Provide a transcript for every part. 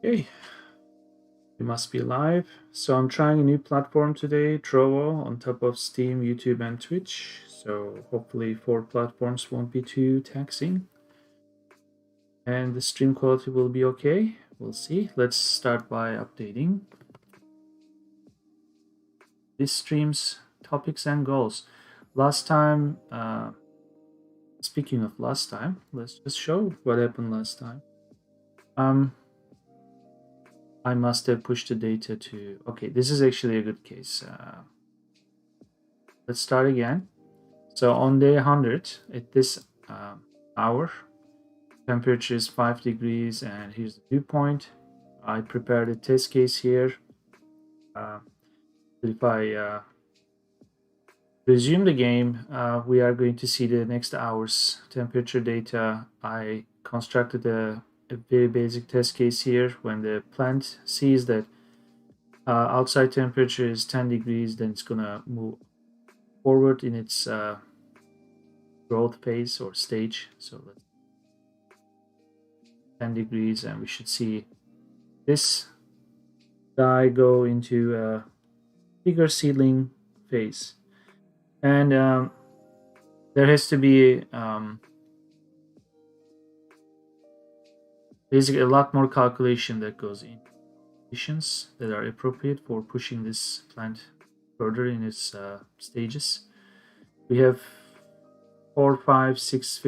Okay, we must be live. So I'm trying a new platform today, Trovo, on top of Steam, YouTube, and Twitch. So hopefully 4 platforms won't be too taxing. And the stream quality will be okay. We'll see. Let's start by updating this stream's topics and goals. Last time, speaking of last time, let's just show what happened last time. I must have pushed the data to, okay, this is actually a good case. Let's start again. So on day 100, at this hour, temperature is 5 degrees, and here's the dew point. I prepared a test case here. If I resume the game, we are going to see the next hour's temperature data. I constructed a very basic test case here. When the plant sees that outside temperature is 10 degrees, then it's gonna move forward in its growth phase or stage. So let's 10 degrees, and we should see this guy go into a bigger seedling phase. And there has to be basically a lot more calculation that goes in, conditions that are appropriate for pushing this plant further in its stages. We have 4, 5, 6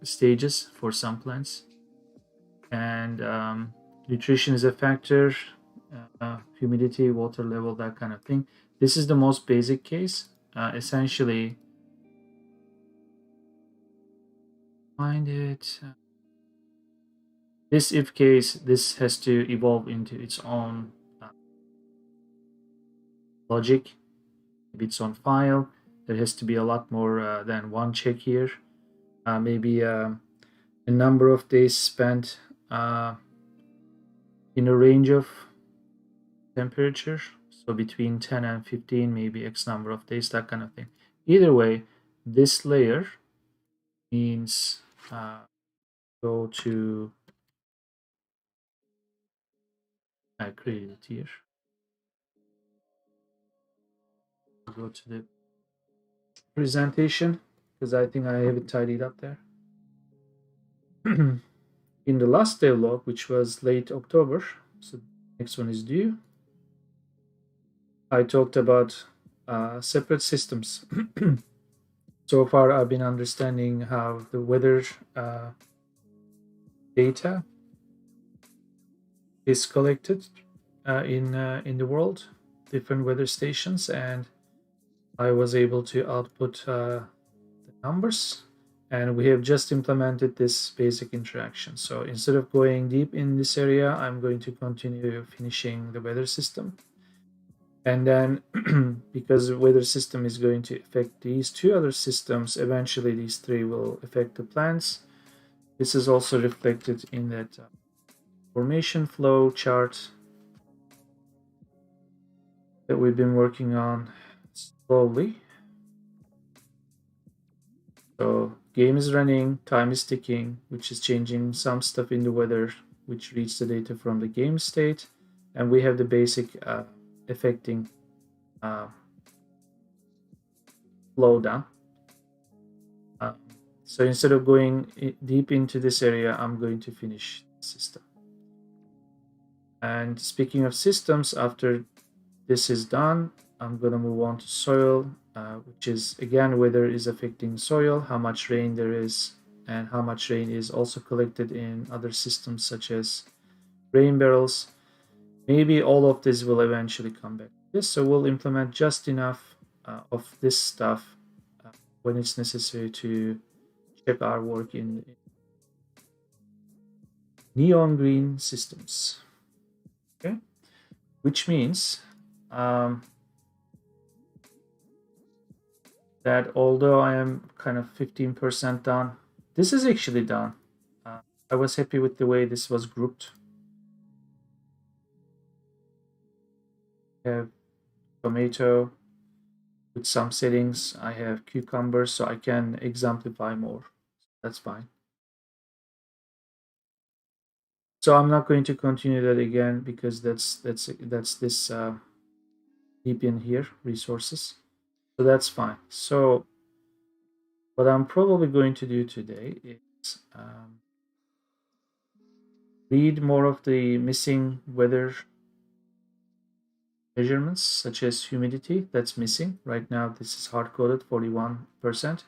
stages for some plants, and nutrition is a factor, humidity, water level, that kind of thing. This is the most basic case. Essentially, find it. This if case, this has to evolve into its own logic, its own file. There has to be a lot more than one check here. Maybe a number of days spent in a range of temperature, so between 10 and 15, maybe X number of days, that kind of thing. Either way, this layer means go to, I created it here. Go to the presentation because I think I have it tidied up there. In the last devlog, which was late October, so next one is due, I talked about separate systems. So far, I've been understanding how the weather data is collected in the world, different weather stations, and I was able to output the numbers. And we have just implemented this basic interaction. So instead of going deep in this area, I'm going to continue finishing the weather system. And then because the weather system is going to affect these two other systems, eventually these three will affect the plants. This is also reflected in that formation flow chart that we've been working on slowly. So game is running, time is ticking, which is changing some stuff in the weather, which reads the data from the game state, and we have the basic affecting flow down. So instead of going deep into this area, I'm going to finish the system. And speaking of systems, after this is done, I'm going to move on to soil, which is again weather is affecting soil, how much rain there is, and how much rain is also collected in other systems such as rain barrels. Maybe all of this will eventually come back to this, so we'll implement just enough of this stuff when it's necessary to check our work in neon green systems. Okay, which means that although I am kind of 15% done, this is actually done. I was happy with the way this was grouped. I have tomato with some settings. I have cucumber, so I can exemplify more. That's fine. So I'm not going to continue that again because that's this deep in here resources. So that's fine. So what I'm probably going to do today is read more of the missing weather measurements, such as humidity. That's missing right now. This is hard coded 41%.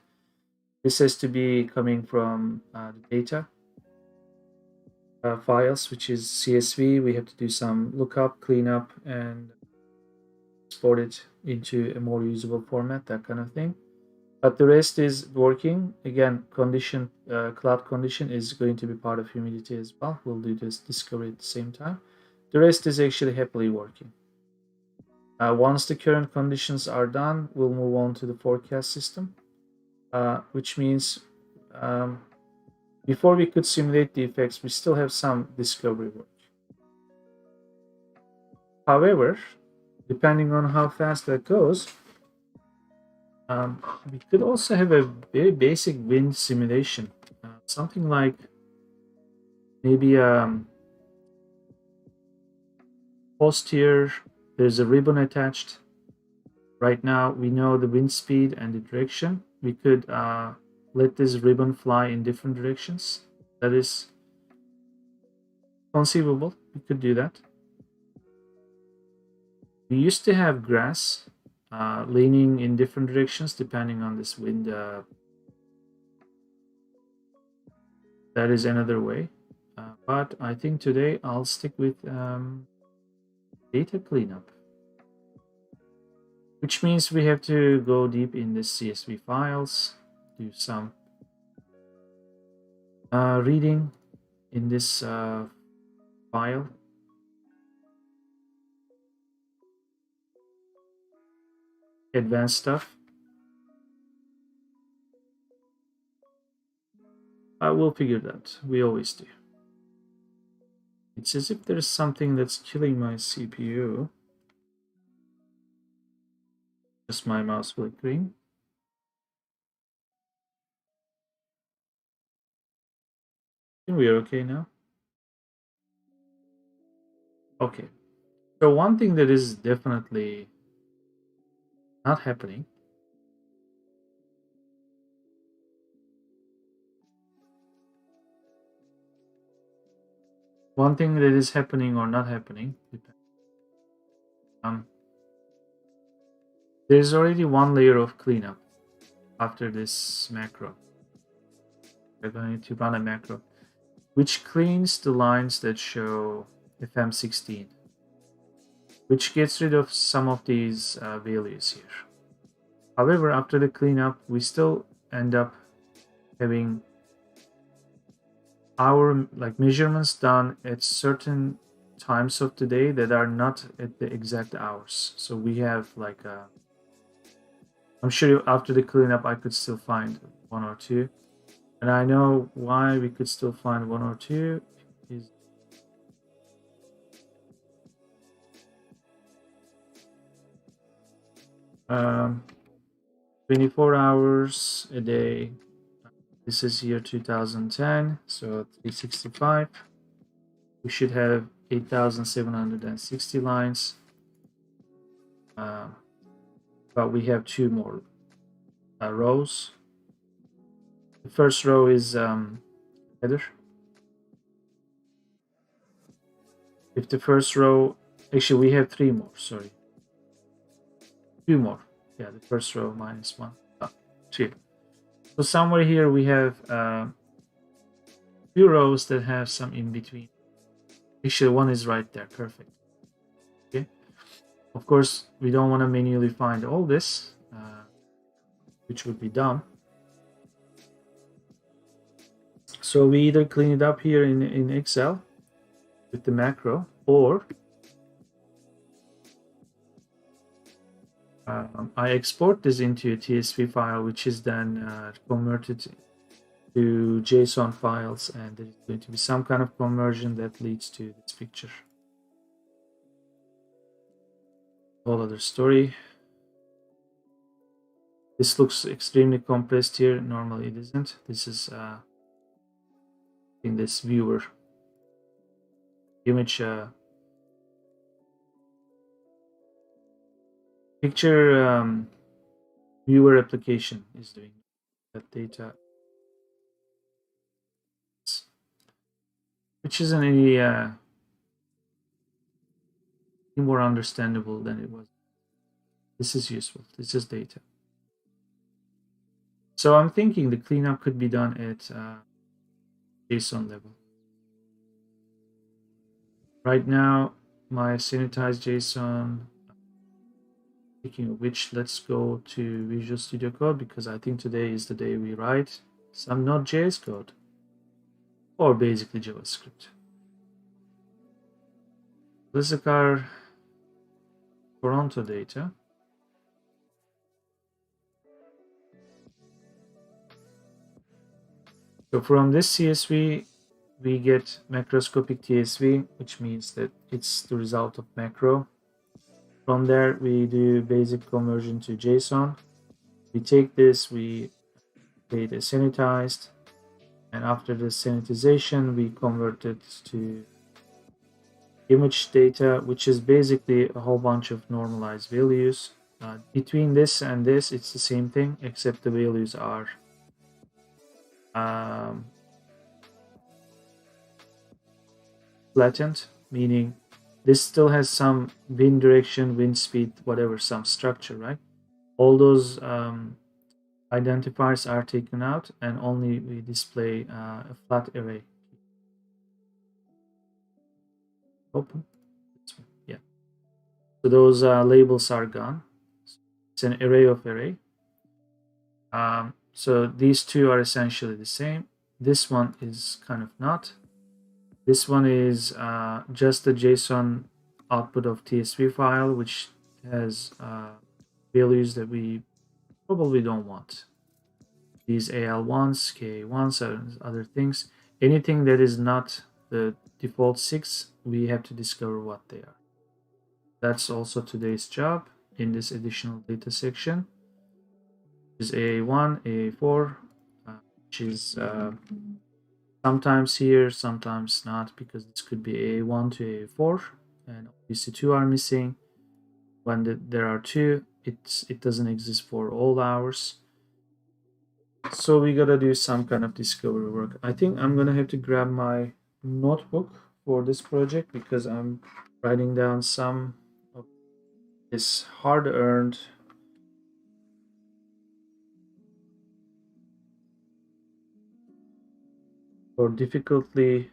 This has to be coming from the data files, which is CSV. We have to do some lookup, cleanup, and export it into a more usable format, that kind of thing. But the rest is working. Again, condition, cloud condition is going to be part of humidity as well. We'll do this discovery at the same time. The rest is actually happily working. Once the current conditions are done, we'll move on to the forecast system, which means before we could simulate the effects, we still have some discovery work. However, depending on how fast that goes, we could also have a very basic wind simulation, something like maybe post here. There's a ribbon attached. Right now, we know the wind speed and the direction. We could let this ribbon fly in different directions. That is conceivable. We could do that. We used to have grass leaning in different directions depending on this wind. That is another way. But I think today I'll stick with data cleanup, which means we have to go deep in the CSV files, do some reading in this file. Advanced stuff. We'll figure that. We always do. It's as if there's something that's killing my CPU. Just my mouse flickering. I think we are okay now. Okay. So one thing that is definitely not happening. One thing that is happening or not happening. There's already one layer of cleanup after this macro. We're going to run a macro, which cleans the lines that show FM16, which gets rid of some of these values here. However, after the cleanup, we still end up having our measurements done at certain times of the day that are not at the exact hours. So we have I'm sure after the cleanup I could still find one or two. And I know why we could still find one or two is 24 hours a day. This is year 2010, so 365. We should have 8,760 lines. But we have two more rows. The first row is header. If the first row, actually we have three more, sorry. Two more. Yeah, the first row minus one. Two. So somewhere here we have two rows that have some in between. Actually, one is right there. Perfect. Okay. Of course, we don't want to manually find all this, which would be dumb. So we either clean it up here in Excel with the macro, or I export this into a TSV file, which is then converted to JSON files, and there's going to be some kind of conversion that leads to this picture. Whole other story. This looks extremely compressed here. Normally it isn't. This is in this viewer. image picture viewer application is doing that data, which isn't any more understandable than it was. This is useful. This is data. So I'm thinking the cleanup could be done at JSON level. Right now, my sanitized JSON, speaking of which, let's go to Visual Studio Code, because I think today is the day we write some Node.js code, or basically JavaScript. This is our Toronto data. So from this CSV, we get macroscopic TSV, which means that it's the result of macro. From there, we do basic conversion to JSON. We take this, we create a sanitized, and after the sanitization, we convert it to image data, which is basically a whole bunch of normalized values. Between this and this, it's the same thing, except the values are flattened, meaning this still has some wind direction, wind speed, whatever, some structure, right? All those identifiers are taken out, and only we display a flat array. Open. Yeah. So those labels are gone. It's an array of array. So these two are essentially the same. This one is kind of not. This one is just the JSON output of TSV file, which has values that we probably don't want. These AL1s, KA1s, and other things. Anything that is not the default 6, we have to discover what they are. That's also today's job in this additional data section. Is AA1, AA4, which is sometimes here, sometimes not, because this could be AA1 to AA4, and obviously 2 are missing. When there are 2, it doesn't exist for all hours. So we gotta do some kind of discovery work. I think I'm gonna have to grab my notebook for this project, because I'm writing down some of this hard-earned or difficultly,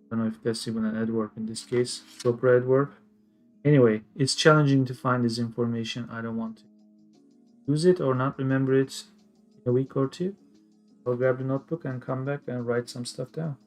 I don't know if that's even an adverb in this case, proper adverb. Anyway, it's challenging to find this information. I don't want to use it or not remember it in a week or two. I'll grab the notebook and come back and write some stuff down.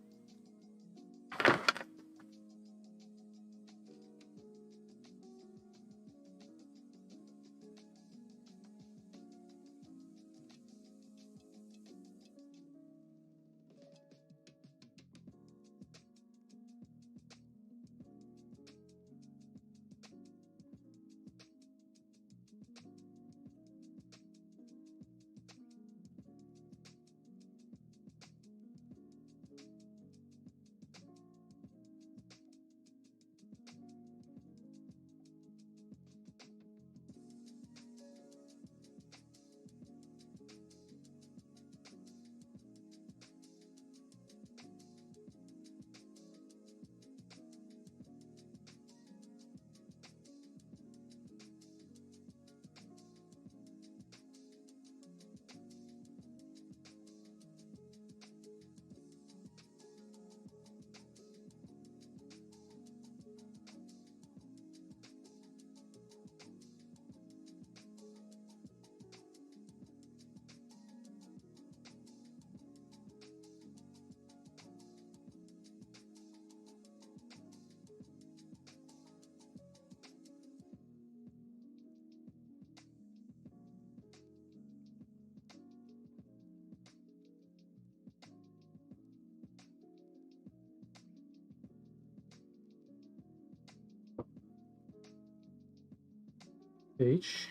Page.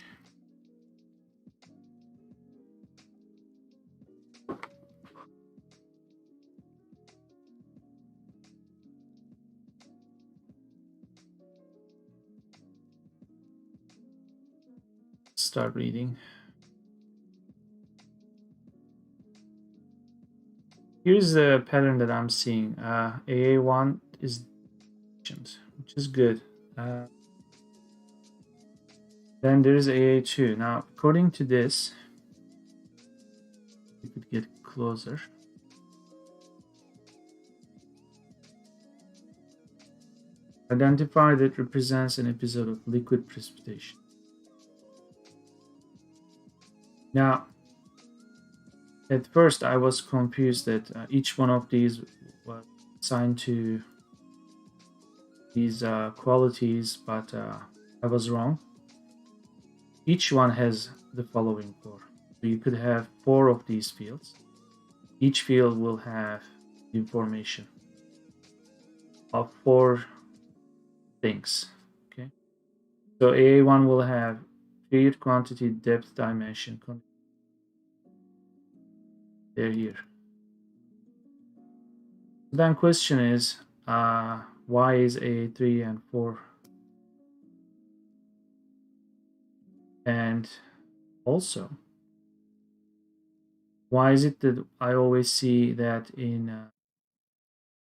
start reading. Here's the pattern that I'm seeing. AA1 is which is good. Then there's AA2. Now, according to this, we could get closer. Identify that represents an episode of liquid precipitation. Now, at first I was confused that each one of these was assigned to these qualities, but I was wrong. Each one has the following 4. So you could have 4 of these fields. Each field will have information of 4 things. Okay. So AA1 will have period, quantity, depth, dimension. They're here. Then question is, why is AA3 and 4? And also, why is it that I always see that in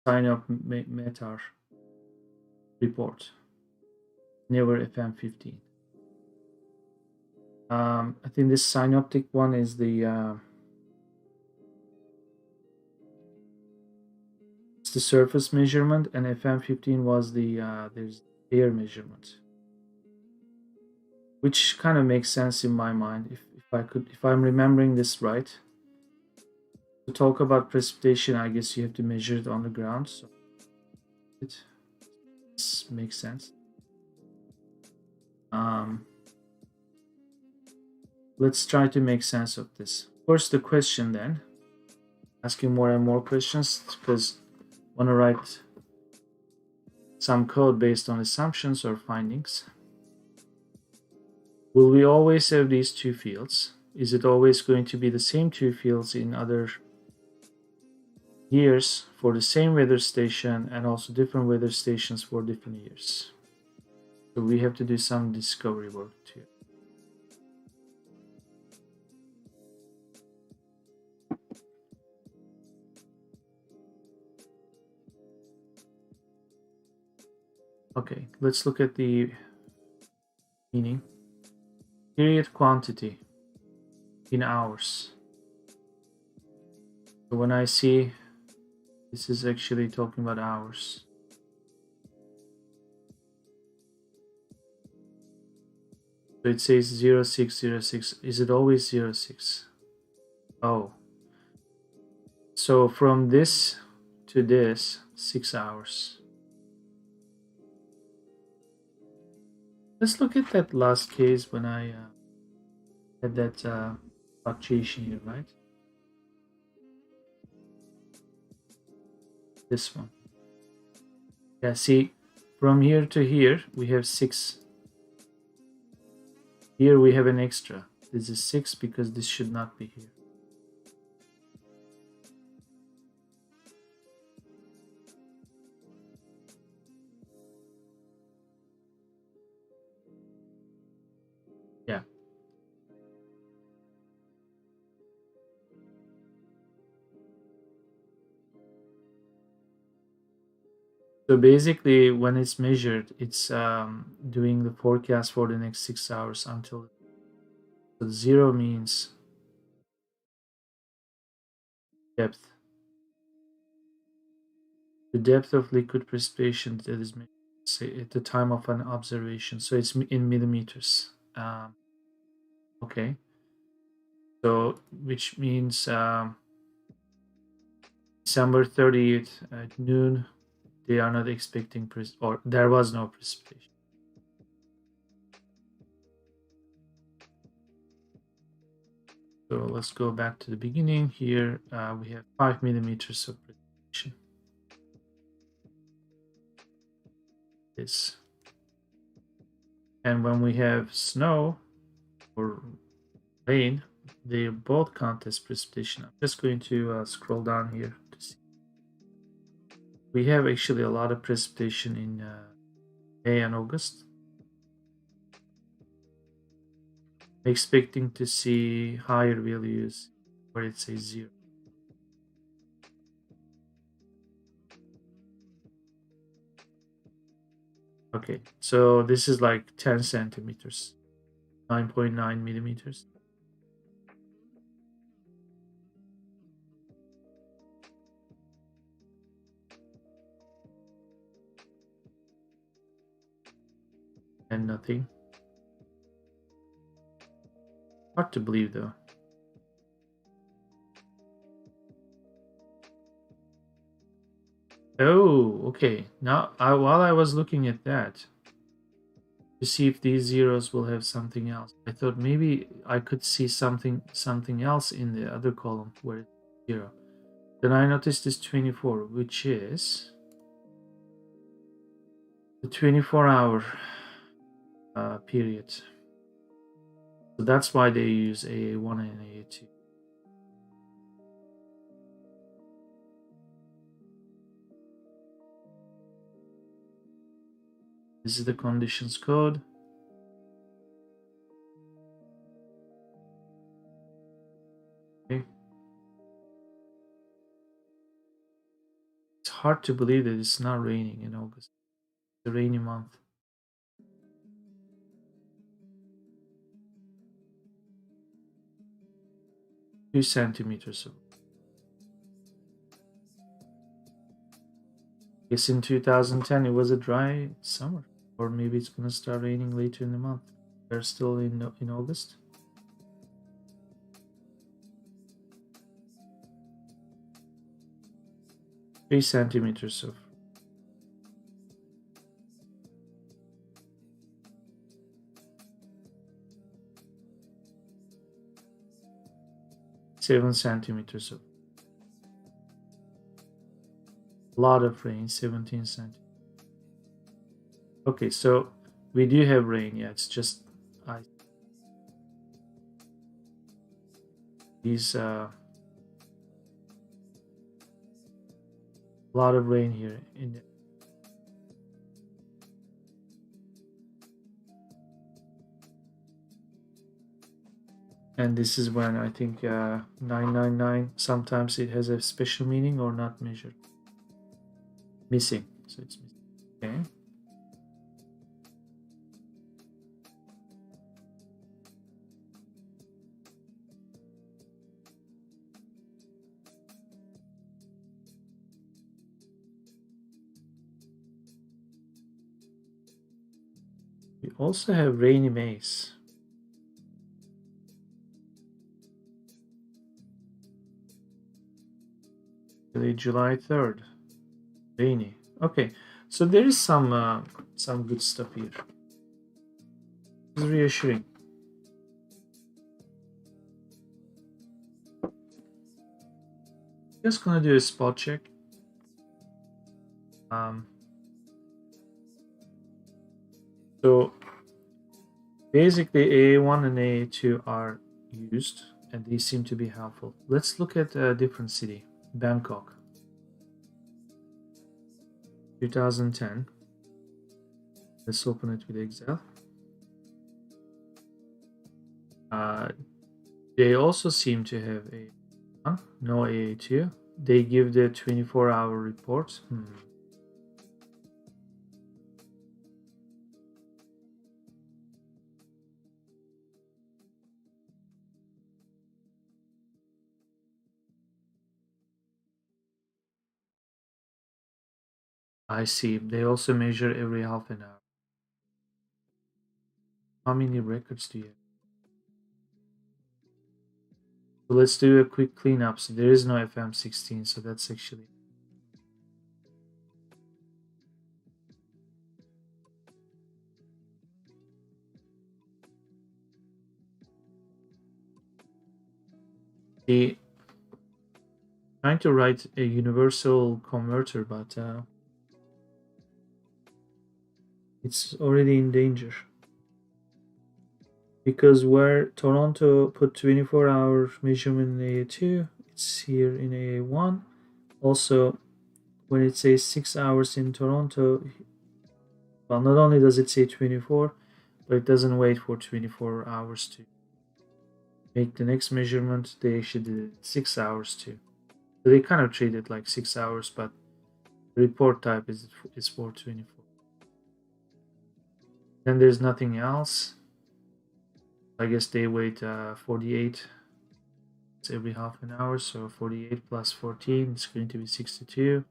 sign up metar report, never FM15? I think this synoptic one is the surface measurement, and FM15 was the there's air measurement, which kind of makes sense in my mind. If I'm remembering this right, to talk about precipitation, I guess you have to measure it on the ground. So this makes sense. Let's try to make sense of this. First, the question then, asking more and more questions because I want to write some code based on assumptions or findings. Will we always have these 2 fields? Is it always going to be the same 2 fields in other years for the same weather station and also different weather stations for different years? So we have to do some discovery work too. Okay, let's look at the meaning. Period, quantity in hours. So when I see this is actually talking about hours. So it says 0606. Is it always 06? Oh. So from this to this, 6 hours. Let's look at that last case when I had that fluctuation here, right? This one. Yeah, see, from here to here, we have 6. Here we have an extra. This is 6 because this should not be here. Yeah. So basically, when it's measured, it's doing the forecast for the next 6 hours until. So 0 means depth. The depth of liquid precipitation that is measured, say, at the time of an observation. So it's in millimeters. Okay. So which means December 30th at noon, they are not expecting or there was no precipitation. So let's go back to the beginning. Here we have 5 millimeters of precipitation. This. And when we have snow or rain, they both count as precipitation. I'm just going to scroll down here to see. We have actually a lot of precipitation in May and August. Expecting to see higher values where it says 0. Okay, so this is like 10 centimeters, 9.9 millimeters. And nothing. Hard to believe though. Oh, okay. Now, while I was looking at that to see if these zeros will have something else, I thought maybe I could see something else in the other column where it's 0. Then I noticed this 24, which is the 24-hour period. So that's why they use AA1 and AA2. This is the conditions code. Okay. It's hard to believe that it's not raining in August. It's a rainy month. Two centimeters. I guess in 2010 it was a dry summer, or maybe it's gonna start raining later in the month. We're still in August. 3 centimeters of 7 centimeters of a lot of rain, 17 centimeters. Okay, so we do have rain. Yeah, it's just ice. These a lot of rain here in the and this is when I think 999 sometimes it has a special meaning or not measured. Missing, so it's missing. Okay. We also have rainy Mays. July 3rd. Rainy. Okay, so there is some good stuff here. It's reassuring. Just gonna do a spot check. So basically AA1 and AA2 are used and these seem to be helpful. Let's look at a different city, Bangkok. 2010. Let's open it with Excel. They also seem to have no AA2. They give the 24-hour report. I see. They also measure every half an hour. How many records do you have? So let's do a quick cleanup. So there is no FM16, so that's actually the trying to write a universal converter, but it's already in danger. Because where Toronto put 24-hour measurement in AA2, it's here in AA1. Also, when it says 6 hours in Toronto, well, not only does it say 24, but it doesn't wait for 24 hours to make the next measurement, they actually did it 6 hours too. So they kind of treat it like 6 hours, but the report type is 424. Then there's nothing else. I guess they wait 48. It's every half an hour, so 48 plus 14 is going to be 62.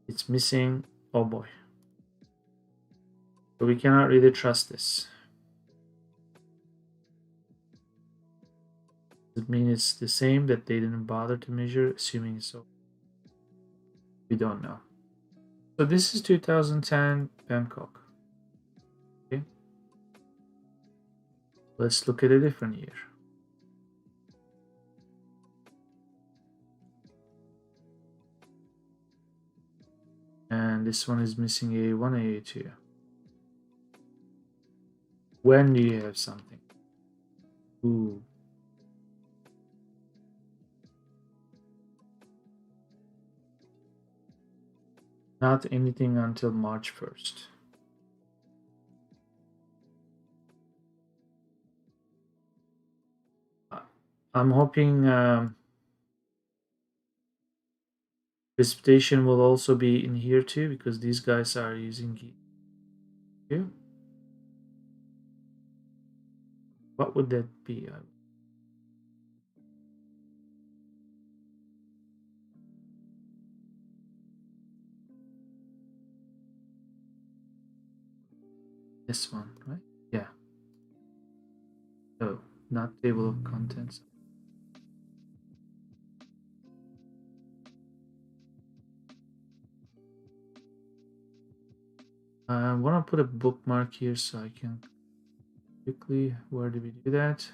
It's missing. Oh boy. So we cannot really trust this. Does it mean it's the same, that they didn't bother to measure, assuming so? We don't know. So this is 2010 Bangkok. Okay. Let's look at a different year. And this one is missing A1, A2. When do you have something? Ooh. Not anything until March 1st. I'm hoping precipitation will also be in here too, because these guys are using Q. What would that be? This one, right? Yeah. Oh, not table of contents. I want to put a bookmark here so I can quickly. Where do we do that?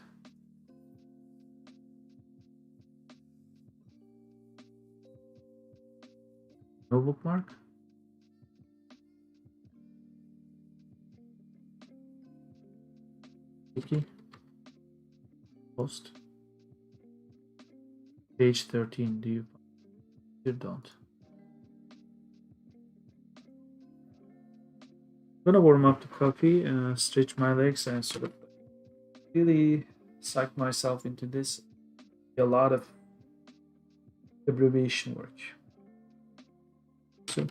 No bookmark? Wiki? Post? Page 13. Do you? You don't. I'm gonna warm up the coffee and stretch my legs and sort of really psych myself into this. A lot of abbreviation work. So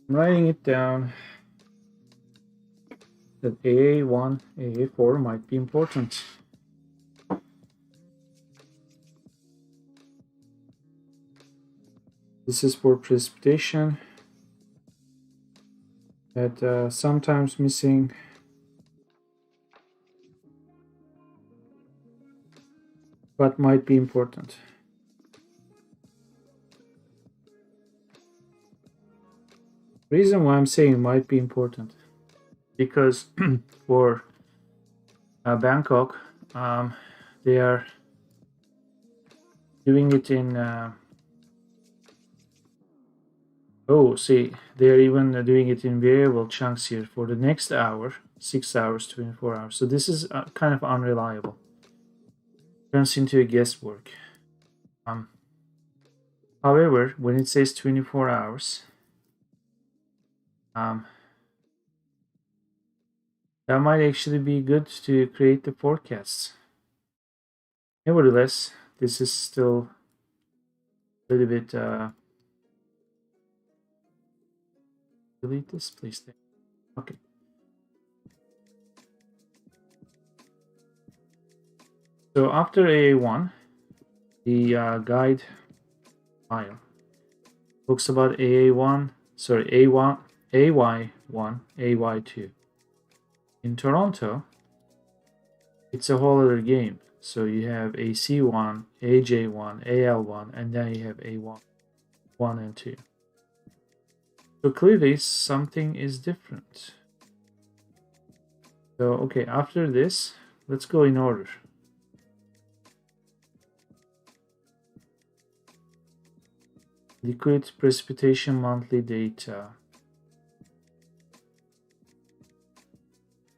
I'm writing it down that AA1, AA4 might be important. This is for precipitation that sometimes missing. But might be important. Reason why I'm saying might be important because for Bangkok, they are doing it in. See, they are even doing it in variable chunks here for the next hour, 6 hours, 24 hours. So this is kind of unreliable. Turns into a guesswork. However, when it says 24 hours, that might actually be good to create the forecasts. Nevertheless, this is still a little bit. Delete this, please. Okay. So after AA1, the guide file talks about AA1, sorry, A1, AY1, AY2. In Toronto, it's a whole other game. So you have AC1, AJ1, AL1, and then you have A1, 1 and 2. So clearly something is different. So, okay, after this, let's go in order. Liquid precipitation monthly data.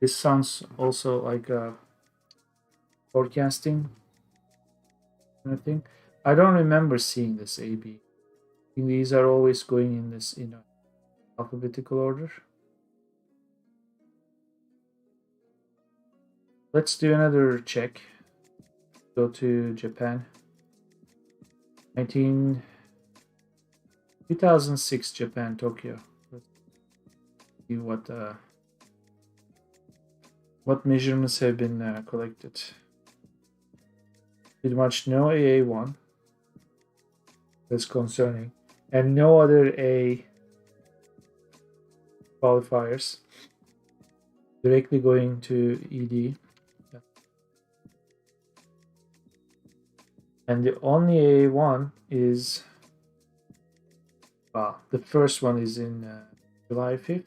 This sounds also like a forecasting kind of thing. I don't remember seeing this AB. I think these are always going in this alphabetical order. Let's do another check. Go to Japan. 2006 Japan, Tokyo. Let's see what measurements have been collected. Pretty much no AA1. That's concerning. And no other A qualifiers. Directly going to ED. And the only AA1 is, well, the first one is in July 5th.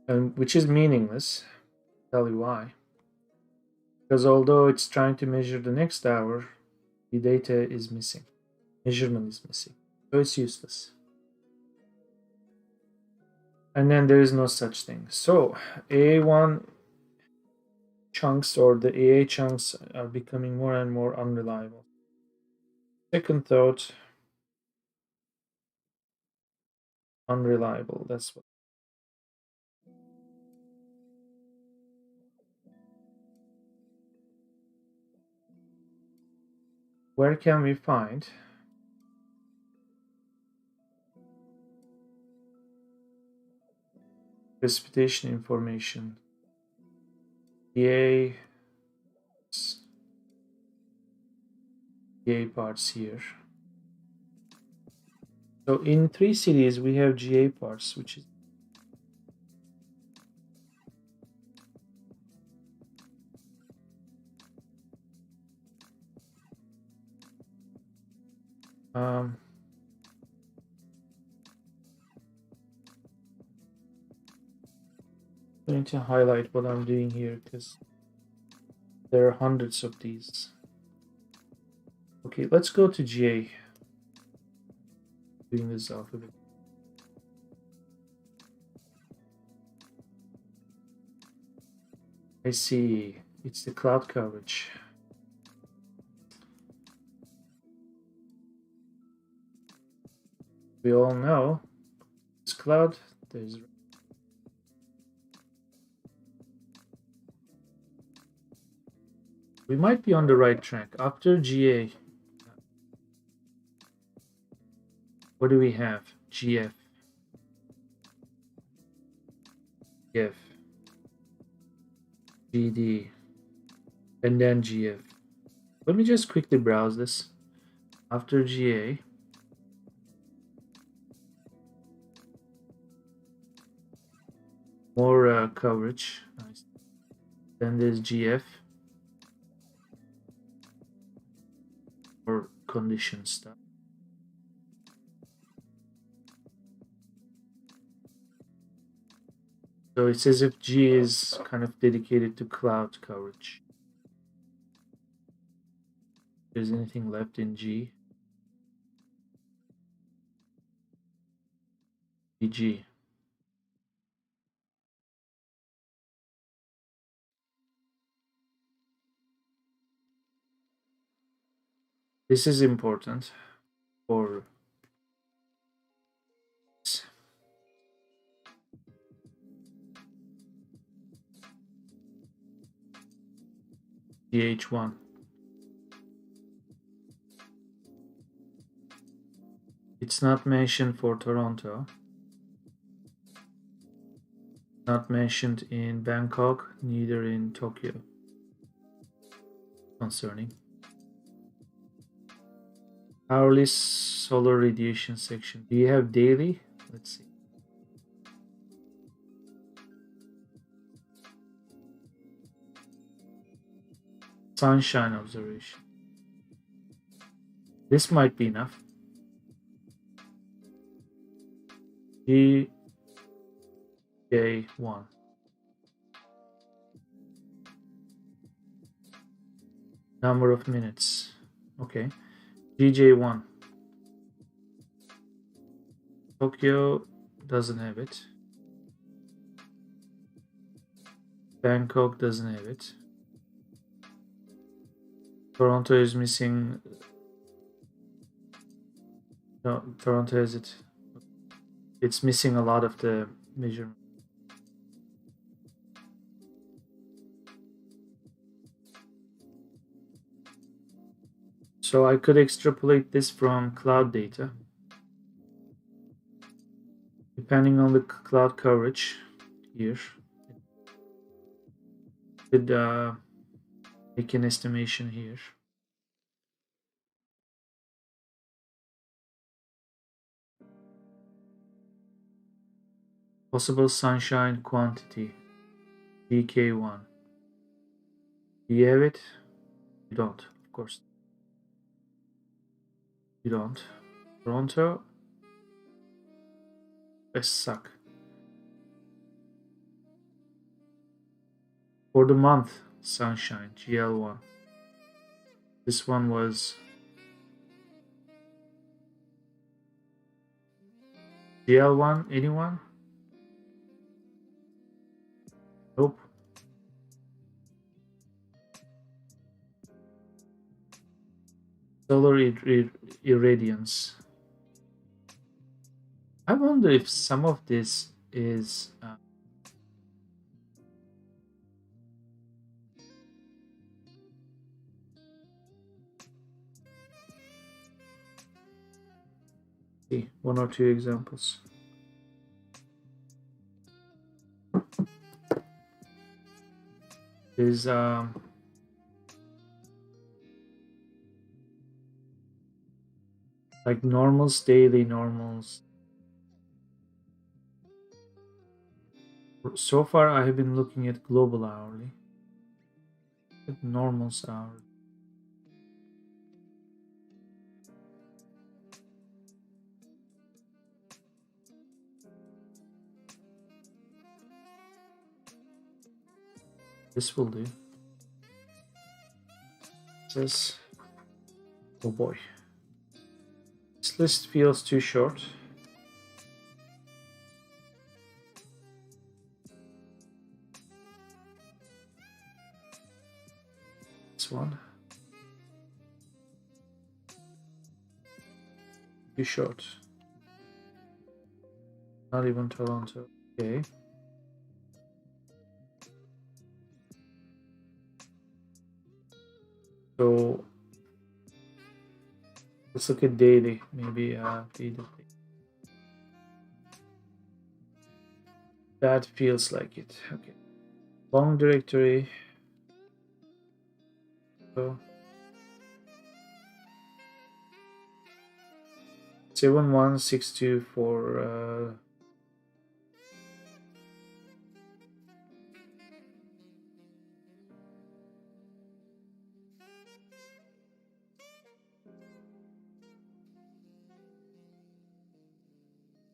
And which is meaningless. I'll tell you why. Because although it's trying to measure the next hour, the data is missing. Measurement is missing. So it's useless. And then there is no such thing. So AA1 chunks or the AA chunks are becoming more and more unreliable. Second thought, unreliable. That's what. Where can we find precipitation information? GA parts here. So in 3 cities we have GA parts, which is going to highlight what I'm doing here because there are hundreds of these. Okay, let's go to GA. Doing this alphabet. I see. It's the cloud coverage. We all know this cloud. There's We might be on the right track. After GA, what do we have? GF, GF, GD, and then GF. Let me just quickly browse this. After GA, more coverage. Nice. Then there's GF, or condition stuff. So it's as if G is kind of dedicated to cloud coverage. If there's anything left in G, GG. This is important for GH1. It's not mentioned for Toronto. Not mentioned in Bangkok, neither in Tokyo. Concerning. Hourly solar radiation section. Do you have daily? Let's see. Sunshine observation. This might be enough. GJ1. Number of minutes. Okay. GJ1. Tokyo doesn't have it. Bangkok doesn't have it. Toronto is missing. No, Toronto has it. It's missing a lot of the measurement. So I could extrapolate this from cloud data. Depending on the cloud coverage here, could make an estimation here. Possible sunshine quantity, DK1. Do you have it? You don't, of course. You don't. Toronto? I suck. For the month, sunshine, GL1. This one was GL1, anyone? Nope. Solar irradiance. I wonder if some of this is see, one or two examples. Is like normals, daily normals. So far, I have been looking at global hourly, at normals hourly. This will do. This. Oh boy. This list feels too short. This one. Too short. Not even Toronto. Okay. So let's look at daily. Maybe daily. That feels like it. Okay. Long directory. So 71624 for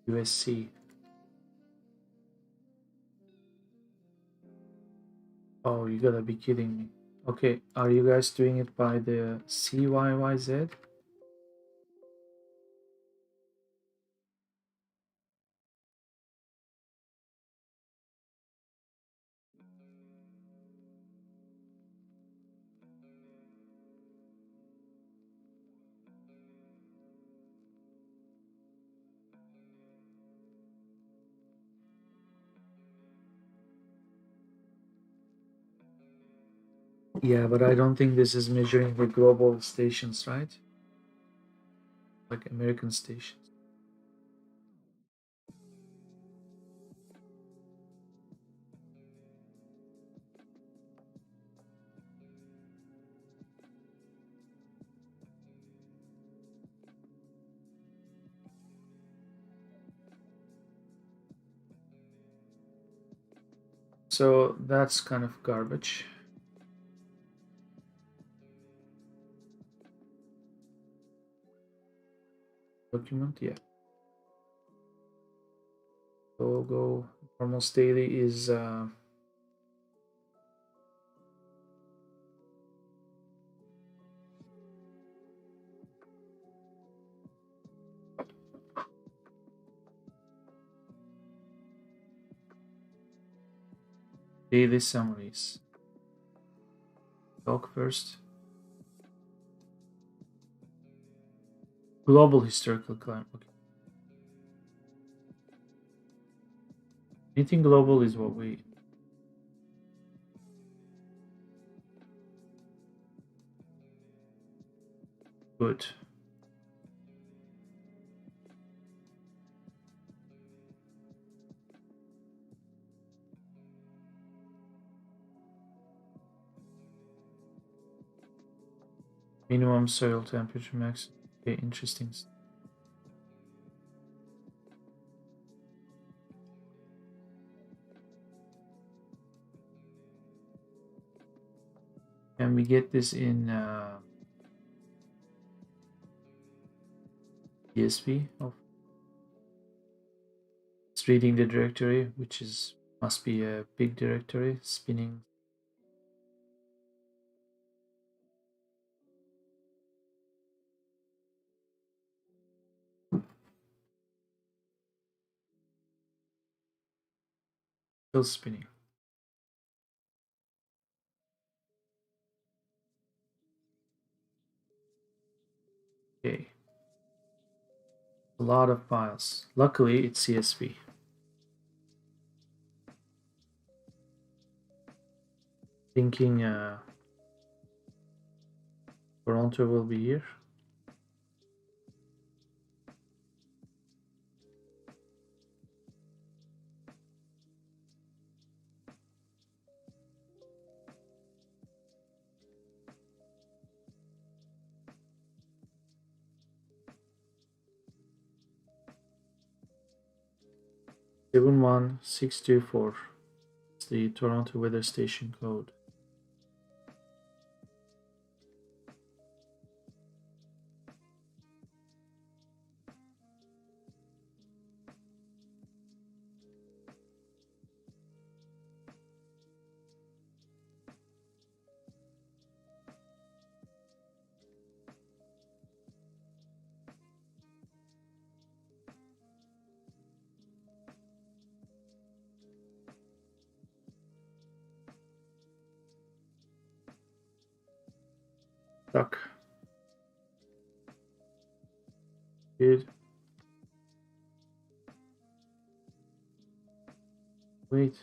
USC. Oh, you gotta be kidding me. Okay, are you guys doing it by the CYYZ? Yeah, but I don't think this is measuring the global stations, right? Like American stations. So that's kind of garbage. Document, yeah. Go. Normal daily is daily summaries. Talk first. Global historical climate. Okay. Anything global is what we put. Minimum soil temperature max. Okay, interesting. Can we get this in ESP? Oh, it's reading the directory, which is must be a big directory, spinning. Still spinning. Okay. A lot of files. Luckily, it's CSV. Thinking Toronto will be here. Seven one 624. It's the Toronto weather station code. Stuck. Good. Wait.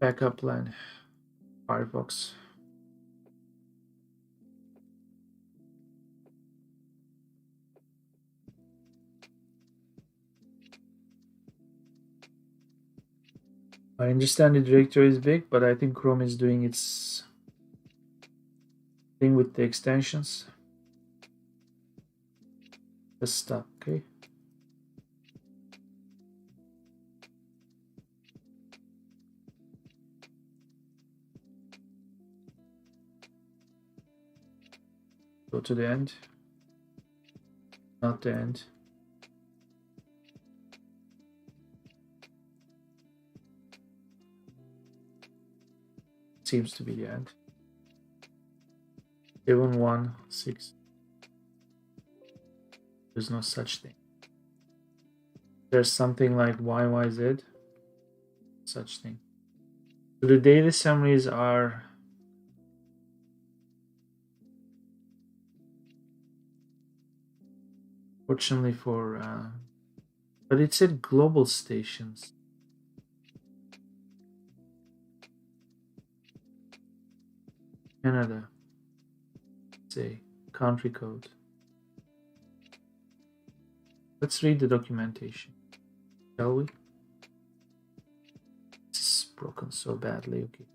Backup plan. Firefox. I understand the directory is big, but I think Chrome is doing its thing with the extensions. Just stop, okay? Go to the end. Not the end. Seems to be the end. 716. There's no such thing. There's something like YYZ. Such thing. So the data summaries are fortunately for but it said global stations. Canada. Say country code. Let's read the documentation, shall we? It's broken so badly. Okay.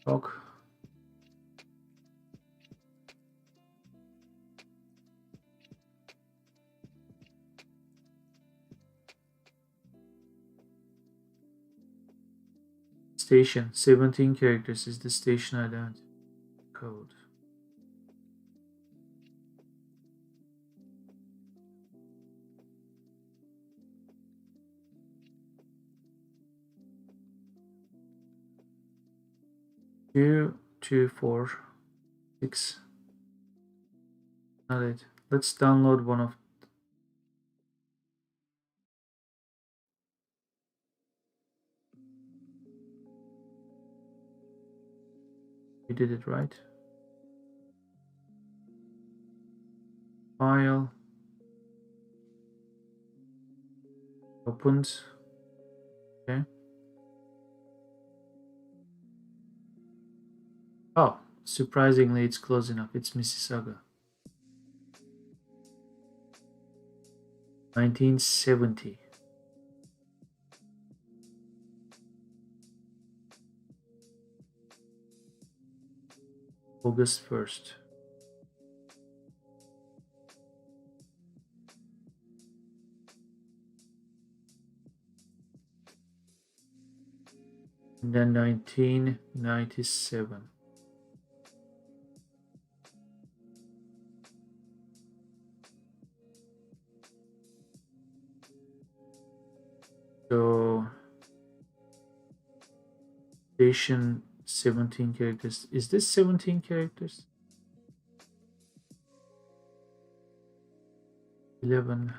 Talk. Station. 17 characters is the station identity code. Two, two, 4, 6. Not it. Let's download one of. We did it right. File. Opened. Okay. Oh, surprisingly, it's close enough. It's Mississauga. 1970. August 1st. And then 1997. So station 17 characters. Is this 17 characters? 11.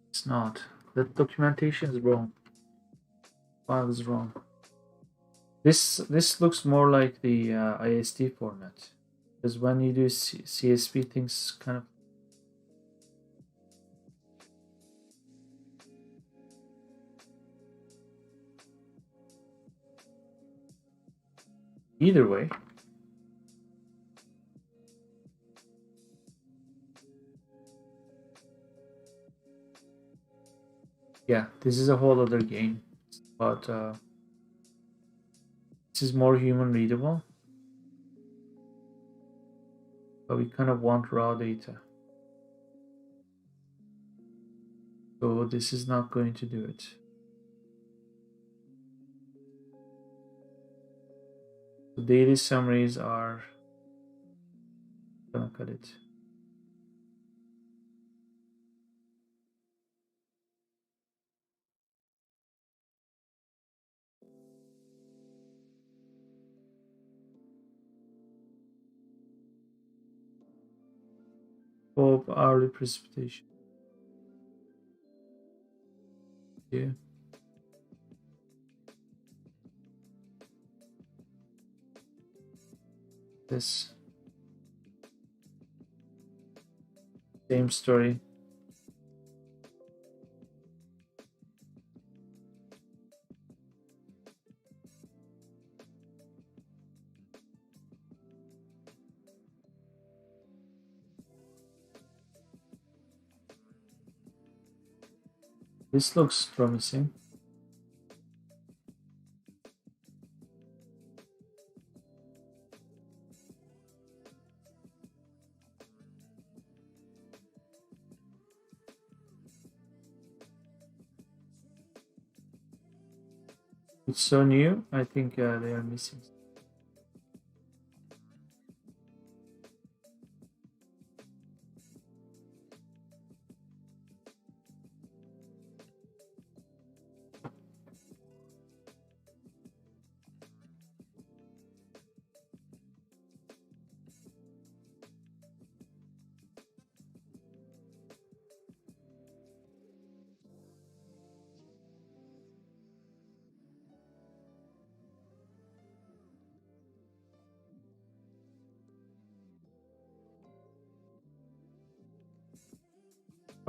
It's not. That documentation is wrong. File is wrong. This looks more like the ISD format, because when you do CSV, things kind of. Either way. Yeah, this is a whole other game, but this is more human readable. But we kind of want raw data. So this is not going to do it. The data summaries are gonna cut it. Hope hourly precipitation. Yeah. This same story. This looks promising. It's so new. I think they are missing.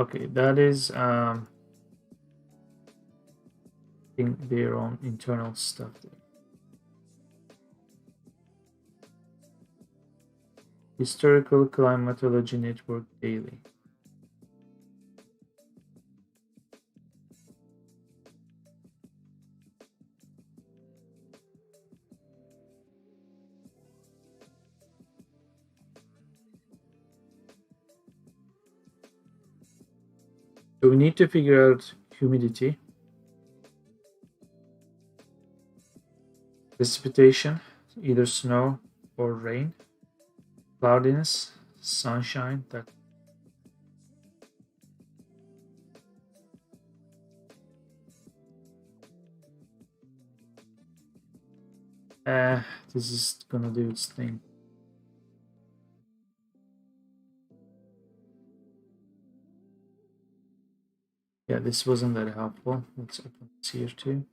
Okay, that is their own internal stuff there. Historical Climatology Network Daily. So we need to figure out humidity, precipitation, either snow or rain, cloudiness, sunshine. This is gonna do its thing. Yeah, this wasn't that helpful. Let's open this here too.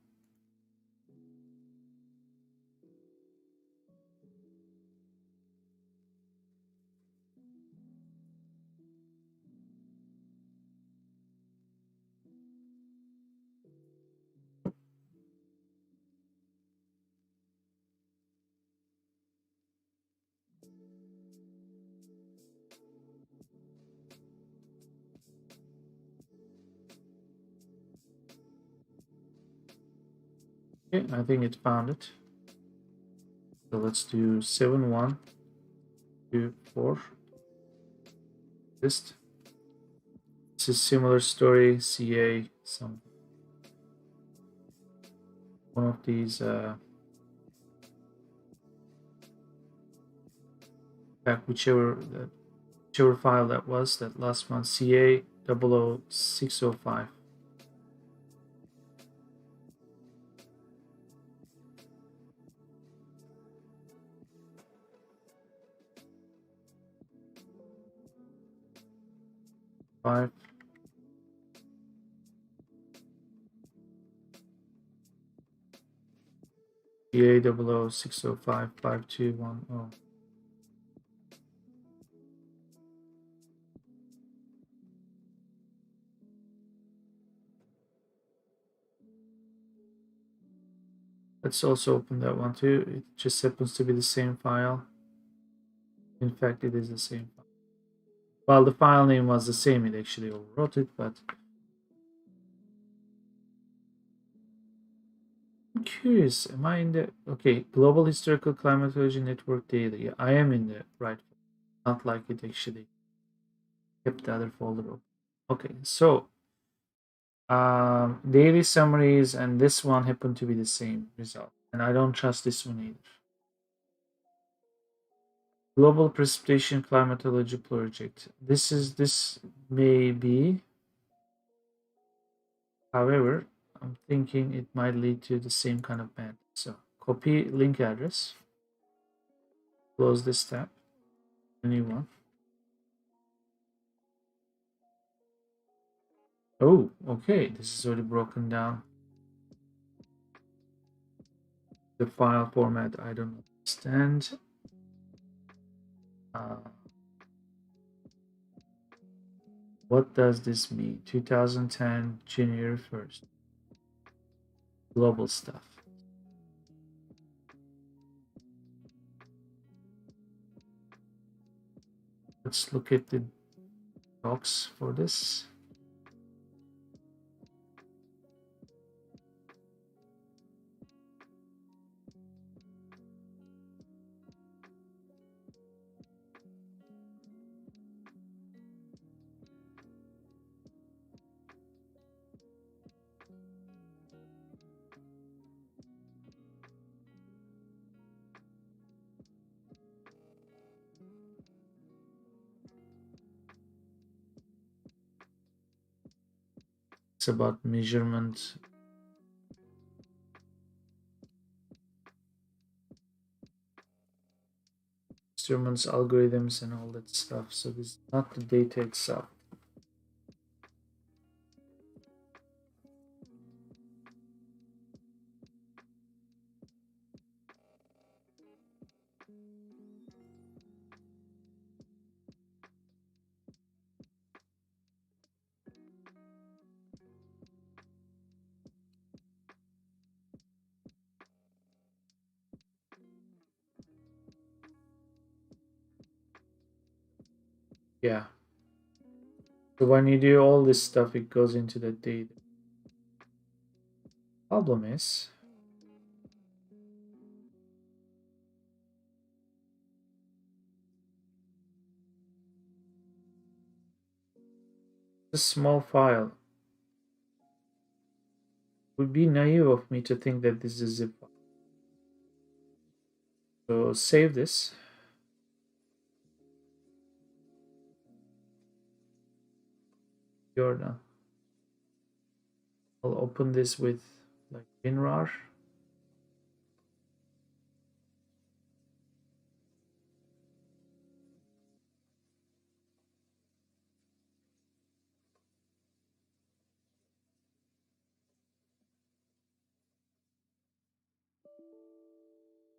Okay, I think it found it. So let's do 7, 1, 2, 4. List. It's a similar story, CA, some one of these whichever file that was, that last one, CA 00605. Five. CA 00605 5210. Let's also open that one too. It just happens to be the same file. In fact, it is the same file. Well, the file name was the same. It actually overwrote it, but I'm curious. Am I in the Global Historical Climatology Network Daily? I am in the right. Not like it actually kept the other folder open. Okay, so daily summaries and this one happen to be the same result, and I don't trust this one either. Global Precipitation Climatology Project. This may be, however, I'm thinking it might lead to the same kind of band. So copy link address, close this tab, a new one. Oh, okay, this is already broken down. The file format I don't understand. Uh, what does this mean? 2010, January 1st. Global stuff. Let's look at the docs for this. It's about measurement, instruments, algorithms, and all that stuff. So this is not the data itself. Yeah. So when you do all this stuff, it goes into the data. Problem is, a small file. It would be naive of me to think that this is a zip file. So save this. You're done. I'll open this with like WinRAR.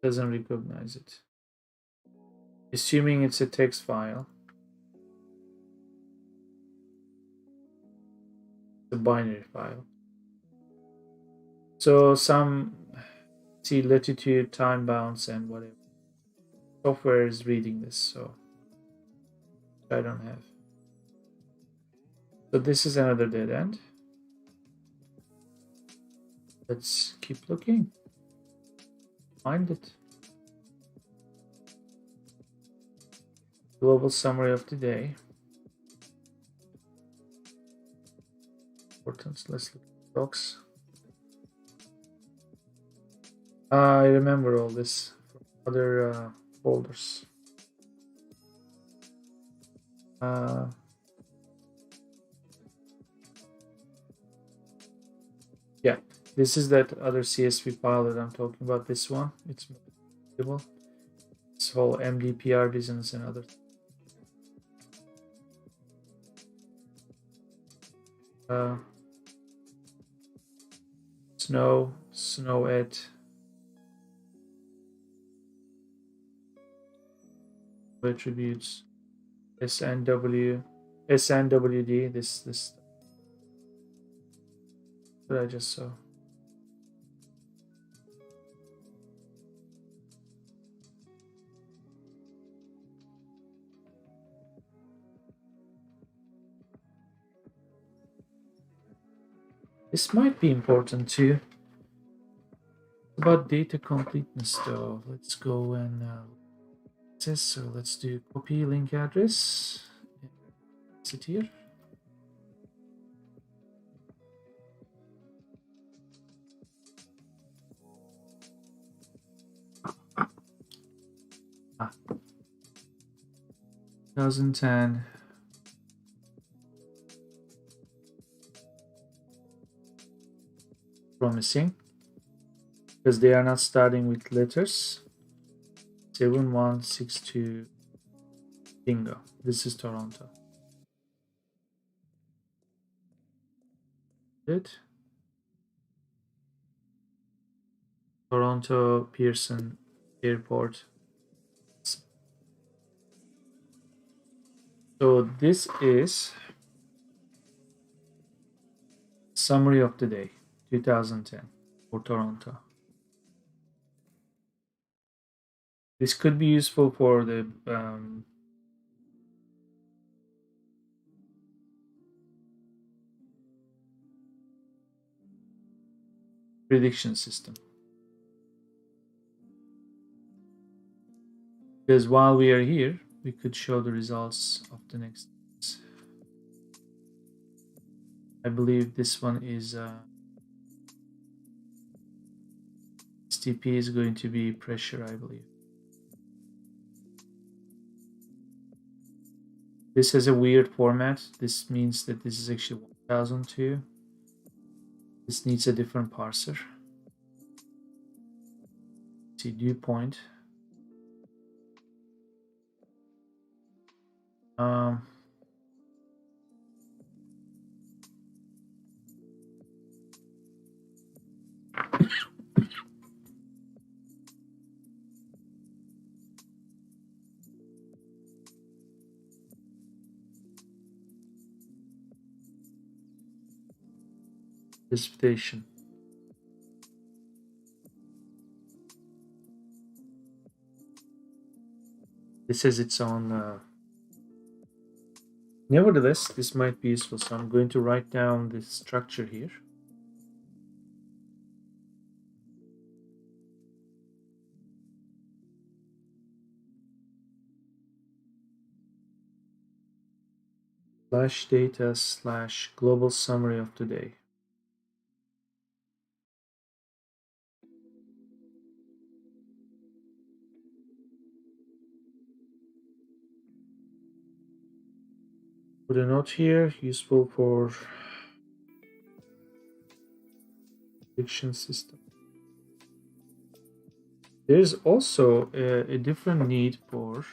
Doesn't recognize it. Assuming it's a text file. It's a binary file. So some see latitude, time bounds, and whatever. Software is reading this, so I don't have. So this is another dead end. Let's keep looking. Find it. Global summary of the day. Importance. Let's look at the docs. I remember all this from other folders. Yeah, this is that other CSV file that I'm talking about. This one, it's visible. This whole MDPR reasons and other. Snow at attributes SNWD. This that I just saw. This might be important too. About data completeness though. Let's go and so let's do copy link address. Is it here? Ah. 2010. Promising. Because they are not starting with letters. 7162 bingo. This is Toronto. Good. Toronto Pearson Airport. So this is summary of the day, 2010 for Toronto. This could be useful for the prediction system. Because while we are here, we could show the results of the next. I believe this one is STP is going to be pressure, I believe. This has a weird format. This means that this is actually 1002. This needs a different parser. See, dew point. Um, precipitation. This has its own. Nevertheless, this might be useful. So I'm going to write down this structure here. Slash data slash global summary of today. Put a note here, useful for prediction system. There's also a different need for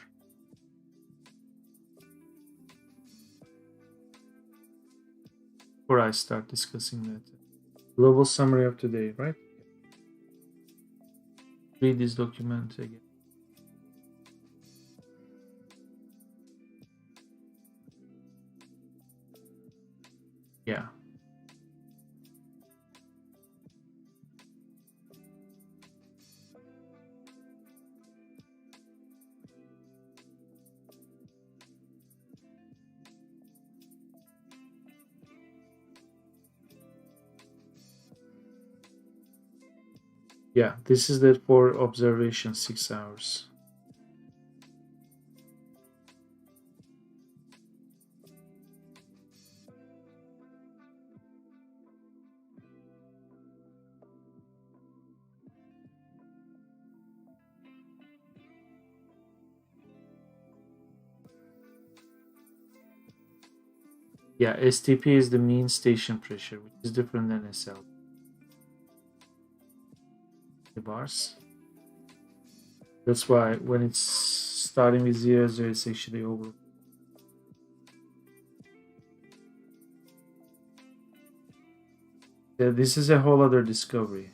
before I start discussing that. Global summary of today, right? Read this document again. Yeah. Yeah, this is that for observation 6 hours. Yeah, STP is the mean station pressure, which is different than SL. The bars. That's why when it's starting with 0, 0, it's actually over. Yeah, this is a whole other discovery.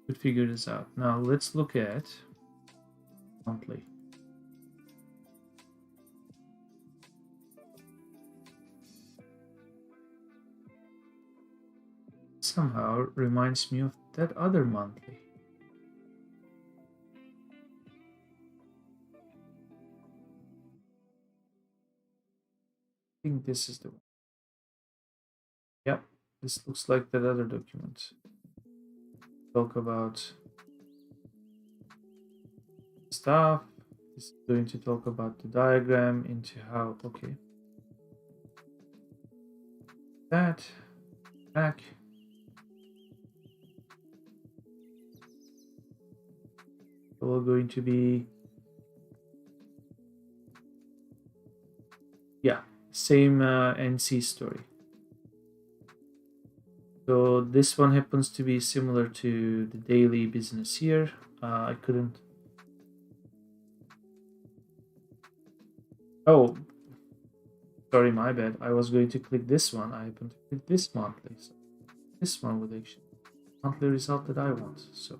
Could figure this out. Now let's look at monthly. Somehow reminds me of that other monthly. I think this is the one. Yep, this looks like that other document. Talk about stuff. This is going to talk about the diagram into how, okay. That, back. All going to be, yeah, same NC story. So this one happens to be similar to the daily business here. I couldn't. Oh, sorry, my bad. I was going to click this one. I happened to click this monthly. So this one would actually monthly result that I want. So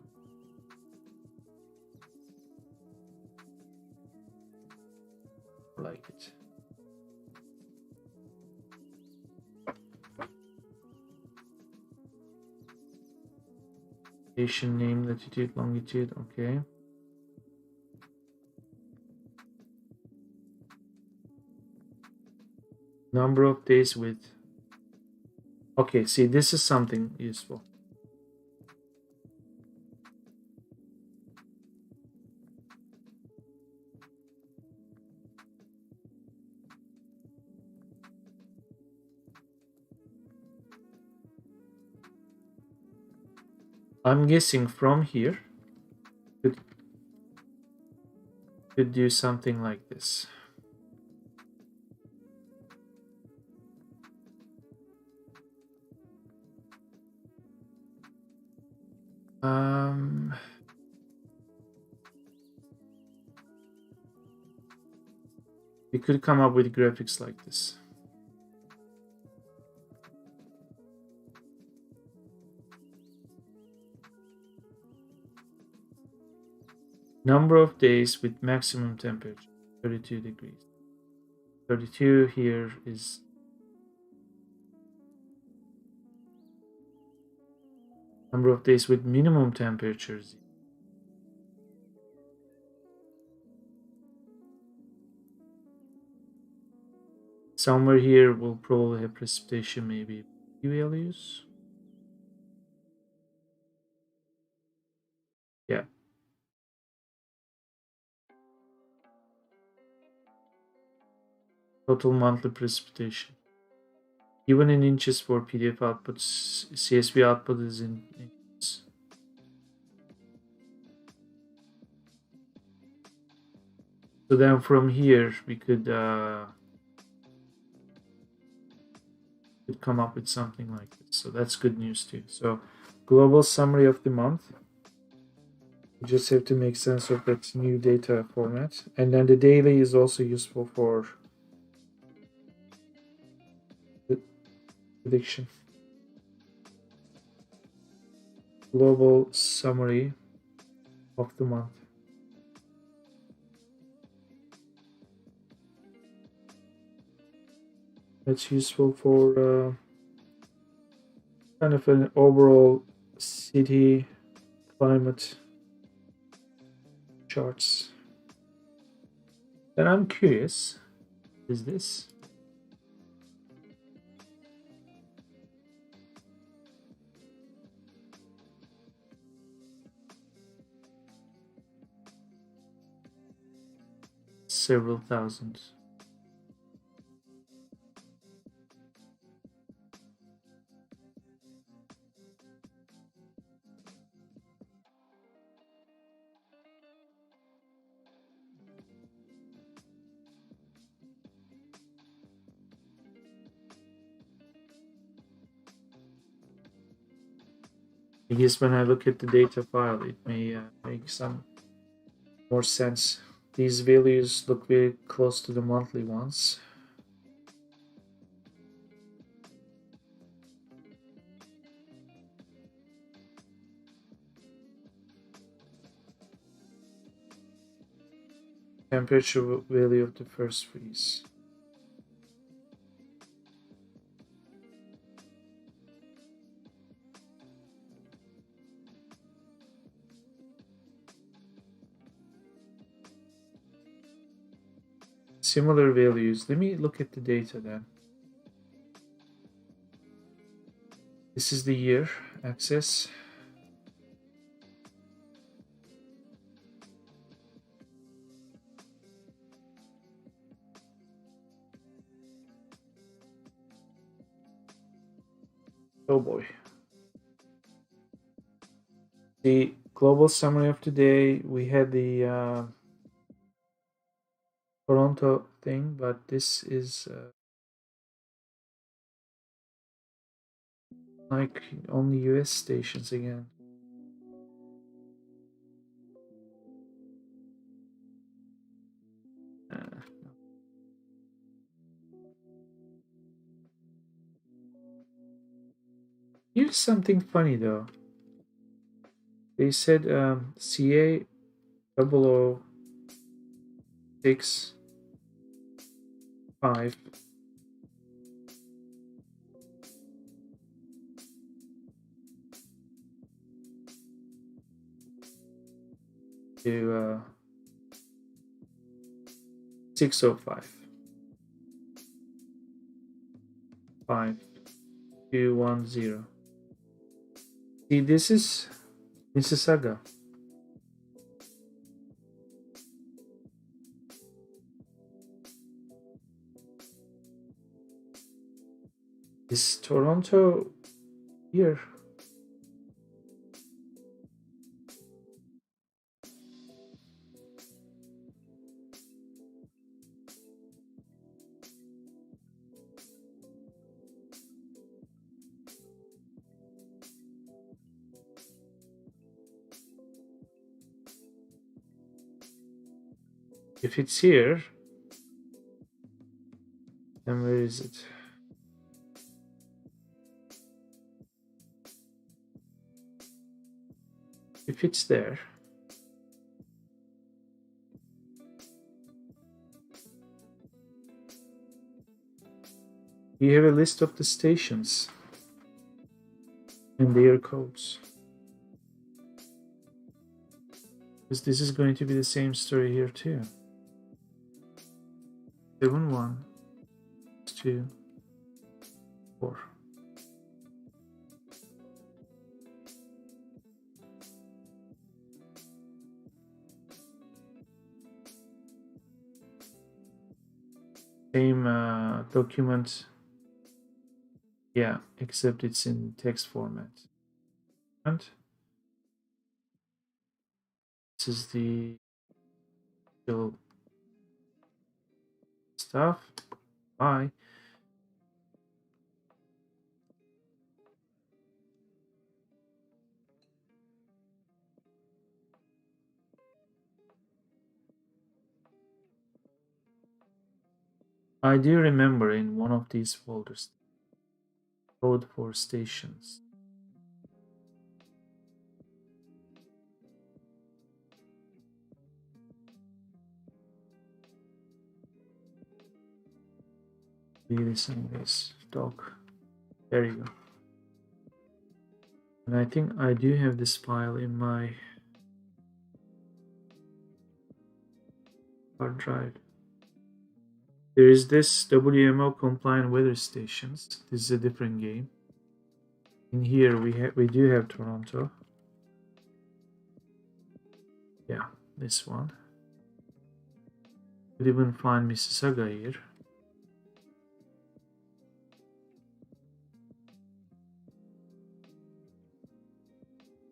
I like it. Station name, latitude, longitude, okay. Number of days with... Okay, see, this is something useful. I'm guessing from here could do something like this. We could come up with graphics like this. Number of days with maximum temperature, 32 degrees. 32 here is number of days with minimum temperatures. Somewhere here we'll probably have precipitation, maybe values. Yeah. Total monthly precipitation. Even in inches for PDF output, CSV output is in inches. So then from here we could come up with something like this. So that's good news too. So global summary of the month. You just have to make sense of that new data format. And then the daily is also useful for the prediction. Global summary of the month. That's useful for kind of an overall city climate charts. Then I'm curious, is this? Several thousand. I guess when I look at the data file, it may make some more sense. These values look very close to the monthly ones. Temperature value of the first freeze. Similar values. Let me look at the data then. This is the year axis. Oh boy. The global summary of today, we had the Toronto thing, but this is like only US stations again. Here's something funny though. They said CA 006 5 to 605. 5210. See, this is Mississauga. Is Toronto here? If it's here, then where is it? If it's there, you have a list of the stations and their codes. Because this is going to be the same story here too. 7, 1, 2, 4. Same document. Yeah, except it's in text format. And this is the stuff. Bye. I do remember in one of these folders, code for stations. Be this and this dog. There you go. And I think I do have this file in my hard drive. There is this WMO compliant weather stations. This is a different game. In here we do have Toronto. Yeah, this one. Could even find Mississauga here.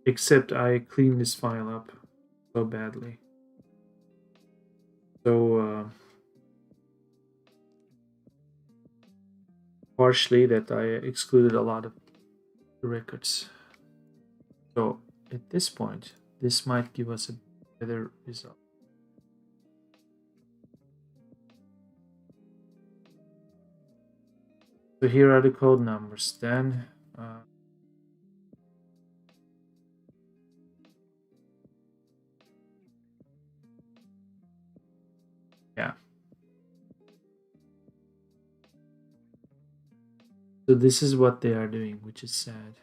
Except I cleaned this file up so badly. So partially that I excluded a lot of the records. So at this point, this might give us a better result. So here are the code numbers. Then yeah. So this is what they are doing, which is sad.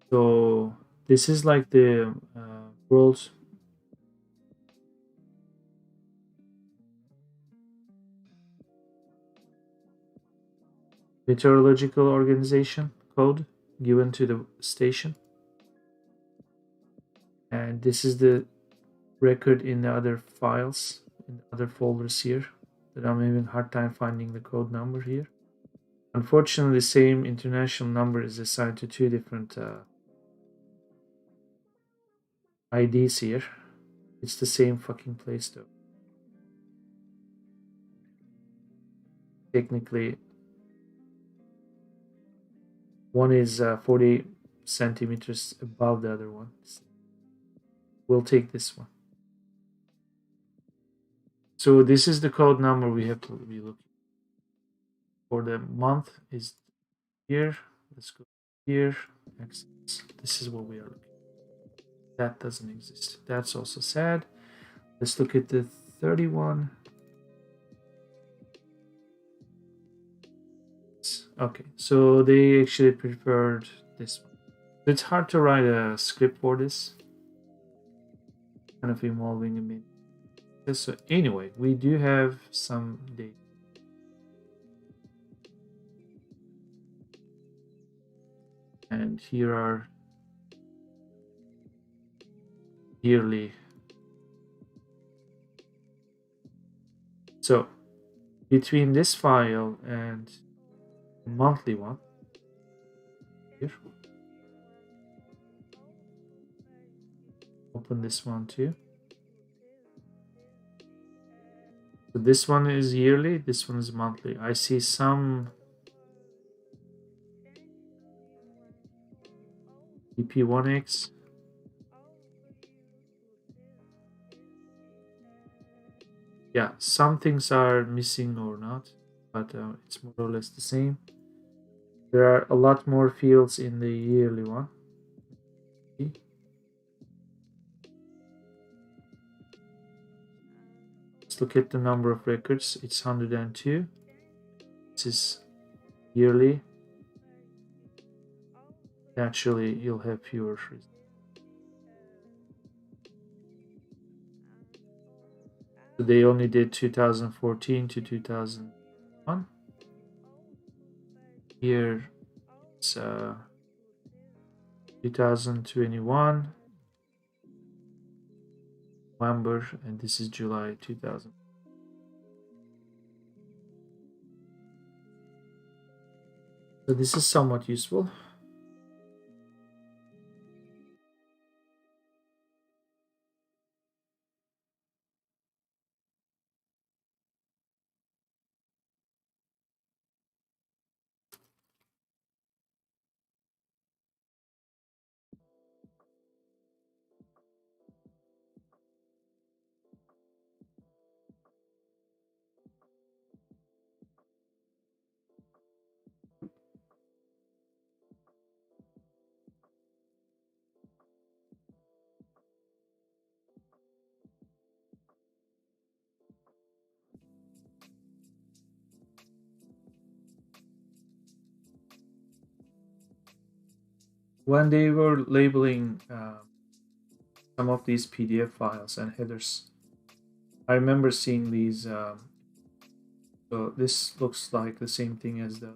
So this is like the world's meteorological organization code given to the station. And this is the record in the other files, in the other folders here, that I'm having a hard time finding the code number here. Unfortunately, the same international number is assigned to two different IDs here. It's the same fucking place though. Technically, one is 40 centimeters above the other one. We'll take this one. So this is the code number we have to be looking for. The month is here. Let's go here. Excellent. This is what we are looking for. That doesn't exist. That's also sad. Let's look at the 31. Okay, so they actually preferred this one. It's hard to write a script for this, kind of involving a bit. So anyway, we do have some data. And here are yearly. So between this file and the monthly one, here, open this one too. So this one is yearly, this one is monthly. I see some EP1X. Yeah, some things are missing or not, but it's more or less the same. There are a lot more fields in the yearly one. Let's look at the number of records. It's 102. This is yearly. Naturally, you'll have fewer. So they only did 2014 to 2001. Here it's 2021 November, and this is July 2000. So this is somewhat useful. When they were labeling some of these PDF files and headers, I remember seeing these. So this looks like the same thing as the. In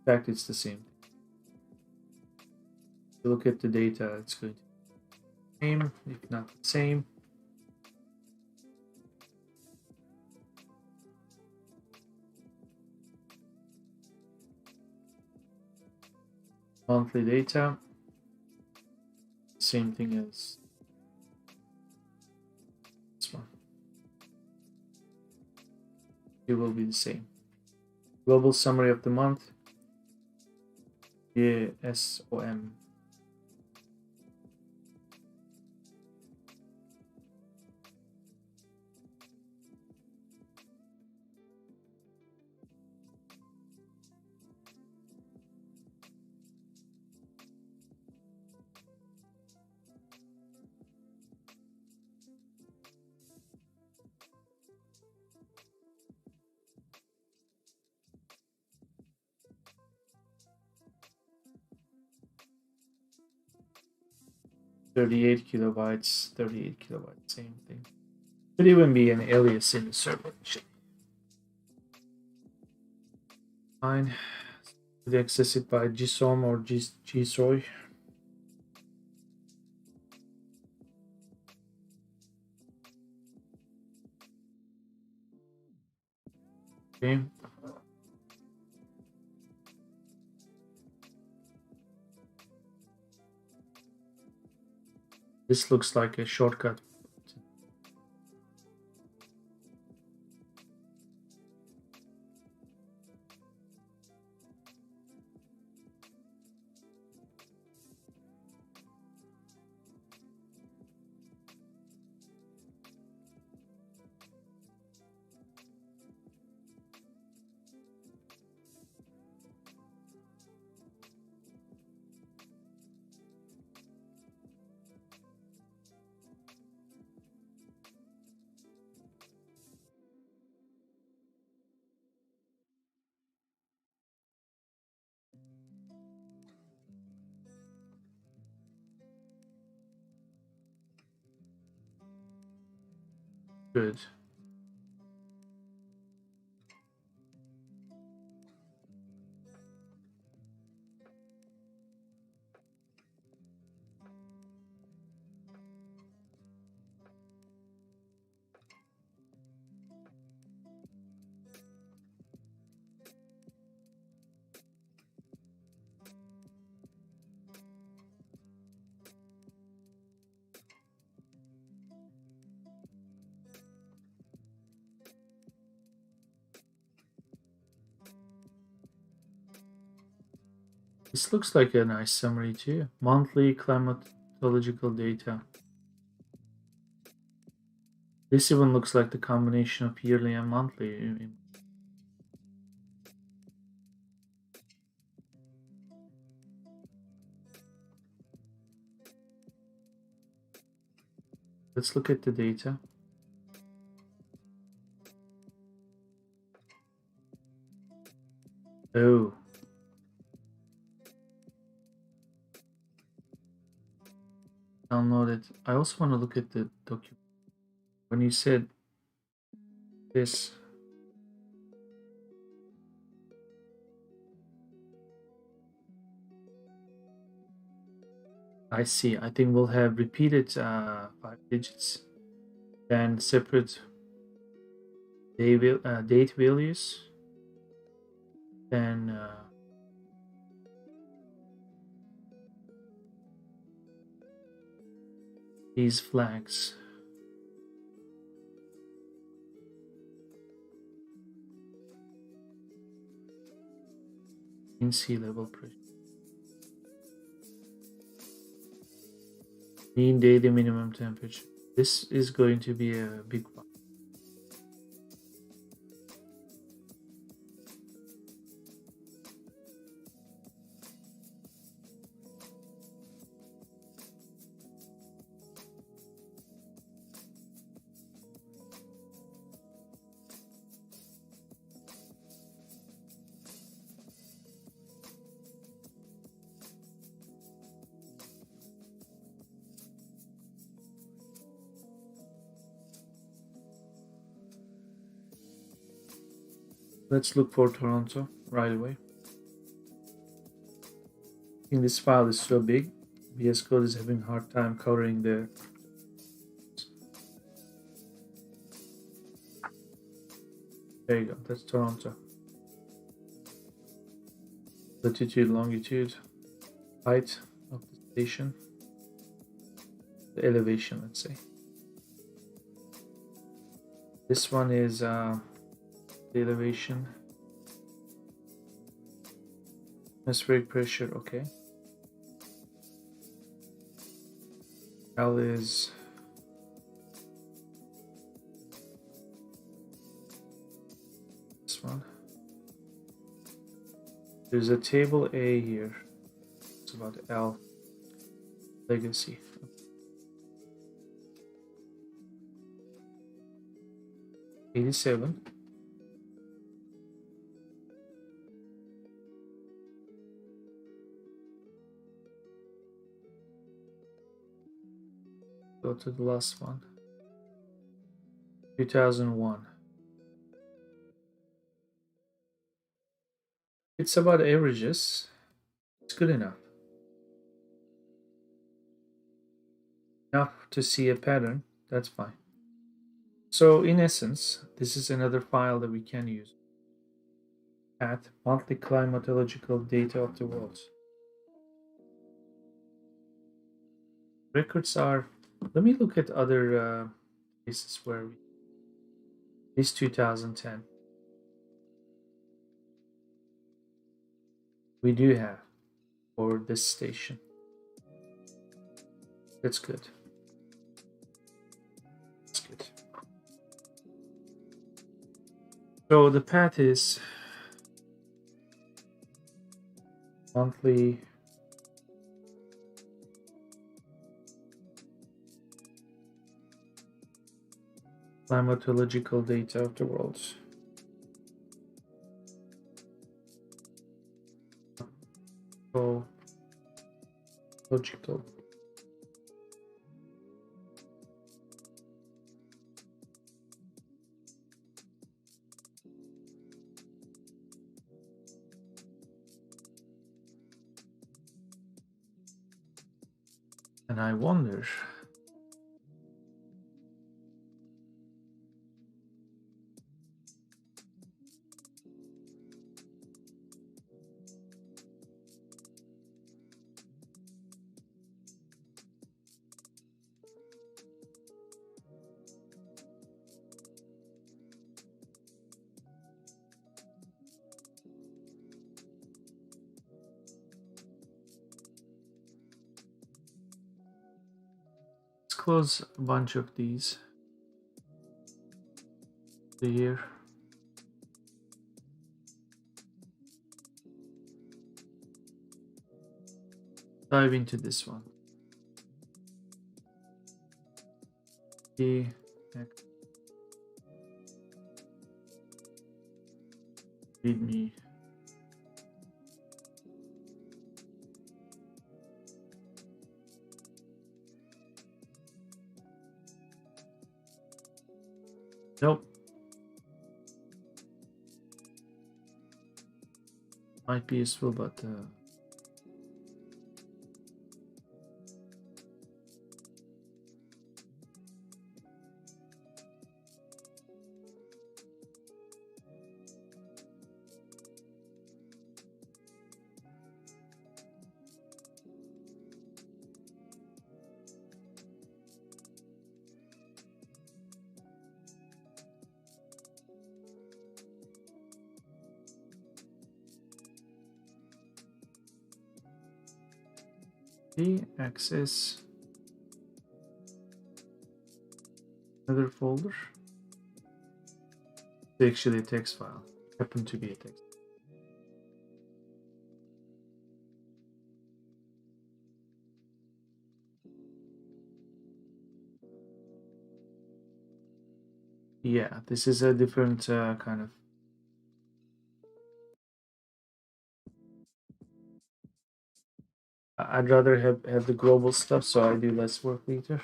fact, it's the same. If you look at the data, it's going to be the same, if not the same. Monthly data, same thing as this one. It will be the same. Global summary of the month. GSOM. $38 kilobytes, 38 kilobytes, same thing. Could even be an alias in the server. Fine. Could access it by GSOM or GSOI. Okay. This looks like a shortcut. Good. This looks like a nice summary too. Monthly climatological data. This even looks like the combination of yearly and monthly. Let's look at the data. Oh. Download it. I also want to look at the document. When you said this, I see. I think we'll have repeated 5 digits, then separate date values, then these flags. In sea level pressure. Mean daily minimum temperature. This is going to be a big one. Let's look for Toronto right away. I think this file is so big, VS Code is having a hard time covering the. There you go, that's Toronto. Latitude, longitude, height of the station, the elevation, let's say. This one is the elevation, atmospheric pressure, okay. L is this one. There's a table A here. It's about L legacy. 87. Go to the last one. 2001. It's about averages. It's good enough. Enough to see a pattern. That's fine. So in essence, this is another file that we can use. At monthly climatological data of the world. Records are. Let me look at other places where we. This 2010. We do have for this station. That's good. That's good. So the path is monthly climatological data of the world. So logical. And I wonder. Let's close a bunch of these here. Dive into this one. Read me. Nope. Might be useful, but access another folder. It's actually a text file. Happened to be a text. Yeah, this is a different kind of. I'd rather have the global stuff, so I do less work later.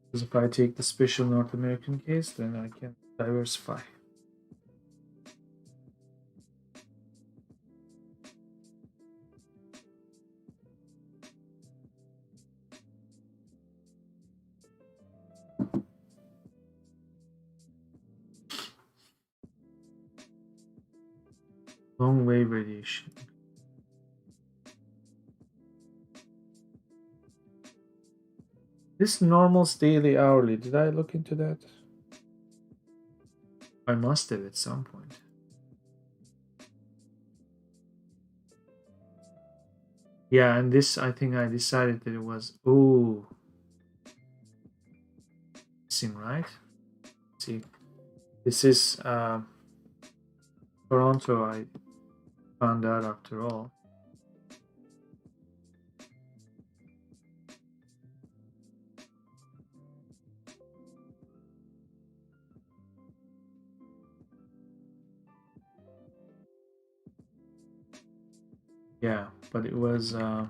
Because if I take the special North American case, then I can diversify. Long wave radiation. This normals daily hourly. Did I look into that? I must have at some point. Yeah, and this I think I decided that it was missing, right? Let's see, this is Toronto. I found out after all. Yeah, but it was data.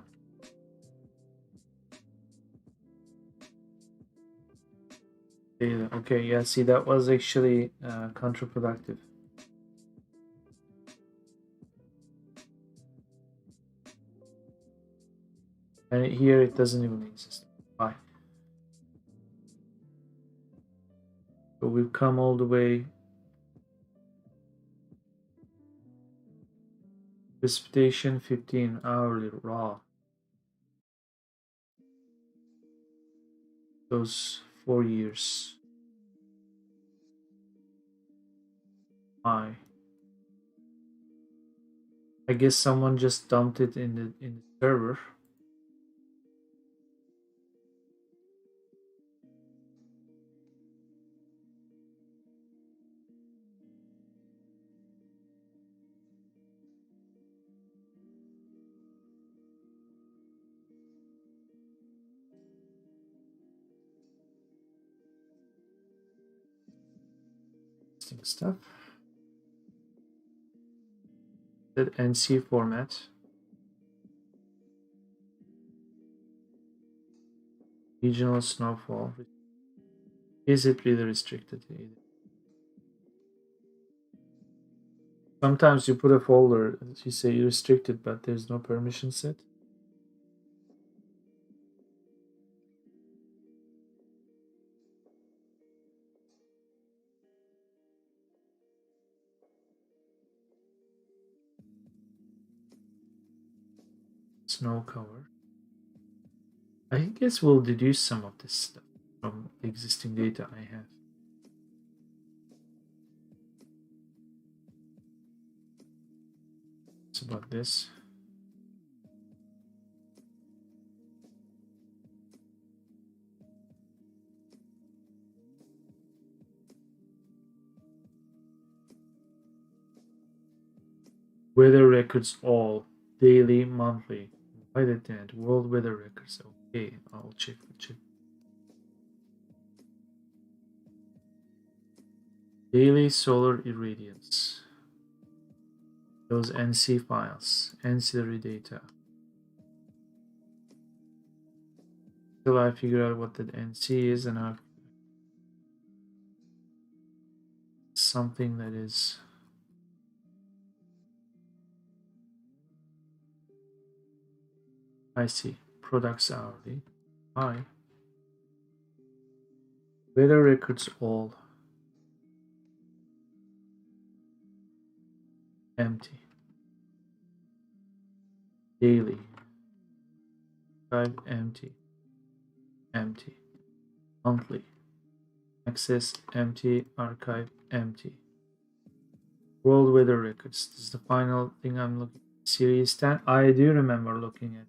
Okay, yeah, see, that was actually counterproductive. And here it doesn't even exist. Why? So we've come all the way. Precipitation 15 hourly raw. Those 4 years. Why? I guess someone just dumped it in the server. Interesting stuff. That NC format. Regional snowfall. Is it really restricted? Sometimes you put a folder, you say restricted, but there's no permission set. snow cover. I guess we'll deduce some of this stuff from the existing data I have. It's about this. Weather records all, daily, monthly. Why did that? World weather records. Okay, I'll check. Daily solar irradiance. Those NC files, ancillary data. Till I figure out what that NC is and how something that is I see. Products hourly. Hi. Weather records all. Empty. Daily. Archive empty. Empty. Monthly. Access empty. Archive empty. World weather records. This is the final thing I'm looking at. Series 10. I do remember looking at.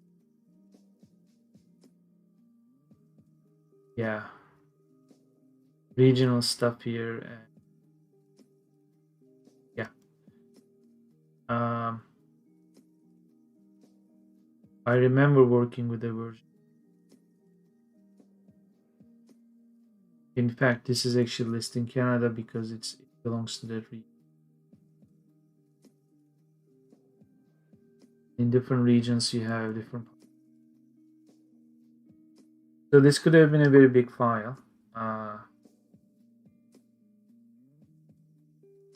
Yeah. Regional stuff here. And yeah. I remember working with the version. In fact, this is actually listing Canada because it belongs to that region. In different regions, you have different. So this could have been a very big file.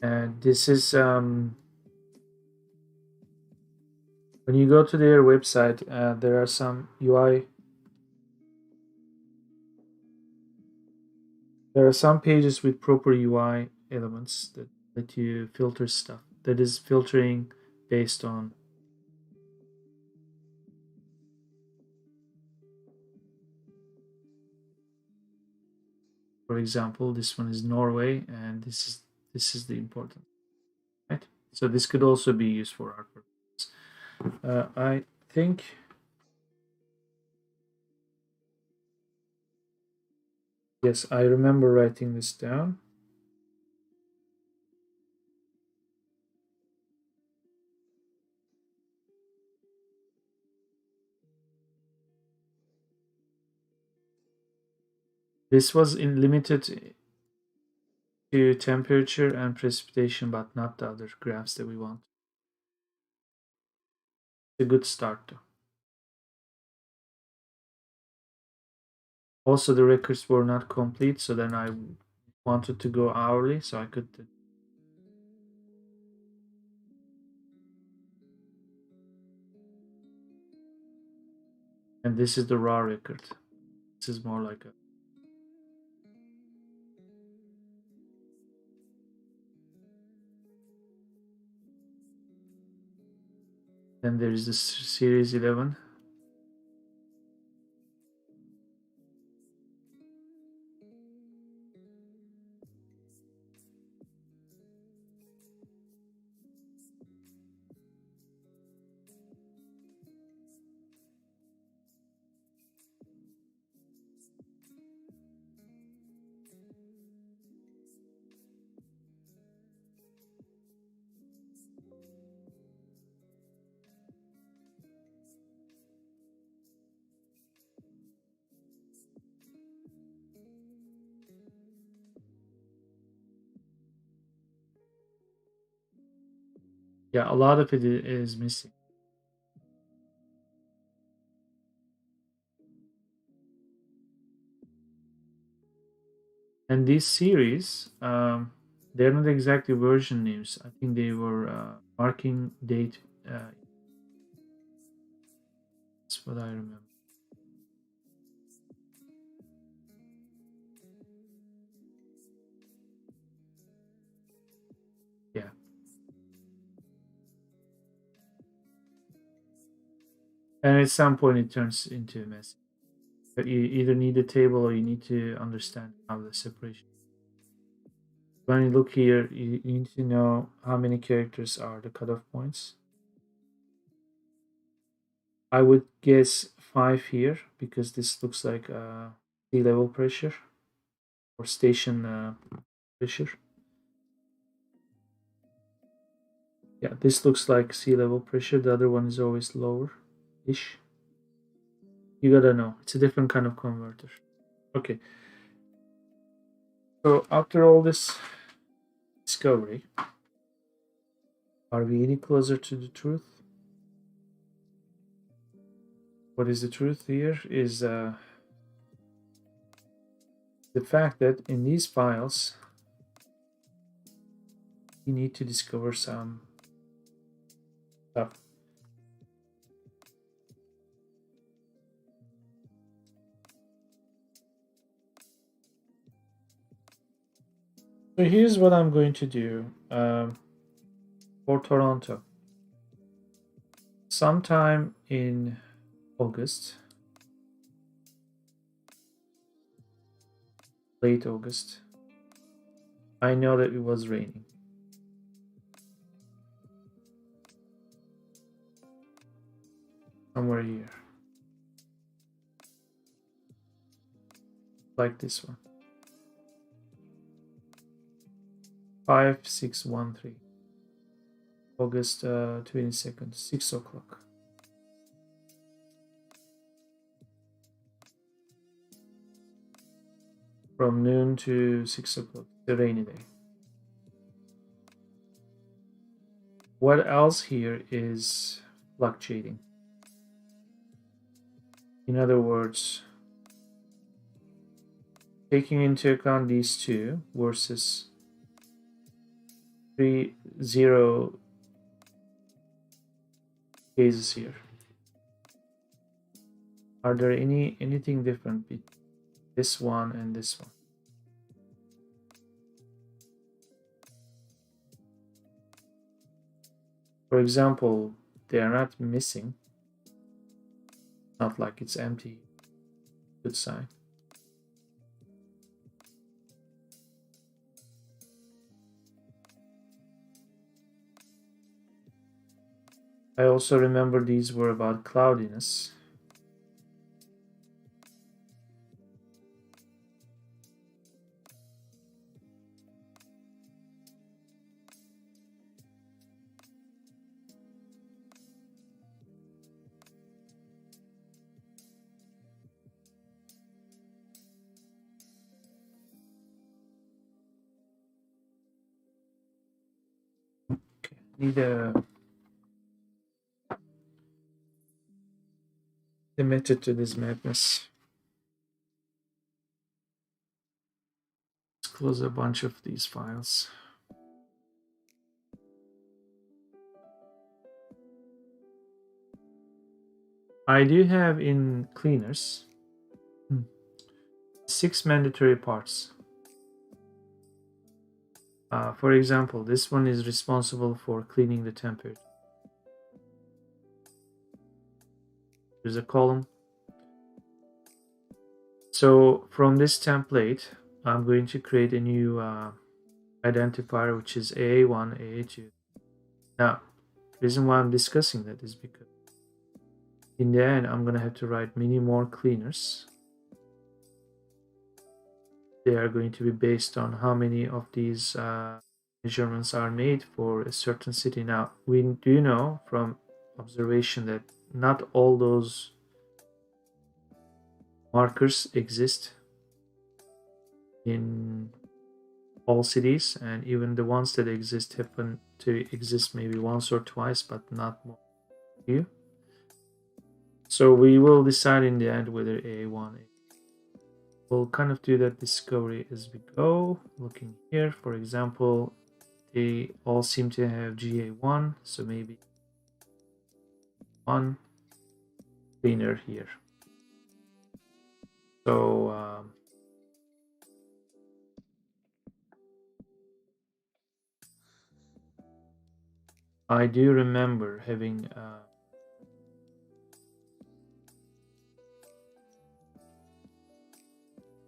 And this is when you go to their website, there are some UI. There are some pages with proper UI elements that let you filter stuff. That is filtering based on. For example, this one is Norway, and this is the important, right? So this could also be used for our purposes. I think. Yes, I remember writing this down. This was limited to temperature and precipitation, but not the other graphs that we want. It's a good start, though. Also, the records were not complete, so then I wanted to go hourly, so I could. And this is the raw record. This is more like a. Then there is the series 11. Yeah, a lot of it is missing. And these series, they're not exactly version names. I think they were marking date. That's what I remember. Yeah. And at some point it turns into a mess. But you either need a table or you need to understand how the separation. When you look here, you need to know how many characters are the cutoff points. I would guess 5 here because this looks like sea level pressure or station pressure. Yeah, this looks like sea level pressure. The other one is always lower-ish. You gotta know. It's a different kind of converter. Okay. So after all this discovery, are we any closer to the truth? What is the truth here is the fact that in these files, you need to discover some stuff. So here's what I'm going to do for Toronto. Sometime in August, late August, I know that it was raining. Somewhere here. Like this one. 5613. August 22nd, 6 o'clock. From noon to 6 o'clock. It's a rainy day. What else here is fluctuating? In other words, taking into account these two versus 0 cases here. Are there anything different between this one and this one? For example, they are not missing. Not like it's empty. Good sign. I also remember these were about cloudiness. Okay, need a method to this madness. Let's close a bunch of these files. I do have in cleaners 6 mandatory parts. For example, this one is responsible for cleaning the temperature. There's a column. So from this template, I'm going to create a new identifier, which is AA1, AA2. Now, the reason why I'm discussing that is because in the end, I'm going to have to write many more cleaners. They are going to be based on how many of these measurements are made for a certain city. Now, we do know from observation that not all those markers exist in all cities, and even the ones that exist happen to exist maybe once or twice, but not more. So we will decide in the end whether A1. We'll kind of do that discovery as we go. Looking here, for example, they all seem to have GA1, so maybe one cleaner here. So I do remember having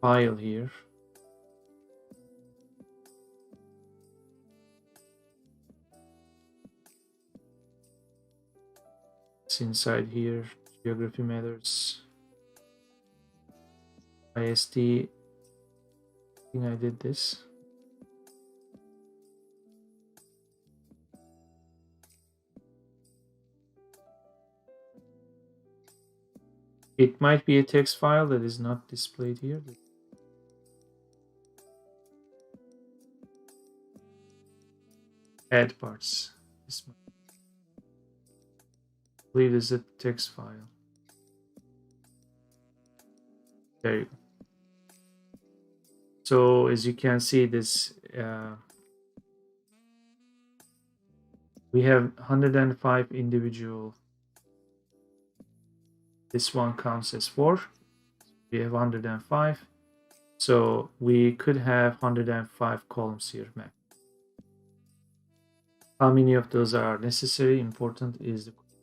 file here. It's inside here. Geography matters. IST. I think I did this. It might be a text file that is not displayed here. Add parts. This might, I believe this is a text file. There you go. So as you can see, this we have 105 individual. This one counts as 4. We have 105. So we could have 105 columns here max. How many of those are necessary, important is the question.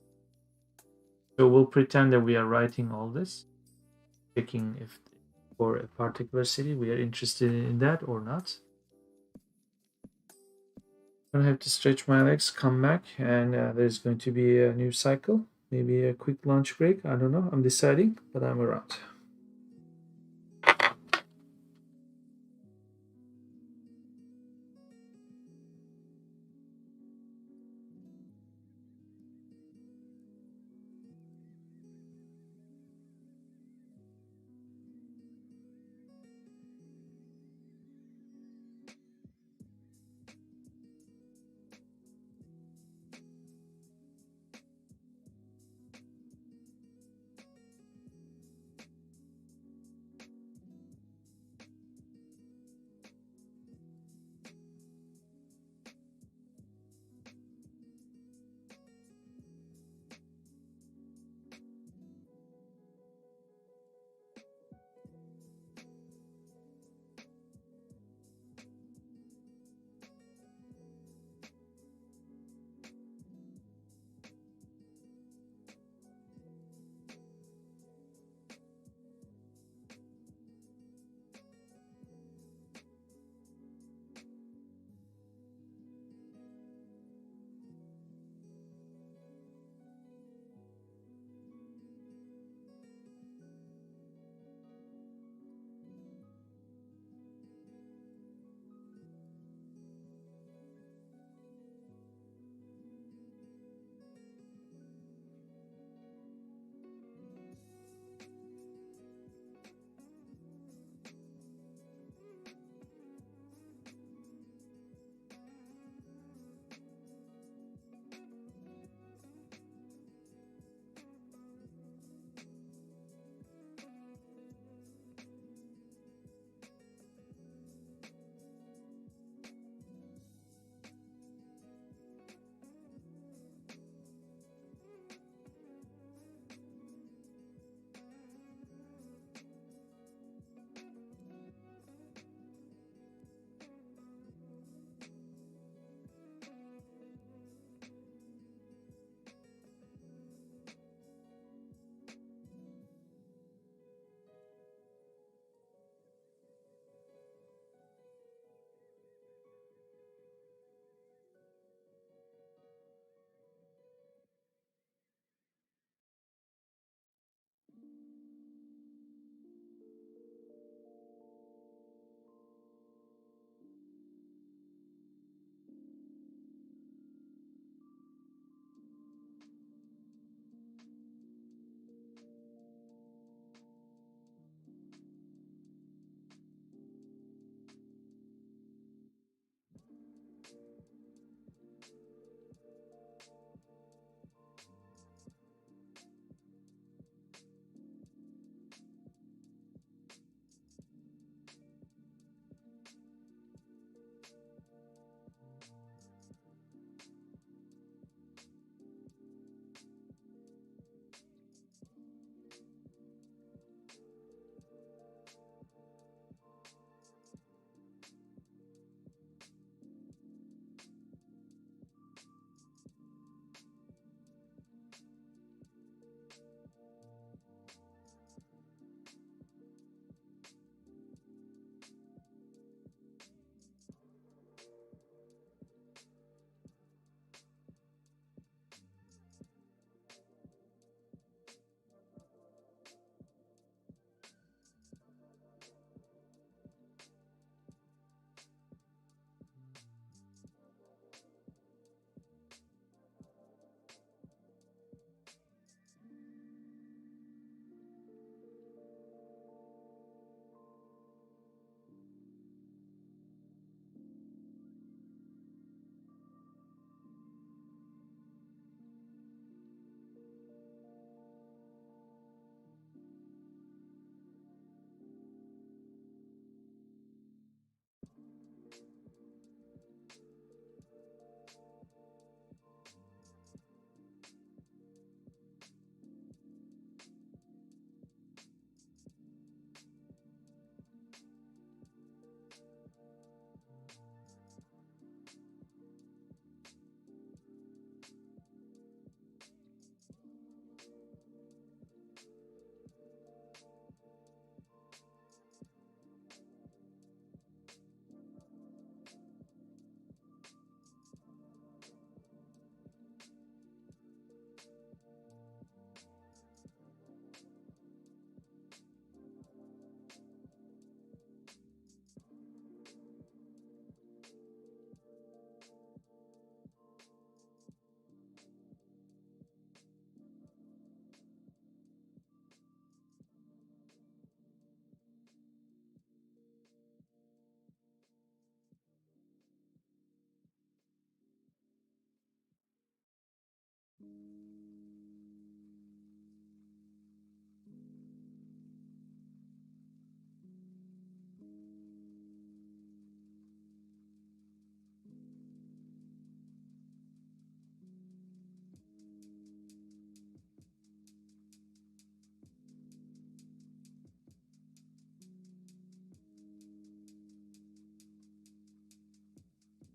So we'll pretend that we are writing all this, checking if for a particular city we are interested in that or not. I'm gonna have to stretch my legs, come back, and there's going to be a new cycle. Maybe a quick lunch break. I don't know. I'm deciding, but I'm around.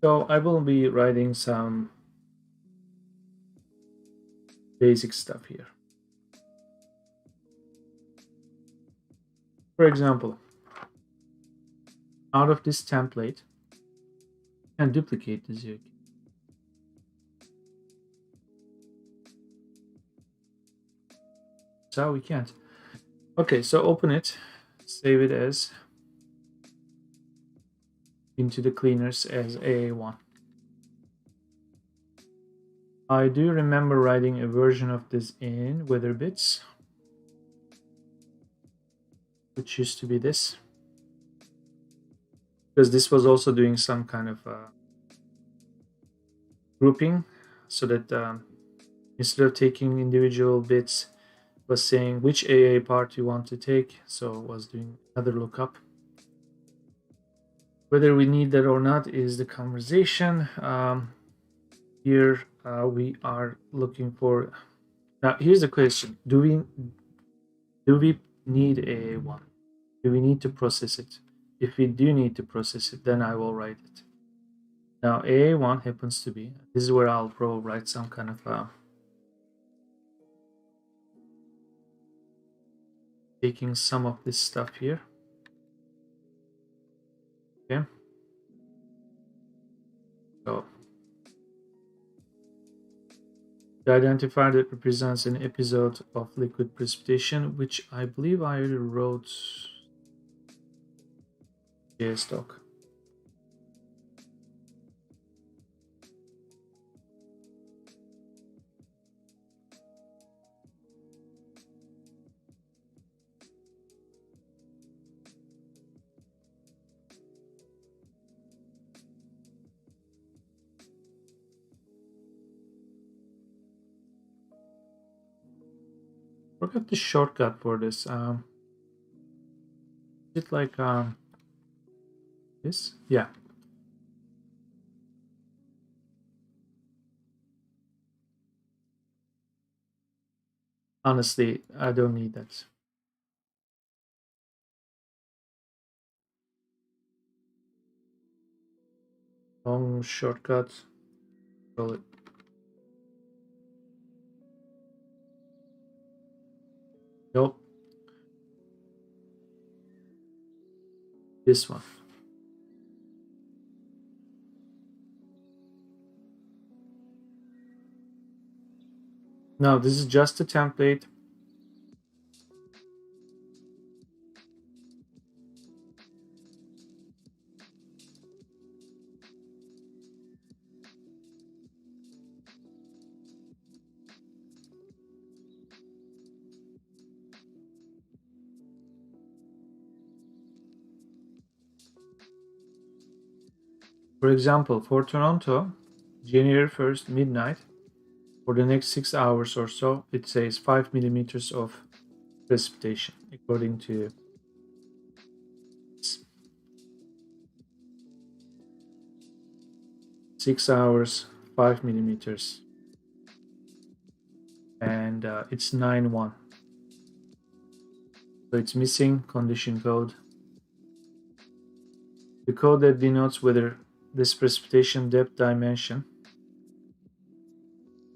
So I will be writing some basic stuff here. For example, out of this template, and duplicate this here. So we can't. Okay, so open it, save it as into the cleaners as AA1. I do remember writing a version of this in WeatherBits, which used to be this, because this was also doing some kind of grouping, so that instead of taking individual bits, was saying which AA part you want to take, so it was doing another lookup. Whether we need that or not is the conversation. Here we are looking for. Now here's the question: Do we need AA1? Do we need to process it? If we do need to process it, then I will write it. Now AA1 happens to be. This is where I'll probably write some kind of taking some of this stuff here. Okay. So the identifier that represents an episode of liquid precipitation, which I believe I wrote JSDoc. Forgot the shortcut for this. Is it like this? Yeah. Honestly, I don't need that. Long shortcut. Call it. Nope. This one. No, this is just a template. For example, for Toronto, January 1st, midnight, for the next 6 hours or so, it says 5 millimeters of precipitation, according to 6 hours, 5 millimeters, and it's 9-1. So it's missing condition code. The code that denotes whether this precipitation depth dimension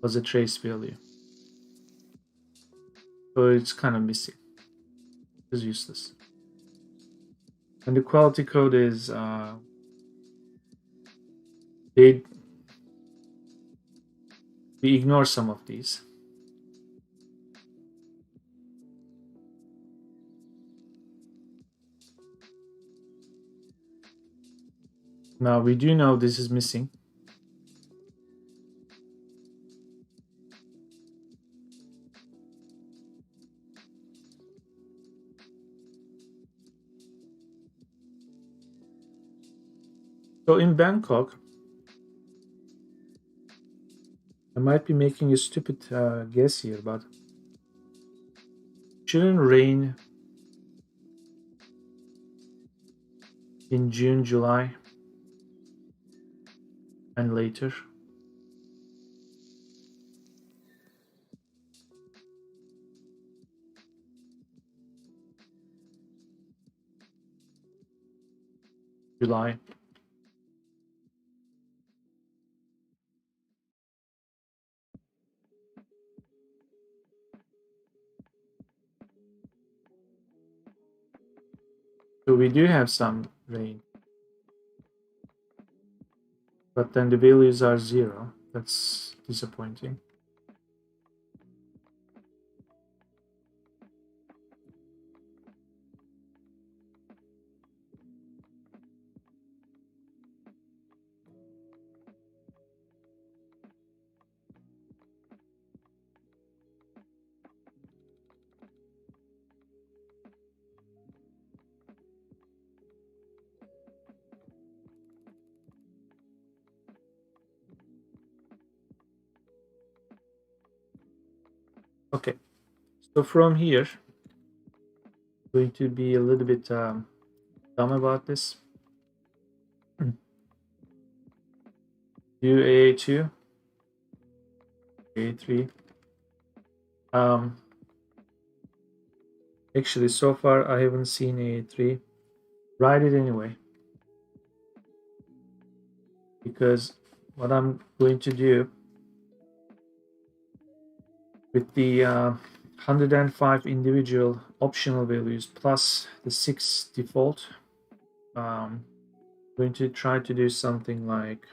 was a trace value. So it's kind of missing. It's useless. And the quality code is we ignore some of these. Now we do know this is missing. So in Bangkok, I might be making a stupid guess here, but shouldn't rain in June, July, and later. July. So we do have some rain, but then the values are 0. That's disappointing. Okay, so from here, I'm going to be a little bit dumb about this. Do AA2, AA3. Actually, so far I haven't seen AA3. Write it anyway, because what I'm going to do with the 105 individual optional values plus the 6 default, I'm going to try to do something like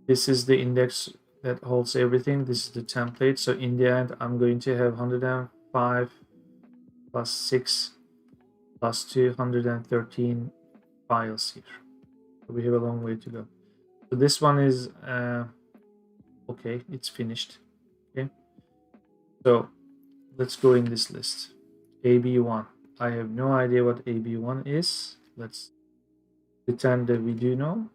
this is the index that holds everything. This is the template. So in the end, I'm going to have 105 plus 6 plus 213 files here. So we have a long way to go. So this one is okay, it's finished. Okay, so let's go in this list. AB1. I have no idea what AB1 is. Let's pretend that we do know.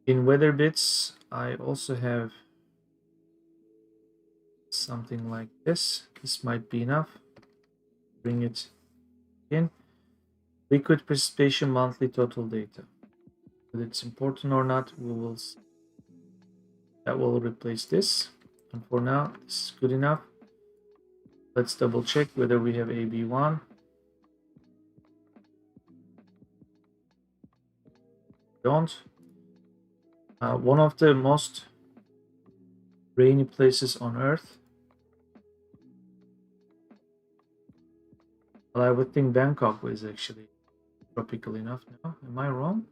In weather bits, I also have something like this. This might be enough. Bring it in. Liquid precipitation monthly total data. Whether it's important or not, we will see. That will replace this. And for now, this is good enough. Let's double check whether we have AB1. Don't. One of the most rainy places on Earth. Well, I would think Bangkok is actually tropical enough now. Am I wrong?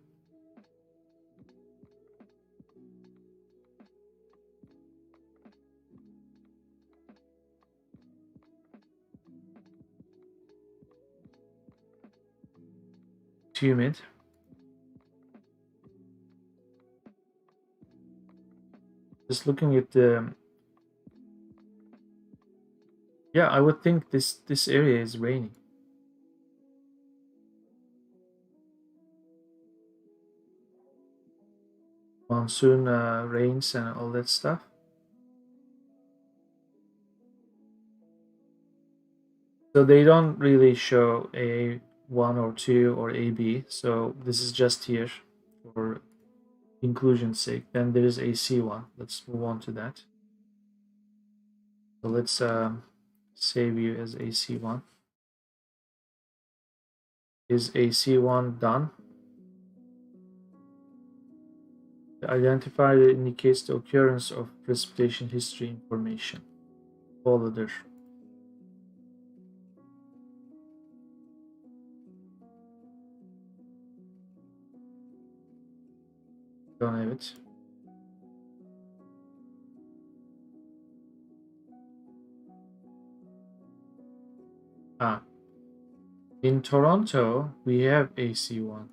Too humid. Just looking at the, yeah, I would think this area is rainy. Monsoon rains and all that stuff. So they don't really show A1 or 2 or AB. So this is just here for inclusion's sake. Then there is AC1. Let's move on to that. So let's save you as AC1. Is AC1 done? The identifier indicates the occurrence of precipitation history information. Follow there. Don't have it. In Toronto, we have AC1.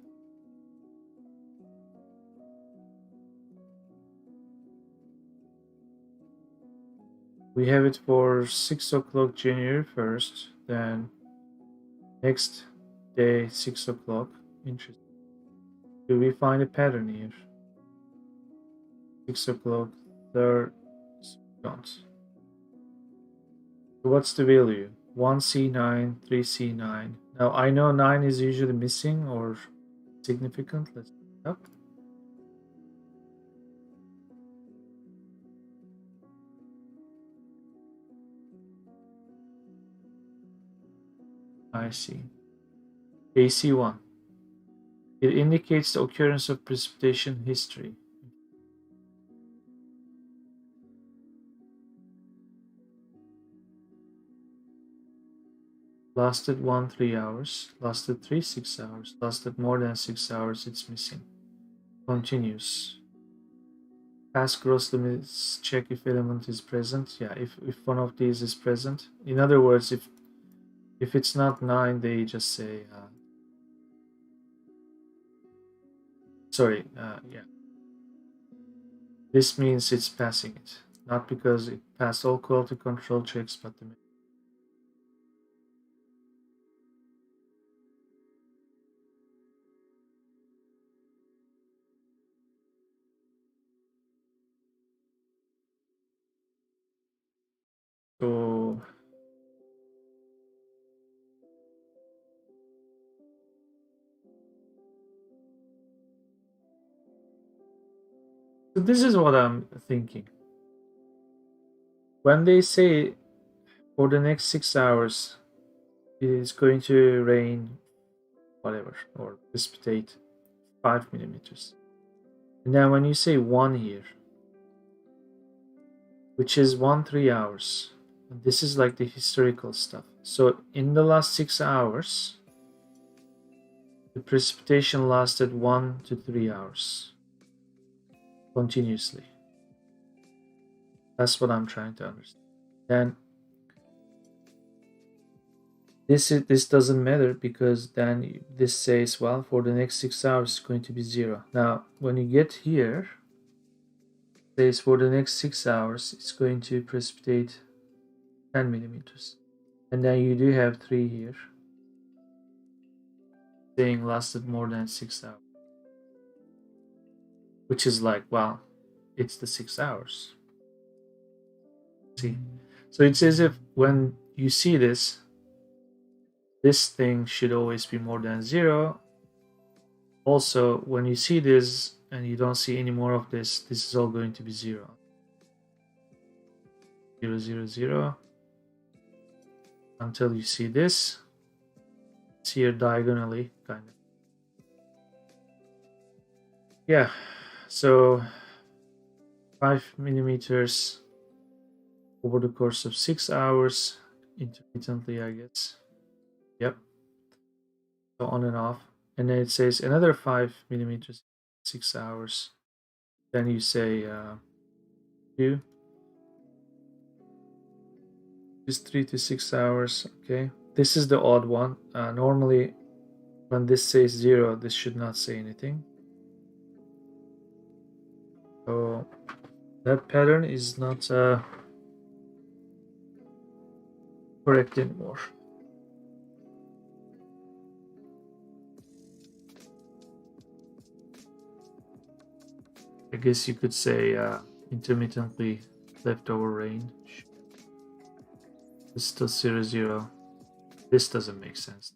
We have it for 6 o'clock January 1st, then next day 6 o'clock. Interesting. Do we find a pattern here? 6 o'clock, third, don't. So what's the value? 1C9, 3C9. Now I know 9 is usually missing or significant. Let's look it up. I see. AC1. It indicates the occurrence of precipitation history. Lasted 1 3 hours, lasted 3 6 hours, lasted more than 6 hours, it's missing. Continues. Pass gross limits, check if element is present. Yeah, if one of these is present. In other words, if it's not 9, they just say sorry, yeah. This means it's passing it. Not because it passed all quality control checks, but the so this is what I'm thinking. When they say for the next 6 hours it is going to rain whatever or precipitate 5 millimeters. And then when you say 1 here, which is 1 3 hours, and this is like the historical stuff. So in the last 6 hours, the precipitation lasted 1 to 3 hours continuously. That's what I'm trying to understand. Then this doesn't matter because then this says, well, for the next 6 hours it's going to be 0. Now when you get here, it says for the next 6 hours it's going to precipitate 10 millimeters, and then you do have 3 here saying lasted more than 6 hours, which is like, well, it's the 6 hours. See, so it's as if when you see this thing should always be more than 0. Also, when you see this and you don't see any more of this is all going to be 0. 0 0 0 until you see this. It's here diagonally, kind of. Yeah, so 5 millimeters over the course of 6 hours intermittently, I guess. Yep. So on and off. And then it says another 5 millimeters 6 hours. Then you say 2 is 3 to 6 hours. Okay, this is the odd one. Normally when this says 0, this should not say anything. So that pattern is not correct anymore. I guess you could say intermittently leftover rain. It's still 0 0. This doesn't make sense.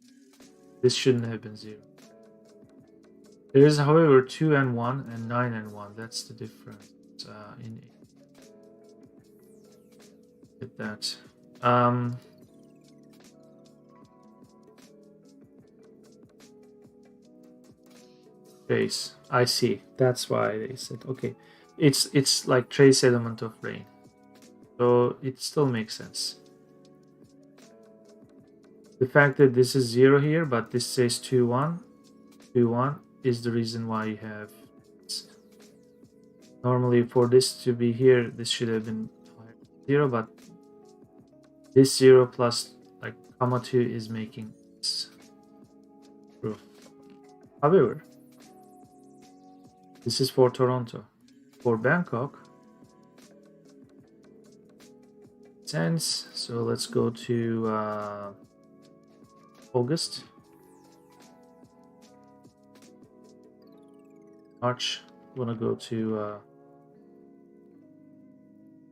This shouldn't have been 0. There is, however, 2 and 1 and 9 and 1. That's the difference in with that. Trace. I see. That's why they said okay. It's like trace element of rain. So it still makes sense. The fact that this is 0 here, but this says 2 1, 2 1 is the reason why you have this. Normally for this to be here, this should have been 0, but this 0 plus like comma 2 is making this true. However, this is for Toronto. For Bangkok, sense. So let's go to August, March. I want to go to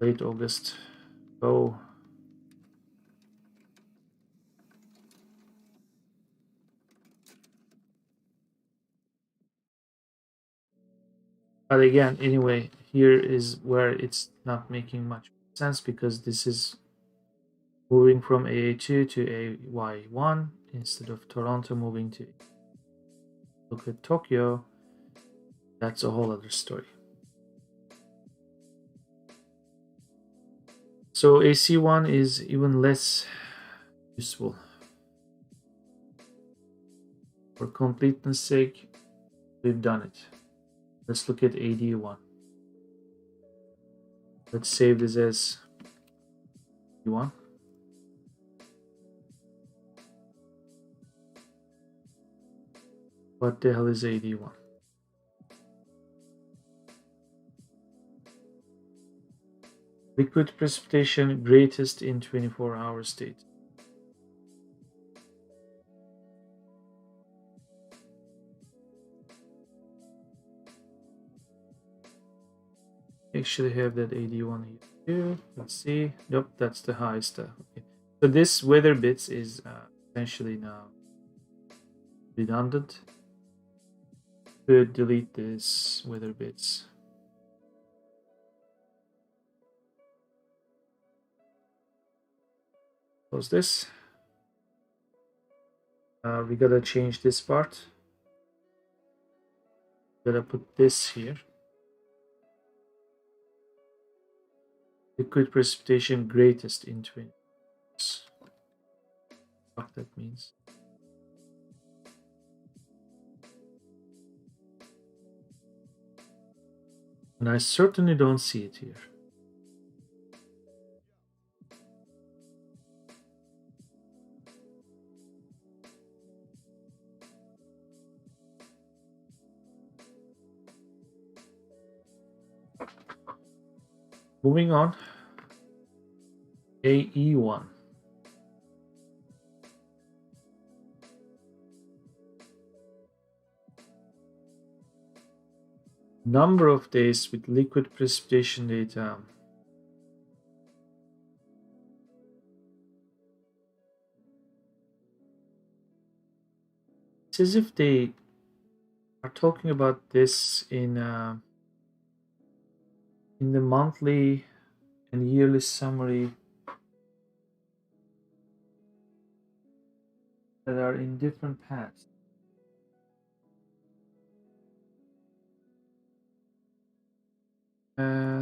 late August. Go. But again, anyway, here is where it's not making much sense because this is moving from AA2 to AY1 instead of Toronto moving to. Look at Tokyo. That's a whole other story. So AC1 is even less useful. For completeness sake, we've done it. Let's look at AD1. Let's save this as AD1. What the hell is AD1? Liquid precipitation greatest in 24-hour state. Actually have that AD1 here. Let's see. Nope, that's the highest. Okay. So this weather bits is essentially now redundant. Could delete this weather bits. Close this. We gotta change this part. Gotta put this here. Liquid precipitation greatest in 20. What that means. And I certainly don't see it here. Moving on. AE1. Number of days with liquid precipitation data. It's as if they are talking about this in the monthly and yearly summary that are in different paths.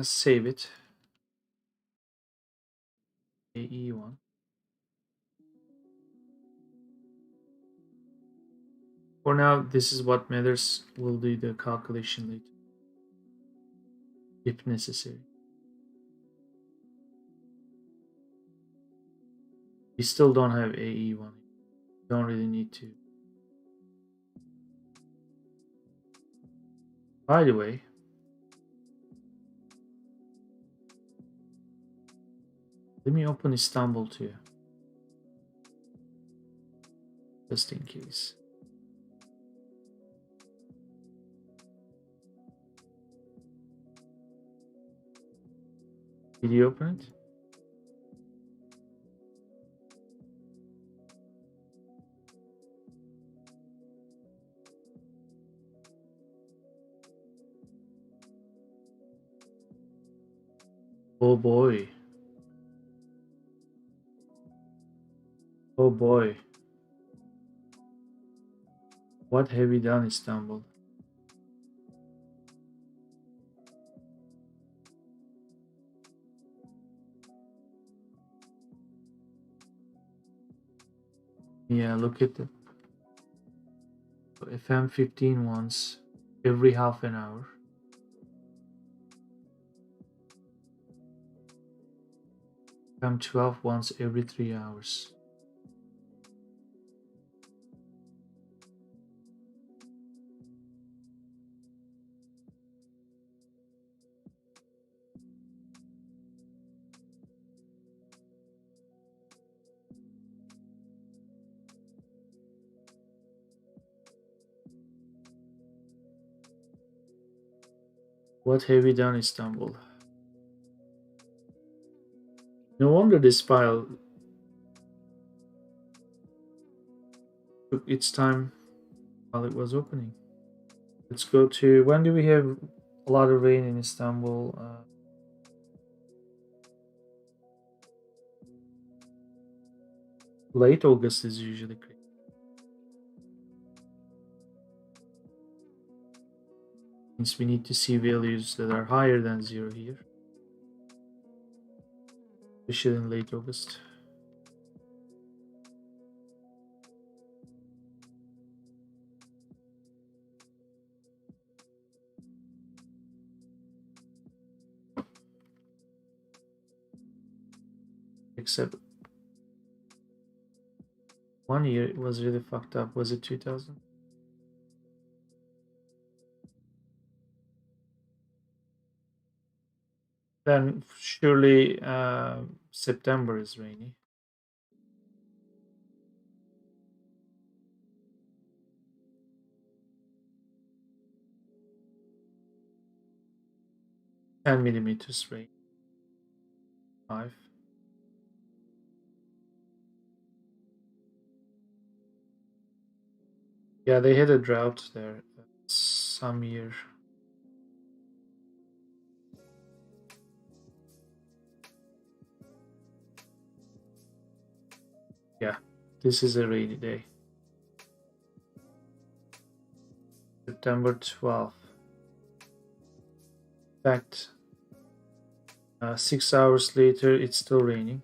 Save it. AE1. For now, this is what matters. We'll do the calculation later, if necessary. We still don't have AE1. Don't really need to. By the way, let me open Istanbul too, just in case. Did you open it? Oh boy. Oh boy. What have we done, Istanbul? Yeah, look at the FM15 once every half an hour. FM12 once every 3 hours. What have we done, Istanbul? No wonder this file took its time while it was opening. Let's go to, when do we have a lot of rain in Istanbul? Late August is usually great. Means we need to see values that are higher than 0 here, especially in late August. Except 1 year it was really fucked up. Was it 2000? Then surely September is rainy. $10 millimeters rain. 5. Yeah, they had a drought there some year. Yeah, this is a rainy day. September 12th. In fact, 6 hours later, it's still raining.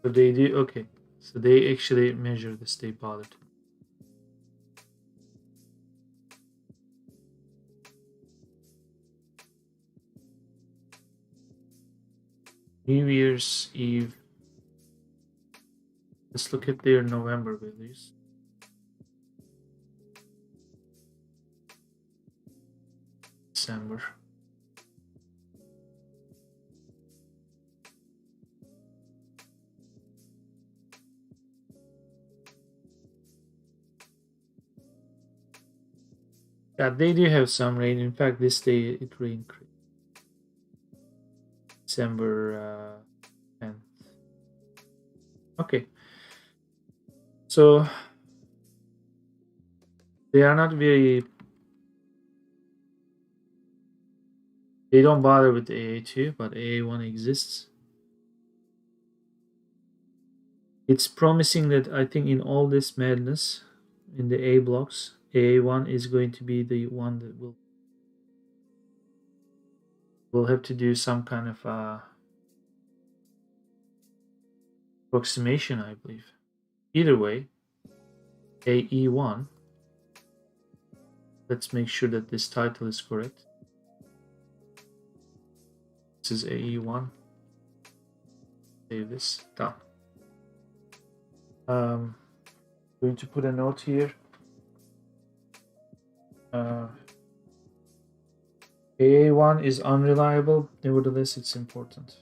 So they do, okay. So they actually measure this, they bothered. New Year's Eve. Let's look at their November values. December. Yeah, they do have some rain. In fact, this day it rained. December 10th. Okay. So they are not very. They don't bother with AA2, but AA1 exists. It's promising that I think in all this madness, in the A blocks, AA1 is going to be the one that will have to do some kind of approximation, I believe. Either way, AE1. Let's make sure that this title is correct. This is AE1. Save this. Done. Going to put a note here. AA1 is unreliable, nevertheless it's important.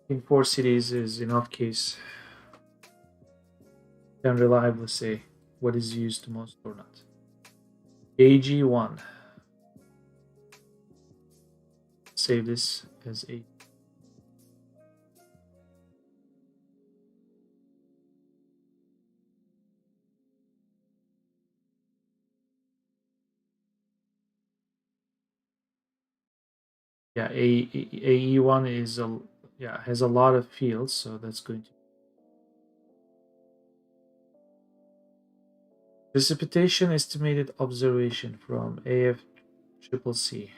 In 4 cities is enough case. Can reliably say what is used most or not. AG1. Save this as A. Yeah, AE1 is has a lot of fields, so that's going to precipitation estimated observation from AFCCC.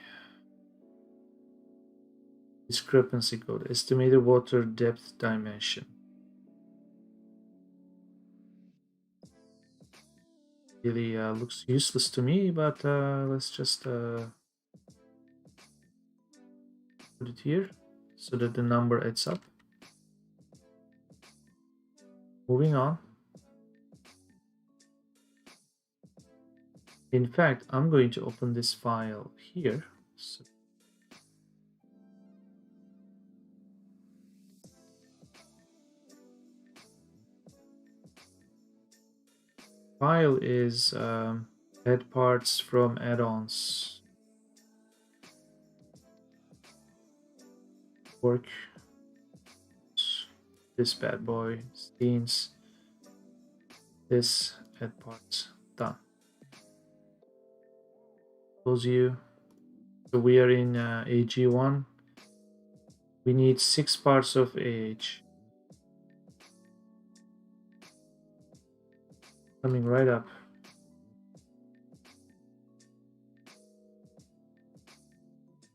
Discrepancy code estimated water depth dimension. Really looks useless to me, but let's just put it here so that the number adds up. Moving on. In fact, I'm going to open this file here. So file is add parts from add-ons. Work. This bad boy. Scenes. This add parts. Done. Close you. So we are in AG1. We need 6 parts of AH. Coming right up.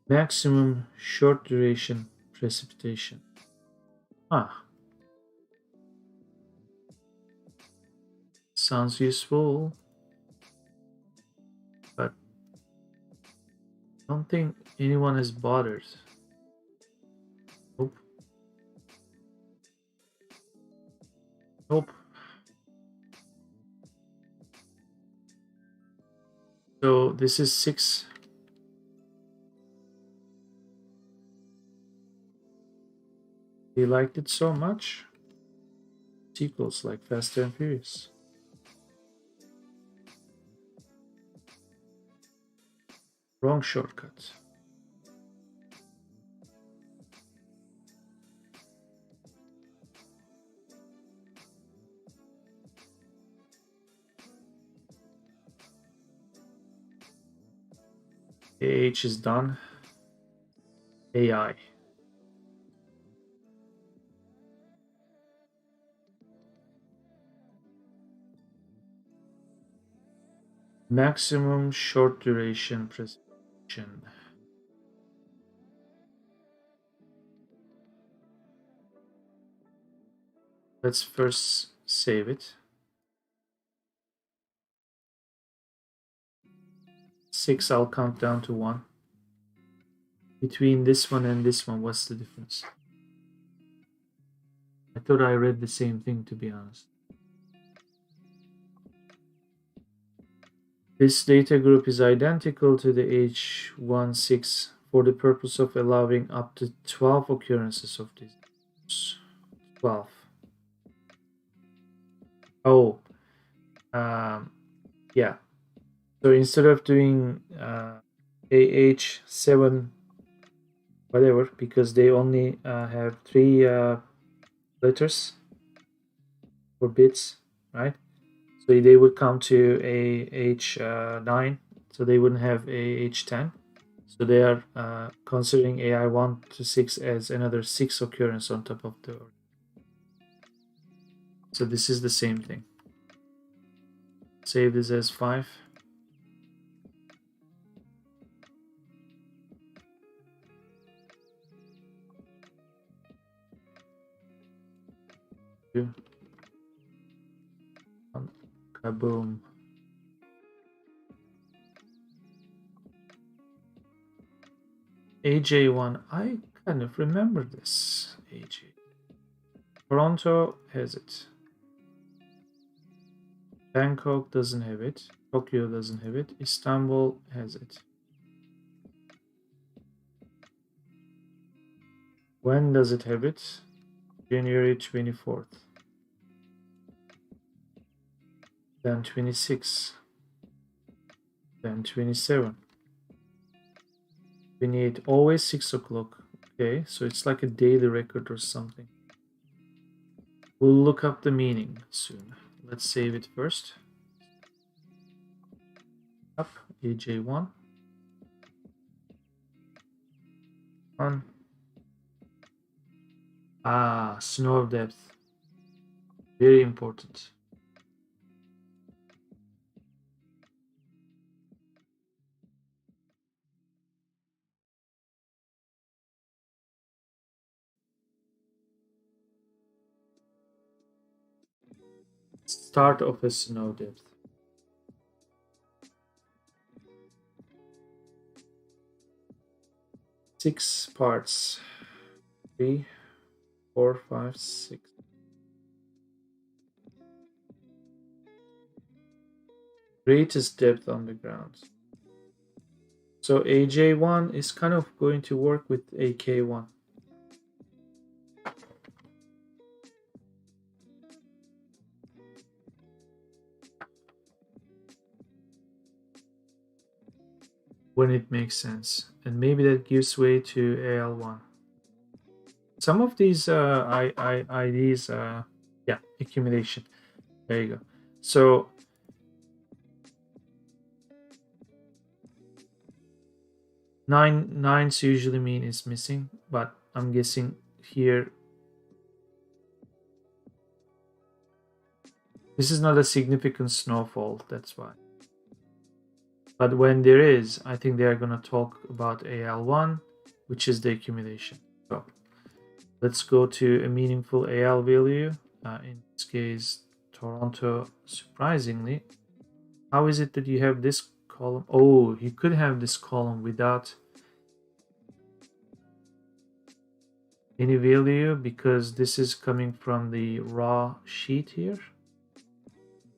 Maximum short duration precipitation. Ah. Sounds useful. But I don't think anyone has bothered. Nope. Nope. So this is 6. They liked it so much. Sequels like Fast and Furious. Wrong shortcut. AH is done. AI. Maximum short duration precipitation. Let's first save it. 6, I'll count down to 1. Between this one and this one, what's the difference? I thought I read the same thing, to be honest. This data group is identical to the H16 for the purpose of allowing up to 12 occurrences of these. 12. Oh, yeah. So instead of doing AH7 whatever, because they only have 3 letters or bits, right? So they would come to AH9, so they wouldn't have AH10. So they are considering AI1 to 6 as another 6 occurrence on top of the. So this is the same thing. Save this as 5. Kaboom. AJ1, I kind of remember this. AJ. Toronto has it. Bangkok doesn't have it. Tokyo doesn't have it. Istanbul has it. When does it have it? January 24th. Then 26. Then 27. 28. Always 6 o'clock. Okay, so it's like a daily record or something. We'll look up the meaning soon. Let's save it first. Up AJ1. On. Snow depth. Very important. Start of a snow depth. Six parts. 3, 4, 5, 6. Greatest depth on the ground. So AJ1 is kind of going to work with AK1. When it makes sense, and maybe that gives way to AL1. Some of these IDs, yeah, accumulation. There you go. So nines usually mean it's missing, but I'm guessing here this is not a significant snowfall, that's why. But when there is, I think they are going to talk about AL1, which is the accumulation. So let's go to a meaningful AL value. In this case, Toronto, surprisingly. How is it that you have this column? Oh, you could have this column without any value because this is coming from the raw sheet here.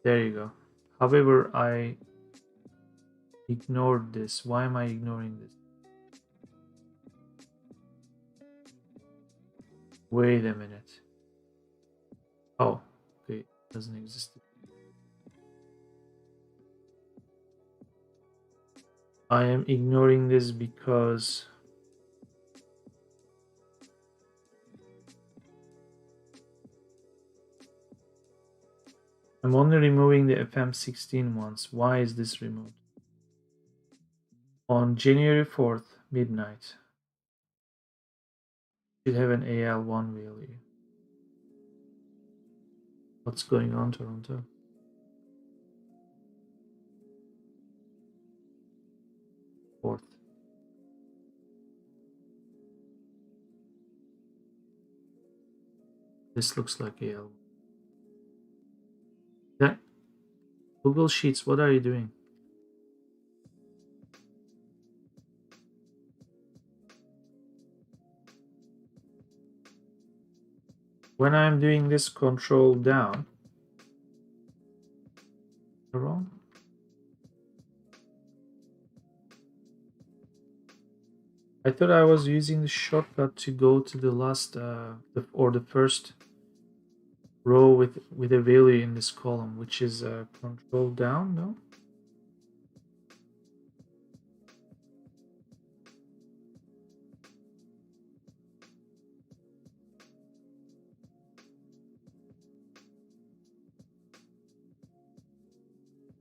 There you go. However, I ignored this. Why am I ignoring this? Wait a minute. Oh, okay, it doesn't exist. I am ignoring this because I'm only removing the FM16 ones. Why is this removed? On January 4th, midnight, should have an AL1 value. What's going on, Toronto? Fourth. This looks like AL. Yeah. Google Sheets, what are you doing? When I'm doing this control down, wrong. I thought I was using the shortcut to go to the last or the first row with a value in this column, which is control down. No.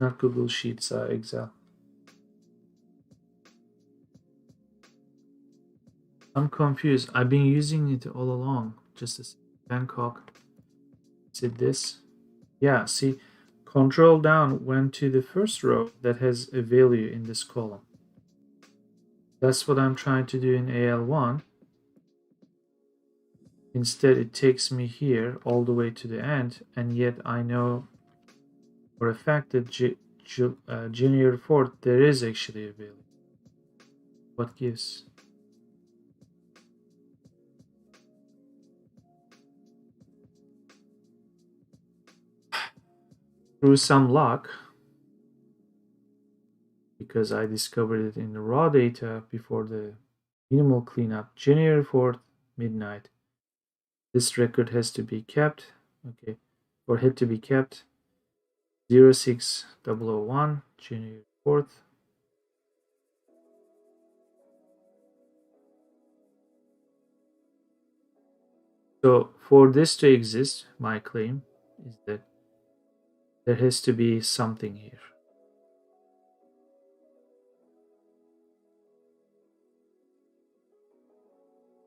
Not Google Sheets, Excel. I'm confused. I've been using it all along. Just as Bangkok. Is it this? Yeah, see, control down went to the first row that has a value in this column. That's what I'm trying to do in AL1. Instead, it takes me here all the way to the end, and yet I know for a fact that January 4th, there is actually a value. What gives? Through some luck, because I discovered it in the raw data before the minimal cleanup, January 4th, midnight. This record has to be kept, okay, or had to be kept 06001, January 4th. So for this to exist, my claim is that there has to be something here.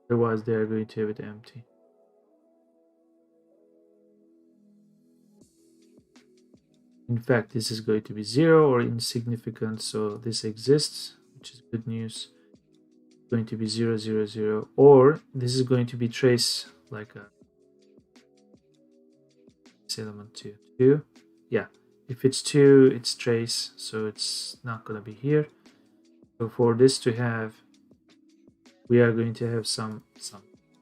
Otherwise, they are going to have it empty. In fact, this is going to be 0 or insignificant, so this exists, which is good news. It's going to be 000, or this is going to be trace like a element 2. Yeah, if it's 2, it's trace, so it's not going to be here. So for this to have, we are going to have some.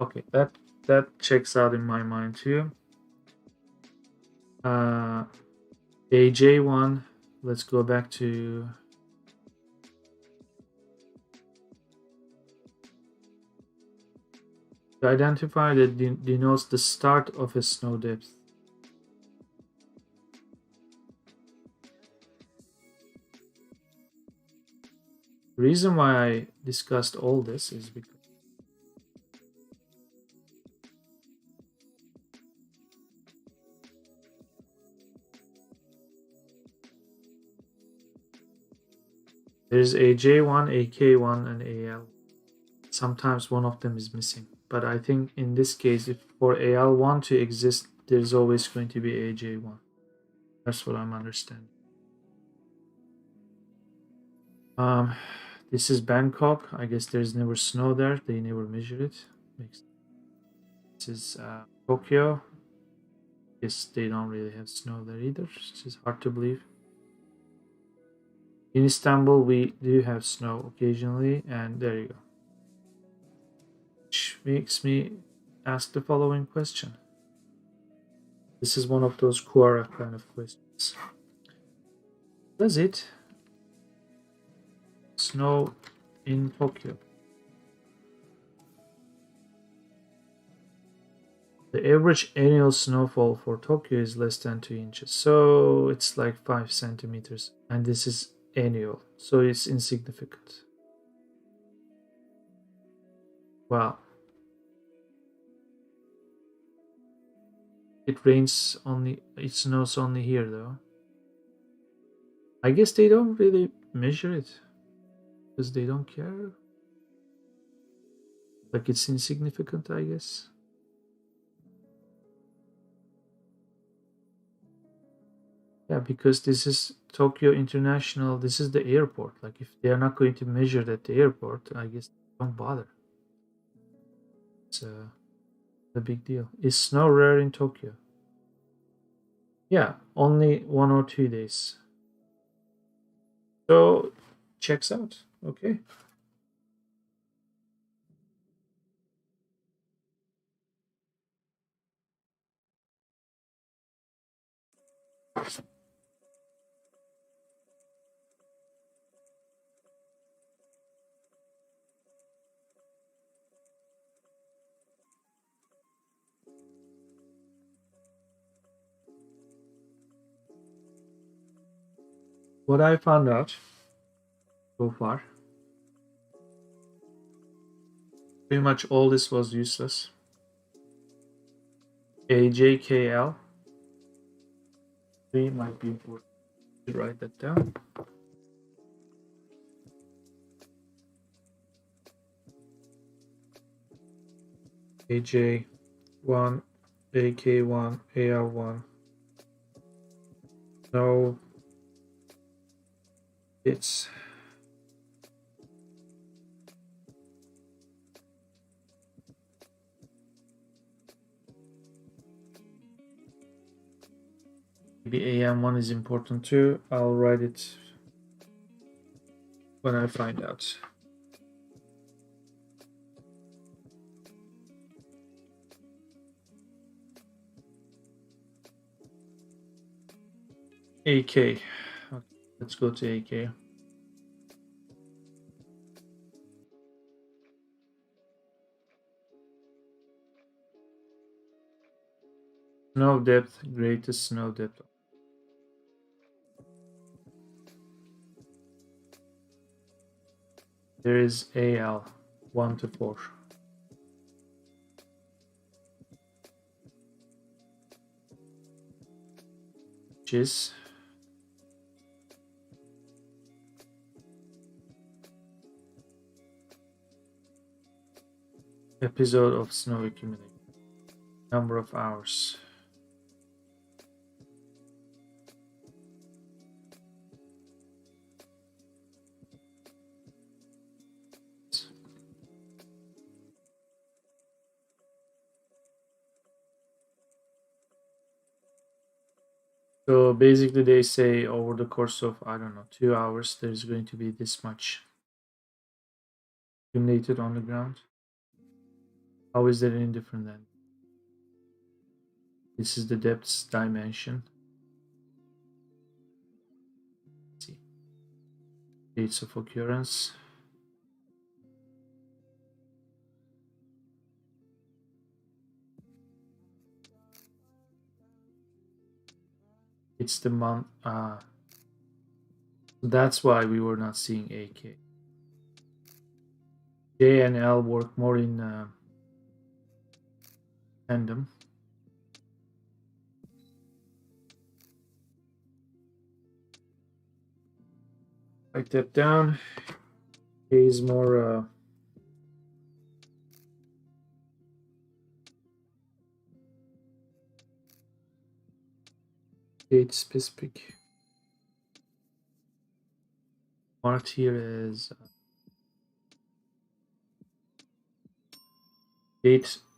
Okay, that checks out in my mind too. AJ1, let's go back to the identifier that denotes the start of a snow depth. The reason why I discussed all this is because there's a J1, a K1, and AL. Sometimes one of them is missing. but I think in this case, if for AL1 to exist, there's always going to be AJ1. That's what I'm understanding. This is Bangkok. I guess there's never snow there. They never measure it. This is Tokyo. Guess they don't really have snow there either. This is hard to believe. In Istanbul, we do have snow occasionally, and there you go. Which makes me ask the following question. This is one of those Quora kind of questions. Does it snow in Tokyo? The average annual snowfall for Tokyo is less than 2 inches, so it's like 5 centimeters, and this is annual, so it's insignificant. Wow. It rains only, it snows only here though. I guess they don't really measure it because they don't care. Like it's insignificant, I guess. Yeah, because this is Tokyo International, this is the airport. Like if they are not going to measure it at the airport, I guess don't bother. It's a big deal. Is snow rare in Tokyo? Yeah, only 1 or 2 days. So checks out. Okay. What I found out so far, pretty much all this was useless. AJKL 3 might be important to write that down. AJ1, AK1, AR1. No, it's maybe AM1 is important too. I'll write it when I find out. AK. Okay, let's go to AK. Snow depth, greatest snow depth. There is AL 1 to 4. Which is episode of snow accumulation. Number of hours. So basically they say over the course of, I don't know, 2 hours, there's going to be this much accumulated on the ground. How is that any different then? This is the depths dimension. Let's see. Dates of occurrence. It's the month. That's why we were not seeing AK. J and L work more in tandem. Write that down. K is more Date specific. Marked here as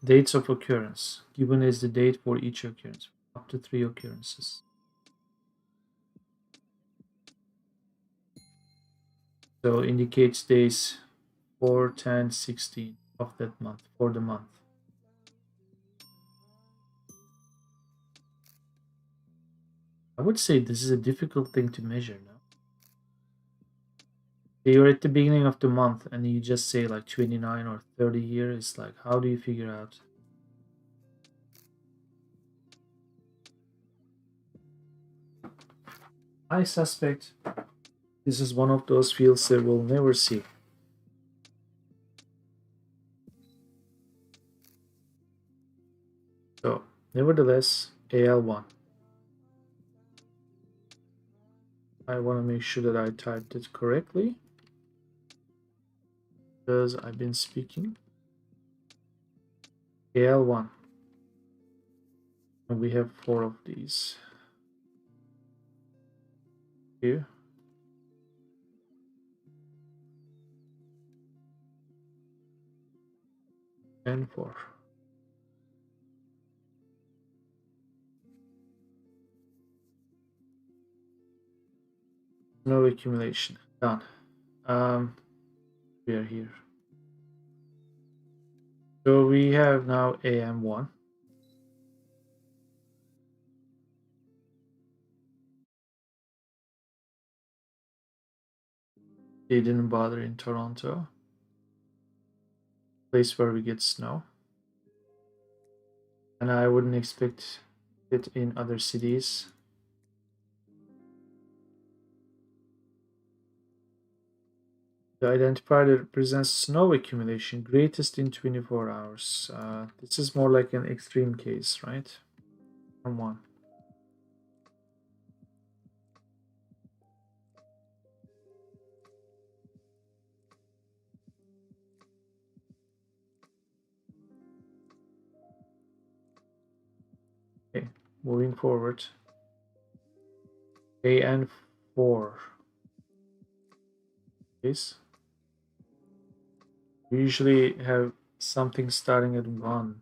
dates of occurrence. Given is the date for each occurrence, up to 3 occurrences. So indicates days 4, 10, 16 of that month for the month. I would say this is a difficult thing to measure now. You're at the beginning of the month and you just say like 29 or 30 here. It's like, how do you figure out? I suspect this is one of those fields that we'll never see. So, nevertheless, AL1. I want to make sure that I typed it correctly because I've been speaking. AL1. And we have 4 of these here. And 4. No accumulation. Done. We are here. So we have now AM1. They didn't bother in Toronto, place where we get snow. And I wouldn't expect it in other cities. The identifier that represents snow accumulation greatest in 24 hours. This is more like an extreme case, right? From 1. Okay, moving forward. AN4. Yes. We usually have something starting at 1.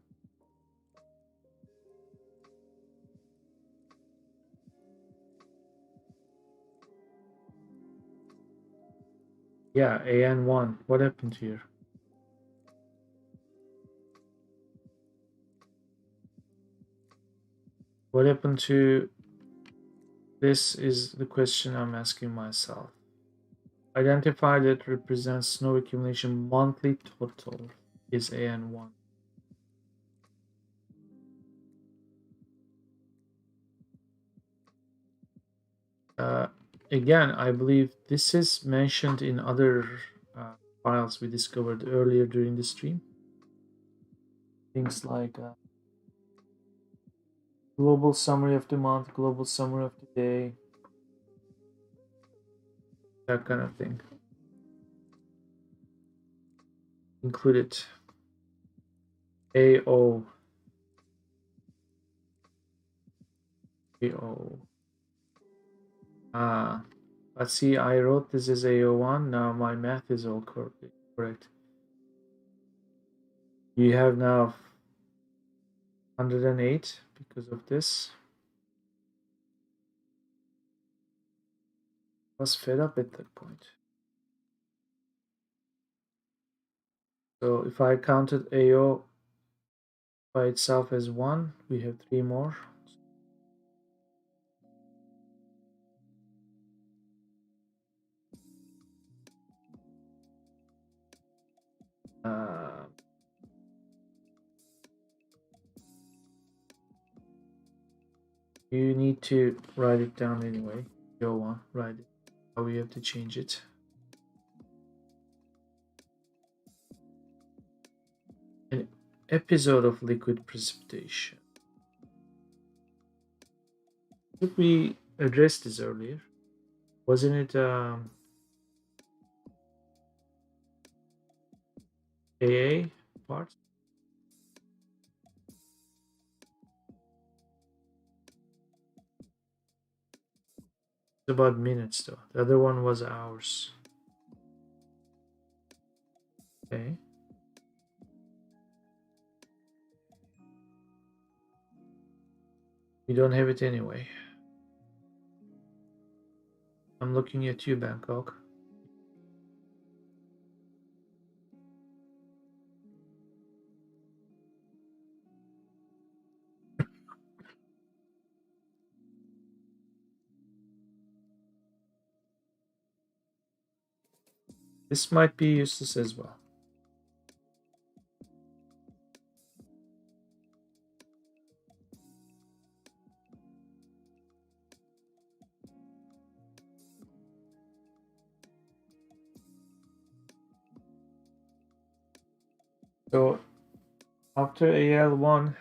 Yeah, AN1. What happened here? What happened to this is the question I'm asking myself. Identify that represents snow accumulation monthly total is AN1. Again, I believe this is mentioned in other files we discovered earlier during the stream. Things like global summary of the month, global summary of the day, that kind of thing. Included AO. AO. Let's see, I wrote this as AO1. Now my math is all correct. You have now 108 because of this. I was fed up at that point. So if I counted AO by itself as 1, we have 3 more. You need to write it down anyway. Go on, write it. How we have to change it. An episode of liquid precipitation. Did we address this earlier? Wasn't it AA part? It's about minutes though. The other one was hours. Okay. We don't have it anyway. I'm looking at you, Bangkok. This might be useless as well. So after AL1,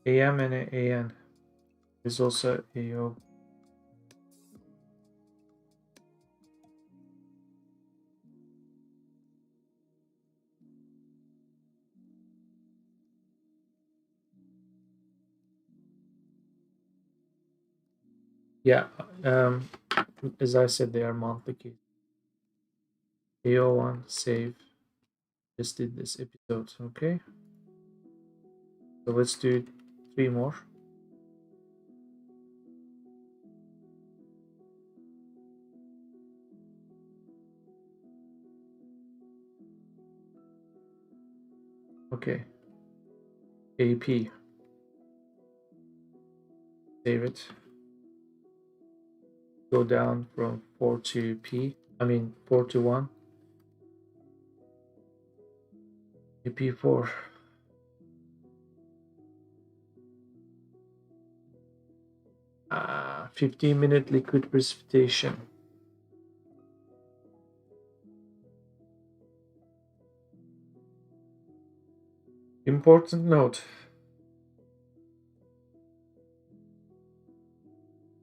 AM and AN is also AO. Yeah, as I said, they are monthly keys. AO1 save. Just did this episode. Okay, so let's do 3 more. Okay, AP. Save it. Go down from 4 to P. I mean 4 to 1. AP4. 15-minute liquid precipitation. Important note.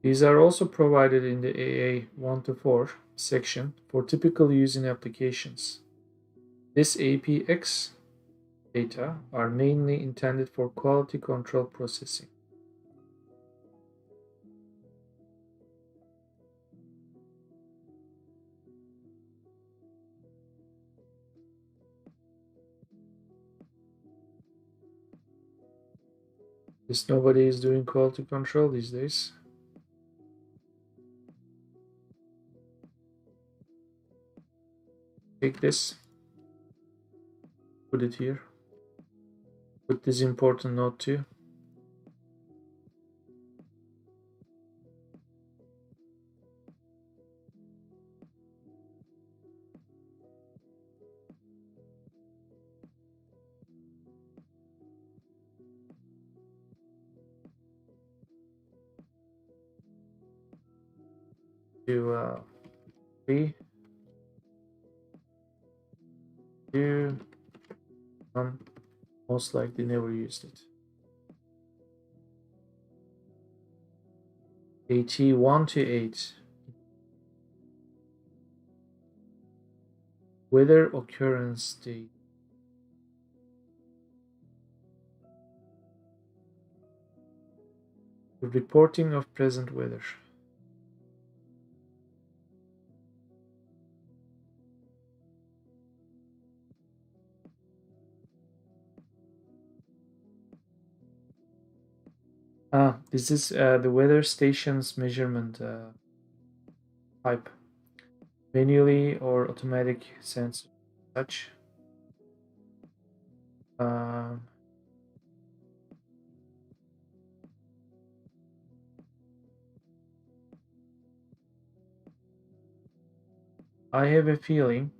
These are also provided in the AA 1 to 4 section for typical use in applications. This APX data are mainly intended for quality control processing. Because nobody is doing quality control these days. Take this, put it here, put this important note too. To 3, 2, 1. Most likely never used it. AT 1 to 8. Weather occurrence date. The reporting of present weather. This is the weather station's measurement type. Manually or automatic sensor touch. Um, I have a feeling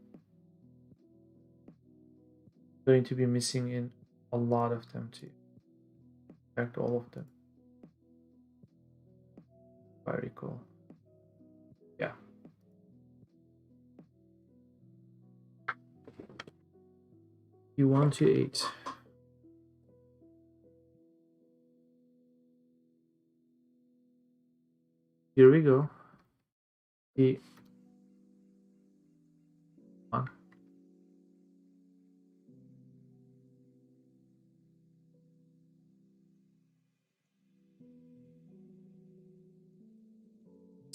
going to be missing in a lot of them too. In fact, all of them. If I recall. Yeah. You want to 8. Here we go. The 1.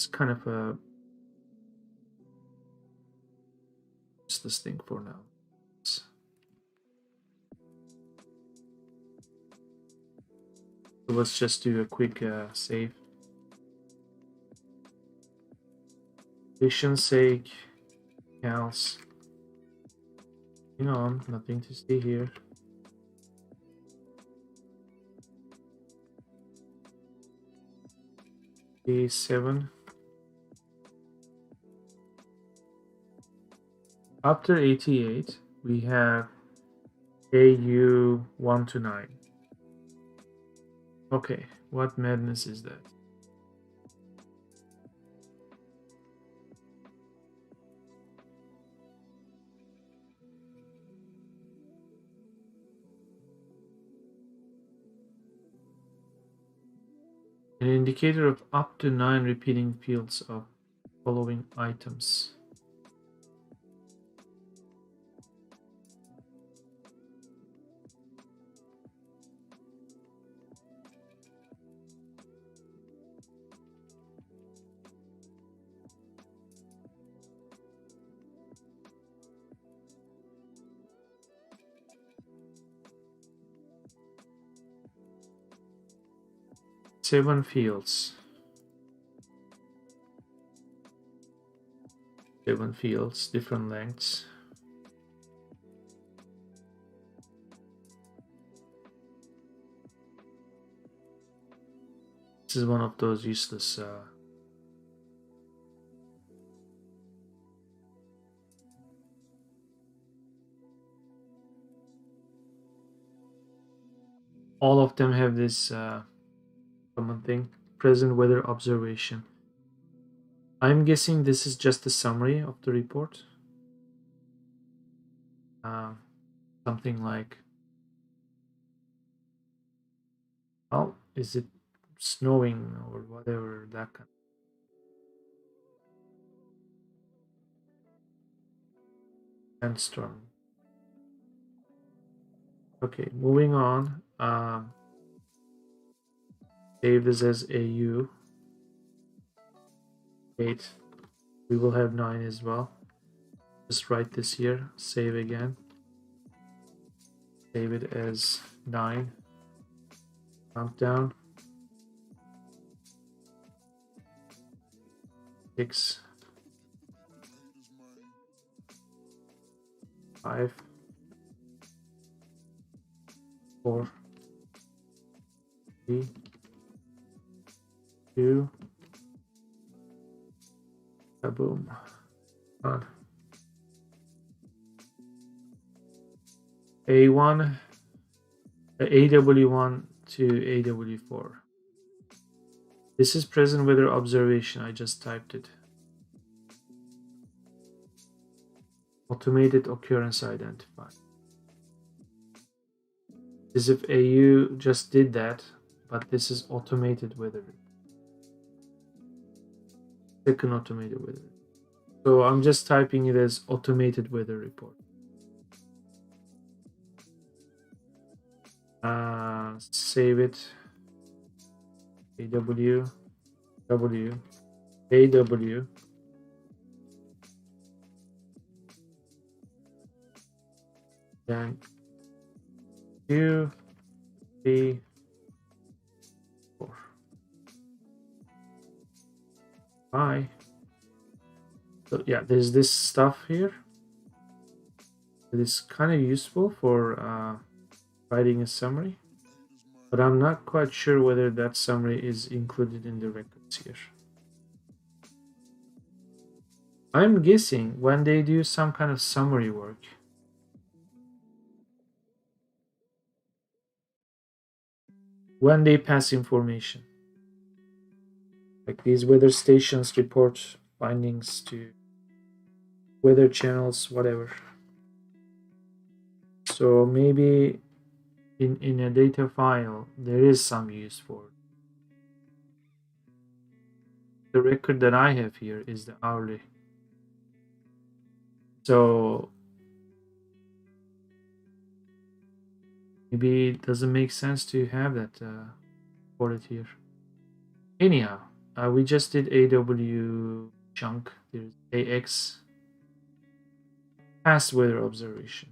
it's kind of a useless thing for now. So let's just do a quick save. Patience sake, else. Hang on, nothing to see here. A7. After 88, we have AU 1 to 9. Okay, what madness is that? An indicator of up to 9 repeating fields of following items. Seven fields. 7 fields, different lengths. This is one of those useless all of them have this common thing, present weather observation. I'm guessing this is just a summary of the report. Something like, oh, is it snowing or whatever, that kind of sandstorm. Okay, moving on. Save this as AU 8. We will have 9 as well. Just write this here, save again. Save it as 9. Countdown. 6. 5. 4. 3. 2. Kaboom. On. A1, AW1 to AW4. This is present weather observation. I just typed it. Automated occurrence identified. As if AU just did that, but this is automated weather. Second automated weather. So I'm just typing it as automated weather report. Save it. AW, W, AW. Then 2, 3, 4. Bye. So yeah, there's this stuff here. It is kind of useful for writing a summary, but I'm not quite sure whether that summary is included in the records here. I'm guessing when they do some kind of summary work, when they pass information, like these weather stations report findings to weather channels, whatever. So maybe in a data file there is some use for it. The record that I have here is the hourly. So maybe it doesn't make sense to have that recorded here. Anyhow, We just did AW chunk. There's AX past weather observation.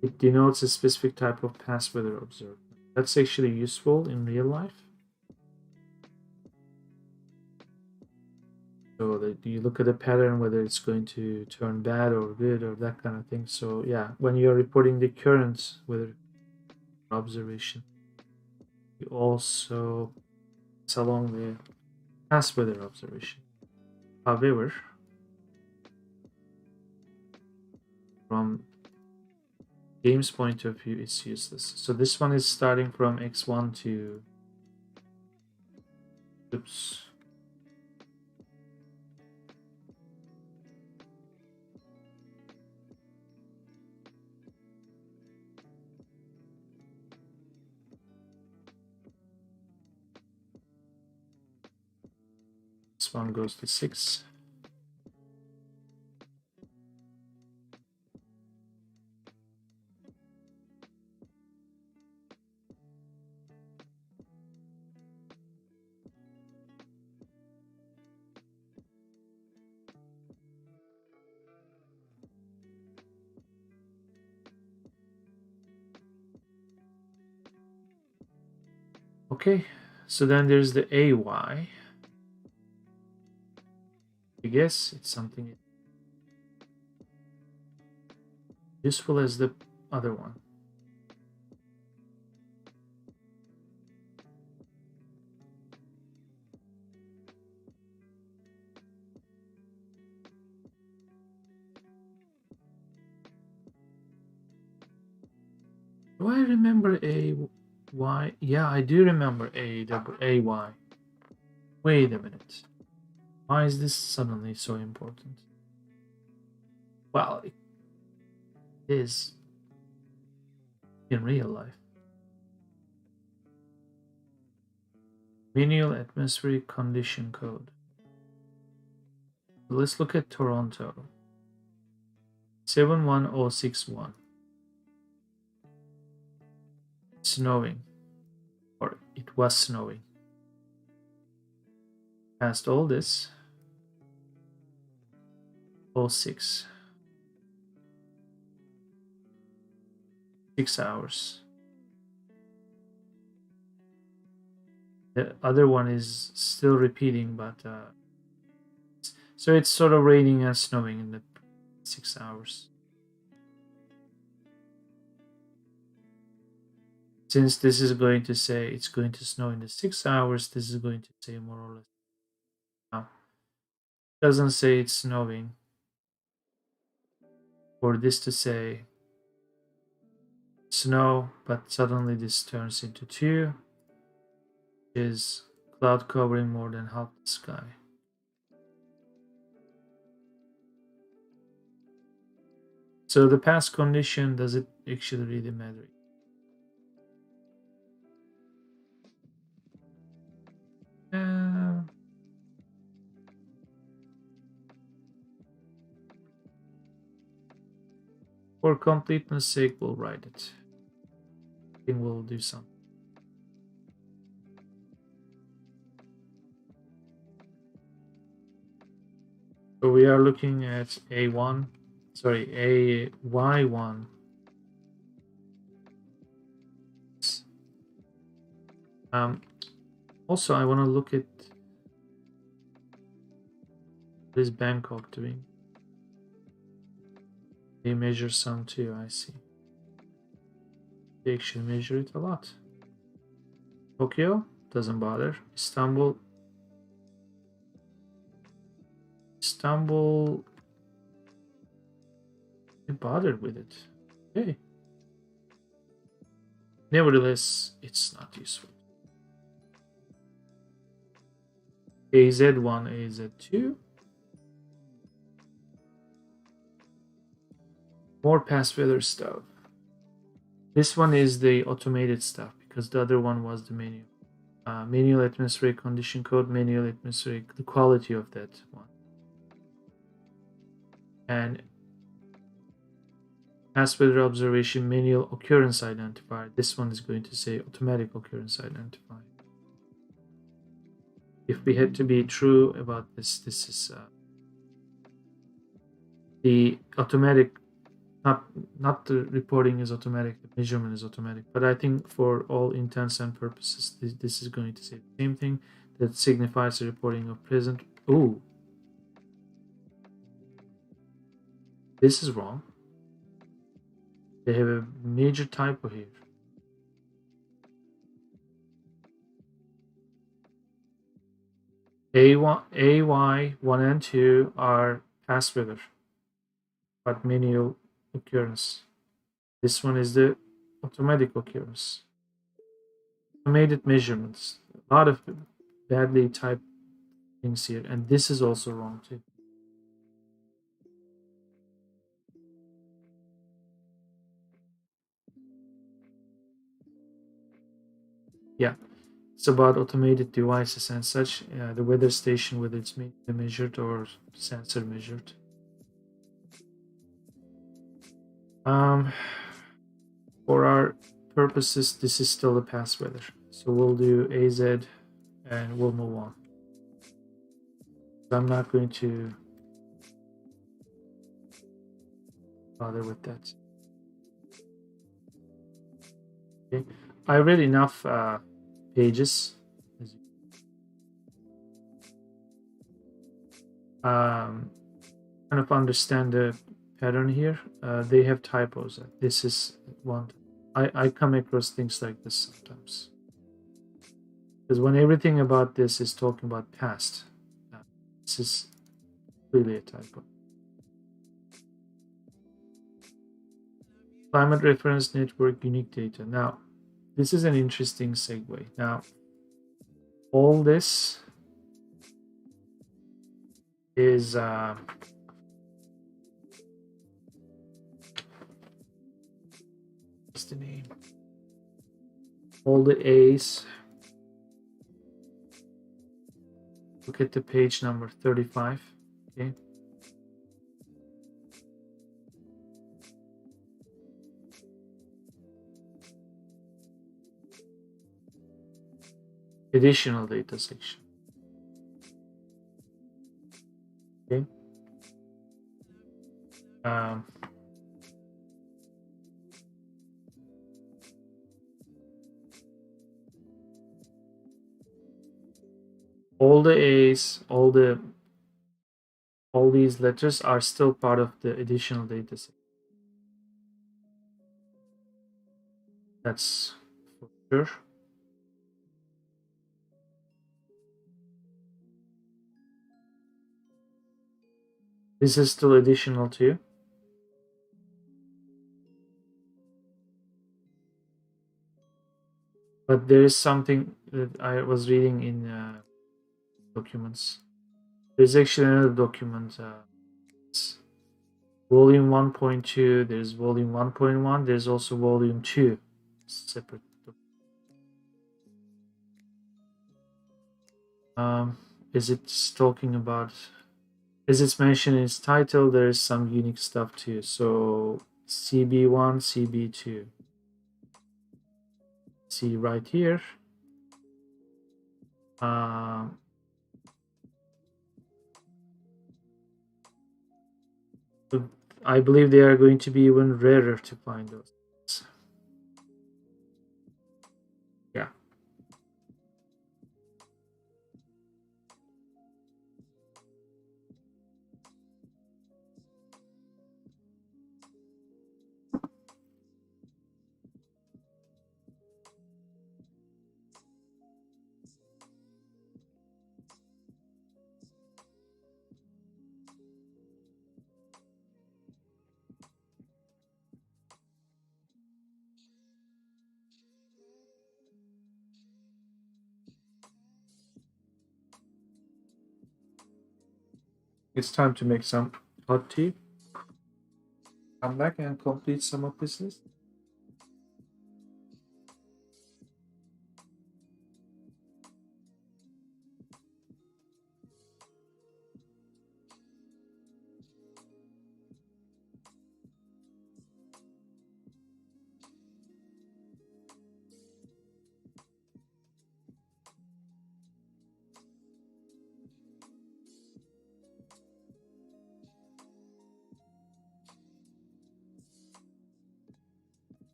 It denotes a specific type of past weather observed. That's actually useful in real life. So that you look at the pattern, whether it's going to turn bad or good or that kind of thing. So yeah, when you're reporting the current weather observation, you also it's along the past weather observation. However, from game's point of view, it's useless. So this one is starting from x1 to oops. This one goes to 6. Okay, so then there's the AY. I guess it's something useful as the other one. Do I remember AY? Yeah, I do remember AY. Wait a minute. Why is this suddenly so important? Well, it is in real life. Manual atmospheric condition code. Let's look at Toronto. 71061. Snowing. Or it was snowing. Past all this. 06. 6 hours. The other one is still repeating, but so it's sort of raining and snowing in the 6 hours. Since this is going to say it's going to snow in the 6 hours, this is going to say more or less. Now, it doesn't say it's snowing. For this to say snow, but suddenly this turns into 2, is cloud covering more than half the sky. So the past condition, does it actually really matter? For completeness sake, we'll write it. I think we'll do something. So we are looking at A1, sorry, AY1. Also, I want to look at what is Bangkok doing. They measure some too, I see. They actually measure it a lot. Tokyo doesn't bother. Istanbul they bothered with it. Okay. Nevertheless, it's not useful. AZ1, AZ2. More past weather stuff. This one is the automated stuff because the other one was the manual. Manual atmospheric condition code, manual atmospheric, the quality of that one. And past weather observation manual occurrence identifier. This one is going to say automatic occurrence identifier. If we had to be true about this, this is the automatic, not the reporting is automatic, the measurement is automatic. But I think for all intents and purposes, this is going to say the same thing, that signifies the reporting of present. Oh, this is wrong. They have a major typo here. AY 1 and 2 are past weather, but manual occurrence. This one is the automatic occurrence. Automated measurements. A lot of badly typed things here, and this is also wrong too. Yeah, it's about automated devices and such. The weather station, whether it's measured or sensor measured. For our purposes, this is still the past weather. So we'll do AZ and we'll move on. I'm not going to bother with that. Okay. I read enough pages. Kind of understand the pattern here. They have typos. This is one. I come across things like this sometimes. Because when everything about this is talking about past, this is really a typo. Climate reference network unique data. Now, this is an interesting segue. Now, all this is what's the name? All the A's. Look at the page number 35. Okay. Additional data section. Okay. All the A's, all these letters are still part of the additional data set. That's for sure. This is still additional too. But there is something that I was reading in documents. There's actually another document. Volume 1.2, there's volume 1.1, there's also volume 2, separate. Is it talking about, as it's mentioned in its title, there is some unique stuff too. So CB1, CB2. See right here. I believe they are going to be even rarer to find those. Yeah. It's time to make some hot tea. Come back and complete some of this list.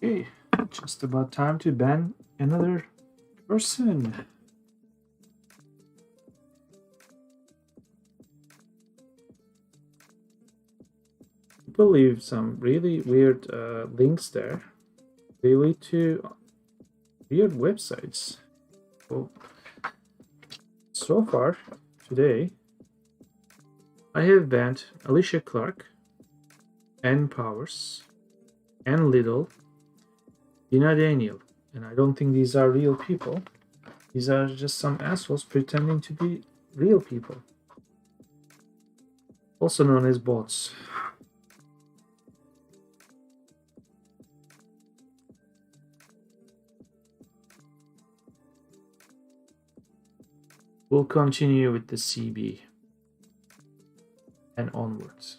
Okay, just about time to ban another person. People leave some really weird links there. They lead to weird websites. Well, so far today, I have banned Alicia Clark, Ann Powers, Ann Little, Dina Daniel, and I don't think these are real people. These are just some assholes pretending to be real people, also known as bots. We'll continue with the CB and onwards.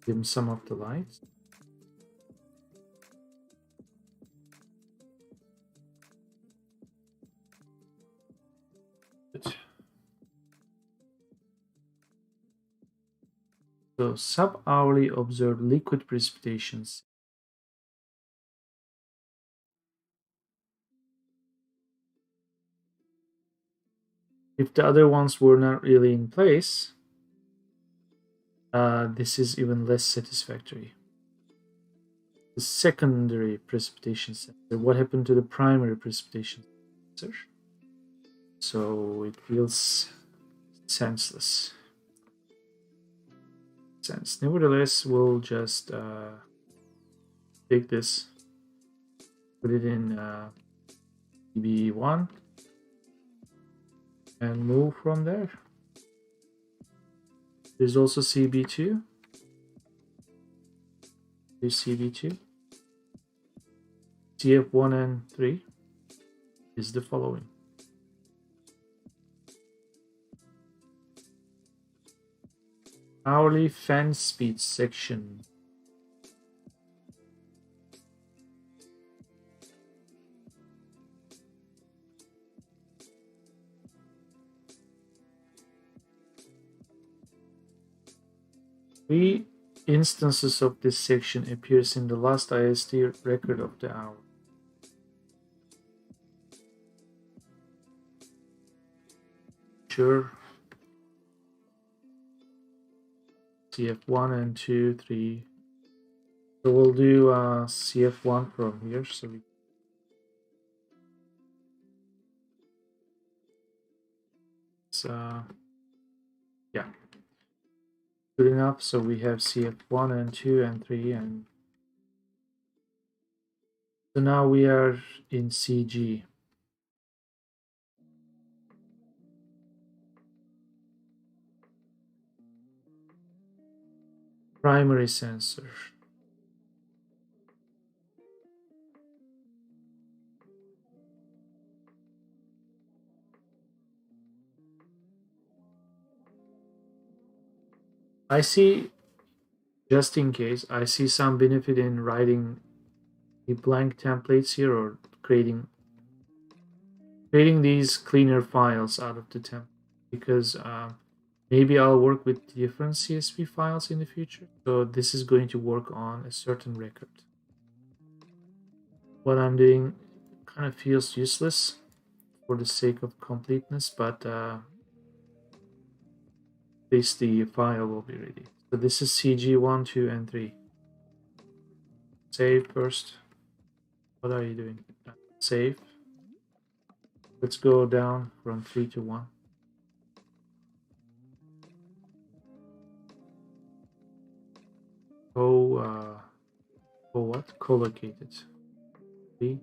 Dim some of the lights. So sub-hourly observed liquid precipitations. If the other ones were not really in place, this is even less satisfactory. The secondary precipitation sensor. What happened to the primary precipitation sensor? So it feels senseless. Nevertheless, we'll just take this, put it in CB1, and move from there. There's also CB2. Here's CB2. CF1 and 3 is the following. Hourly fan speed section. Three instances of this section appears in the last IST record of the hour. Sure. CF1 and 2, 3. So we'll do CF1 from here. So we yeah, good enough. So we have CF1 and 2 and 3, and so now we are in CG. Primary sensor. I see, just in case, I see some benefit in writing the blank templates here or creating these cleaner files out of the template, because maybe I'll work with different CSV files in the future. So this is going to work on a certain record. What I'm doing kind of feels useless for the sake of completeness, but at least the file will be ready. So this is CG1, 2, and 3. Save first. What are you doing? Save. Let's go down from 3 to 1. What? Collocated. 3.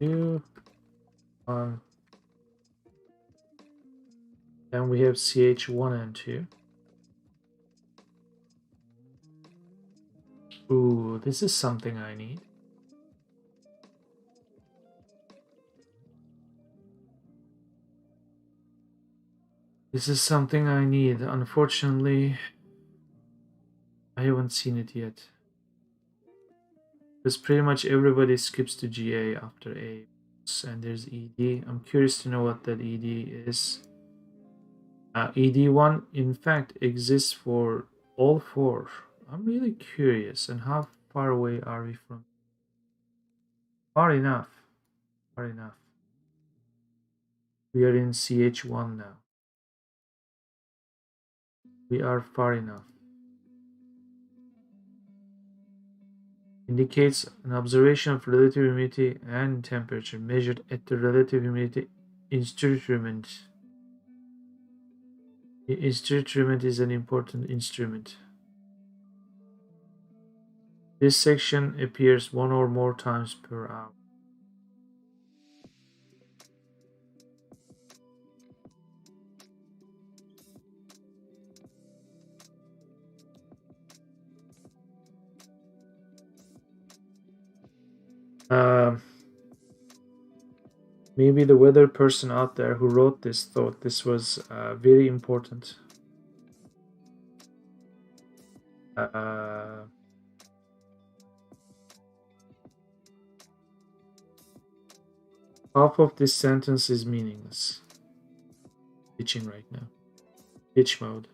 2. 1. Then we have CH1 and 2. Ooh, this is something I need. This is something I need. Unfortunately, I haven't seen it yet. Because pretty much everybody skips to GA after A. And there's ED. I'm curious to know what that ED is. ED1 in fact exists for all four. I'm really curious. And how far away are we from? Far enough. Far enough. We are in CH1 now. We are far enough. Indicates an observation of relative humidity and temperature measured at the relative humidity instrument. The instrument is an important instrument. This section appears one or more times per hour. Maybe the weather person out there who wrote this thought this was very important. Half of this sentence is meaningless. Pitching right now. Pitch mode.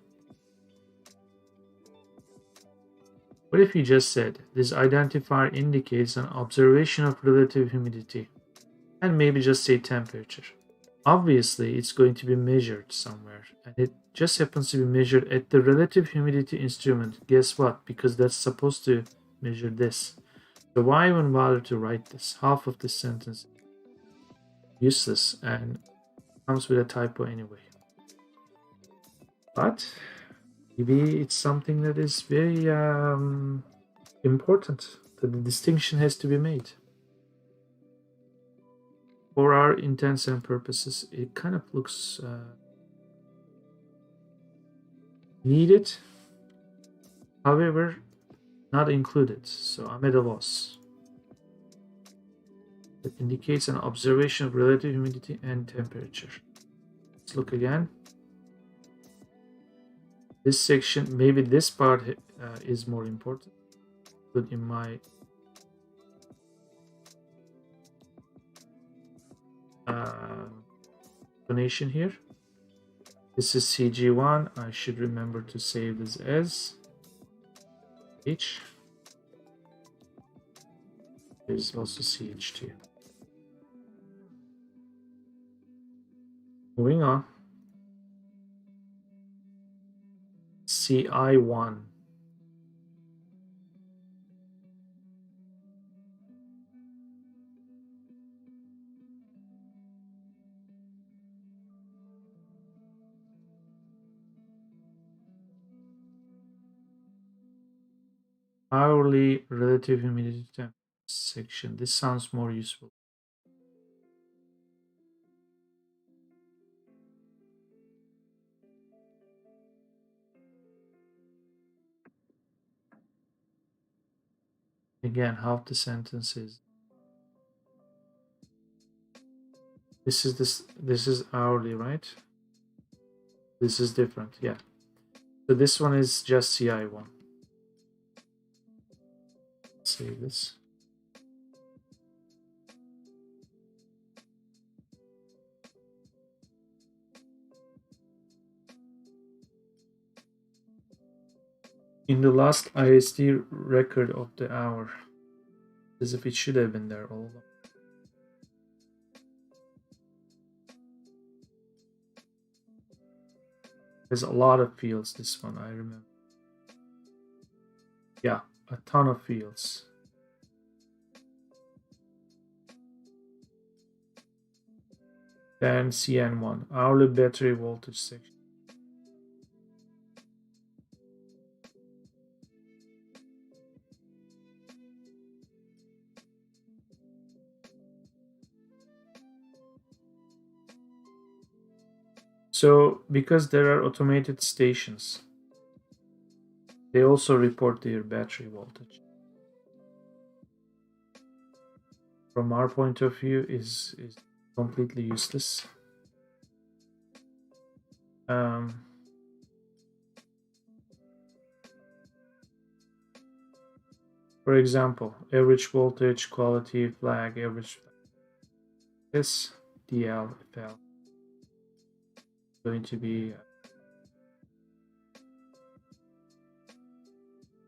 What if you just said, this identifier indicates an observation of relative humidity, and maybe just say temperature? Obviously, it's going to be measured somewhere, and it just happens to be measured at the relative humidity instrument. Guess what? Because that's supposed to measure this. So why even bother to write this? Half of this sentence is useless and comes with a typo anyway. But maybe it's something that is very important, that the distinction has to be made. For our intents and purposes, it kind of looks needed, however, not included, so I'm at a loss. It indicates an observation of relative humidity and temperature. Let's look again. This section, maybe this part is more important. Put in my explanation here. This is CG1. I should remember to save this as H. There's also CH2. Moving on. CI1. Hourly relative humidity temp section. This sounds more useful. Again, half the sentence is this is hourly, right? This is different, yeah. So this one is just CI1. Save this. In the last ISD record of the hour, as if it should have been there all along. There's a lot of fields, this one, I remember. Yeah, a ton of fields. Then CN1, hourly battery voltage section. So, because there are automated stations, they also report their battery voltage. From our point of view, is completely useless. For example, average voltage, quality, flag, average this DL FL going to be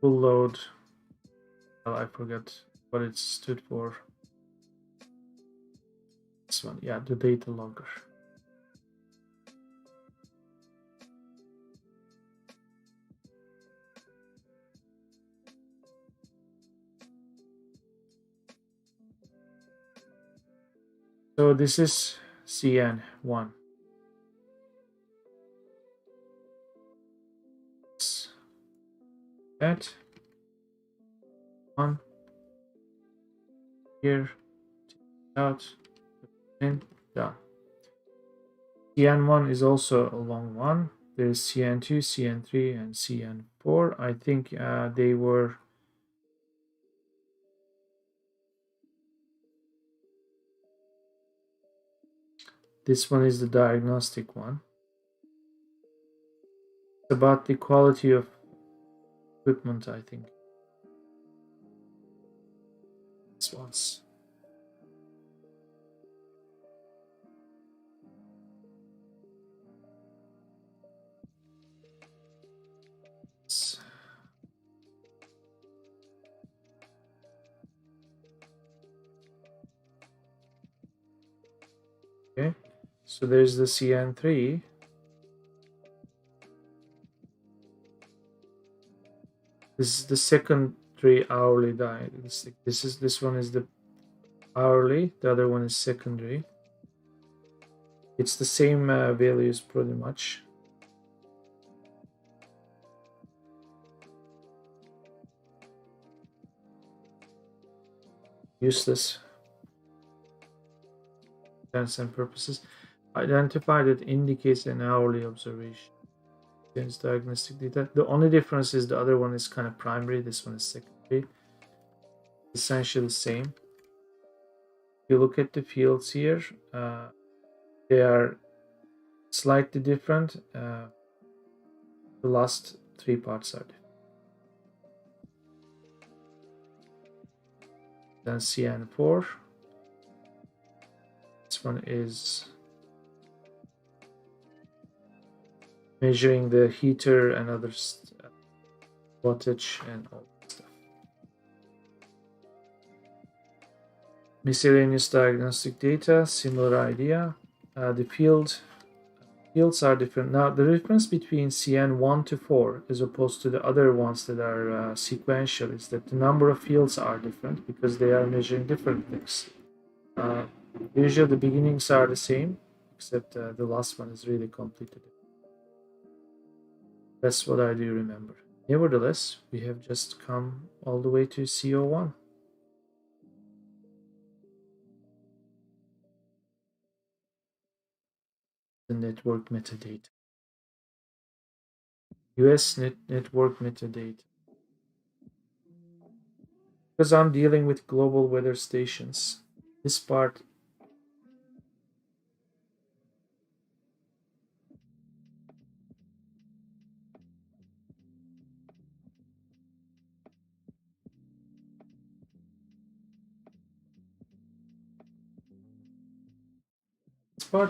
full load. Oh, I forgot what it stood for. This one, yeah, the data logger. So this is CN1. That one here, out, in, down. CN1 is also a long one. There's CN2, CN3, and CN4. I think they were. This one is the diagnostic one. It's about the quality of equipment, I think. This one's. Okay, so there's the CN3. This is the secondary hourly diagnostic. This one is the hourly. The other one is secondary. It's the same values pretty much. Useless. Intents and purposes. Identify that indicates an hourly observation. Against diagnostic data. The only difference is the other one is kind of primary. This one is secondary. Essentially the same. If you look at the fields here, they are slightly different. The last three parts are different. Then CN4. This one is measuring the heater and other wattage and all that stuff. Miscellaneous diagnostic data, similar idea. The fields are different. Now, the difference between CN1 to 4 as opposed to the other ones that are sequential is that the number of fields are different because they are measuring different things. Usually the beginnings are the same, except the last one is really completed. That's what I do remember. Nevertheless, we have just come all the way to CO1. The network metadata. US network metadata. Because I'm dealing with global weather stations, this part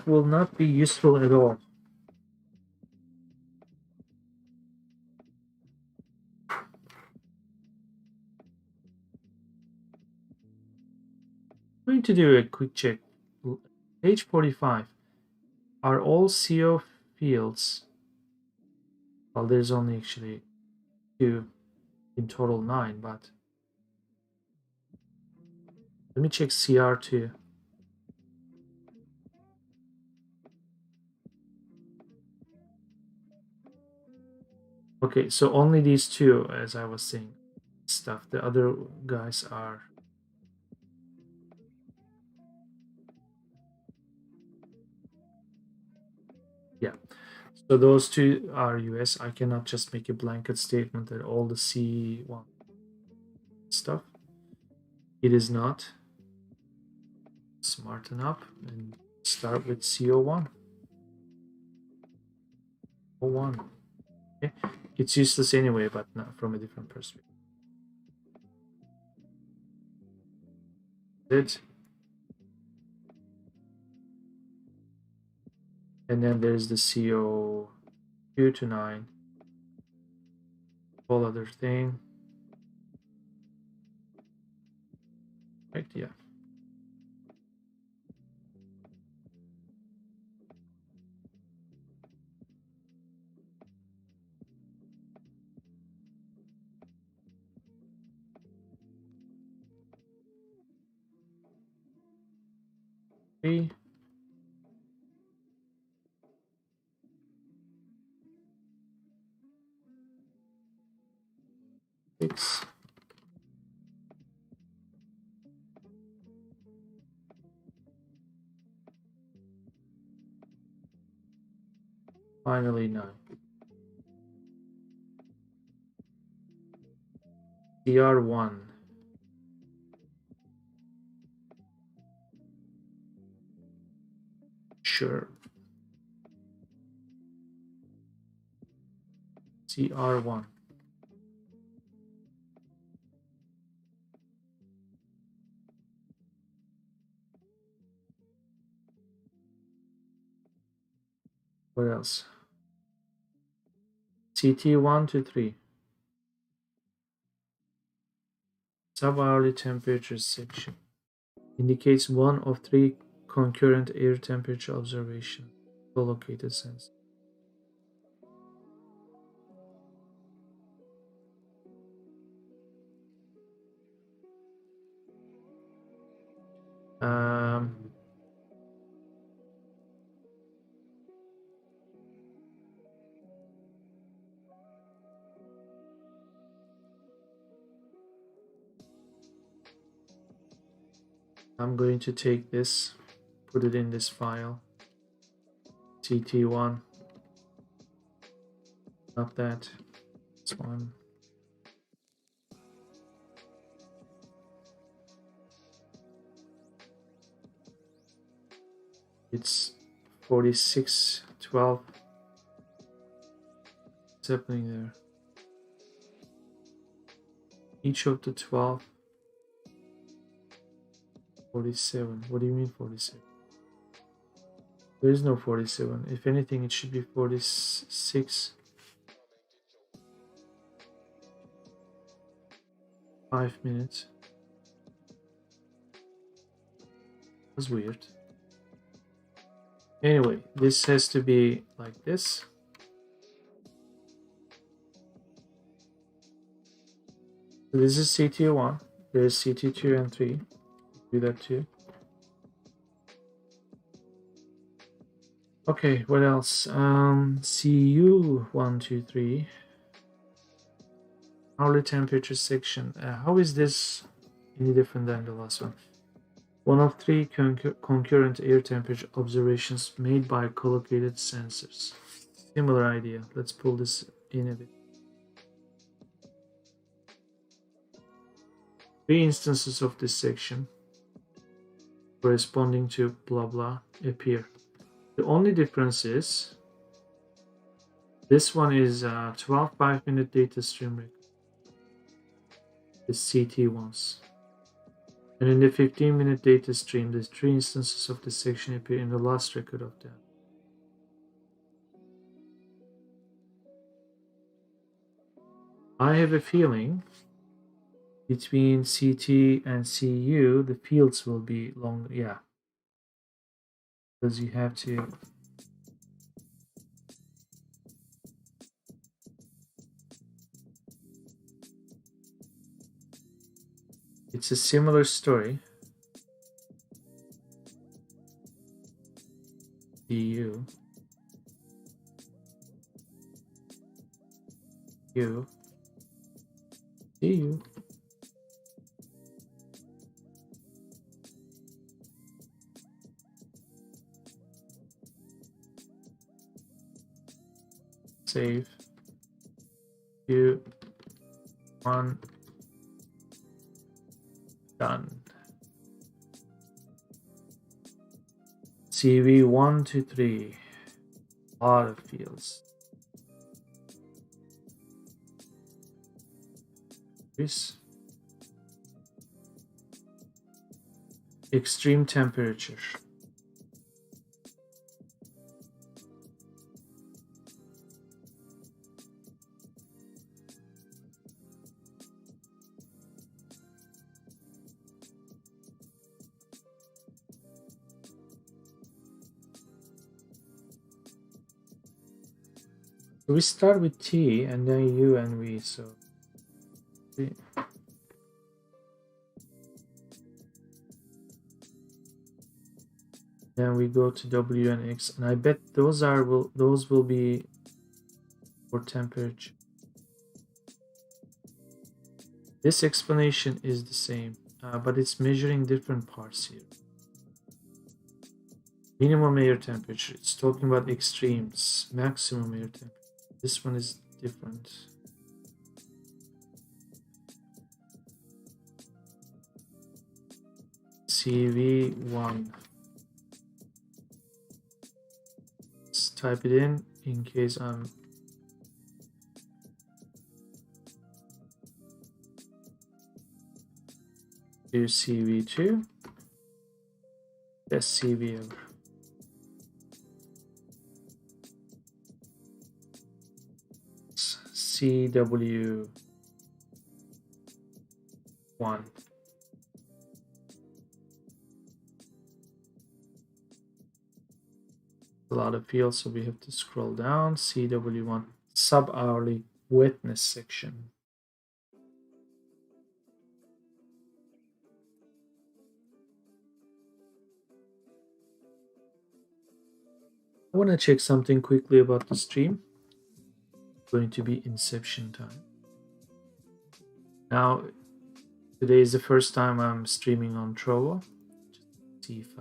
will not be useful at all. I'm going to do a quick check. Page 45. Are all CO fields? Well, there's only actually 2 in total, 9, but let me check CR2. Okay, so only these 2, as I was saying, stuff. The other guys are. Yeah, so those 2 are US. I cannot just make a blanket statement that all the C1 stuff. It is not. Smarten up and start with CO1. O1. Okay. It's useless anyway, but not from a different perspective. It. And then there's the CO2 to 9. Whole other thing. right? Yeah. Three. 6. Finally 9. CR1. Sure. CR1. What else? CT1 to 3. Sub-hourly temperature section. Indicates one of 3 concurrent air temperature observation co-located sensors. I'm going to take this, put it in this file, CT1, not that, this one. It's 4612. What's happening there? Each of the 12. 47. What do you mean 47? There is no 47. If anything, it should be 46. 5 minutes. That's weird. Anyway, this has to be like this. So this is CT1. There's CT2 and 3. Do that too. Okay, what else? CU 1, 2, 3. Hourly temperature section. How is this any different than the last one? One of 3 concurrent air temperature observations made by collocated sensors. Similar idea. Let's pull this in a bit. 3 instances of this section corresponding to blah blah appear. The only difference is this one is 12 5-minute data stream record. The CT ones. And in the 15-minute data stream, the 3 instances of this section appear in the last record of that. I have a feeling between CT and CU, the fields will be longer. Yeah. Because you have to. It's a similar story. CU. U. CU. Save. U. 1. Done. CV 1 to 3. A lot of fields. This. Extreme temperature. So we start with T and then U and V. So then we go to W and X, and I bet those will be for temperature. This explanation is the same, but it's measuring different parts here. Minimum air temperature, it's talking about extremes. Maximum air temperature, this one is different. CV1. Let's type it in case I'm do CV2. Best CV ever. CW1. A lot of fields, so we have to scroll down. CW1 sub-hourly wetness section. I want to check something quickly about the stream. It's going to be inception time. Now, today is the first time I'm streaming on Trovo. Just see if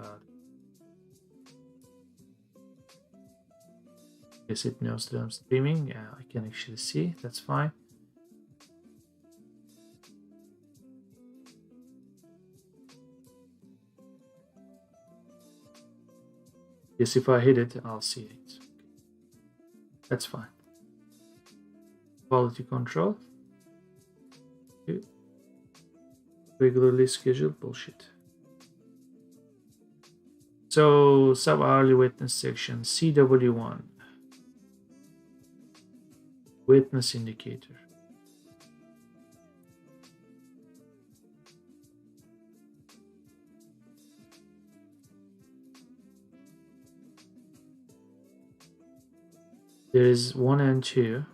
guess it knows that I'm streaming. Yeah, I can actually see. That's fine. Yes, if I hit it, I'll see it. That's fine. Quality control. Regularly scheduled bullshit. So sub-hourly witness section, CW1. Witness indicator. There is 1 and 2.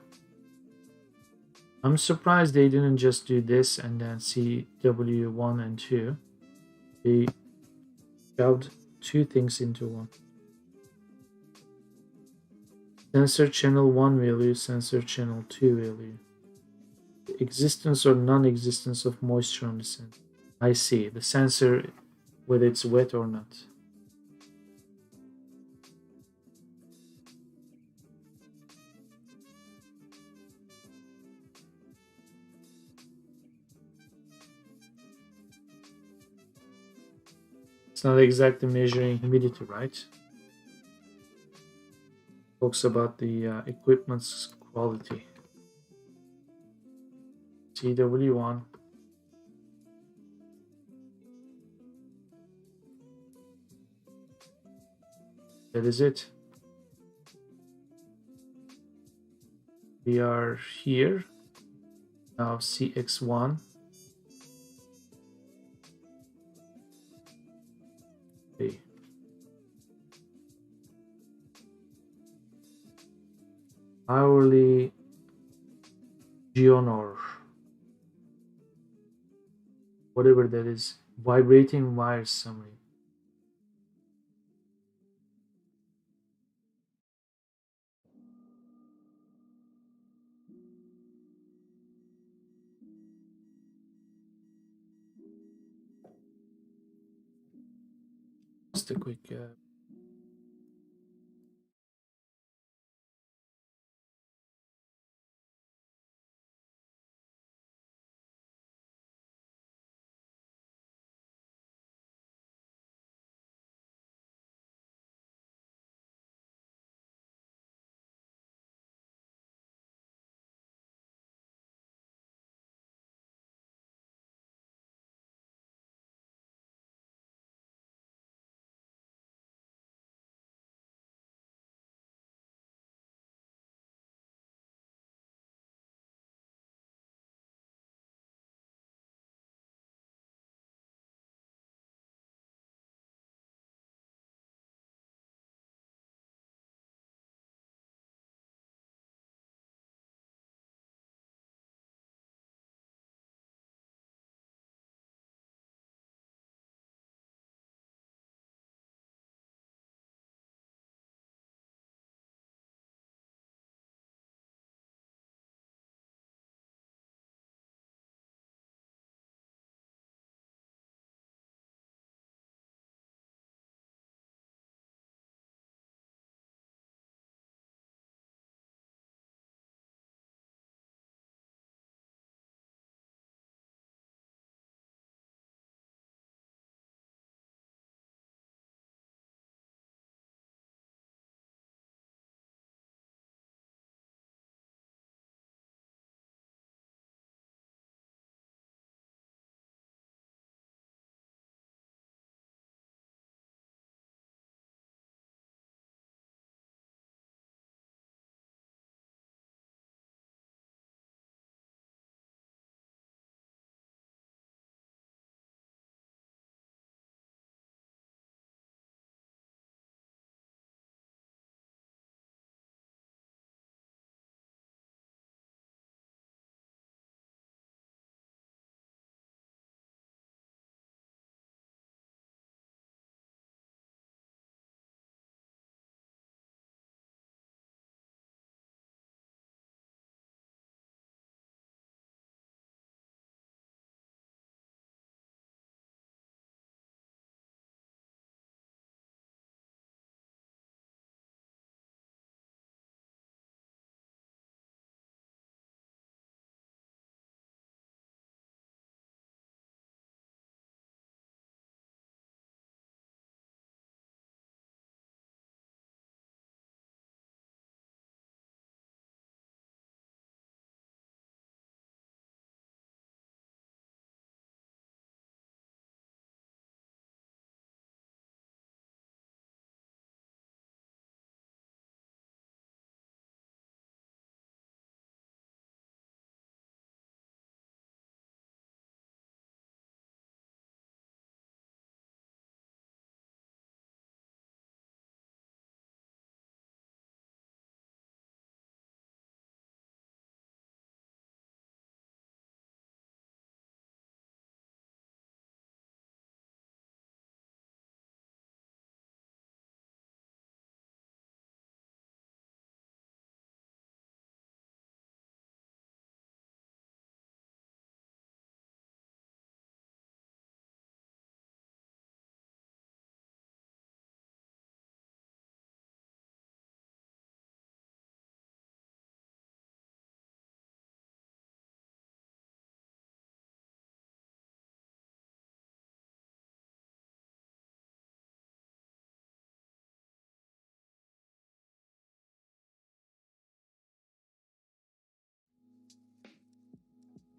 I'm surprised they didn't just do this and then CW1 and 2. They shoved 2 things into one. Sensor channel 1 value, sensor channel 2 value. The existence or non-existence of moisture on the sensor. I see, the sensor whether it's wet or not. It's not exactly measuring humidity, right? Talks about the equipment's quality. CW1. That is it. We are here. Now CX1. Okay. Hourly Geonor. Whatever that is. Vibrating wire summary. Just a quick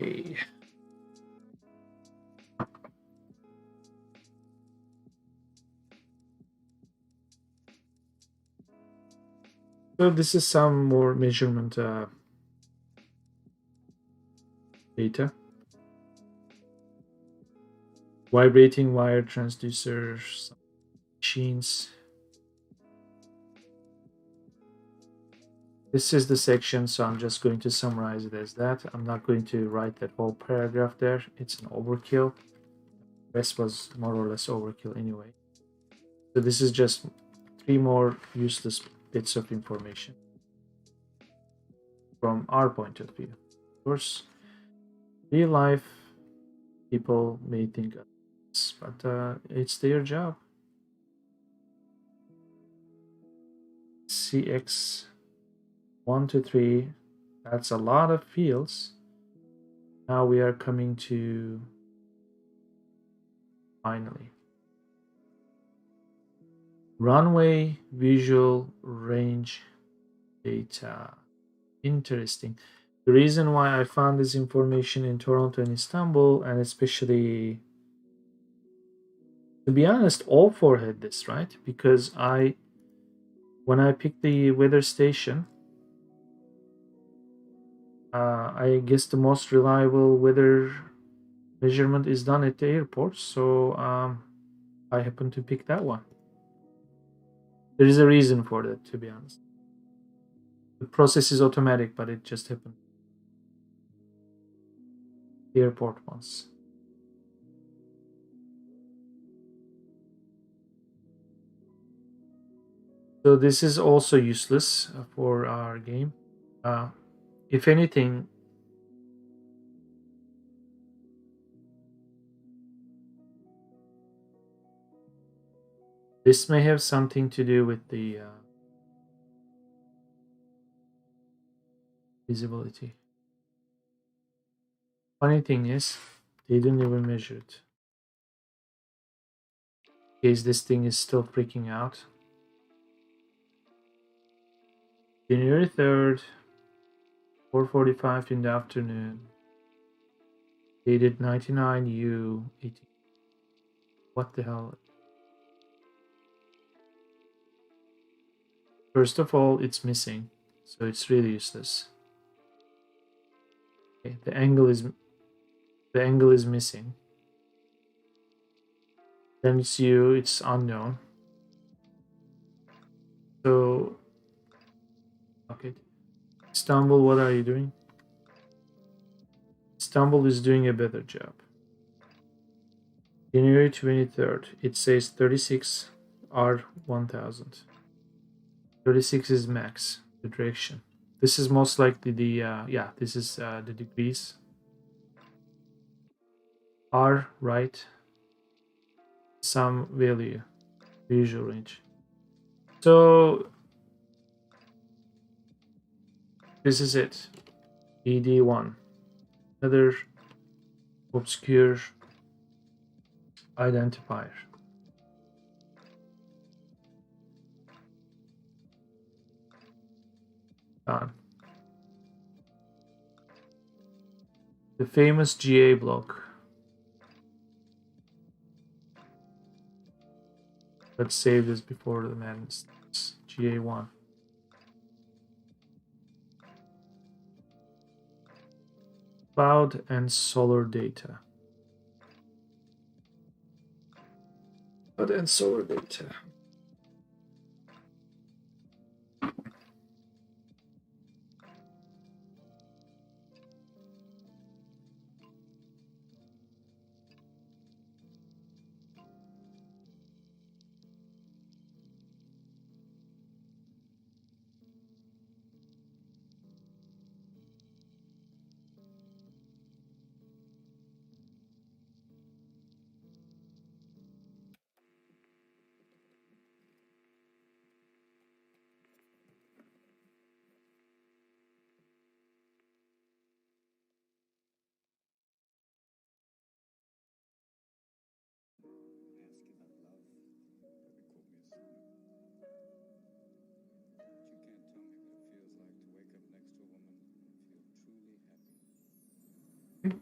Okay. So this is some more measurement data. Vibrating wire transducers, machines. This is the section, so I'm just going to summarize it as that. I'm not going to write that whole paragraph there. It's an overkill. The rest was more or less overkill anyway. So this is just 3 more useless bits of information from our point of view. Of course, real life people may think of this, but it's their job. CX 1 to 3, that's a lot of fields. Now we are coming to finally runway visual range data. Interesting. The reason why I found this information in Toronto and Istanbul, and especially, to be honest, all four had this, right? Because when I picked the weather station, I guess the most reliable weather measurement is done at the airport, so I happen to pick that one. There is a reason for that, to be honest. The process is automatic, but it just happened. The airport ones. So this is also useless for our game. If anything, this may have something to do with the visibility. Funny thing is, they didn't even measure it. In case this thing is still freaking out. January 3rd, 4:45 in the afternoon. Dated 99U18. What the hell? First of all, it's missing, so it's really useless. Okay, the angle is missing. Then it's you, it's unknown. So, okay, Istanbul, what are you doing? Istanbul is doing a better job. January 23rd, it says 36 R1000. 36 is max, the direction. This is most likely yeah, this is the degrees. R, right, some value, visual range. So this is it. ED1, another obscure identifier. Done. The famous GA block. Let's save this before the man starts. GA1. Cloud and solar data. Cloud and solar data.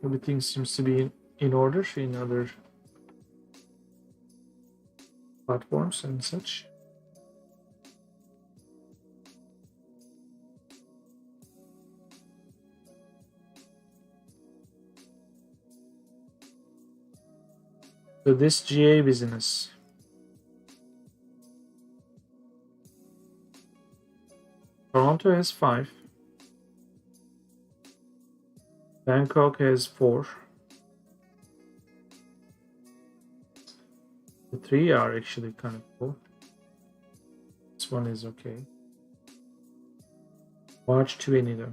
Everything seems to be in order in other platforms and such. So this GA business, Toronto has 5, Bangkok has 4. The 3 are actually kind of cool. This one is okay. March 20 though.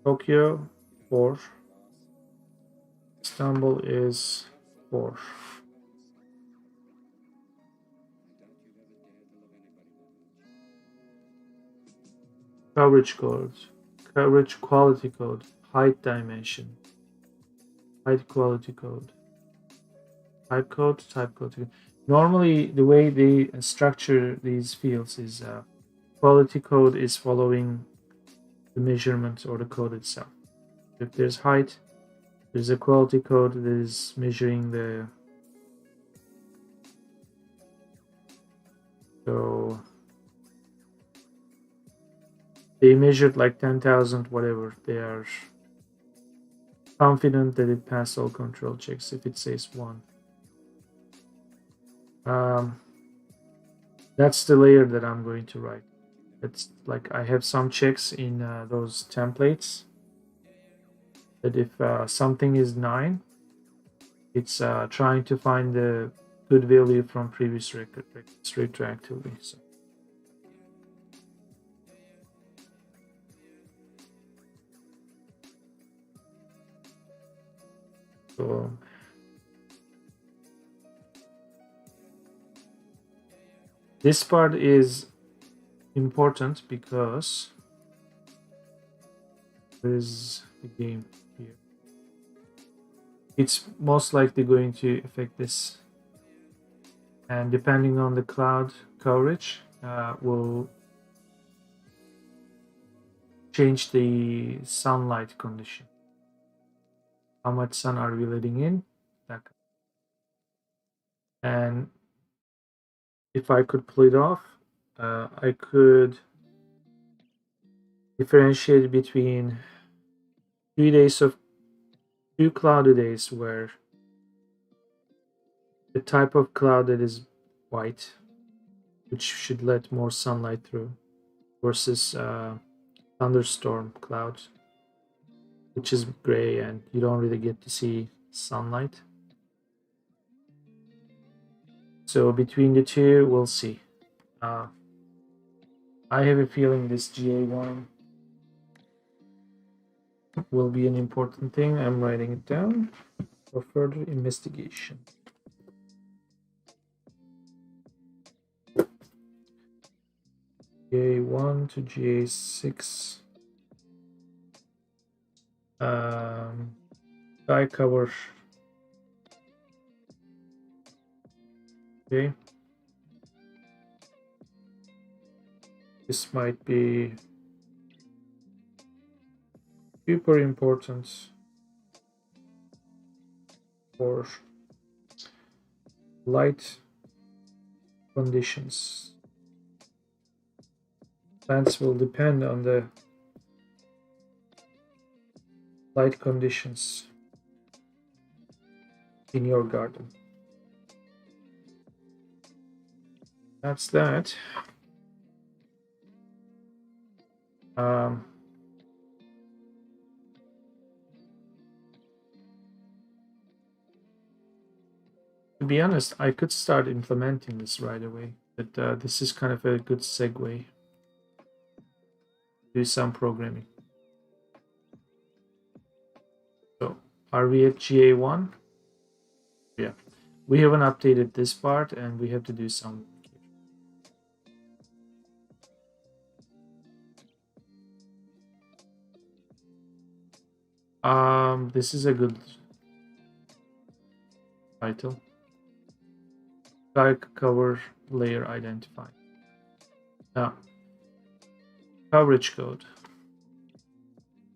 Tokyo 4. Istanbul is 4. Coverage code, coverage quality code, height dimension, height quality code, type code, type code. Normally, the way they structure these fields is quality code is following the measurement or the code itself. If there's height, there's a quality code that is measuring the. So they measured like 10,000 whatever. They are confident that it passed all control checks if it says 1. That's the layer that I'm going to write. It's like I have some checks in those templates that if something is 9, it's trying to find the good value from previous records retroactively. So this part is important because there is the game here. It's most likely going to affect this, and depending on the cloud coverage, will change the sunlight condition. How much sun are we letting in? And if I could pull it off, I could differentiate between 2 days of 2 cloudy days where the type of cloud that is white, which should let more sunlight through, versus thunderstorm cloud, which is gray and you don't really get to see sunlight. So between the two, we'll see. I have a feeling this GA1 will be an important thing. I'm writing it down for further investigation. GA1 to GA6. Sky cover. Okay. This might be super important for light conditions. Plants will depend on the light conditions in your garden. That's that. To be honest, I could start implementing this right away, but this is kind of a good segue. Do some programming. So, are we at GA1? Yeah. We haven't updated this part and we have to do some. This is a good title. Dark cover layer identified. Now, coverage code.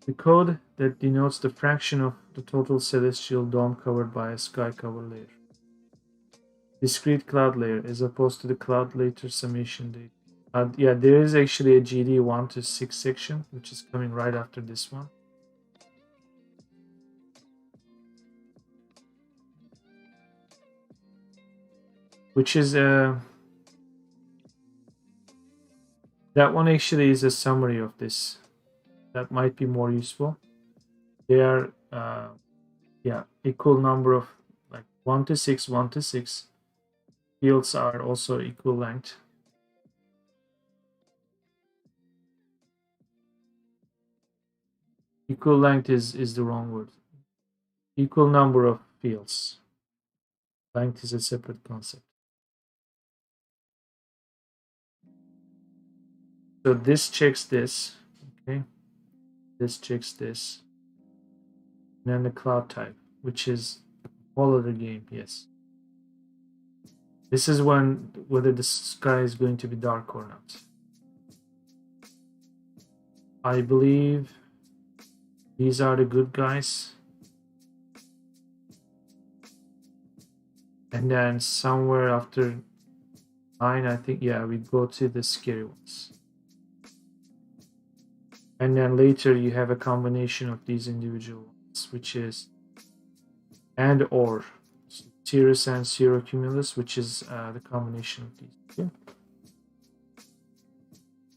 the code that denotes the fraction of the total celestial dome covered by a sky cover layer. Discrete cloud layer as opposed to the cloud layer summation data. Yeah, there is actually a GD 1 to 6 section, which is coming right after this one. Which is that one actually is a summary of this. That might be more useful. They are yeah, equal number of like 1 to 6, 1 to 6. Fields are also equal length. Equal length is the wrong word. Equal number of fields. Length is a separate concept. So this checks this, okay? This checks this. And then the cloud type, which is a whole other game, yes. This is when whether the sky is going to be dark or not. I believe these are the good guys. And then somewhere after 9, I think, yeah, we go to the scary ones. And then later you have a combination of these individual ones, which is and or cirrus and cirrocumulus, which is the combination of these two.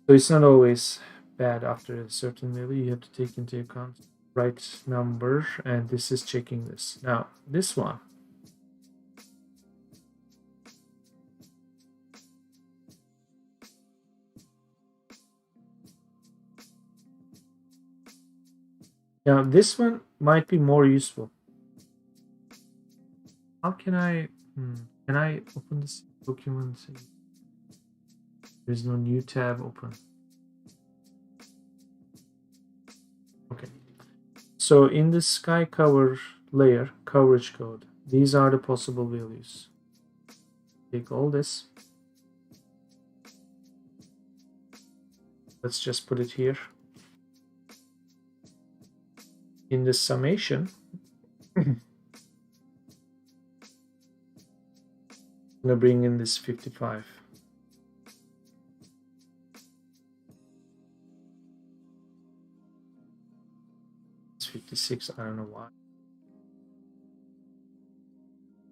So it's not always bad after a certain value. You have to take into account right number, and this is checking this. Now this one, now this one might be more useful. How can I open this document? There's no new tab open. Okay, so in the sky cover layer coverage code, these are the possible values. Take all this. Let's just put it here. In the summation, I'm gonna bring in this 55. It's 56, I don't know why.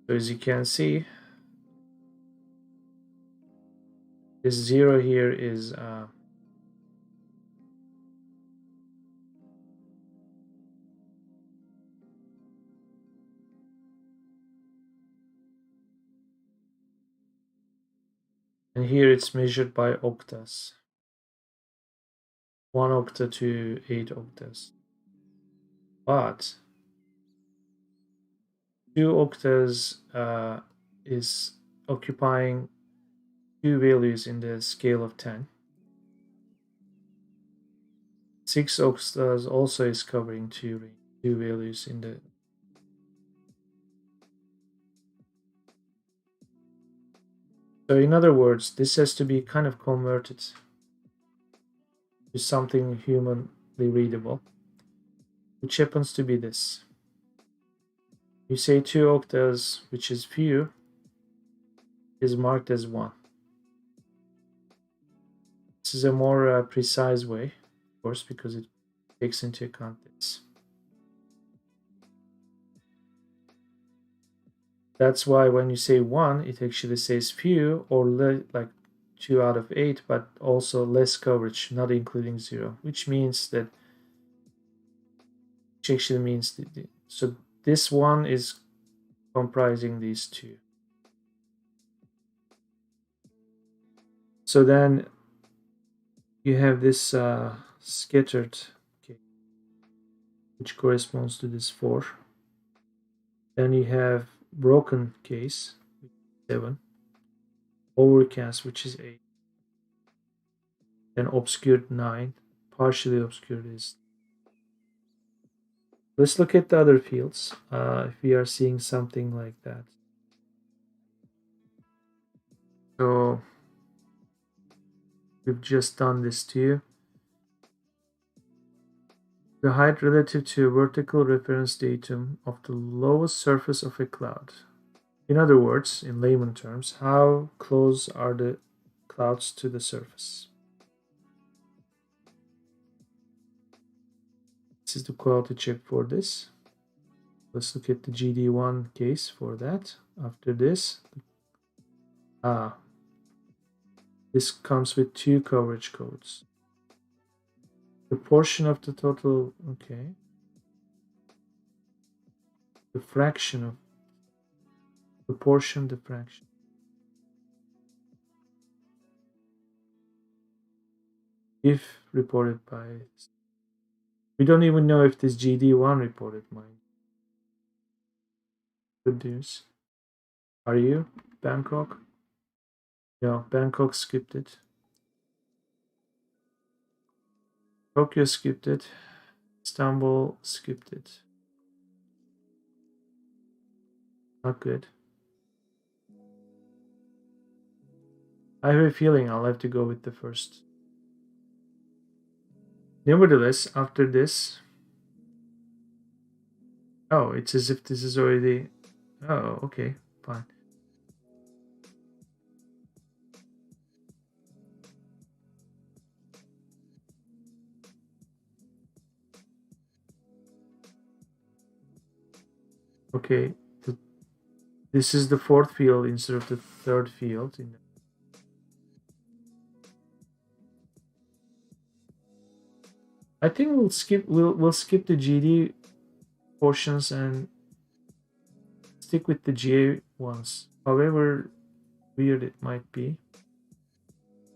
So as you can see, this 0 here is and here it's measured by octas. 1 octa to 8 octas. But 2 octas is occupying 2 values in the scale of 10. 6 octas also is covering 2 values in the. So in other words, this has to be kind of converted to something humanly readable, which happens to be this. You say 2 octas, which is few, is marked as 1. This is a more precise way, of course, because it takes into account this. That's why when you say 1, it actually says few or like 2 out of 8, but also less coverage, not including 0, which means that, which actually means, so this one is comprising these two. So then you have this scattered, okay, which corresponds to this 4. Then you have broken case, 7. Overcast, which is 8. Then obscured, 9. Partially obscured is. Let's look at the other fields if we are seeing something like that. So we've just done this to you. The height relative to a vertical reference datum of the lowest surface of a cloud. In other words, in layman terms, how close are the clouds to the surface? This is the quality check for this. Let's look at the GD1 case for that. After this, this comes with two coverage codes. The portion of the total, okay. The fraction of the portion, the fraction. If reported by, we don't even know if this GD1 reported mine. Good news. Are you Bangkok? No, Bangkok skipped it. Tokyo skipped it. Istanbul skipped it. Not good. I have a feeling I'll have to go with the first. Nevertheless, after this, oh, it's as if this is already, oh, okay, fine. Okay, this is the fourth field instead of the third field. I think we'll skip the GD portions and stick with the GA ones. However weird it might be.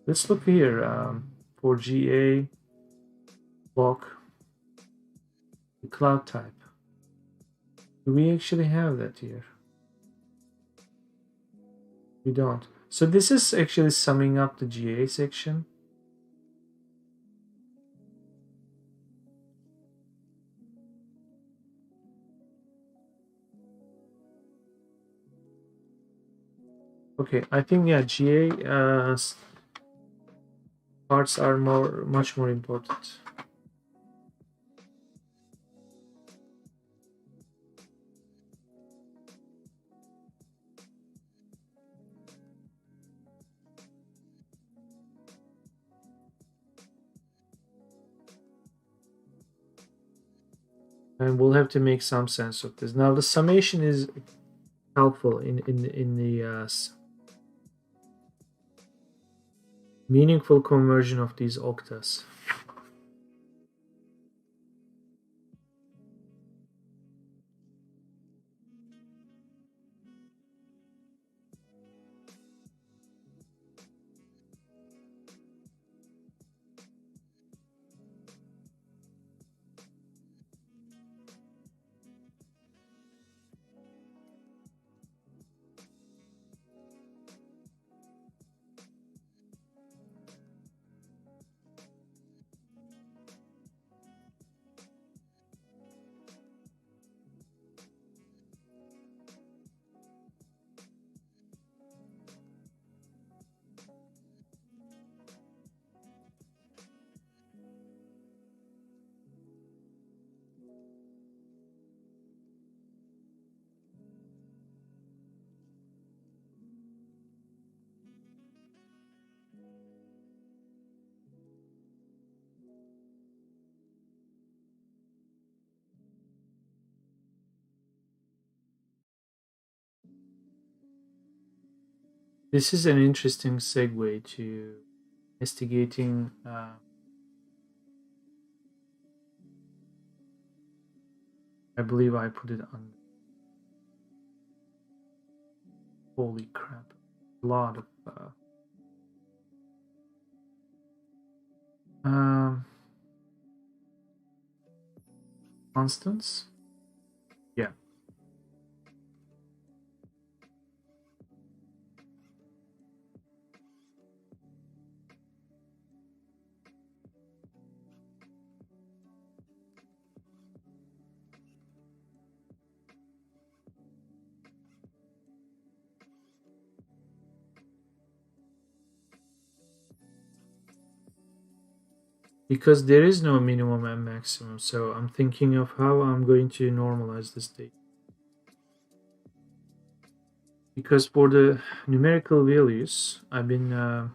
Let's look here for GA block, the cloud type. Do we actually have that here? We don't. So this is actually summing up the GA section. Okay, I think yeah, GA parts are much more important. And we'll have to make some sense of this. Now the summation is helpful in the meaningful conversion of these octas. This is an interesting segue to investigating. I believe I put it on. Holy crap! A lot of. Constants. Yeah. because there is no minimum and maximum. So I'm thinking of how I'm going to normalize this data. Because for the numerical values, I've been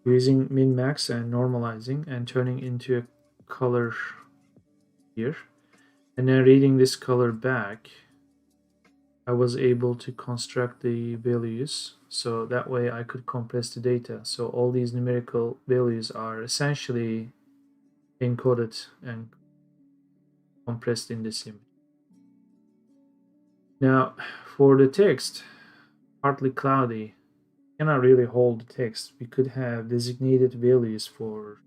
using min max and normalizing and turning into a color here. And then reading this color back, I was able to construct the values. So that way I could compress the data. So all these numerical values are essentially encoded and compressed in this image. Now, for the text, partly cloudy, cannot really hold the text. We could have designated values for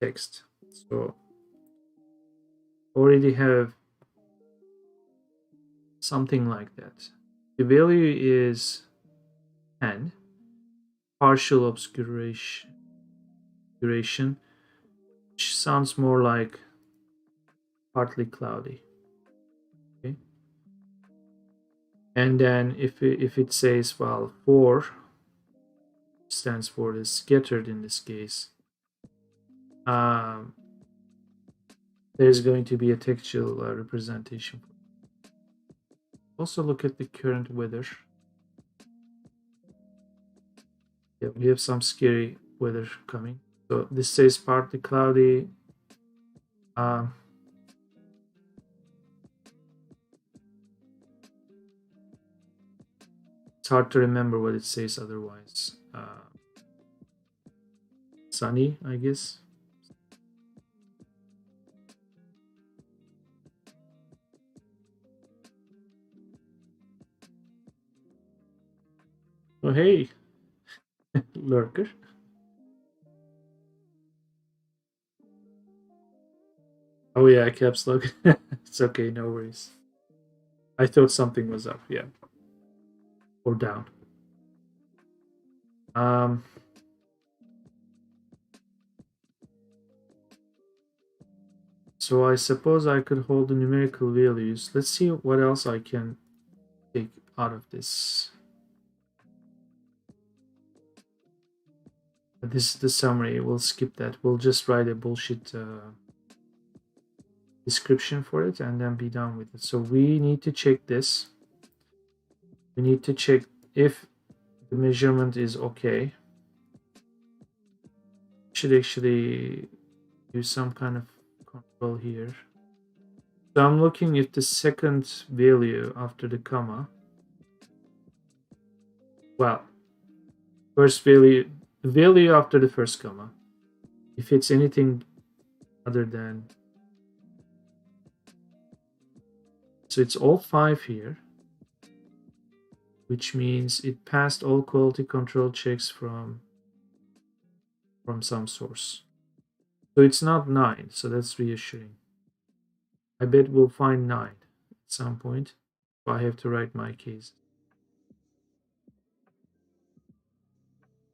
text. So already have something like that. The value is 10, partial obscuration, which sounds more like partly cloudy. Okay. And then if it says, well, 4 stands for the scattered in this case, there's going to be a textual representation. Also look at the current weather. Yeah, we have some scary weather coming. So this says partly cloudy. It's hard to remember what it says otherwise. Sunny, I guess. Oh, hey, lurker. Oh yeah, caps lock. It's okay, no worries. I thought something was up, yeah. Or down. So I suppose I could hold the numerical values. Let's see what else I can take out of this. This is the summary. We'll skip that. We'll just write a bullshit description for it and then be done with it. So we need to check this. We need to check if the measurement is okay. Should actually use some kind of control here. So I'm looking at the second value after the comma. Well, first value, the value after the first comma. If it's anything other than, so it's all 5 here, which means it passed all quality control checks from some source. So it's not 9, so that's reassuring. I bet we'll find 9 at some point if I have to write my case.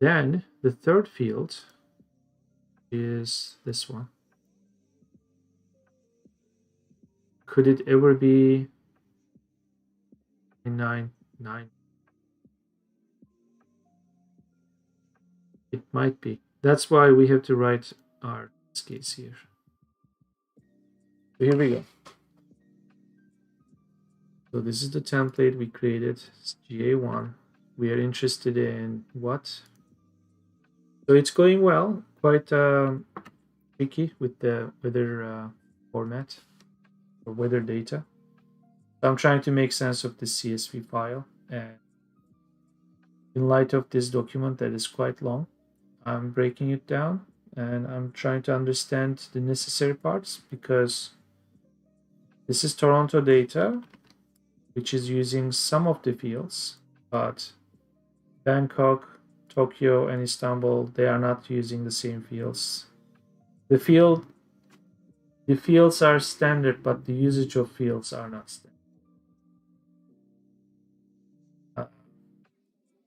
Then the third field is this one. Could it ever be 9, 9? It might be. That's why we have to write our case here. So here we go. So this is the template we created. It's GA1. We are interested in what? So it's going well. Quite tricky with the weather format or weather data. So I'm trying to make sense of this CSV file, and in light of this document that is quite long, I'm breaking it down and I'm trying to understand the necessary parts, because this is Toronto data, which is using some of the fields, but Bangkok, Tokyo, and Istanbul, they are not using the same fields. The fields are standard, but the usage of fields are not standard.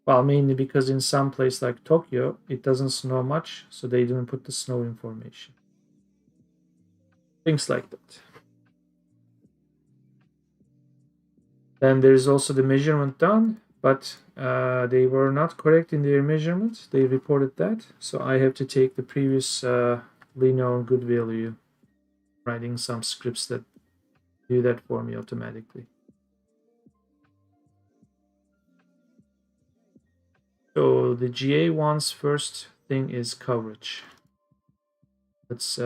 Well, mainly because in some place like Tokyo, it doesn't snow much, so they didn't put the snow information. Things like that. Then there is also the measurement done, but they were not correct in their measurement. They reported that. So I have to take the previously known good value, writing some scripts that do that for me automatically. So the GA1's first thing is coverage. Let's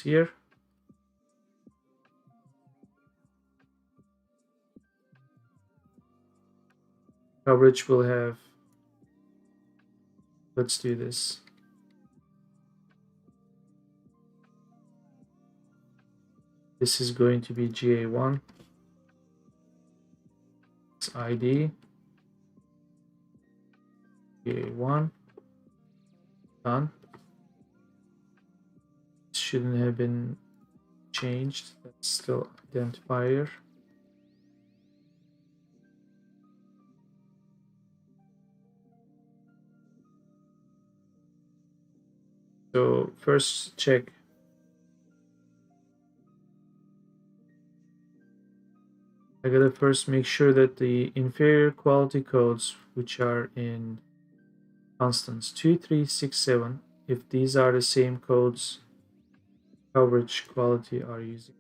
here. Coverage will have, let's do this. This is going to be GA1. It's ID. GA1. Done. Shouldn't have been changed. That's still identifier. So first check. I gotta first make sure that the inferior quality codes, which are in constants 2, 3, 6, 7, if these are the same codes, coverage quality are using.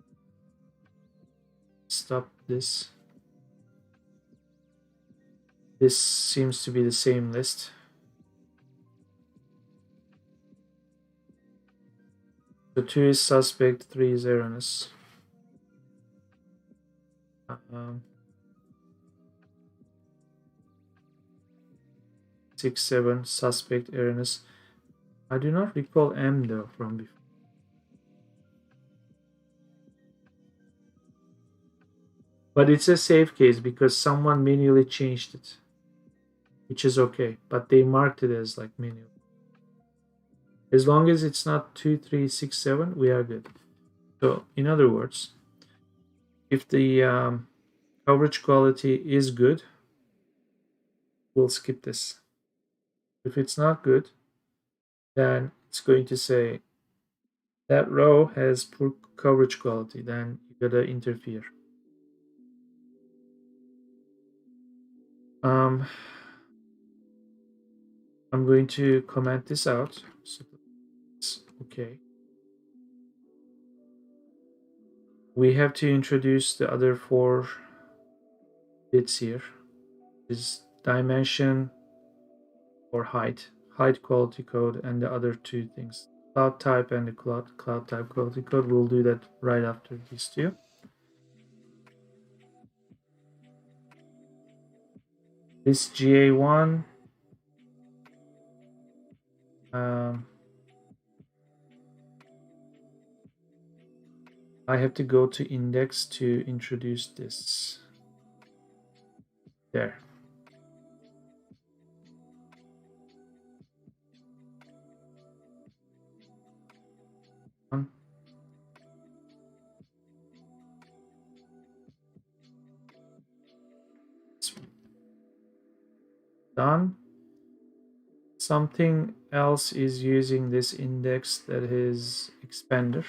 Stop this. This seems to be the same list. So 2 is suspect, 3 is erroneous. 6, 7, suspect, erroneous. I do not recall M though from before. But it's a safe case because someone manually changed it, which is okay. But they marked it as like manual. As long as it's not 2, 3, 6, 7, we are good. So in other words, if the coverage quality is good, we'll skip this. If it's not good, then it's going to say that row has poor coverage quality, then you gotta interfere. I'm going to comment this out. So it's okay. We have to introduce the other 4 bits here. Is dimension or height quality code, and the other 2 things, cloud type and the cloud type quality code. We'll do that right after these 2. This GA1, I have to go to index to introduce this. There. Done. Something else is using this index, that is expander.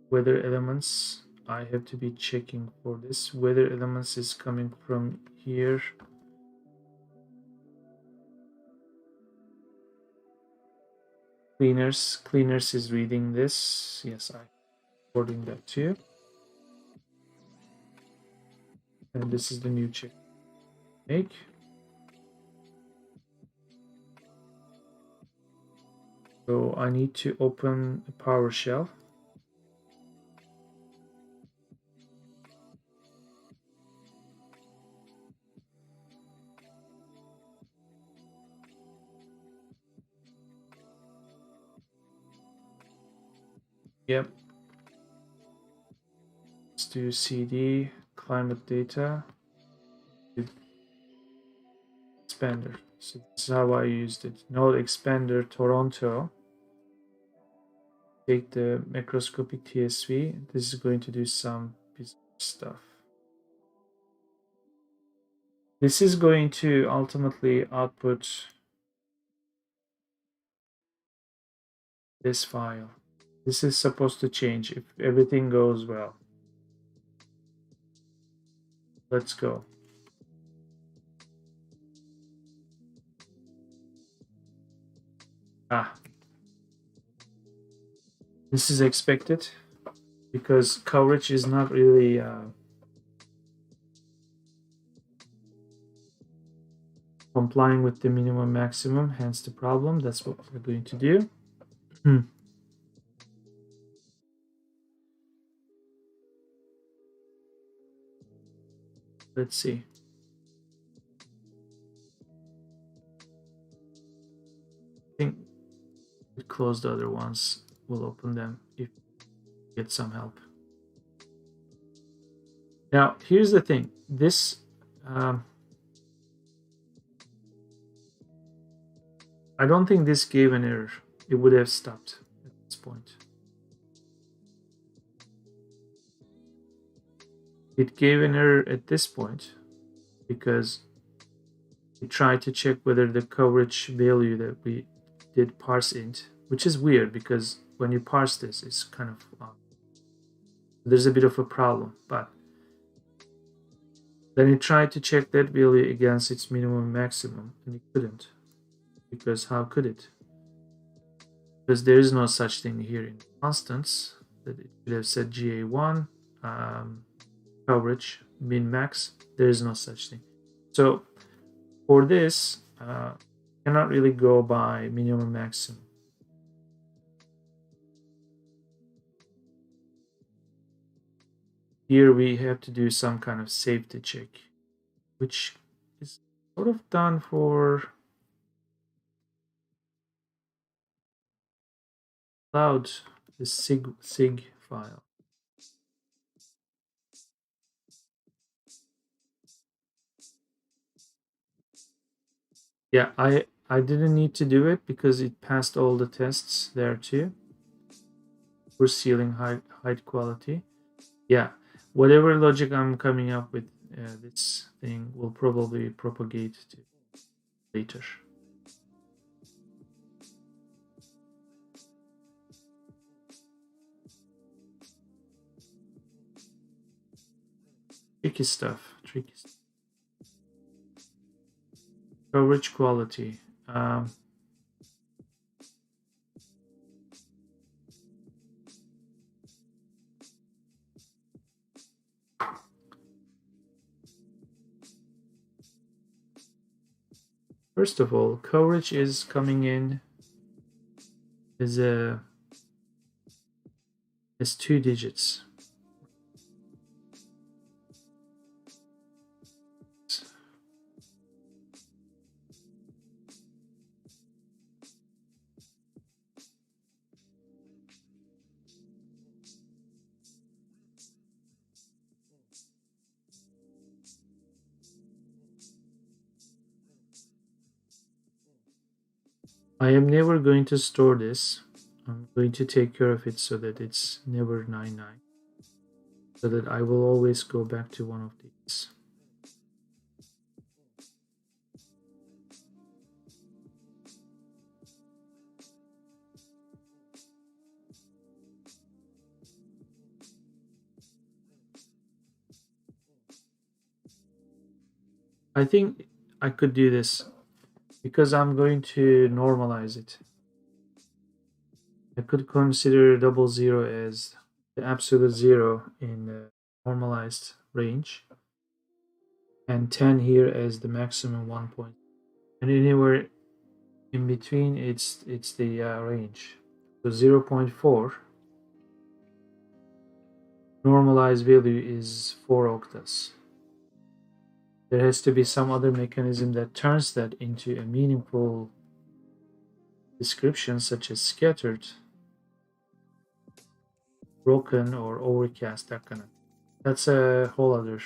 Weather elements, I have to be checking for this. Weather elements is coming from here. Cleaners is reading this. Yes, I'm recording that too. And this is the new check. Make. So I need to open a PowerShell. Yep. Let's do CD climate data expander. So this is how I used it. Node expander Toronto. Take the macroscopic TSV. This is going to do some bizarre stuff. This is going to ultimately output this file. This is supposed to change if everything goes well. Let's go. Ah, this is expected because coverage is not really complying with the minimum maximum, hence the problem. That's what we're going to do. Let's see. I think we close the other ones. We'll open them if we get some help. Now, here's the thing. This I don't think this gave an error. It would have stopped at this point. It gave an error at this point because we tried to check whether the coverage value that we did parse int, which is weird because when you parse this, it's kind of there's a bit of a problem. But then it tried to check that value against its minimum maximum, and it couldn't. Because how could it? Because there is no such thing here in constants that it should have said GA1 coverage min max. There is no such thing. So for this, cannot really go by minimum maximum. Here we have to do some kind of safety check, which is sort of done for cloud, the sig file. Yeah, I didn't need to do it because it passed all the tests there too. For ceiling height quality. Yeah, whatever logic I'm coming up with, this thing will probably propagate to later. Tricky stuff. Tricky stuff. Coverage quality. First of all, coverage is coming in as as 2 digits. I am never going to store this. I'm going to take care of it so that it's never 99. So that I will always go back to one of these. I think I could do this because I'm going to normalize it. I could consider 00 as the absolute zero in the normalized range and 10 here as the maximum 1 point. And anywhere in between it's the range. So 0.4 normalized value is 4 octets. There has to be some other mechanism that turns that into a meaningful description, such as scattered, broken, or overcast, that kind of. That's a whole other,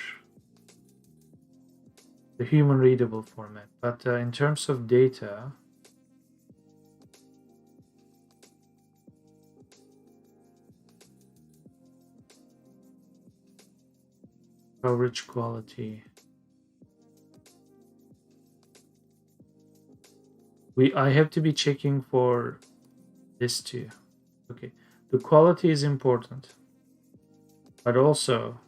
the human readable format. But in terms of data, coverage quality, I have to be checking for this too. Okay, the quality is important, but also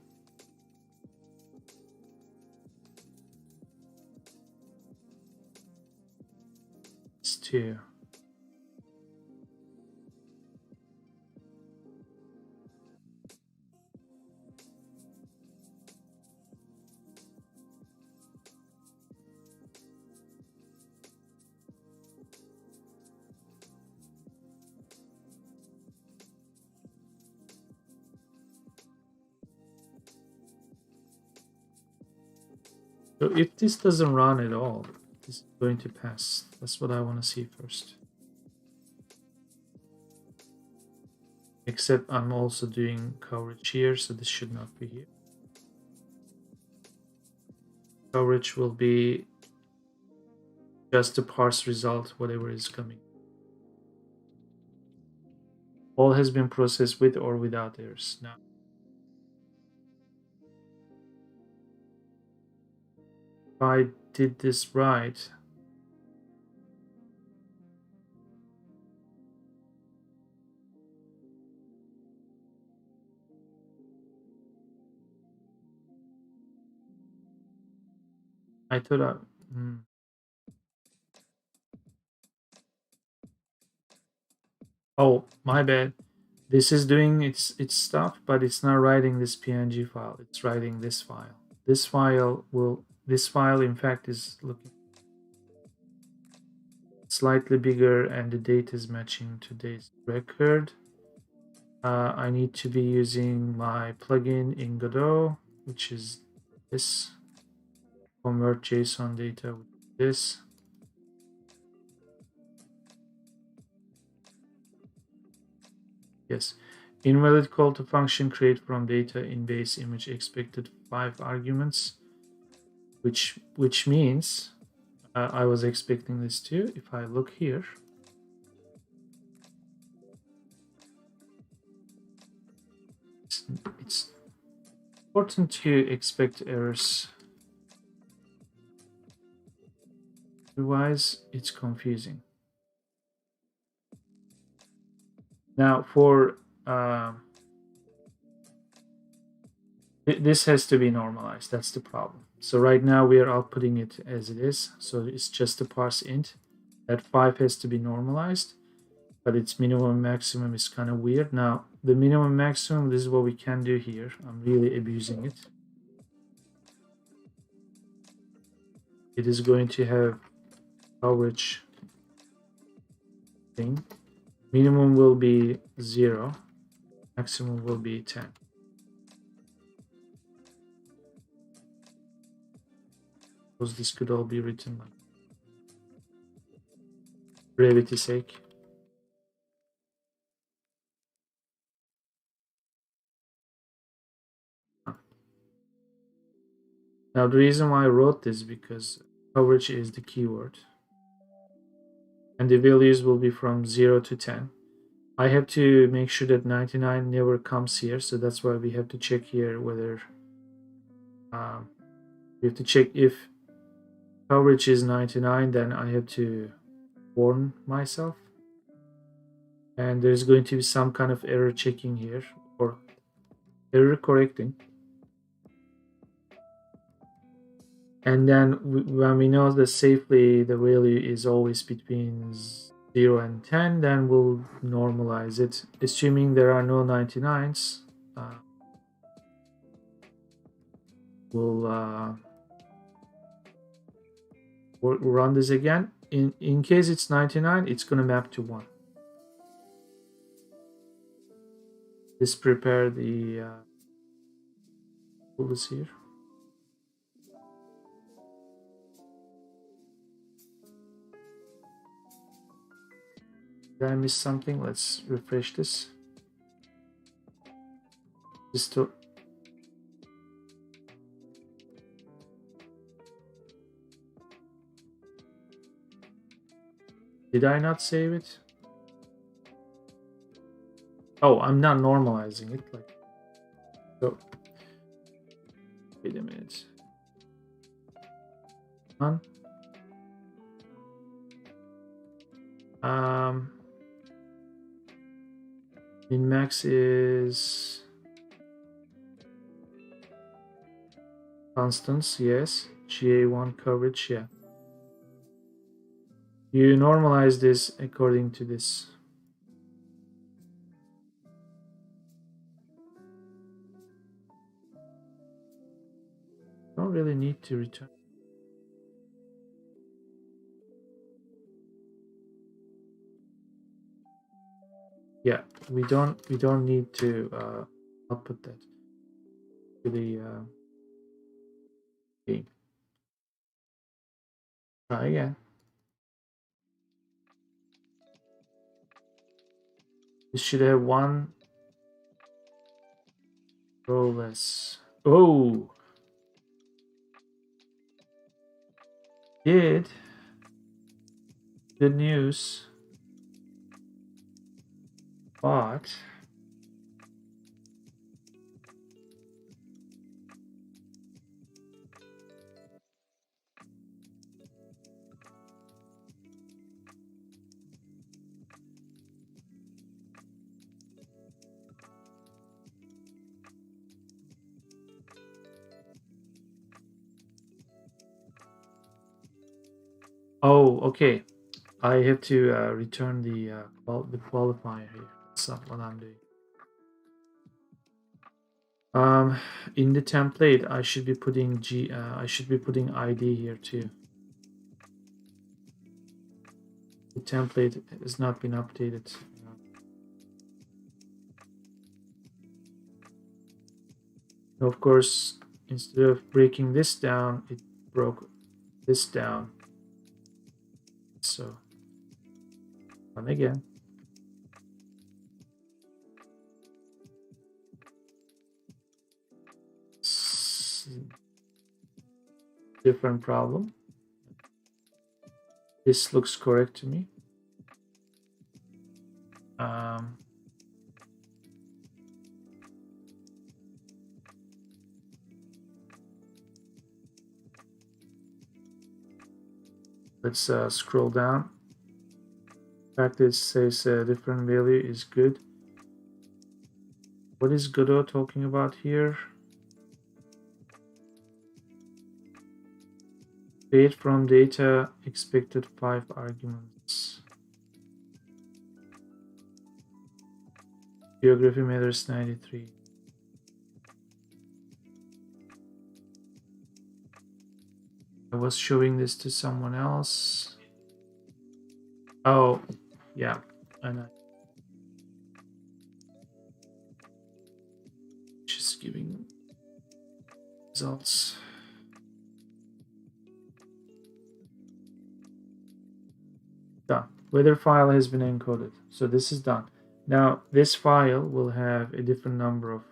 it's too. So if this doesn't run at all, this is going to pass. That's what I want to see first. Except I'm also doing coverage here, so this should not be here. Coverage will be just the parse result, whatever is coming. All has been processed with or without errors. Now, if I did this right, I thought I. Oh, my bad. This is doing its stuff, but it's not writing this PNG file. It's writing this file. This file in fact is looking slightly bigger, and the date is matching today's record. I need to be using my plugin in Godot, which is this. Convert JSON data with this. Yes. Invalid call to function create from data in base image expected 5 arguments, which means I was expecting this too. If I look here, it's important to expect errors. Otherwise, it's confusing. Now, for this has to be normalized. That's the problem. So right now we are outputting it as it is. So it's just a parse int. That 5 has to be normalized, but its minimum maximum is kind of weird. Now, the minimum maximum, this is what we can do here. I'm really abusing it. It is going to have coverage thing. Minimum will be 0. Maximum will be 10. Suppose this could all be written like brevity's sake. Now the reason why I wrote this is because coverage is the keyword, and the values will be from 0 to 10. I have to make sure that 99 never comes here, so that's why we have to check here whether we have to check if coverage is 99, then I have to warn myself, and there's going to be some kind of error checking here or error correcting. And then when we know that safely the value is always between 0 and 10, then we'll normalize it, assuming there are no 99s. We'll run this again. In case it's 99, it's going to map to 1. Let's prepare the tools here. Did I miss something? Let's refresh this. Did I not save it? Oh, I'm not normalizing it. Like, so wait a minute. None. Min max is constants, yes. GA1 coverage, yeah. You normalize this according to this. Don't really need to return. Yeah, we don't need to output that to the game. Try again. This should have one row less. Oh, did. Good news. But oh, okay. I have to return the qualifier here. That's not what I'm doing. In the template, I should be putting I should be putting ID here too. The template has not been updated. Of course, instead of breaking this down, it broke this down. So, run again. Different problem. This looks correct to me. Let's scroll down. Practice says a different value is good. What is Godot talking about here? Create from data expected 5 arguments. Geography matters 93. I was showing this to someone else. Oh, yeah, I know. Just giving results. Done. Weather file has been encoded. So this is done. Now this file will have a different number of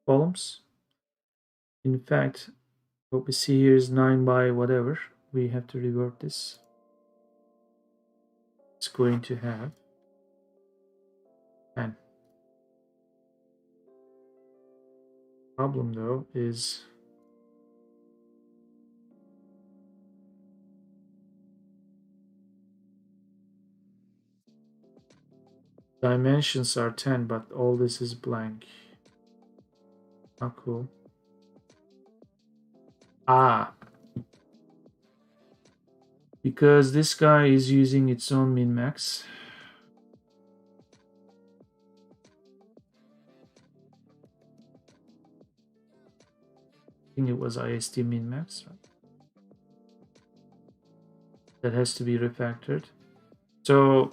columns. In fact, what we see here is 9 by whatever. We have to revert this. It's going to have 10. Problem though is dimensions are 10, but all this is blank. Not cool. Ah, because this guy is using its own min-max. I think it was IST min-max, right? That has to be refactored. So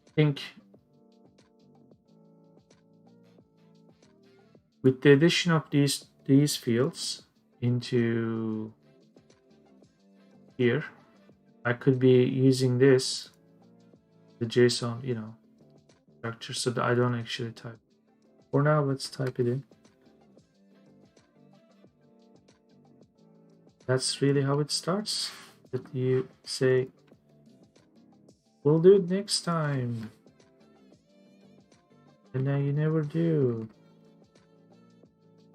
I think with the addition of these fields into here, I could be using this, the JSON, structure, so that I don't actually type. For now, let's type it in. That's really how it starts. That you say, we'll do it next time. And then you never do.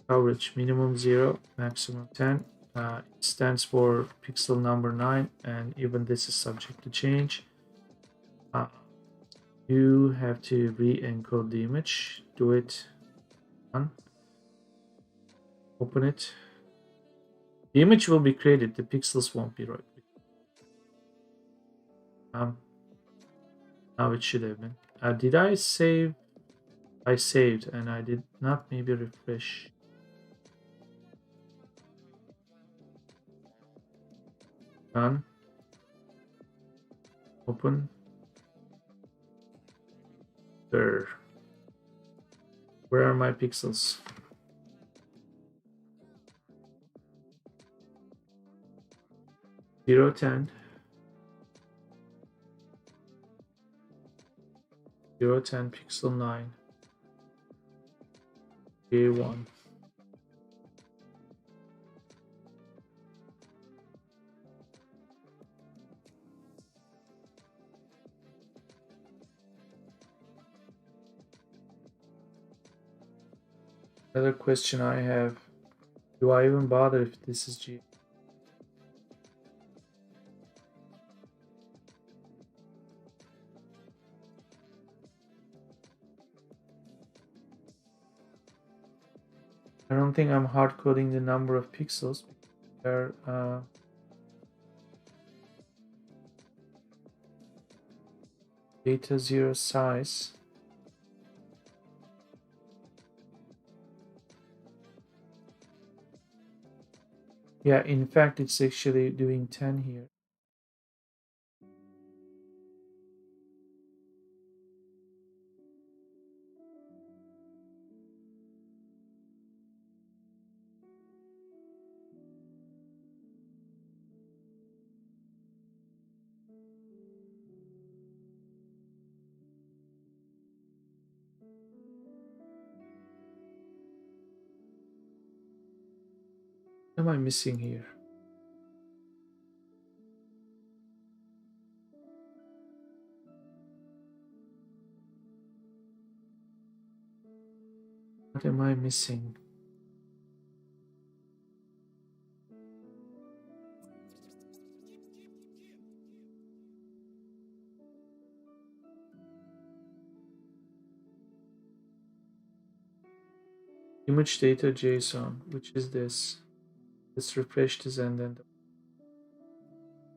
Coverage, minimum 0, maximum 10. It stands for pixel number 9, and even this is subject to change. You have to re-encode the image. Do it. Done. Open it. The image will be created. The pixels won't be right. Now it should have been. Did I save? I saved and I did not. Maybe refresh. Done. Open. There. Where are my pixels? 0, 10. 0, 10, pixel 9. A1. Another question I have, do I even bother if this is G? I don't think I'm hard coding the number of pixels. They're data 0 size. Yeah, in fact, it's actually doing 10 here. What am I missing here? What am I missing? Image data JSON, which is this. Let's refresh this and then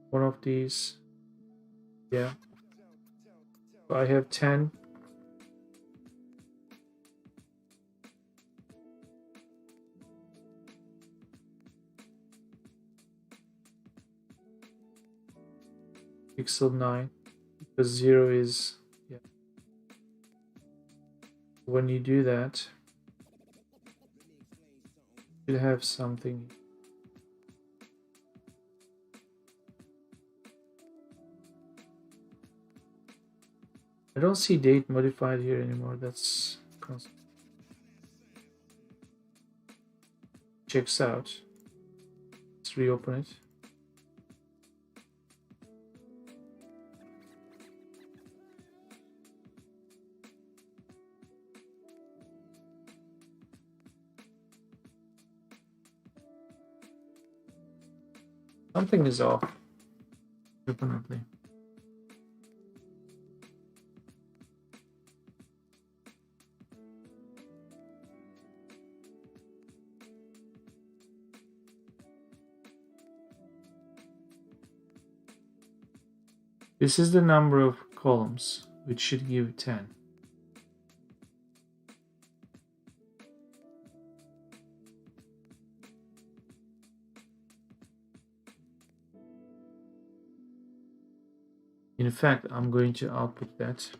one of these. Yeah. I have 10. Pixel 9 because 0 is, yeah. When you do that, you'll have something. I don't see date modified here anymore. That's constant. Checks out. Let's reopen it. Something is off, definitely. This is the number of columns, which should give 10. In fact, I'm going to output that.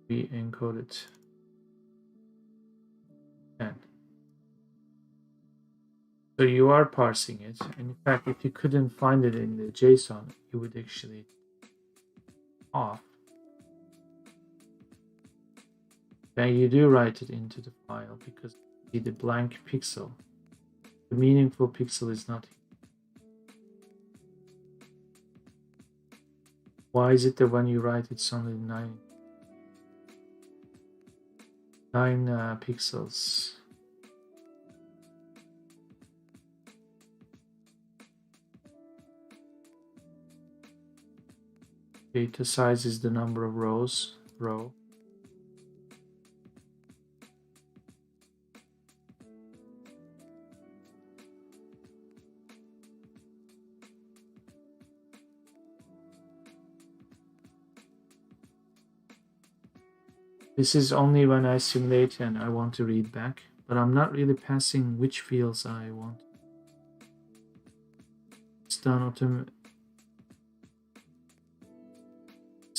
We encode it. 10. So you are parsing it. In fact, if you couldn't find it in the JSON, you would actually off. Then you do write it into the file because you see the blank pixel. The meaningful pixel is not here. Why is it that when you write it's only 9? 9 pixels. Data size is the number of rows. Row. This is only when I simulate and I want to read back, but I'm not really passing which fields I want. It's done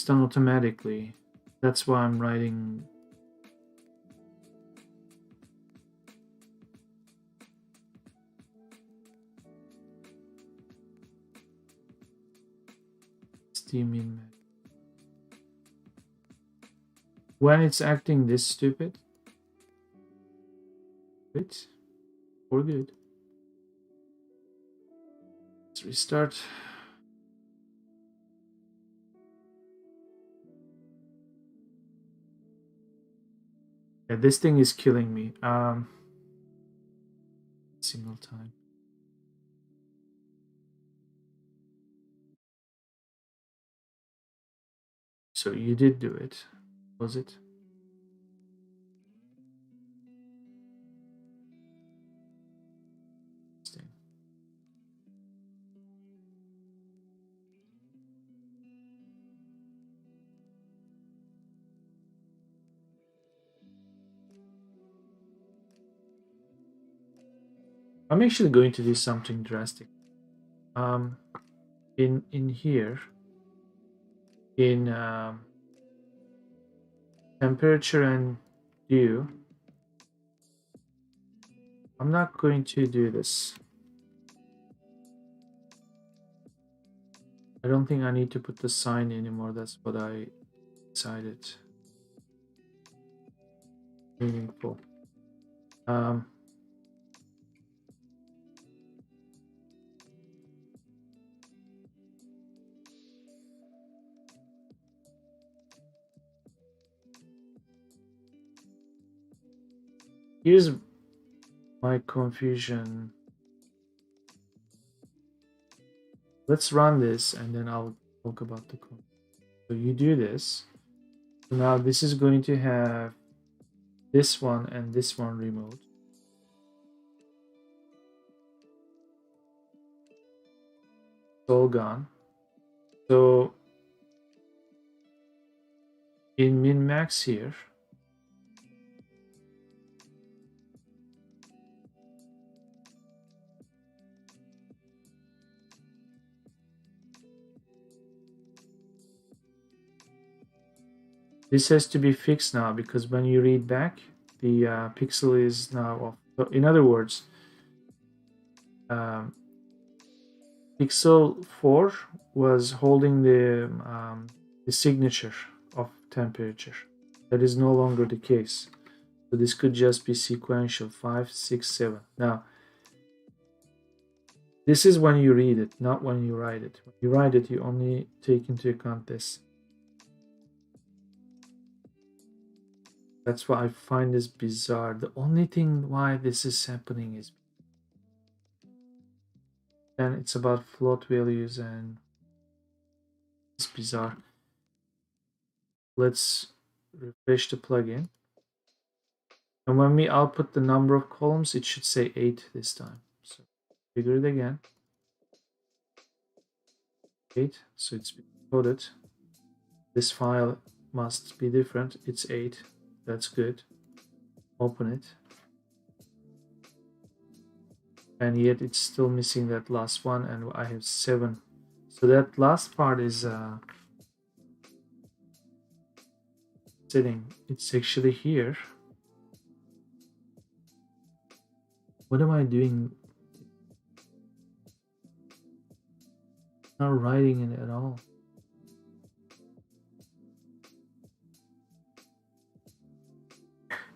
automatically. That's why I'm writing. Steam in when it's acting this stupid. Wait, we're good. Let's restart. Yeah, this thing is killing me. Single time. So you did do it, was it? I'm actually going to do something drastic. In here, in temperature and dew, I'm not going to do this. I don't think I need to put the sign anymore. That's what I decided. Meaningful. Here's my confusion. Let's run this and then I'll talk about the confusion. So you do this. So now this is going to have this one and this one removed. It's all gone. So in min-max here, this has to be fixed now because when you read back, the pixel is now off. So in other words, pixel 4 was holding the signature of temperature. That is no longer the case. So this could just be sequential 5, 6, 7. Now, this is when you read it, not when you write it. When you write it, you only take into account this. That's why I find this bizarre. The only thing why this is happening is then it's about float values and it's bizarre. Let's refresh the plugin. And when we output the number of columns, it should say 8 this time. So figure it again. 8, so it's coded. This file must be different. It's 8. That's good. Open it. And yet it's still missing that last one, and I have 7. So that last part is sitting. It's actually here. What am I doing? Not writing it at all.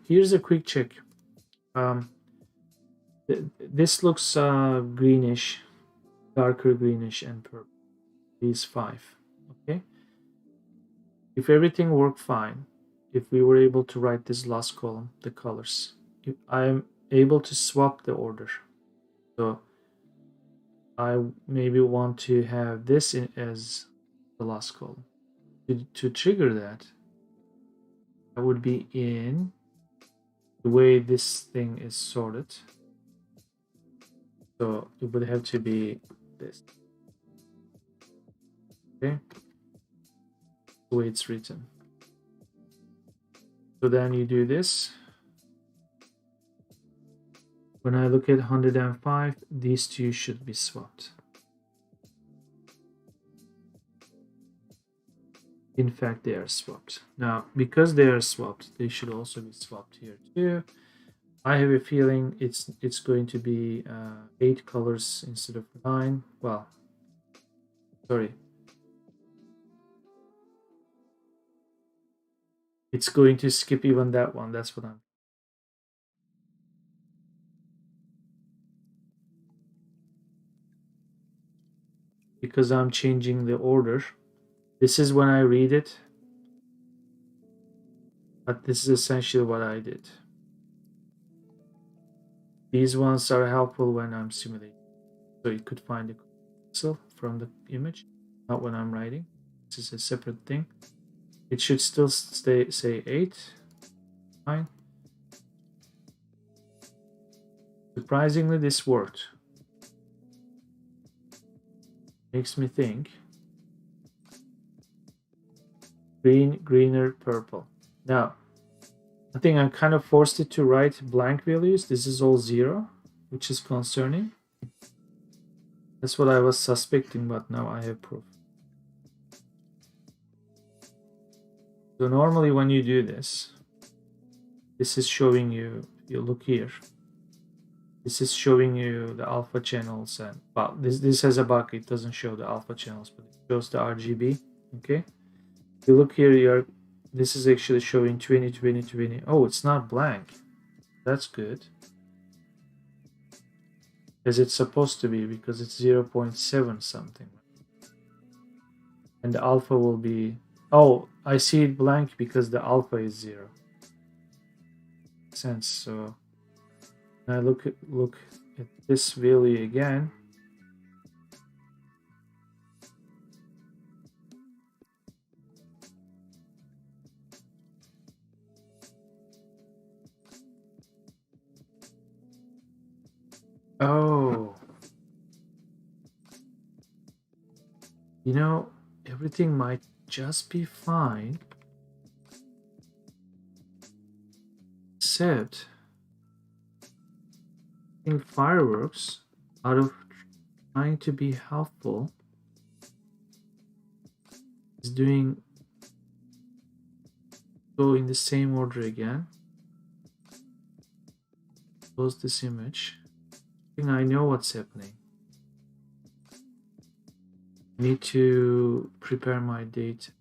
Here's a quick check. This looks greenish, darker greenish and purple. These 5. Okay. If everything worked fine, if we were able to write this last column, the colors, if I'm able to swap the order. So I maybe want to have this as the last column. To trigger that, I would be in the way this thing is sorted. So it would have to be this. Okay, the way it's written. So then you do this. When I look at 105, these two should be swapped. In fact, they are swapped. Now, because they are swapped, they should also be swapped here too. I have a feeling it's going to be 8 colors instead of 9. Well, sorry. It's going to skip even that one. That's what I'm. Because I'm changing the order. This is when I read it. But this is essentially what I did. These ones are helpful when I'm simulating. So you could find the pixel from the image, not when I'm writing. This is a separate thing. It should still say 8. Fine. Surprisingly, this worked. Makes me think. Green, greener, purple. Now, I think I'm kind of forced it to write blank values. This is all 0, which is concerning. That's what I was suspecting, but now I have proof. So normally when you do this, this is showing you, you look here, this is showing you the alpha channels, and well, this has a bug. It doesn't show the alpha channels, but it shows the RGB. Okay, if you look here, this is actually showing 20, 20, 20. Oh, it's not blank. That's good, as it's supposed to be, because it's 0.7 something, and the alpha will be, oh, I see it blank because the alpha is 0. Makes sense. So when I look at this value again, oh, you know, everything might just be fine, except I think fireworks, out of trying to be helpful, is doing go in the same order again. Close this image. I think I know what's happening. I need to prepare my data.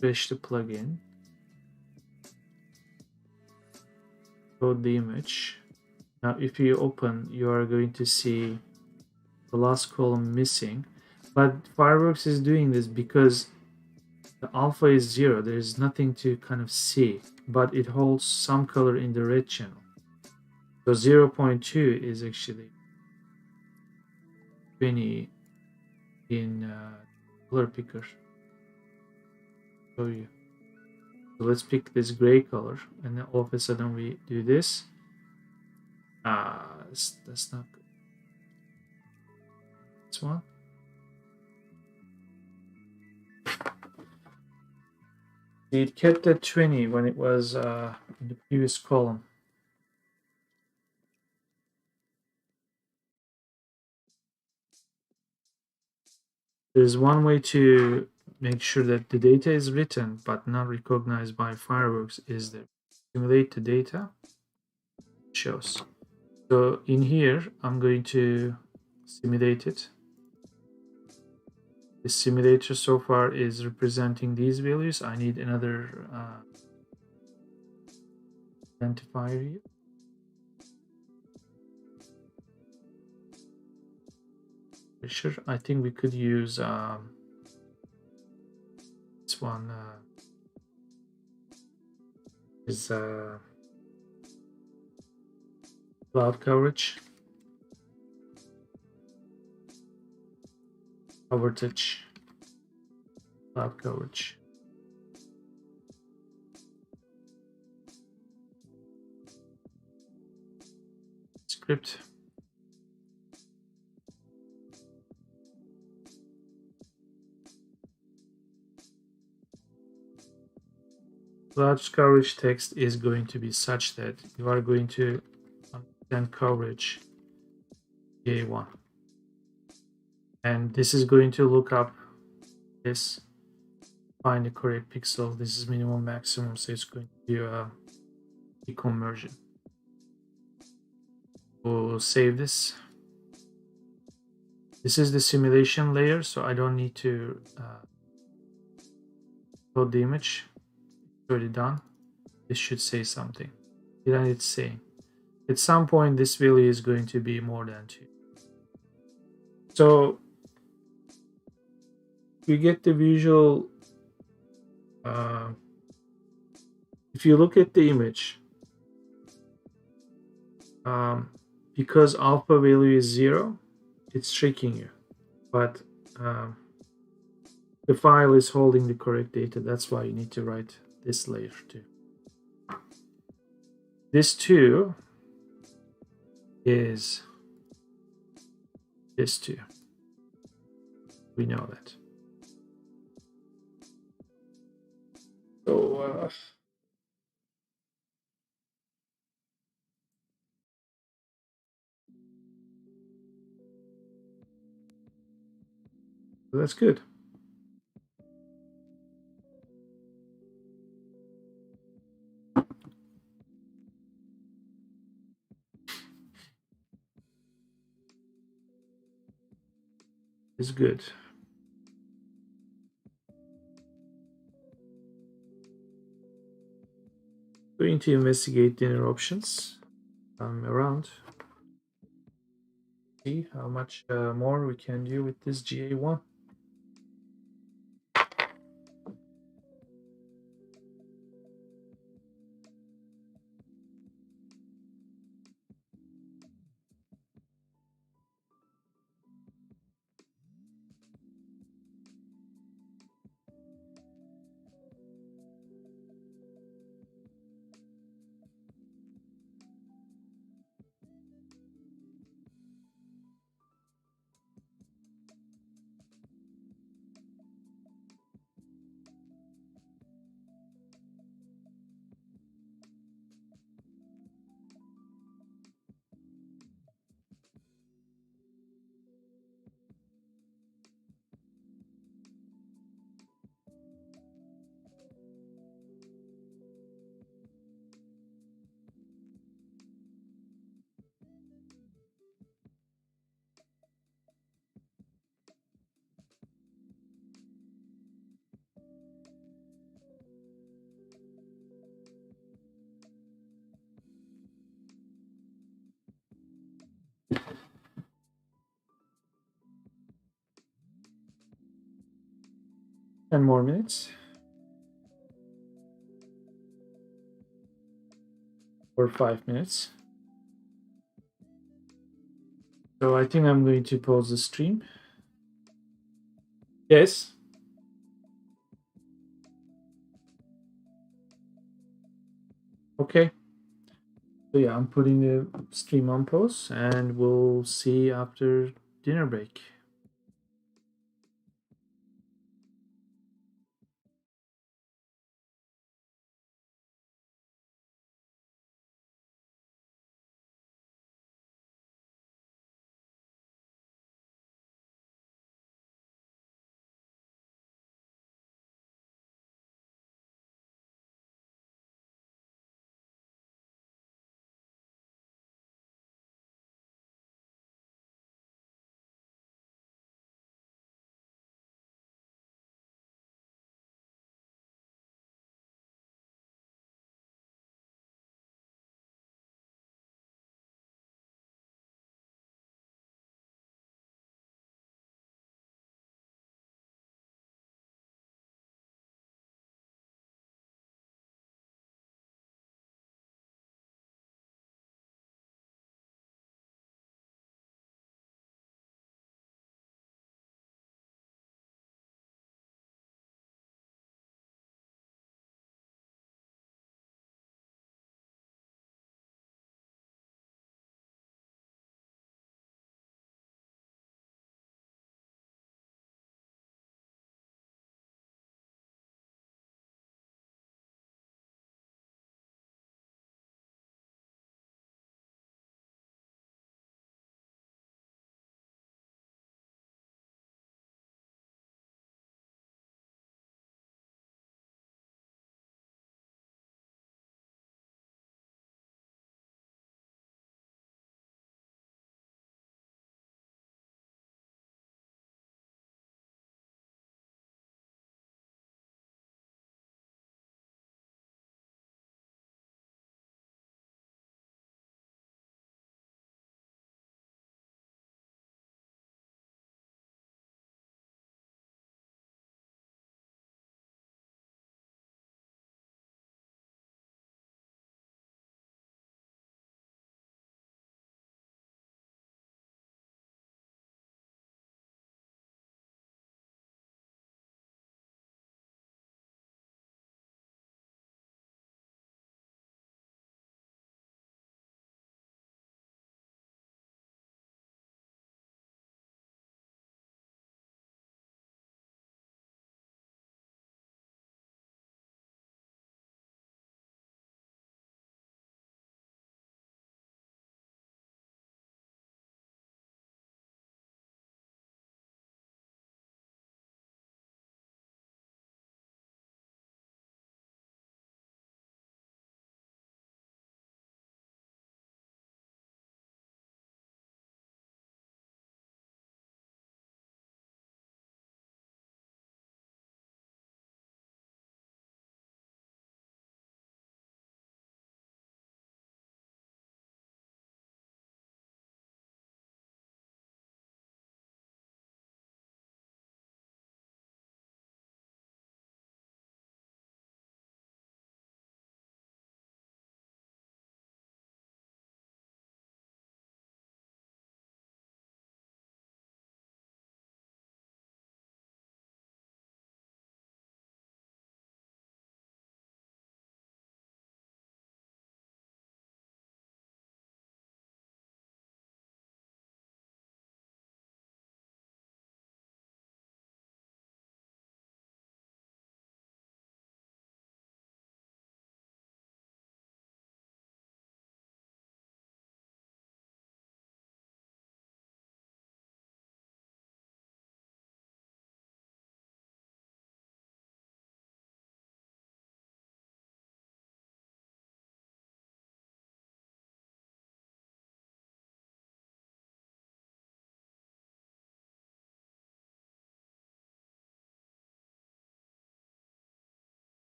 Refresh the plugin. Load the image. Now, if you open, you are going to see the last column missing. But Fireworks is doing this because the alpha is 0. There is nothing to kind of see, but it holds some color in the red channel. So 0.2 is actually 20 in color picker. Show you. So let's pick this gray color, and then all of a sudden we do this. That's not good. This one. It kept at 20 when it was in the previous column. There's one way to make sure that the data is written but not recognized by Fireworks is to simulate the data. Shows. So in here, I'm going to simulate it. The simulator so far is representing these values. I need another identifier here. Sure, I think we could use this one is cloud coverage, touch cloud coverage. Script. Cloud coverage text is going to be such that you are going to understand coverage GA1. And this is going to look up this, find the correct pixel. This is minimum maximum, so it's going to do a deconversion. We'll save this. This is the simulation layer, so I don't need to load the image. It's already done. This should say something. Then it's saying at some point this value is going to be more than 2. So you get the visual. If you look at the image, because alpha value is 0, it's tricking you, but the file is holding the correct data. That's why you need to write this layer too. This 2 is this 2. We know that. So that's good. It's good. Going to investigate the inner options around. See how much more we can do with this GA1. Ten more minutes. Or 5 minutes. So I think I'm going to pause the stream. Yes. Okay. So yeah, I'm putting the stream on pause and we'll see after dinner break.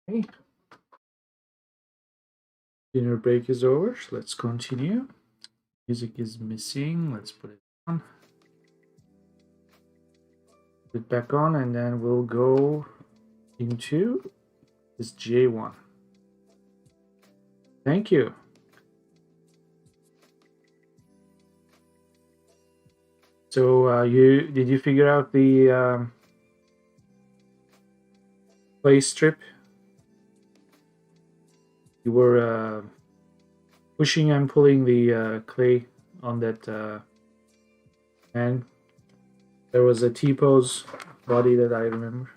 Okay. Dinner break is over. Let's continue. Music is missing. Let's put it on. Put it back on, and then we'll go into this J1. Thank you. So did you figure out the play strip? You were pushing and pulling the clay on that and there was a T-pose body that I remember.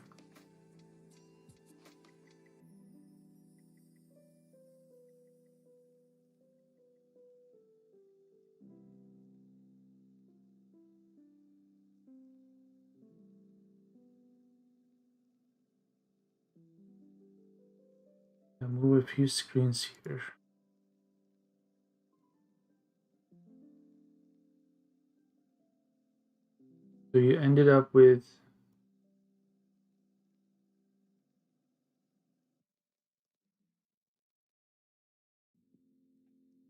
I'll move a few screens here. So you ended up with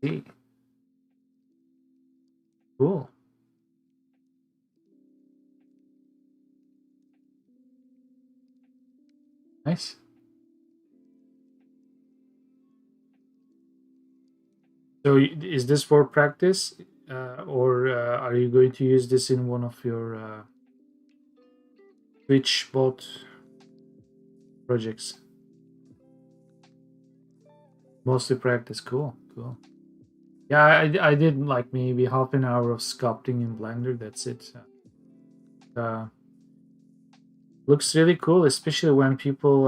C. Cool. Nice. So is this for practice, or are you going to use this in one of your Twitch bot projects? Mostly practice. Cool. Cool. Yeah, I did like maybe half an hour of sculpting in Blender. That's it. Looks really cool, especially when people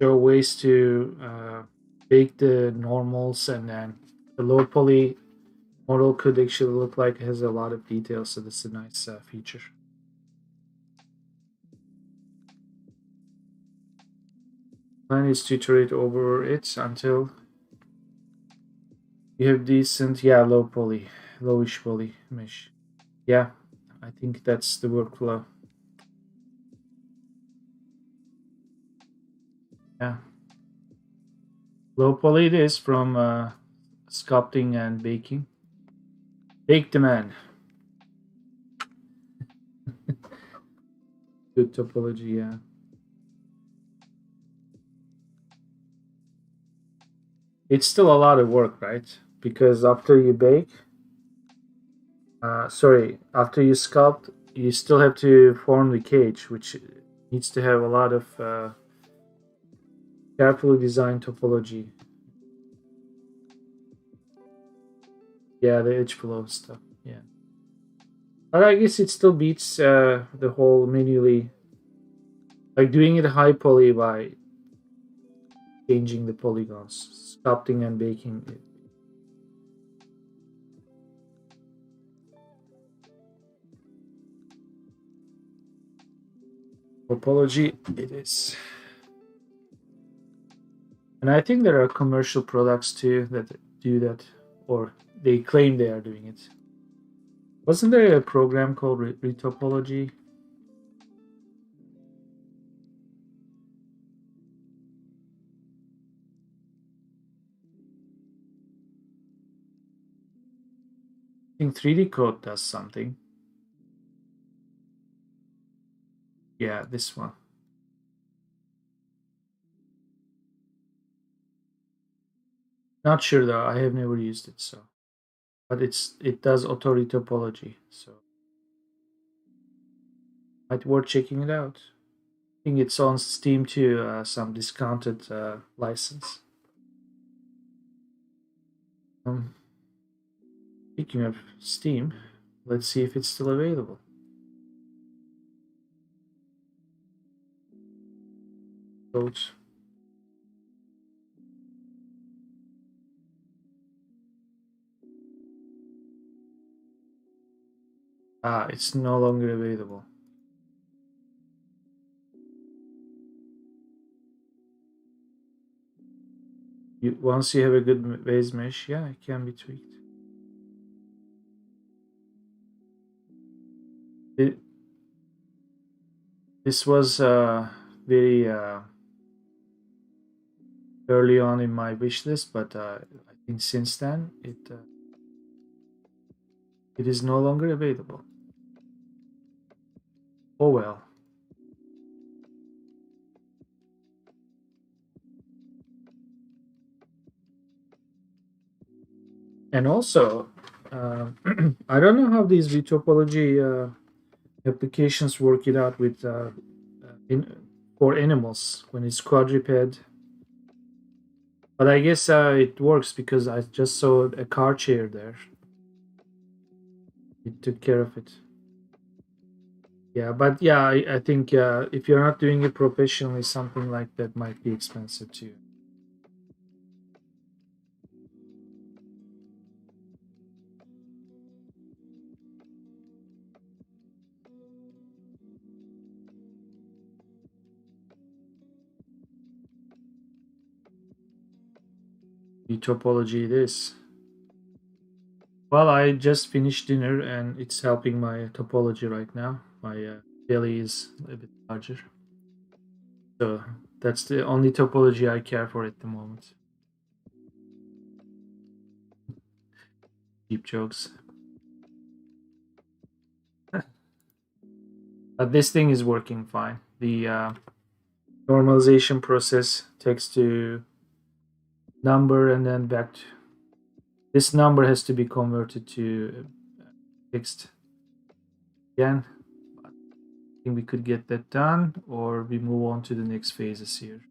show ways to bake the normals, and then the low poly model could actually look like it has a lot of details. So that's a nice feature. Plan is to iterate over it until you have decent, low poly, lowish poly mesh. Yeah, I think that's the workflow. Yeah, low poly it is from sculpting and baking. Bake the man. Good topology, yeah. It's still a lot of work, right? Because after you bake, after you sculpt, you still have to form the cage, which needs to have a lot of carefully designed topology. Yeah, the edge flow stuff. Yeah, but I guess it still beats the whole manually, like doing it high poly by changing the polygons, sculpting and baking it. Topology, it is. And I think there are commercial products too that do that, or they claim they are doing it. Wasn't there a program called Retopology? I think 3D Code does something. Yeah, this one. Not sure though. I have never used it, so. But it does auto retopology, so might worth checking it out. I think it's on Steam too, some discounted license. Um, Speaking of Steam, let's see if it's still available. Codes. Ah, it's no longer available. Once you have a good base mesh, yeah, it can be tweaked. It, this was very early on in my wish list, but I think since then it is no longer available. Oh well. And also, I don't know how these retopology applications work it out with for animals when it's quadruped. But I guess it works because I just saw a car chair there. It took care of it. Yeah, but yeah, I think if you're not doing it professionally, something like that might be expensive too. The topology it is. Well, I just finished dinner and it's helping my topology right now. My belly is a bit larger. So that's the only topology I care for at the moment. Deep jokes. But this thing is working fine. The normalization process takes to number and then back to this number has to be converted to text again. I think we could get that done, or we move on to the next phases here.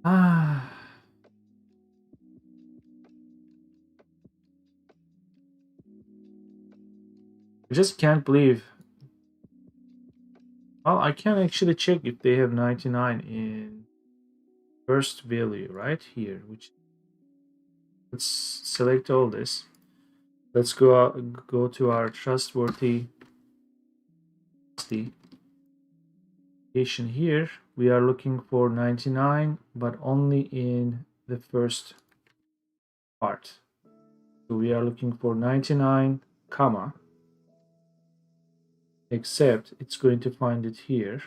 Ah, I just can't believe. Well, I can actually check if they have 99 in first value right here. Which let's select all this. Let's go to our trustworthy here. We are looking for 99, but only in the first part. So we are looking for 99, comma, except it's going to find it here.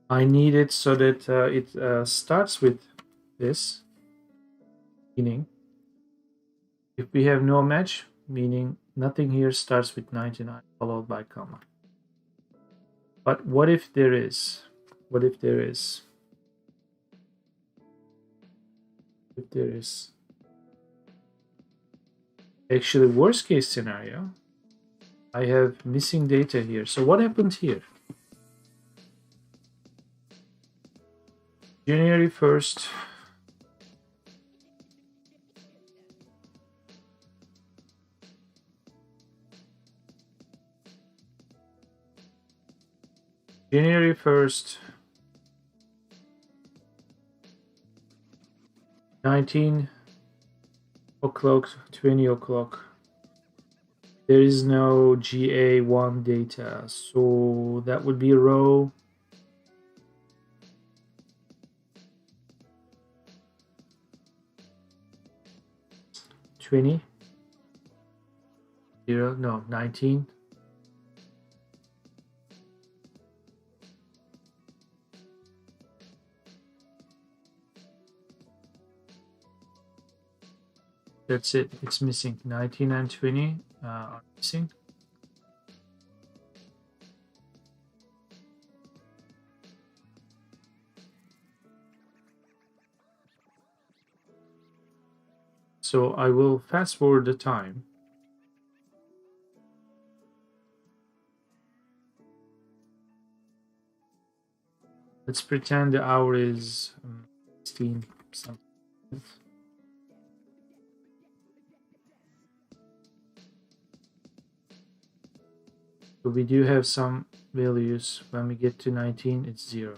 I need it so that it starts with this, meaning if we have no match, meaning nothing here starts with 99 followed by comma. But what if there is? What if there is? If there is actually worst case scenario, I have missing data here. So what happened here? January 1st. January 1st, 19 o'clock, 20 o'clock. There is no GA1 data, so that would be row 20, 0, no, 19. That's it, it's missing. 19 and 20 are missing. So I will fast forward the time. Let's pretend the hour is 16 something. So we do have some values. When we get to 19, it's 0.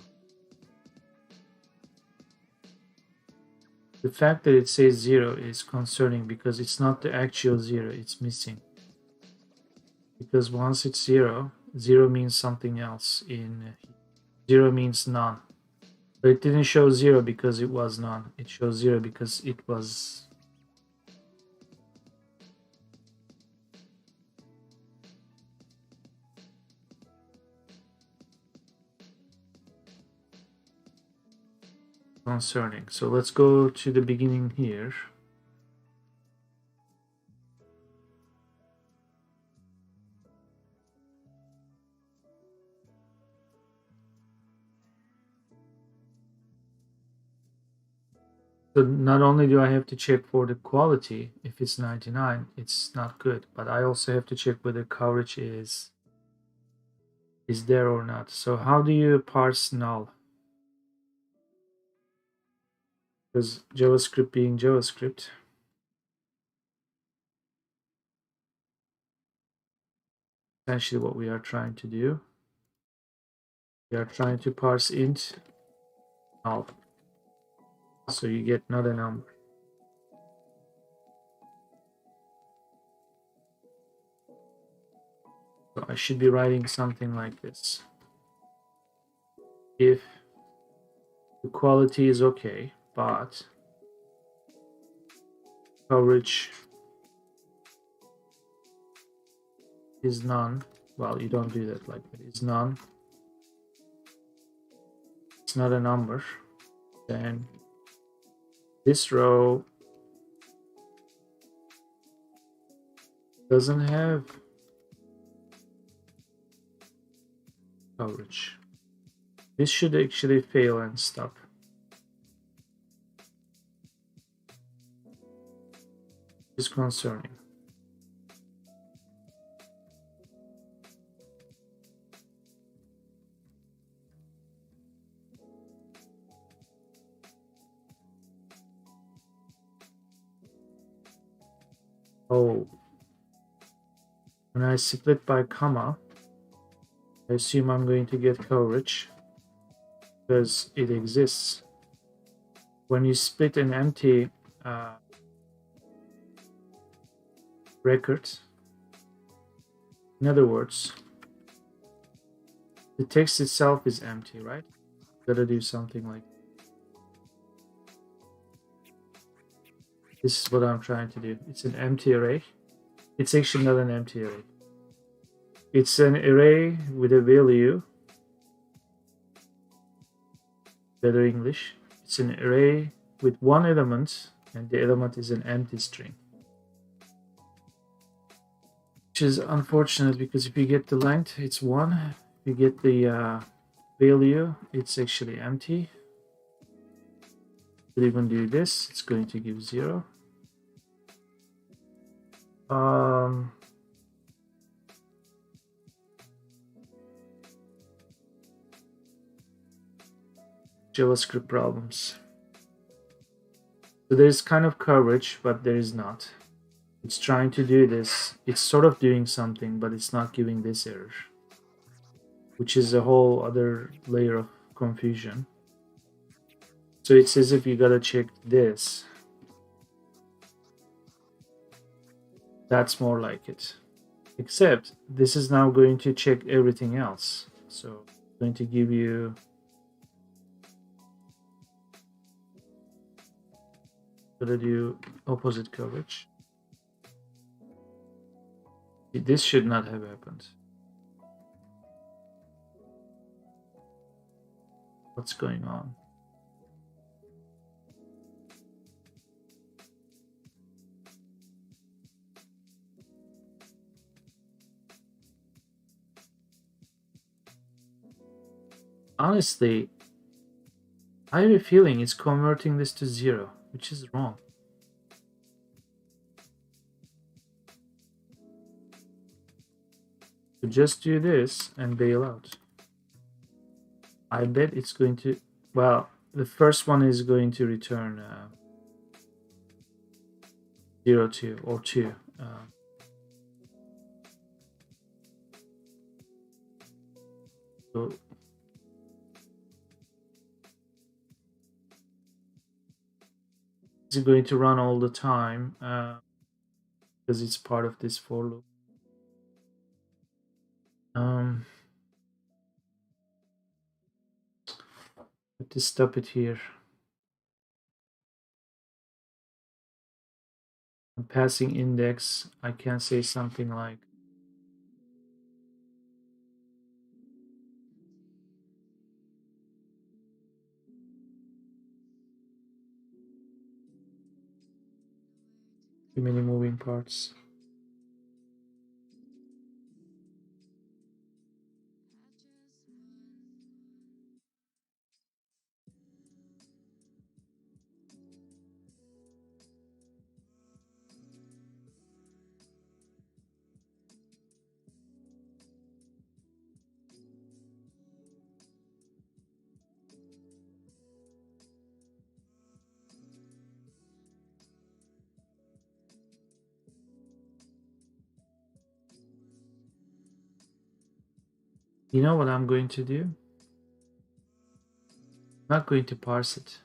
The fact that it says 0 is concerning because it's not the actual 0, it's missing. Because once it's 0, 0 means something else. 0 means none. But it didn't show 0 because it was none. It shows 0 because it was. concerning. So let's go to the beginning here. So not only do I have to check for the quality, if it's 99, it's not good, but I also have to check whether coverage is there or not. So how do you parse null? Because JavaScript being JavaScript, essentially what we are trying to do, we are trying to parse int null. So you get not a number. So I should be writing something like this. If the quality is okay, but coverage is none. Well, you don't do that like that. Is none. It's not a number. Then this row doesn't have coverage. This should actually fail and stop. It's concerning. Oh, when I split by comma, I assume I'm going to get coverage because it exists. When you split an empty record, in other words, the text itself is empty, right? Gotta do something like this is what I'm trying to do. It's an empty array. It's actually not an empty array. It's an array with a value. Better English. It's an array with one element, and the element is an empty string. Which is unfortunate because if you get the length, it's 1. If you get the value, it's actually empty. If you even do this, it's going to give 0. JavaScript problems. So there's kind of coverage, but there is not. It's trying to do this. It's sort of doing something, but it's not giving this error, which is a whole other layer of confusion. So it's as if you gotta check this. That's more like it. Except this is now going to check everything else. So it's going to give you gotta do opposite coverage. This should not have happened. What's going on? Honestly, I have a feeling it's converting this to 0, which is wrong. So just do this and bail out. I bet it's going to, well, the first one is going to return 0, 2, or 2. So it's going to run all the time because it's part of this for loop. Have to stop it here. I'm passing index. I can say something like Too many moving parts. You know what I'm going to do? I'm not going to parse it.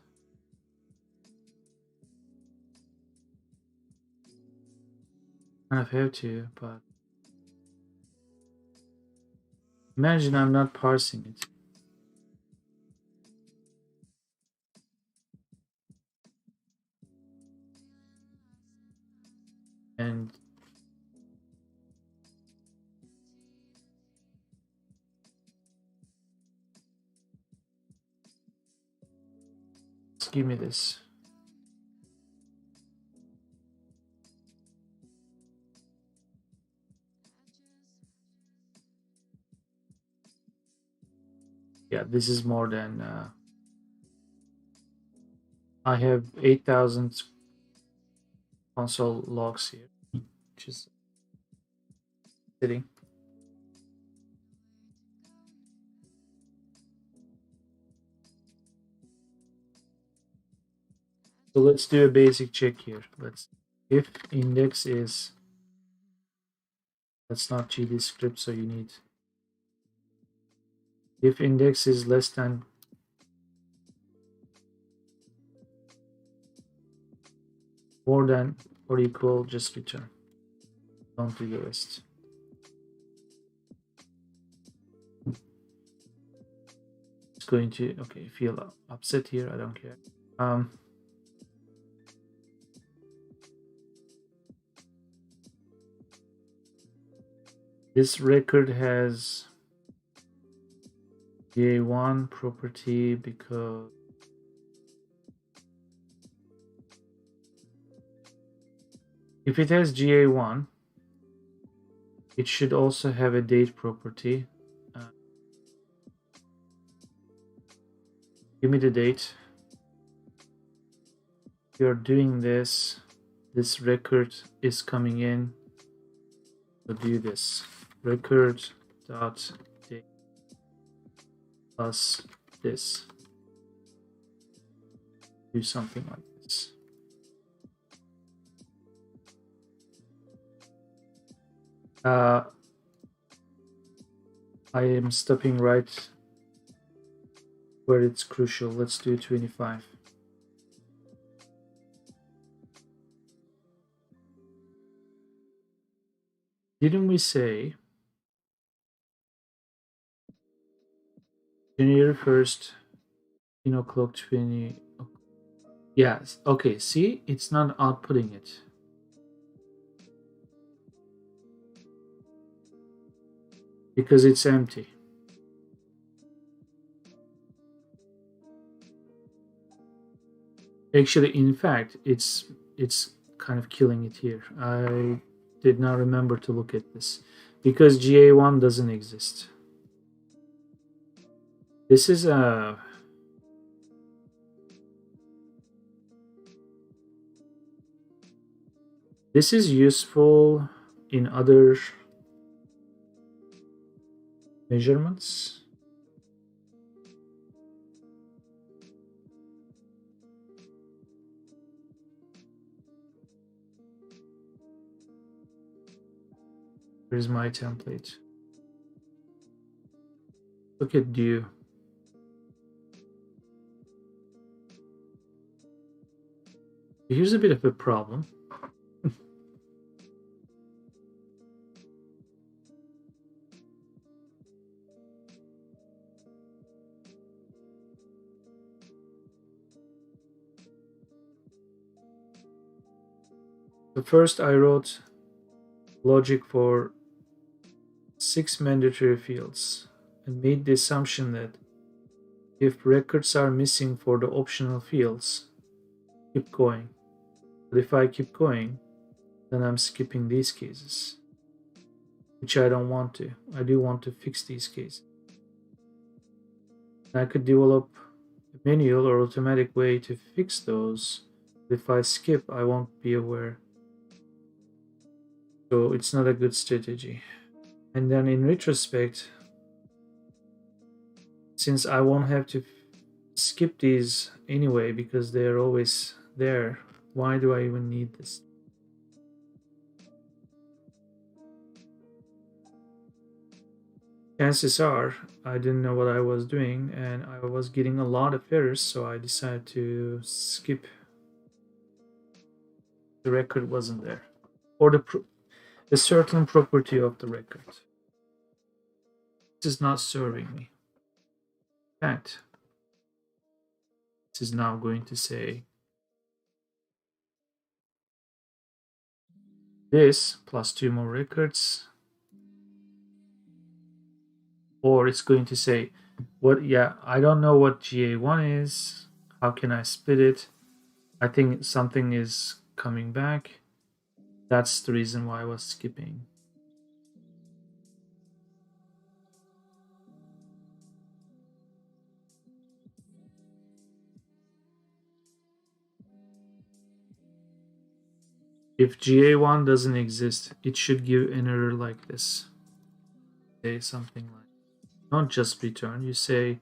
I kind of have to, but imagine I'm not parsing it. And just give me this. Yeah, this is more than I have 8,000 console logs here, which is sitting. So let's do a basic check here. Let's if index is, that's not GD script, so you need if index is less than more than or equal, just return. Don't do the rest. It's going to feel upset here. I don't care. This record has GA1 property because if it has GA1, it should also have a date property. Give me the date. If you're doing this, this record is coming in. So do this record dot date plus this. Do something like this. I am stopping right where it's crucial. Let's do 25. Didn't we say January 1st, o'clock 20? Yes. Okay. See, it's not outputting it. Because it's empty. Actually, in fact, it's kind of killing it here. I did not remember to look at this because GA1 doesn't exist. This is a this is useful in other measurements. Here's my template. Look at due. Here's a bit of a problem. So first I wrote logic for 6 mandatory fields and made the assumption that if records are missing for the optional fields, keep going. But if I keep going, then I'm skipping these cases, which I don't want to. I do want to fix these cases. And I could develop a manual or automatic way to fix those. If I skip, I won't be aware. So it's not a good strategy. And then in retrospect, since I won't have to skip these anyway because they're always there, why do I even need this? Chances are I didn't know what I was doing and I was getting a lot of errors, so I decided to skip. The record wasn't there, or the certain property of the record. This is not serving me. In fact, this is now going to say this plus 2 more records, or it's going to say what. Yeah, I don't know what GA1 is. How can I split it? I think something is coming back. That's the reason why I was skipping. If GA1 doesn't exist, it should give an error like this. Say something like, don't just return, you say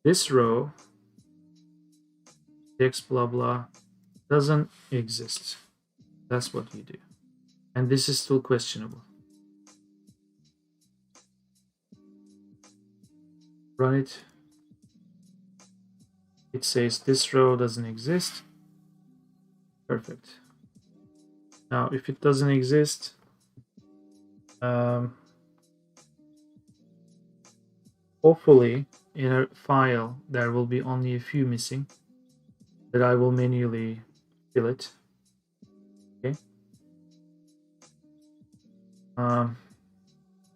this row, text blah blah, doesn't exist. That's what you do. And this is still questionable. Run it. It says this row doesn't exist. Perfect. Now, if it doesn't exist, hopefully in a file there will be only a few missing that I will manually fill it. Okay.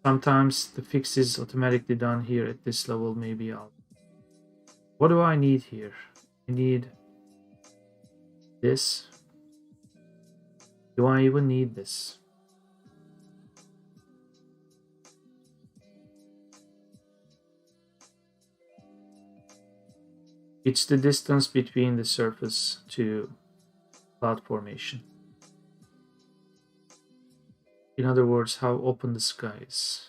Sometimes the fix is automatically done here at this level. Maybe what do I need here? I need this. Do I even need this? It's the distance between the surface to cloud formation. In other words, how open the sky is.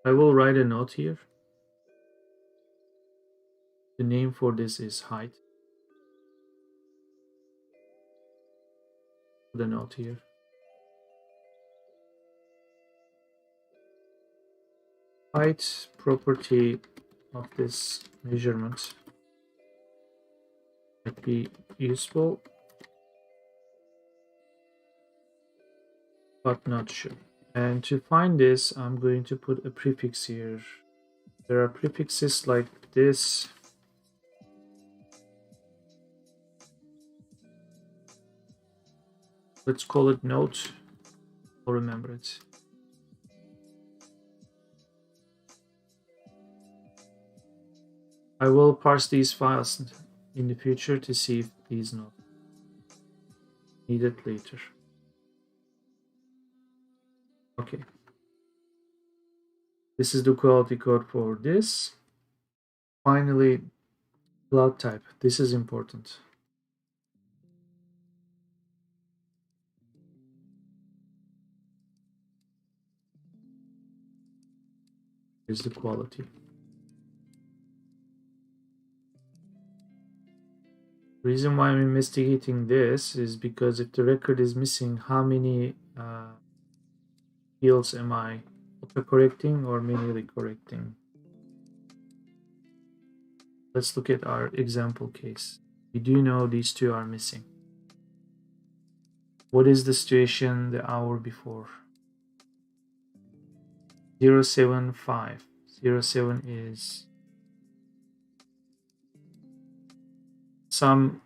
I will write a note here. The name for this is height. The note here. Height property of this measurement might be useful, but not sure. And to find this, I'm going to put a prefix here. There are prefixes like this. Let's call it note. I'll remember it. I will parse these files in the future to see if these notes needed later. Okay. This is the quality code for this. Finally, cloud type. This is important. Here's the quality. The reason why I'm investigating this is because if the record is missing, how many fields am I auto-correcting or manually correcting? Let's look at our example case. We do know these two are missing. What is the situation the hour before? 075. 07 is some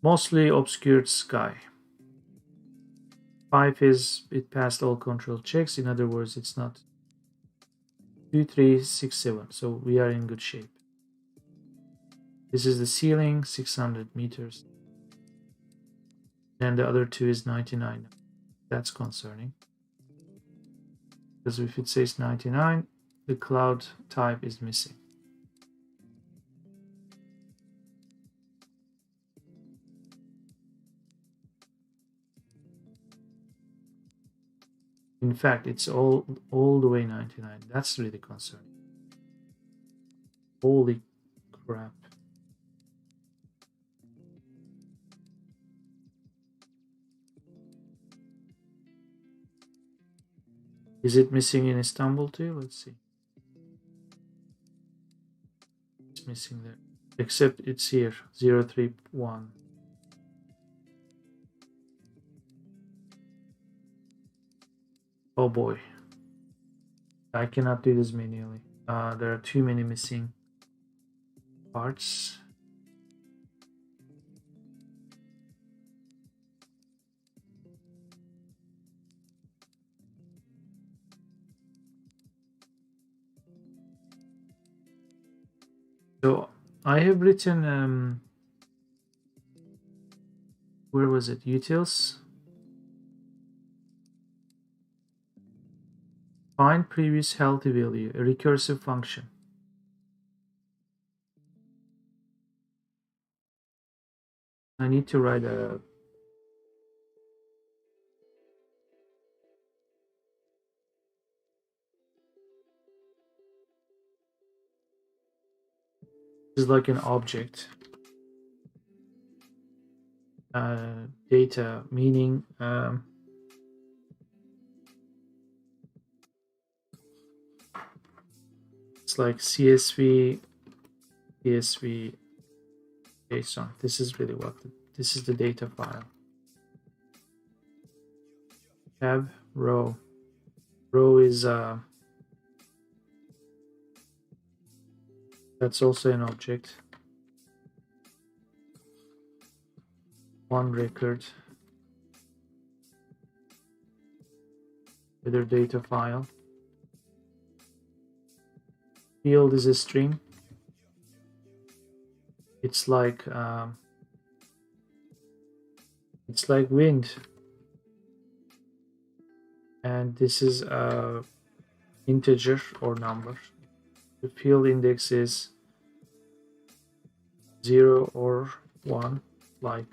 mostly obscured sky. 5 is it passed all control checks. In other words, it's not 2, 3, 6, 7. So we are in good shape. This is the ceiling, 600 meters. And the other two is 99. That's concerning. Because if it says 99, the cloud type is missing. In fact, it's all the way 99. That's really concerning. Holy crap. Is it missing in Istanbul too? Let's see. It's missing there. Except it's here, 031. Oh boy. I cannot do this manually. There are too many missing parts. So I have written, where was it? Utils. Find previous healthy value, a recursive function. I need to write a this is like an object. Data meaning it's like CSV, CSV JSON. This is really what this is the data file. Tab row. Row is that's also an object. One record. Other data file. Field is a string. It's like wind. And this is a integer or number. The field index is 0 or 1, like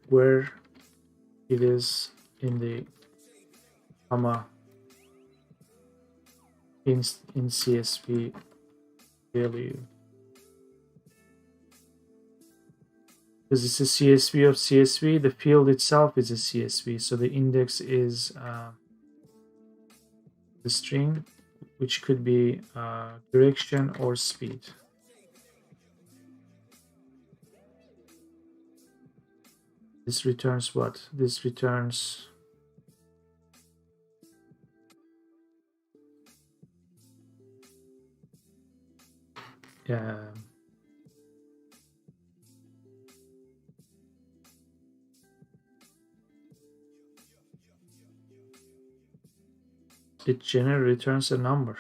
where it is in the comma in CSV value. Because it's a CSV of CSV, the field itself is a CSV, so the index is the string, which could be direction or speed. This returns what? This returns it generally returns a number.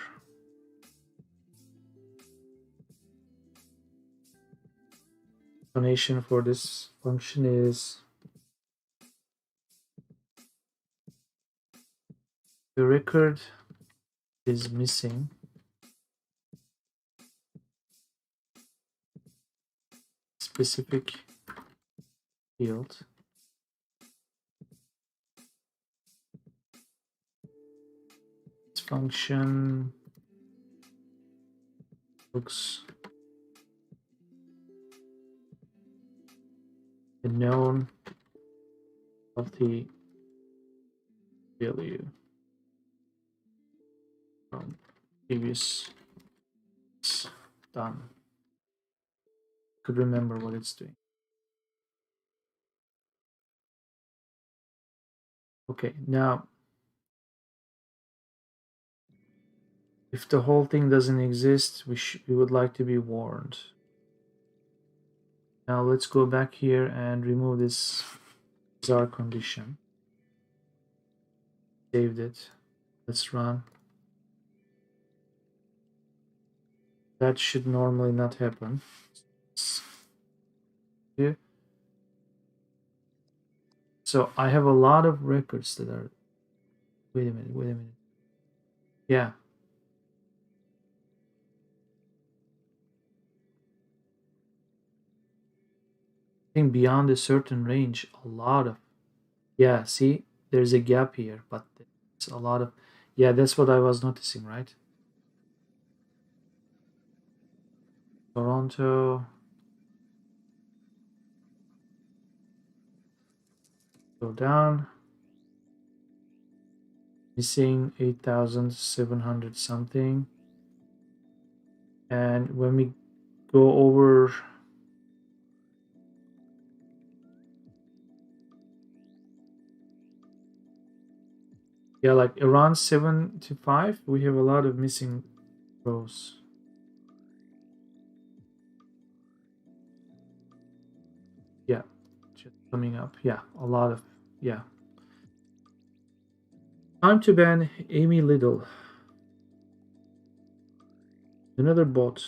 Explanation for this function is the record is missing specific field this function looks the known of the value from previous done. Could remember what it's doing. Okay, now if the whole thing doesn't exist, we would like to be warned. Now let's go back here and remove this bizarre condition. Saved it. Let's run. That should normally not happen. Here. So I have a lot of records that are. Wait a minute. Yeah. I think beyond a certain range, a lot of. Yeah, see, there's a gap here, but it's a lot of. Yeah, that's what I was noticing, right? Toronto. Go down. Missing 8,700 something. And when we go over. Yeah, like around 75, we have a lot of missing rows. Yeah, just coming up. Yeah, a lot of. Yeah. Time to ban Amy Little. Another bot.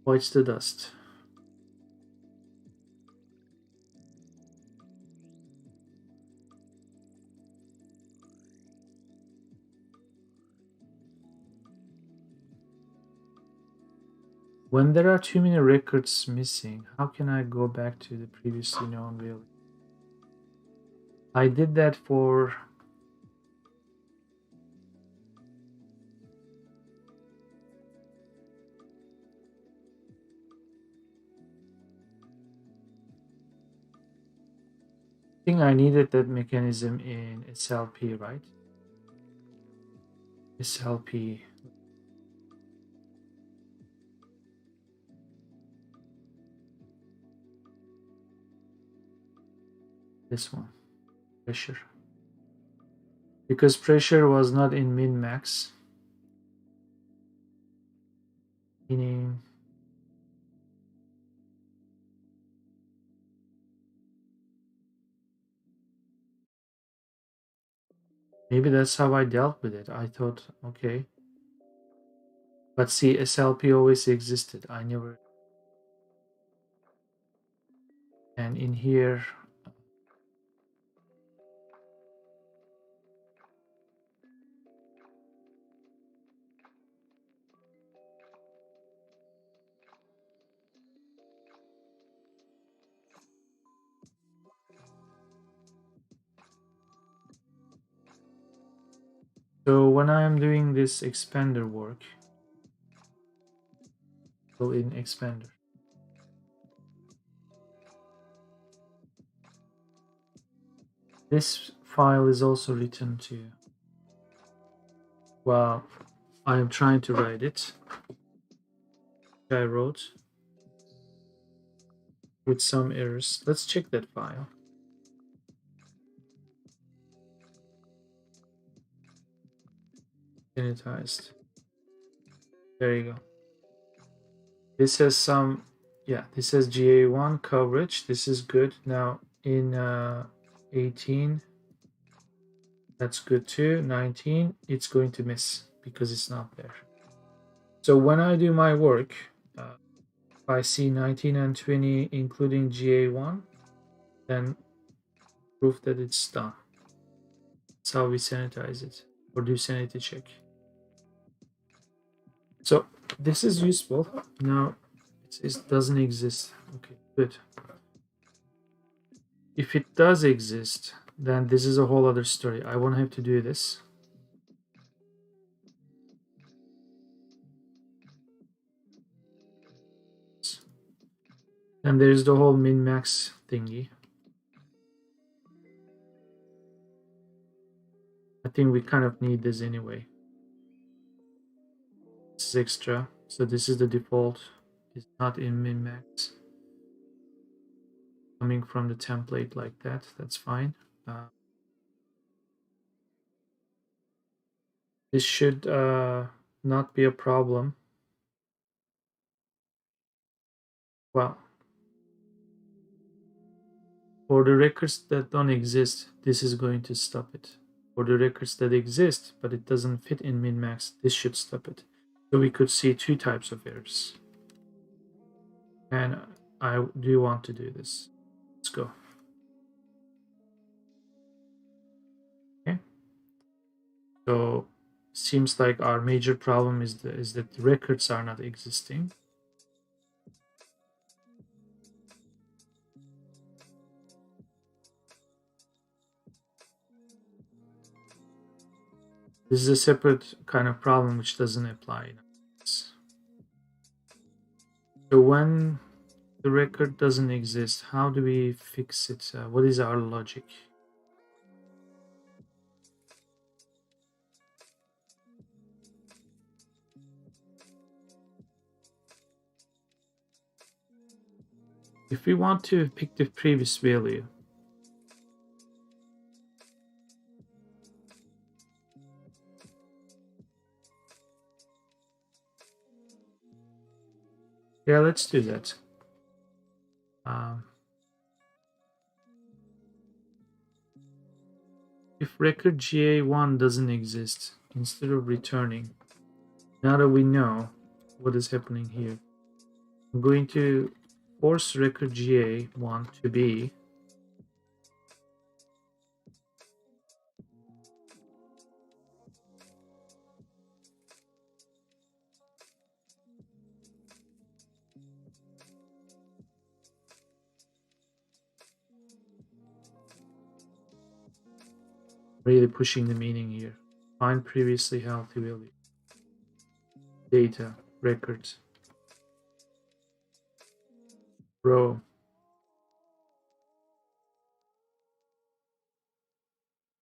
Bites the dust. When there are too many records missing, how can I go back to the previously known value? I did that for. I think I needed that mechanism in SLP, right? SLP. This one. Pressure. Because pressure was not in min max. Meaning. Maybe that's how I dealt with it. I thought, okay. But see, SLP always existed. I never. And in here. So when I am doing this expander work, go in expander. This file is also written to. Well, I am trying to write it. I wrote with some errors. Let's check that file. Sanitized. There you go. This has some. Yeah, this has GA1 coverage. This is good. Now in 18, that's good too. 19, it's going to miss because it's not there. So when I do my work, if I see 19 and 20 including GA1, then proof that it's done. That's how we sanitize it or do sanity check. So this is useful. Now it doesn't exist. Okay, good. If it does exist, then this is a whole other story. I won't have to do this. And there's the whole min-max thingy. I think we kind of need this anyway. This is extra. So this is the default. It's not in min-max. Coming from the template like that, that's fine. This should not be a problem. Well, for the records that don't exist, this is going to stop it. For the records that exist, but it doesn't fit in min-max, this should stop it. So we could see two types of errors. And I do want to do this. Let's go. Okay. So seems like our major problem is that the records are not existing. This is a separate kind of problem which doesn't apply. So when the record doesn't exist, how do we fix it? What is our logic? If we want to pick the previous value, yeah, let's do that. If record GA1 doesn't exist, instead of returning, now that we know what is happening here, I'm going to force record GA1 to be really pushing the meaning here. Find previously healthy value. Data, records, row.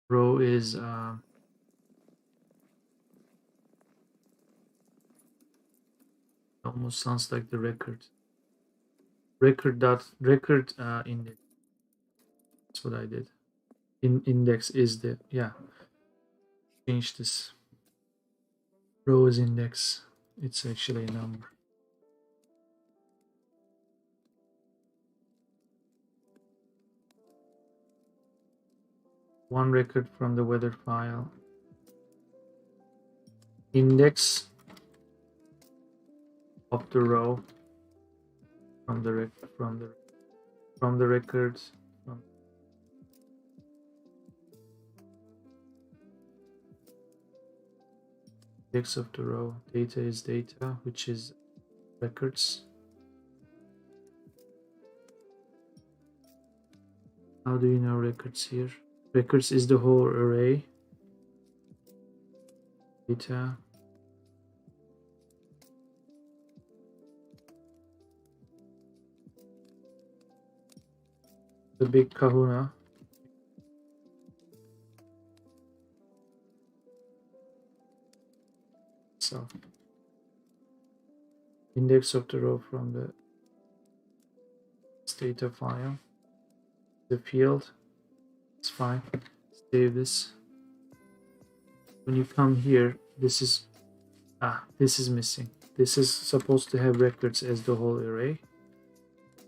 Row is almost sounds like the record. Record index. That's what I did. Index is the change this. Row is index. It's actually a number. One record from the weather file. Index of the row from the records from index of the row. Data is data, which is records. How do you know records here? Records is the whole array. Data. The big kahuna. So index of the row from the data file. The field. It's fine. Save this. When you come here, this is missing. This is supposed to have records as the whole array.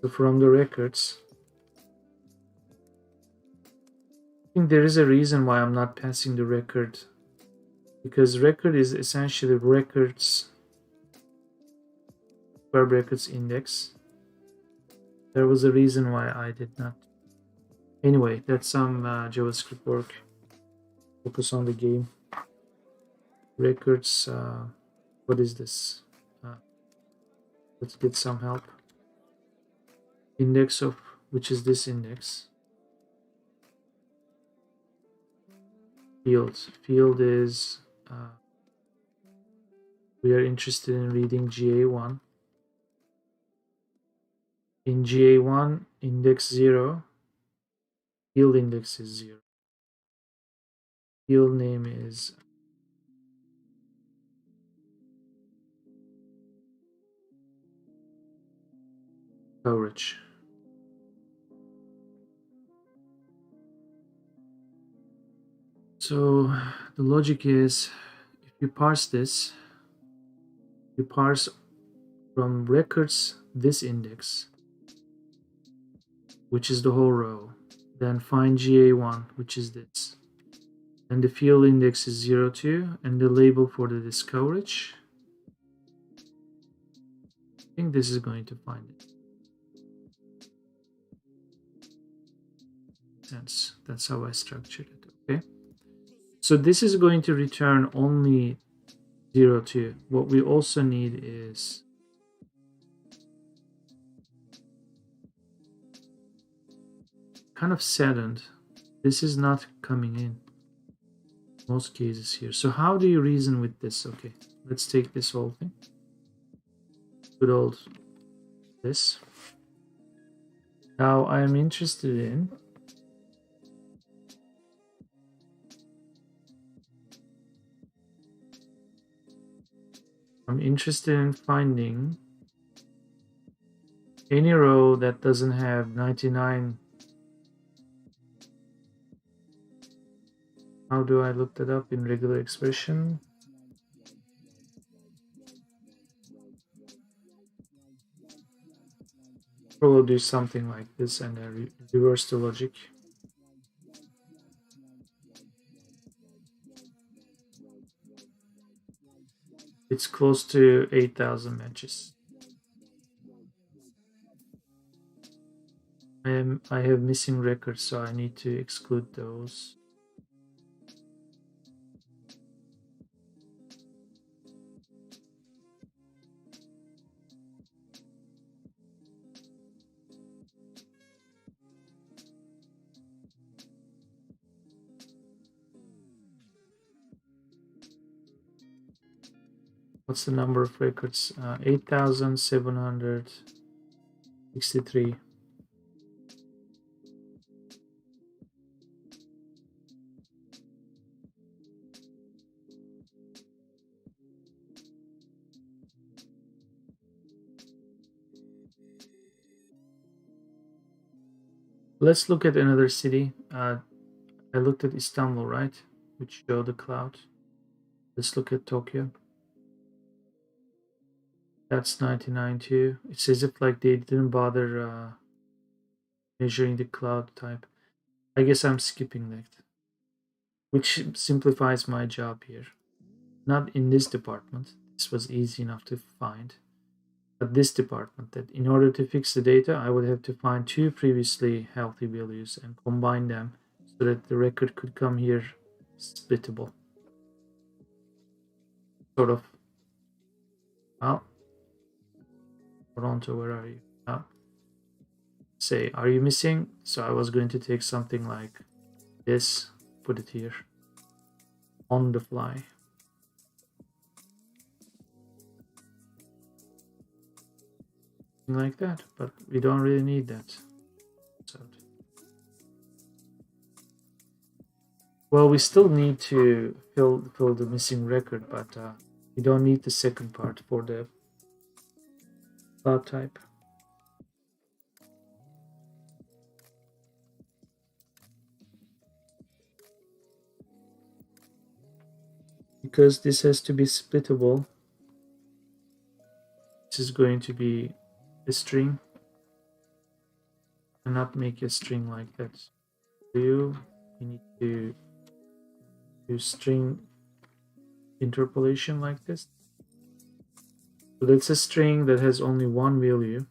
So from the records, I think there is a reason why I'm not passing the record, because record is essentially records square brackets index. There was a reason why I did not. Anyway, that's some JavaScript work. Focus on the game. Records, what is this? Let's get some help. Index of, which is this index. Fields. Field is, we are interested in reading GA1. In GA1, index 0, field index is 0. Field name is coverage. So the logic is, if you parse this, you parse from records this index, which is the whole row, then find GA1, which is this, and the field index is 02, and the label for the disk coverage. I think this is going to find it. Sense. That's how I structured it. Okay. So this is going to return only 02. What we also need is kind of saddened. This is not coming in most cases here. So how do you reason with this? Okay, let's take this whole thing. Good old this. Now I am interested in finding any row that doesn't have 99. How do I look that up in regular expression? Probably do something like this and reverse the logic. It's close to 8,000 matches. I have missing records, so I need to exclude those. What's the number of records? 8,763. Let's look at another city. I looked at Istanbul, right? Which showed the cloud. Let's look at Tokyo. That's 99 too. It's as if like they didn't bother measuring the cloud type. I guess I'm skipping that, which simplifies my job here. Not in this department. This was easy enough to find. But this department, that in order to fix the data, I would have to find two previously healthy values and combine them so that the record could come here splittable. Sort of. Well, Toronto, where are you? Say, are you missing? So I was going to take something like this, put it here on the fly. Like that, but we don't really need that. So, well, we still need to fill the missing record, but we don't need the second part for the cloud type. Because this has to be splittable, this is going to be a string. And not make a string like that. You need to do string interpolation like this. So that's a string that has only one value.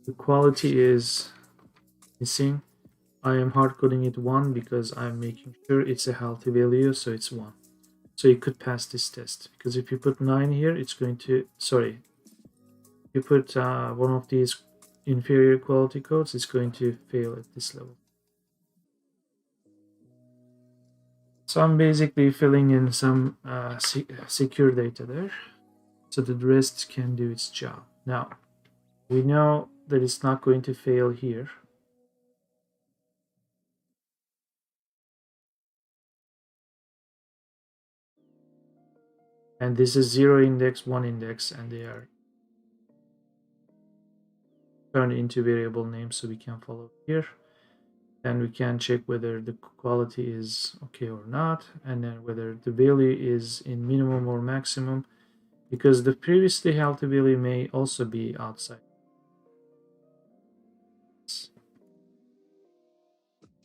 The quality is missing. I am hard coding it 1 because I'm making sure it's a healthy value, so it's 1. So you could pass this test, because if you put 9 here, it's going to, sorry, if you put one of these inferior quality codes, it's going to fail at this level. So I'm basically filling in some secure data there so that the rest can do its job. Now, we know that it's not going to fail here. And this is 0 index, 1 index, and they are turn into variable name so we can follow here. And we can check whether the quality is okay or not, and then whether the value is in minimum or maximum, because the previously healthy value may also be outside.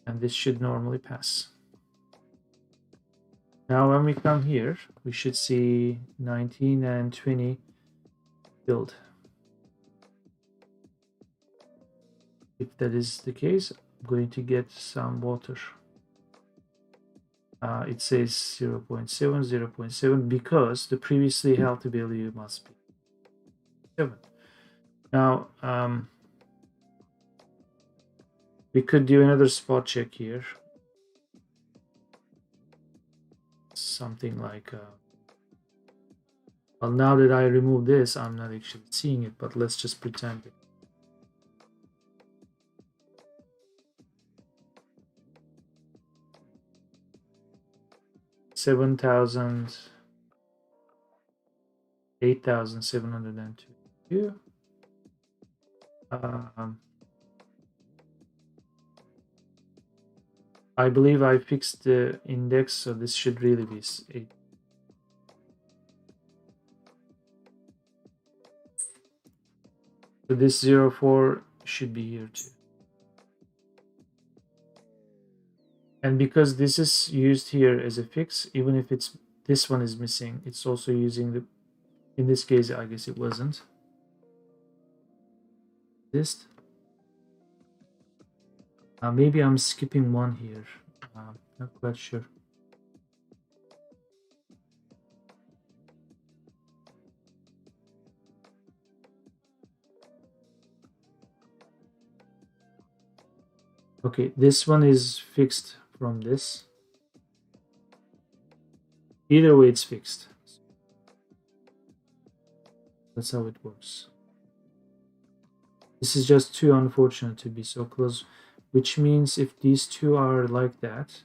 And this should normally pass. Now when we come here, we should see 19 and 20 filled. If that is the case, I'm going to get some water. It says 0.7, 0.7, because the previously healthy value must be 7. Now, we could do another spot check here. Something like, well, now that I remove this, I'm not actually seeing it, but let's just pretend it. 7,000, 8,722. I believe I fixed the index, so this should really be 8. So this 0.4 should be here too. And because this is used here as a fix, even if it's this one is missing, it's also using the, in this case, I guess it wasn't. This. Maybe I'm skipping one here. Not quite sure. Okay, this one is fixed from this. Either way, it's fixed. That's how it works. This is just too unfortunate to be so close, which means if these two are like that,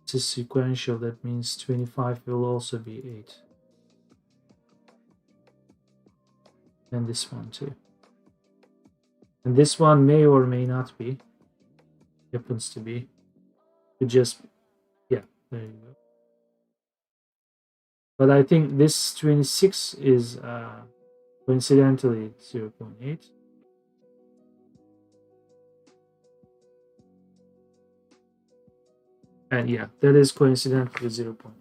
this is sequential. That means 25 will also be 8. And this one too. And this one may or may not be. Happens to be. You just, yeah, there you go. But I think this 26 is coincidentally 0.8. And yeah, that is coincidentally 0.8.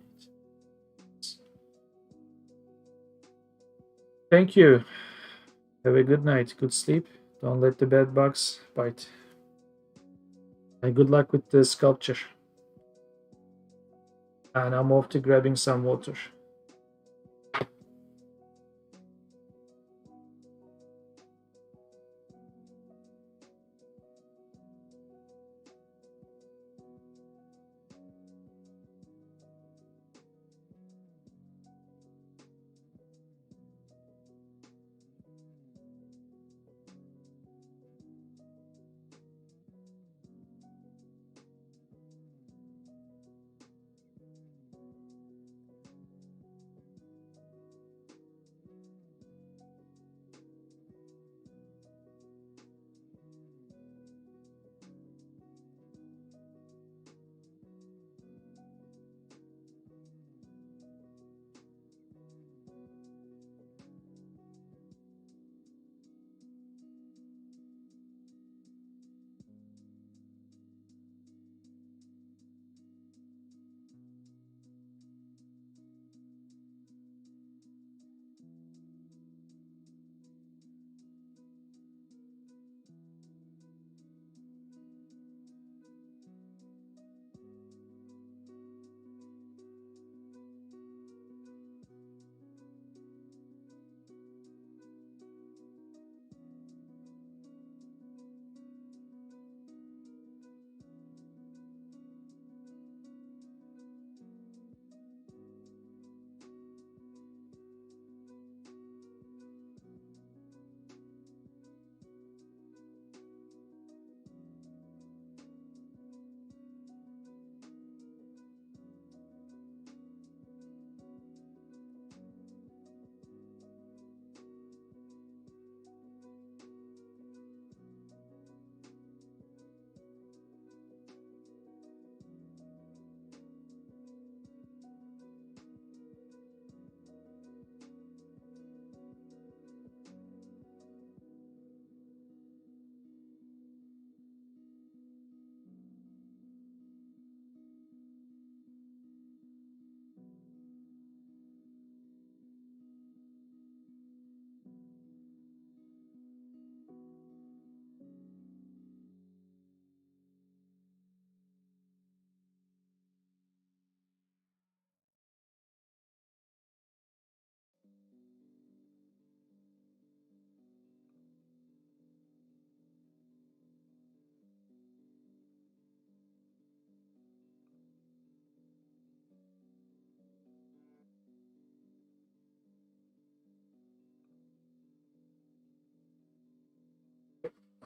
Thank you. Have a good night. Good sleep. Don't let the bed bugs bite. And good luck with the sculpture. And I'm off to grabbing some water.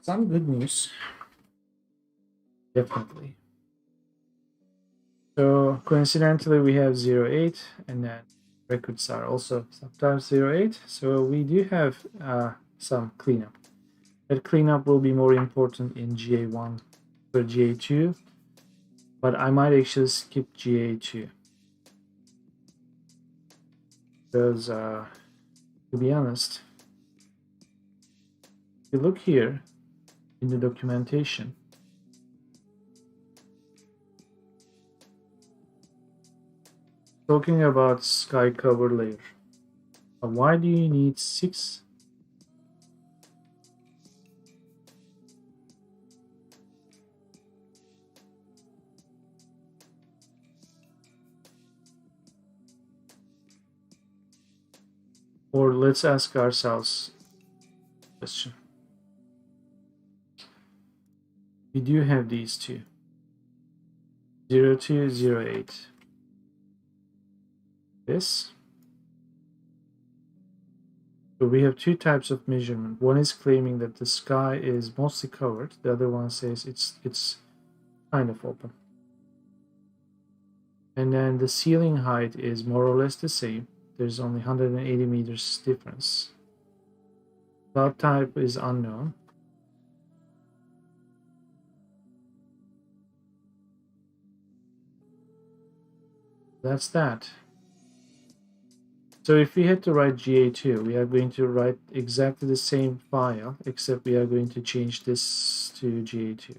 some good news, definitely. So coincidentally, we have 08, and then records are also sometimes 08. So we do have some cleanup. That cleanup will be more important in GA1 or GA2, but I might actually skip GA2 because, to be honest, if you look here in the documentation, talking about sky cover layer, why do you need 6? Or let's ask ourselves a question. We do have these two, 02, 08. This. So we have two types of measurement. One is claiming that the sky is mostly covered. The other one says it's kind of open. And then the ceiling height is more or less the same. There's only 180 meters difference. Cloud type is unknown. That's that. So if we had to write GA2, we are going to write exactly the same file, except we are going to change this to GA2.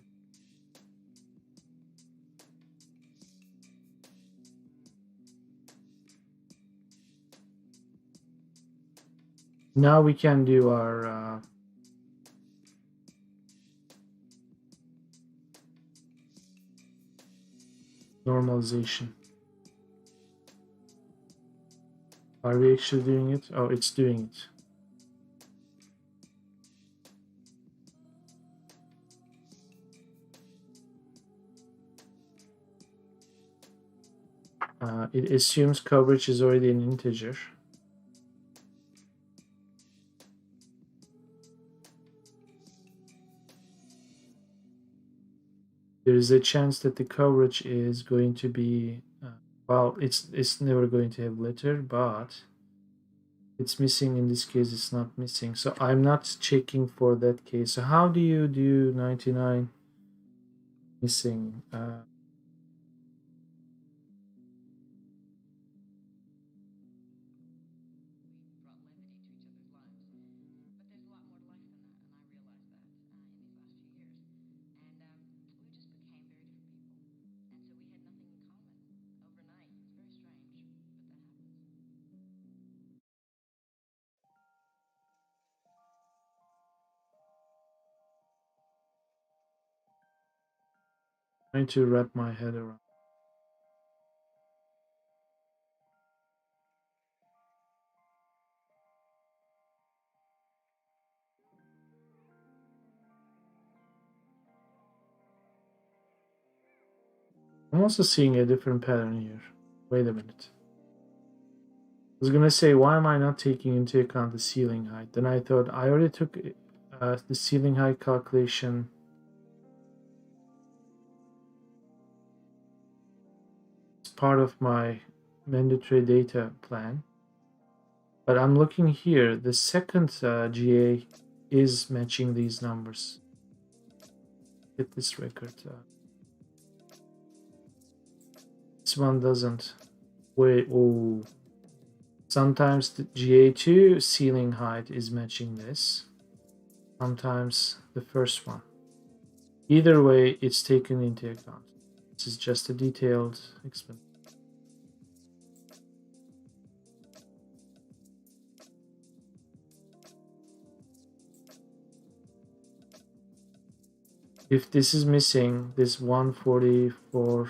Now we can do our normalization. Are we actually doing it? Oh, it's doing it. It assumes coverage is already an integer. There is a chance that the coverage is going to be, well, it's never going to have letter, but it's missing. In this case, it's not missing. So I'm not checking for that case. So how do you do 99 missing? Trying to wrap my head around. I'm also seeing a different pattern here. Wait a minute. I was gonna say, why am I not taking into account the ceiling height? Then I thought I already took the ceiling height calculation. It's part of my mandatory data plan. But I'm looking here, the second GA is matching these numbers. Get this record. This one doesn't. Wait, oh. Sometimes the GA2 ceiling height is matching this. Sometimes the first one. Either way, it's taken into account. This is just a detailed explanation. If this is missing, this 144,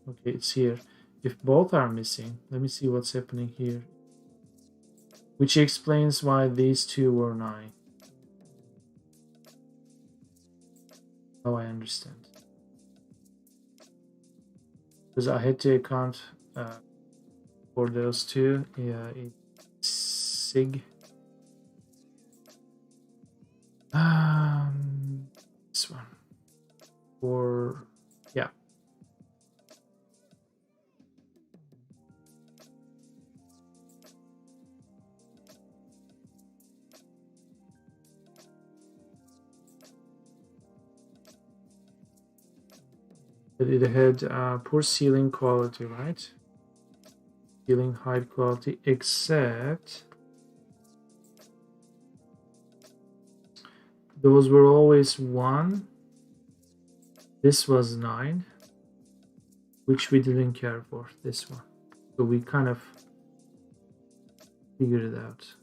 okay, it's here. If both are missing, let me see what's happening here. Which explains why these two were 9. Oh, I understand. Because I had to account for those two. Yeah, it's sig. or yeah. But it had poor ceiling quality, right? Ceiling height quality, except those were always 1. This was 9, which we didn't care for, this one. So we kind of figured it out.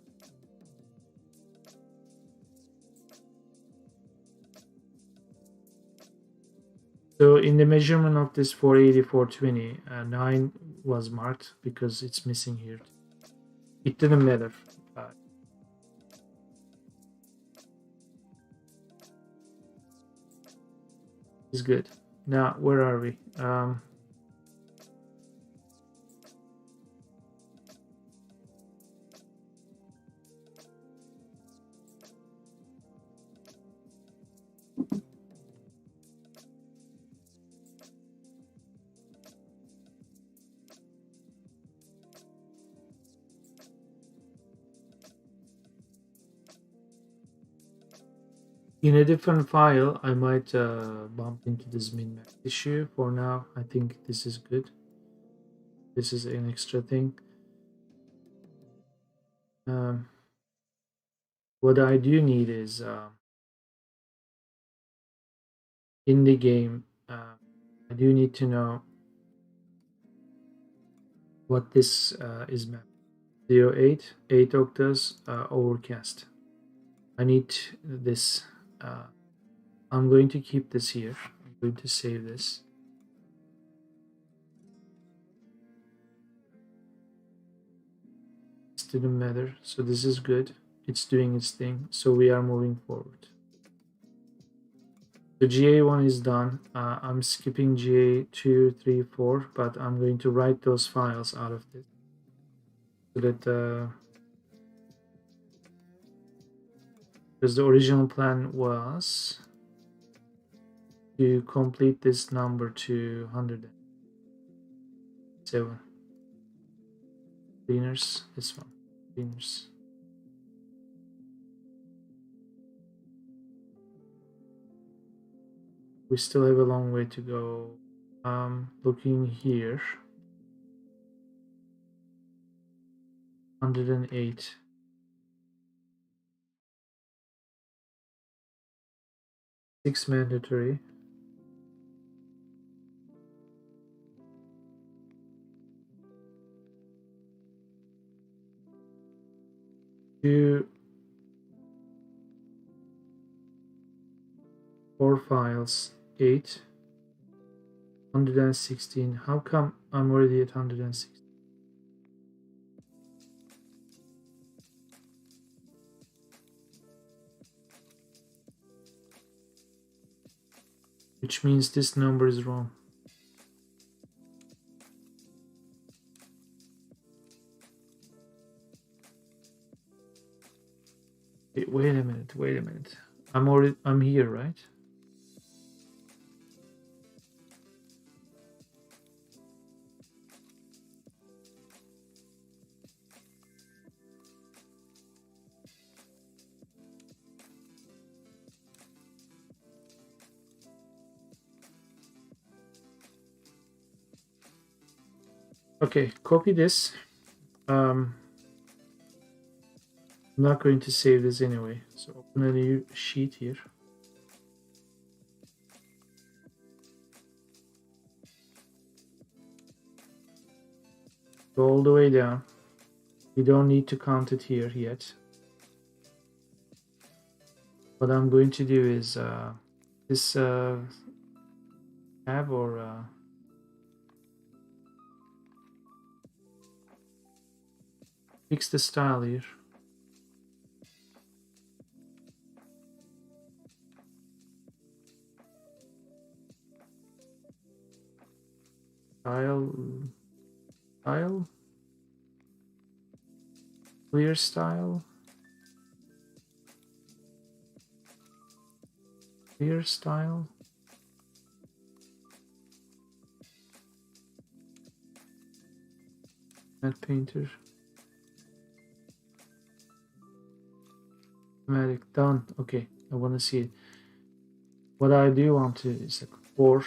So in the measurement of this 480, 420, 9 was marked because it's missing here. It didn't matter. It's good. Now, where are we? In a different file, I might bump into this min-max issue. For now, I think this is good. This is an extra thing. What I do need is in the game, I do need to know what this is mapped. 08, 8 octaves, overcast. I need this. I'm going to keep this here. I'm going to save this. This didn't matter, so this is good. It's doing its thing, so we are moving forward. So GA1 is done. I'm skipping GA2, 3, 4, but I'm going to write those files out of this so that because the original plan was to complete this number to 107. Cleaners, this one, cleaners. We still have a long way to go. Looking here, 108. Six mandatory. Two, 4 files, 8. 116. How come I'm already at 116? Which means this number is wrong. Wait a minute, wait a minute. I'm here, right? Okay, copy this. I'm not going to save this anyway, so open a new sheet here. Go all the way down. You don't need to count it here yet. What I'm going to do is this tab or fix the style here. Style, clear style, clear style. Matte painter. Automatic done. Okay, I want to see it. What I do want to is like 4.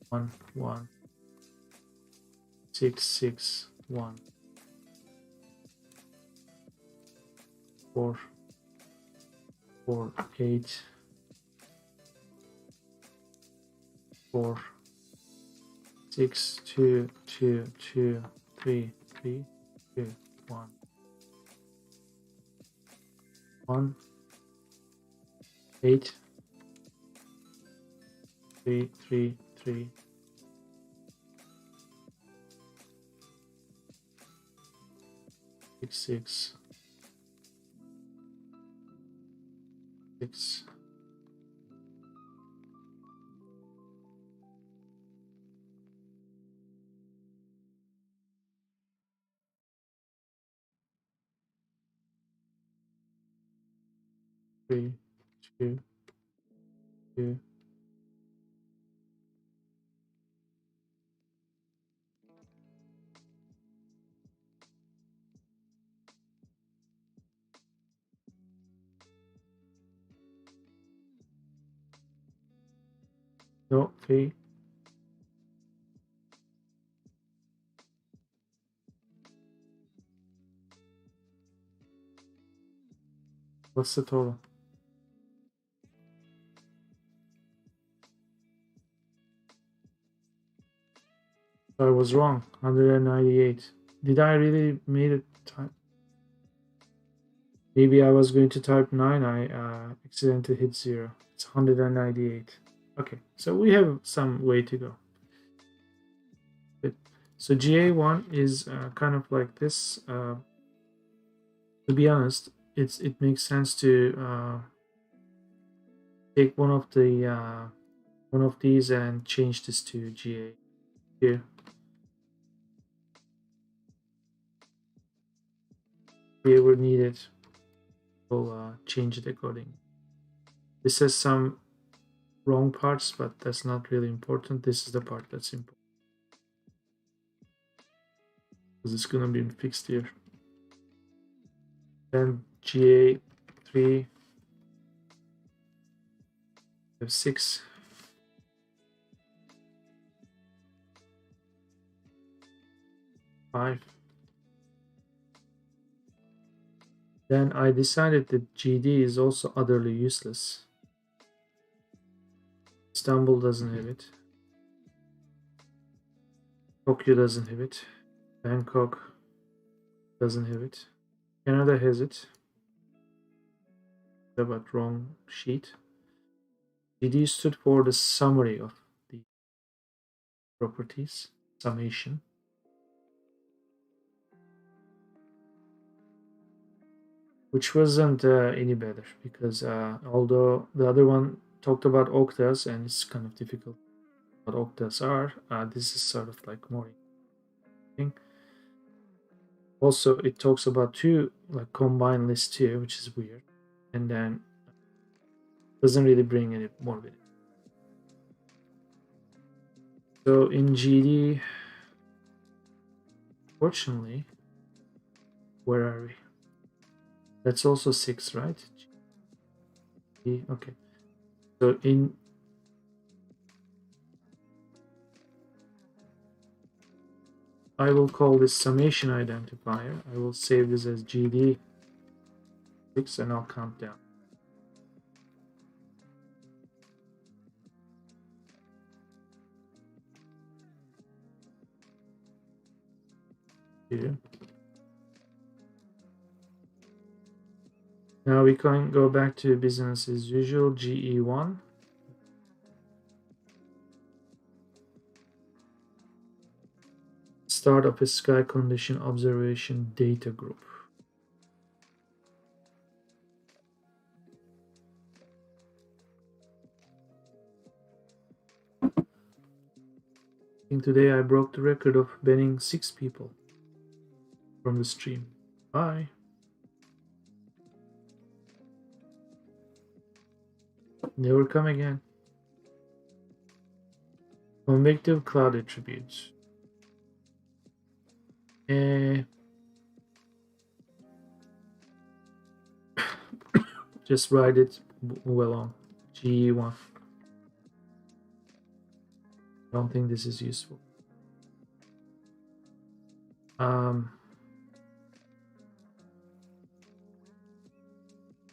1 1 6 6 1 4 4 8 4 6 2 2 2 3 3 2 1 1 8 3 3 3 6 6 6 3 2 2 no 3. What's the total? I was wrong. 198. Did I really made it type? Maybe I was going to type 9. I accidentally hit 0. It's 198. Okay, so we have some way to go. Good. So GA1 is kind of like this. To be honest, it makes sense to take one of these and change this to GA2. If we ever need it, we'll change it accordingly. This has some wrong parts, but that's not really important. This is the part that's important because it's gonna be fixed here. Then GA3 have 6. 5. Then I decided that GD is also utterly useless. Istanbul doesn't have it. Tokyo doesn't have it. Bangkok doesn't have it. Canada has it. But wrong sheet. GD stood for the summary of the properties, summation. Which wasn't any better because although the other one talked about octas and it's kind of difficult what octas are, this is sort of like more interesting. Also, it talks about 2 like combined lists here, which is weird, and then doesn't really bring any more with it. So in GD, fortunately, where are we? That's also 6, right? GD, okay. So in I will call this summation identifier. I will save this as GD6 and I'll count down. Here. Now we can go back to business as usual, GE1. Start of a sky condition observation data group. I think today I broke the record of banning 6 people from the stream. Bye. Never come again. Convective cloud attributes. Just write it well on GE1. I don't think this is useful.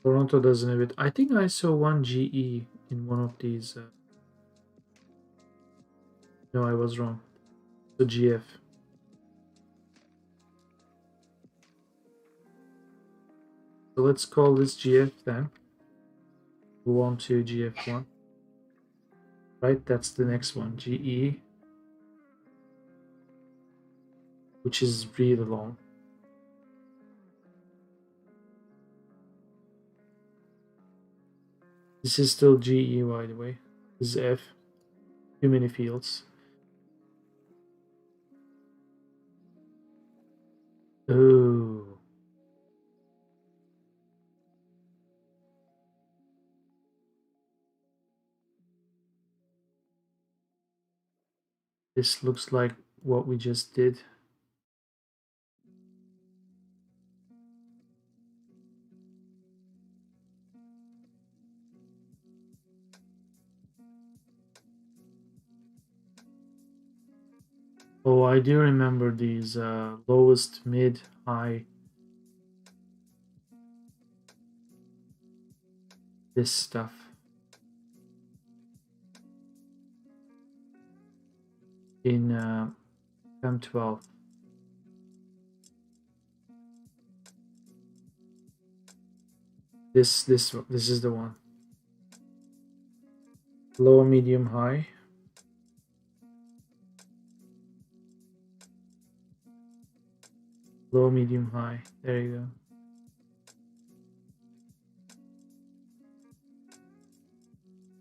Toronto doesn't have it. I think I saw one GE in one of these. No, I was wrong. So GF. So let's call this GF then. Move on to GF1. Right, that's the next one. GE, which is really long. This is still GE, by the way. This is F. Too many fields. Oh. This looks like what we just did. Oh, I do remember these lowest, mid, high. This stuff. In M12. This is the one. Low, medium, high. Low, medium, high. There you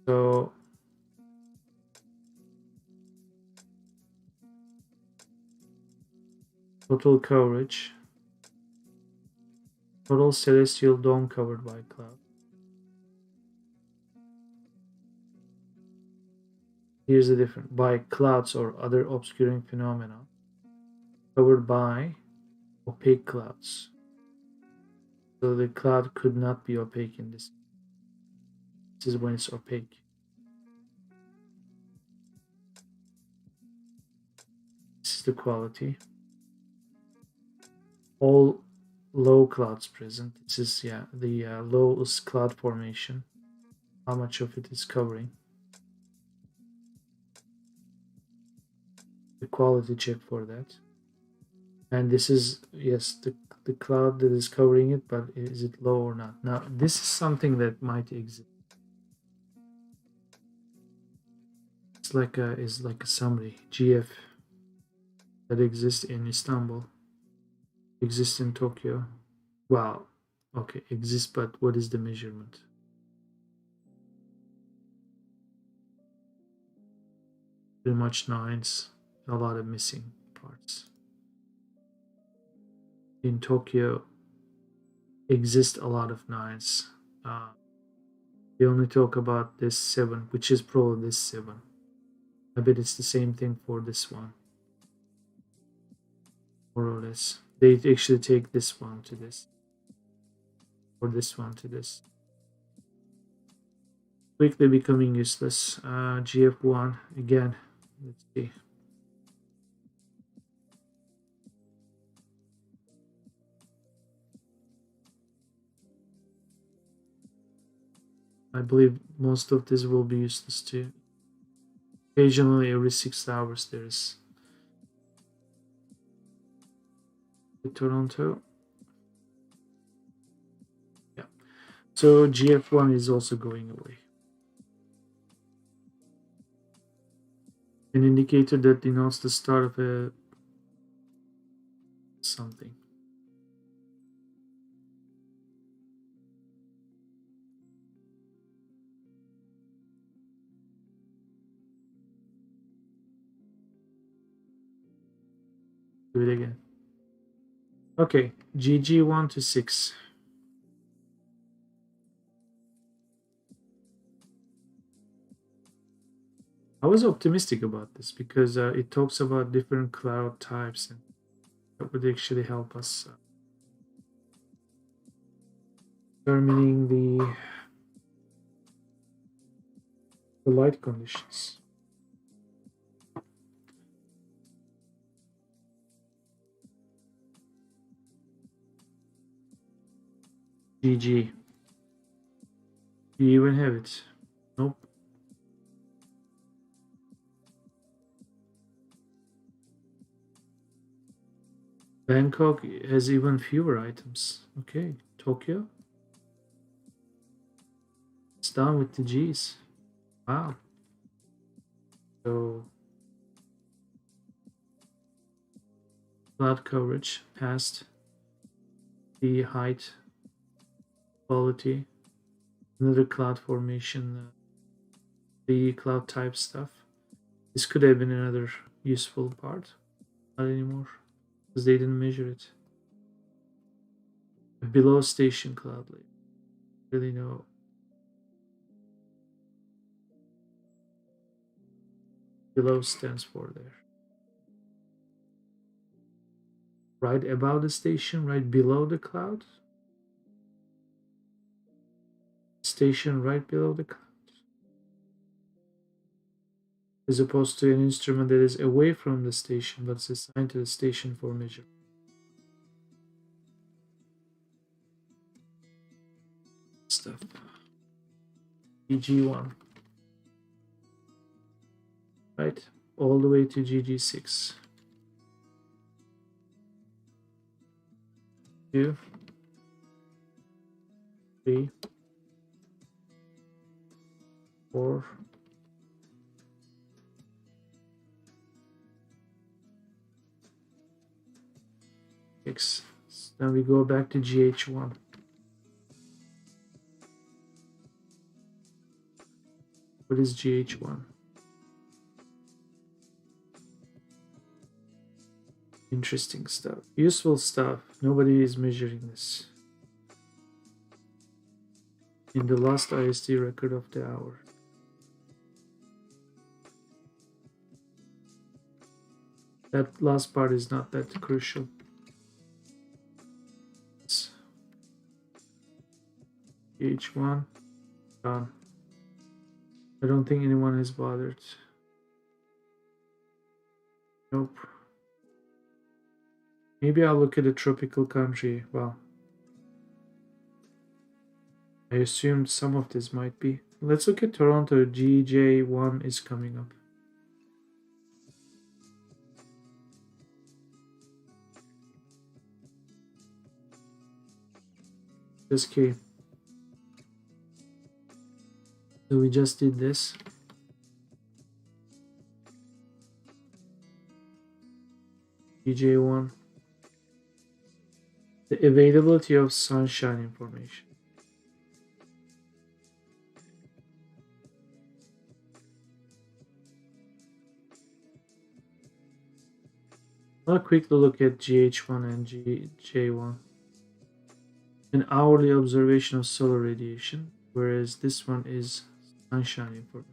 go. So total coverage. Total celestial dome covered by cloud. Here's the difference. By clouds or other obscuring phenomena. Covered by opaque clouds. So the cloud could not be opaque in this. This is when it's opaque. This is the quality. All low clouds present. This is the lowest cloud formation. How much of it is covering? The quality check for that. And this is, yes, the cloud that is covering it, but is it low or not? Now, this is something that might exist. It's like a summary. GF that exists in Istanbul, exists in Tokyo. Wow, okay, exists, but what is the measurement? Pretty much nines, a lot of missing parts. In Tokyo, exist a lot of nines. We only talk about this 7, which is probably this 7. I bet it's the same thing for this one. More or less. They actually take this one to this. Or this one to this. Quickly becoming useless. GF1 again. Let's see. I believe most of this will be useless too. Occasionally, every 6 hours, there's the Toronto. Yeah. So GF1 is also going away. An indicator that denotes the start of a something. Do it again. Okay, GG1 to 6. I was optimistic about this because it talks about different cloud types, and that would actually help us determining the light conditions. GG. Do you even have it? Nope. Bangkok has even fewer items. Okay. Tokyo. It's down with the G's. Wow. So cloud coverage past the height quality. Another cloud formation. The cloud type stuff. This could have been another useful part. Not anymore. Because they didn't measure it. Below station cloud layer. Really no. Below stands for there. Right above the station, right below the cloud. Station right below the cloud. As opposed to an instrument that is away from the station but is assigned to the station for measure. Stuff. GG1. Right? All the way to GG6. 2, 3, 4, 6. Then we go back to GH1. What is GH1? Interesting stuff. Useful stuff. Nobody is measuring this. In the last IST record of the hour. That last part is not that crucial. GH1. Done. I don't think anyone has bothered. Nope. Maybe I'll look at a tropical country. Well, I assumed some of this might be. Let's look at Toronto. GJ1 is coming up. This key. So we just did this. GJ1. The availability of sunshine information. I'll quickly look at GH1 and GJ1. An hourly observation of solar radiation, whereas this one is sunshine information.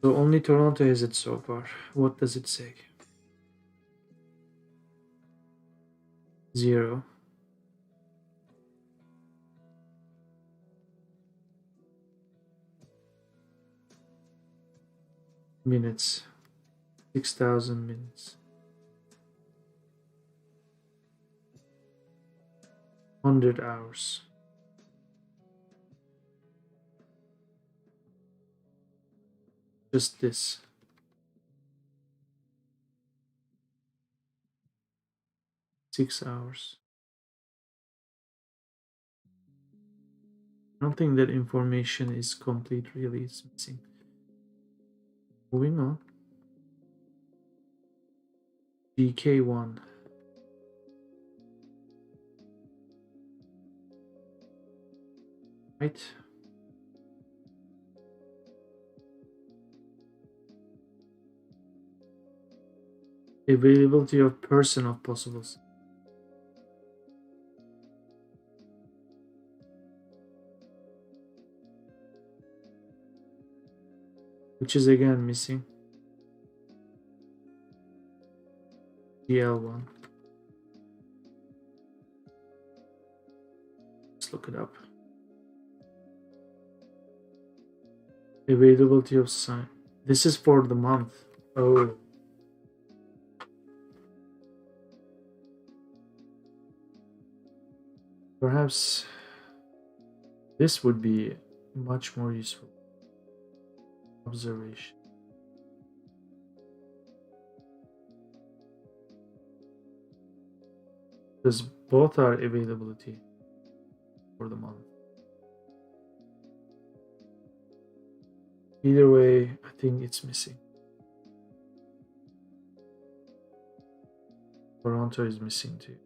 So only Toronto has it so far. What does it say? 0. Minutes. 6,000 minutes. 100 hours. Just this. Six hours. I don't think that information is complete, really. It's missing. Moving on. GK1. Right. Availability of person of possibles. which is again missing. GL1. Let's look it up. Availability of sign. This is for the month. Oh. Perhaps this would be much more useful. Observation. Because both are availability for the month. Either way, I think it's missing. Toronto is missing too.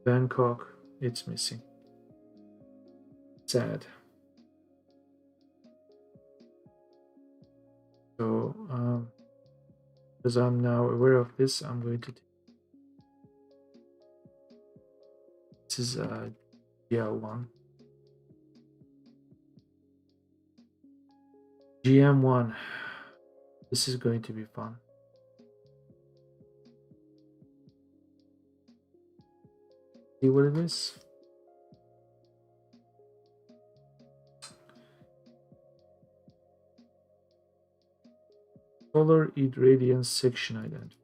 Bangkok, it's missing. Sad. So, because I'm now aware of this, I'm going to. This is GL1. GM1. This is going to be fun. See what it is? Solar irradiance section identified.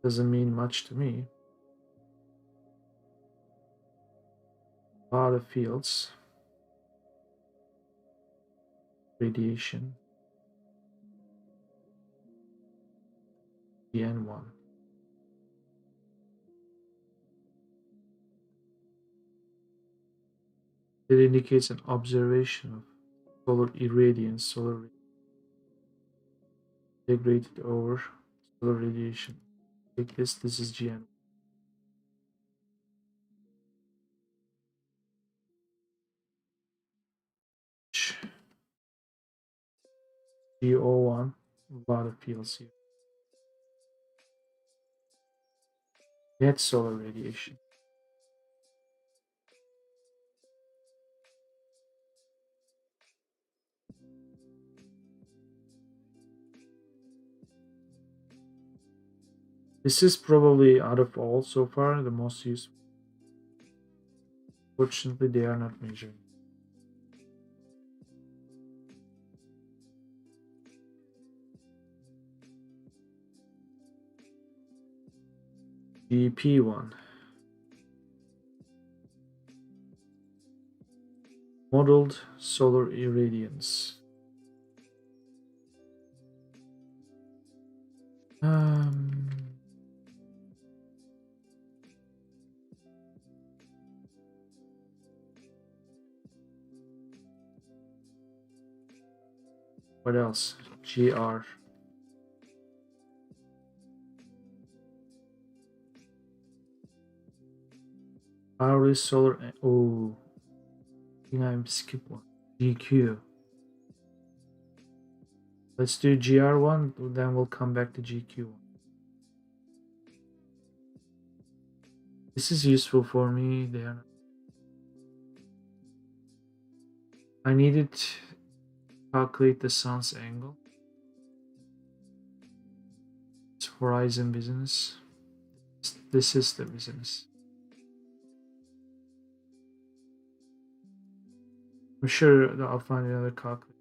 Doesn't mean much to me. A lot of fields. Radiation. DN1. It indicates an observation of solar irradiance, solar integrated over solar radiation. Take this is GN. GO1, a lot of fields here. Net solar radiation. This is probably out of all so far the most useful. Fortunately, they are not measuring. GP1. Modeled solar irradiance. What else? GR. Hourly solar. Oh, I think I skipped one. GQ. Let's do GR1, then we'll come back to GQ1. This is useful for me. I needed to calculate the sun's angle. It's horizon business. This is the business. I'm sure that I'll find another calculator.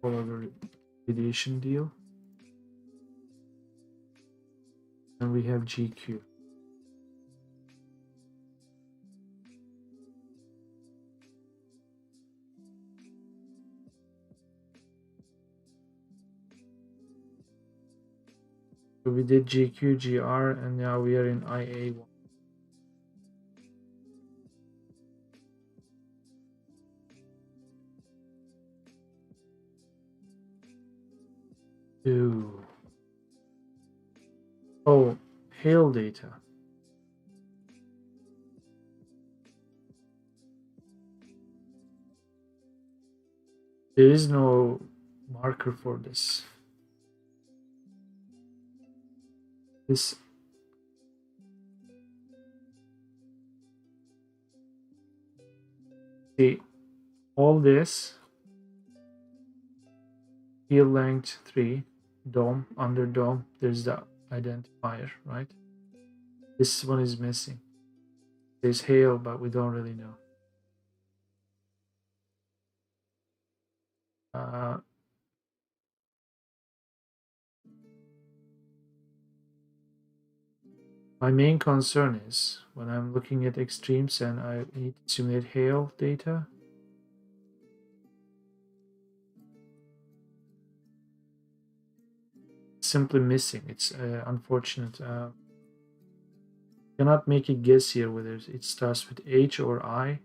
Follow the radiation deal. And we have GQ. So we did GQ, GR, and now we are in IA1. Ooh. Oh, hail data. There is no marker for this. This see all this field length 3 dome under dome. There's the identifier, right? This one is missing. There's hail, but we don't really know. Uh, my main concern is when I'm looking at extremes and I need to simulate hail data. Simply missing. It's unfortunate. Cannot make a guess here whether it starts with H or I.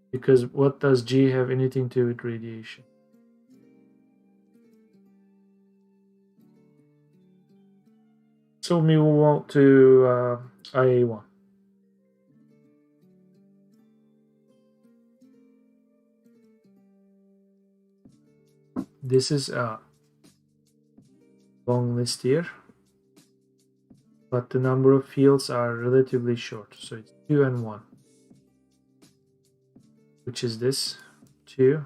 Because what does G have anything to do with radiation? So we move on to IA1. This is a long list here, but the number of fields are relatively short. So it's 2 and 1, which is this 2.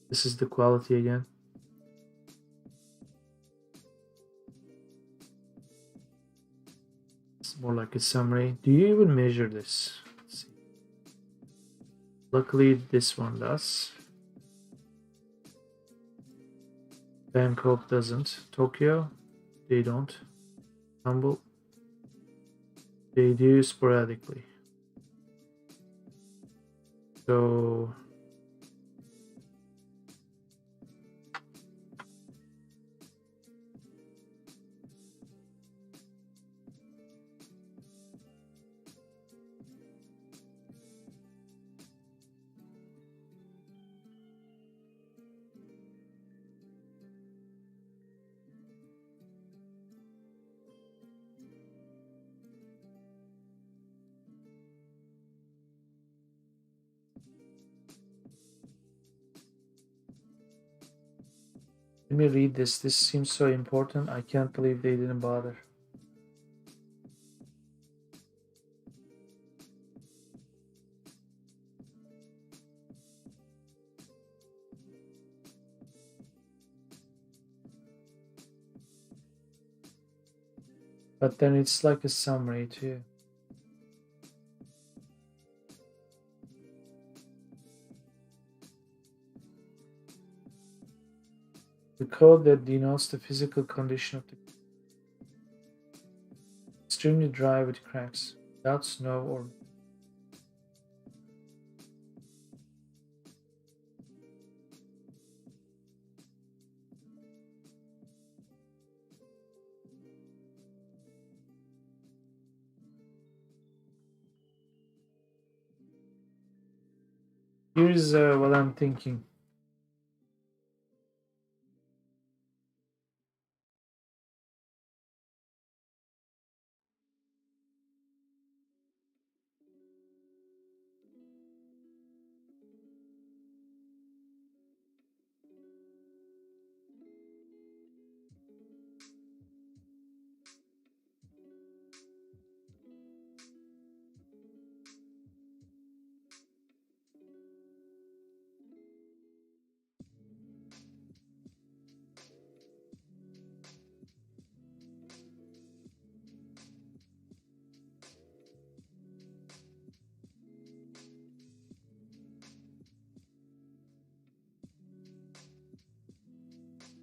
This is the quality again. It's more like a summary. Do you even measure this? Let's see. Luckily, this one does. Bangkok doesn't. Tokyo, they don't. Istanbul, they do sporadically. So let me read this. This seems so important. I can't believe they didn't bother. But then it's like a summary too. The code that denotes the physical condition of the extremely dry with cracks, without snow or here's what I'm thinking.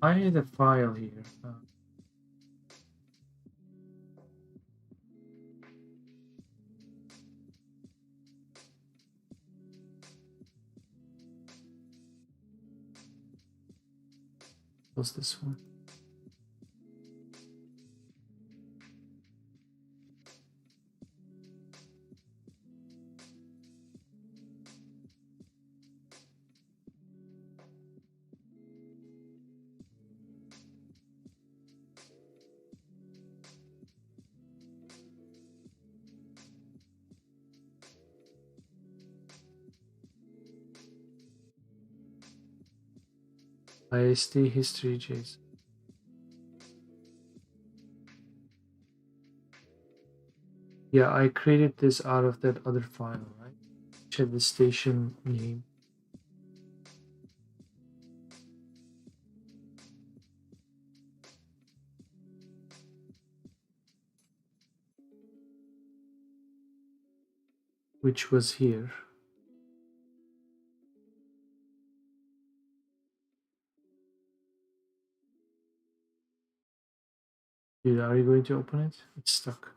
I had a file here. What's this one? IST history JSON. Yeah, I created this out of that other file, right? Check the station name. Which was here. Dude, are you going to open it? It's stuck.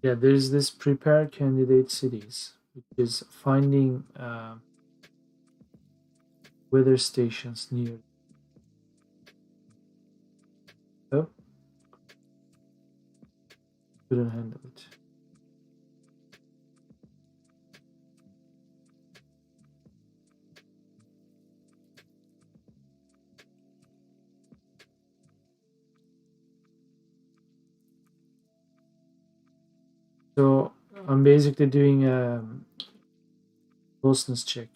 Yeah, there's this prepare candidate cities, which is finding weather stations near. Oh, couldn't handle it. So I'm basically doing a closeness check.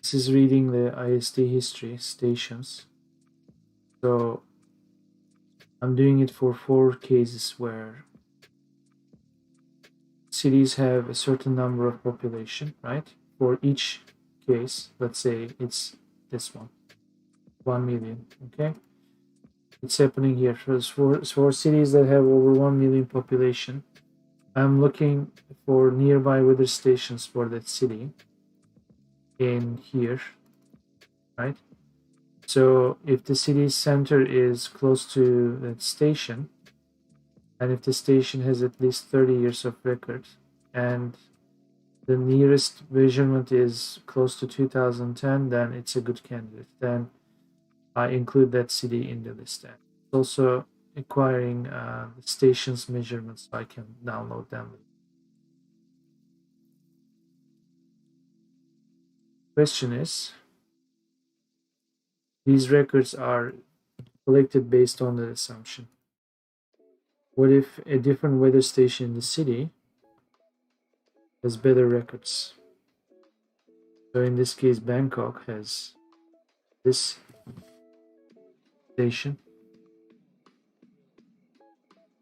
This is reading the IST history stations. So I'm doing it for 4 cases where cities have a certain number of population, right? For each case, let's say it's this one, 1 million, okay? It's happening here. For cities that have over 1 million population, I'm looking for nearby weather stations for that city in here, right? So if the city center is close to that station, and if the station has at least 30 years of record, and the nearest measurement is close to 2010, then it's a good candidate. Then I include that city in the list. And it's also acquiring the station's measurements so I can download them. Question is, these records are collected based on that assumption. What if a different weather station in the city has better records? So in this case, Bangkok has this station,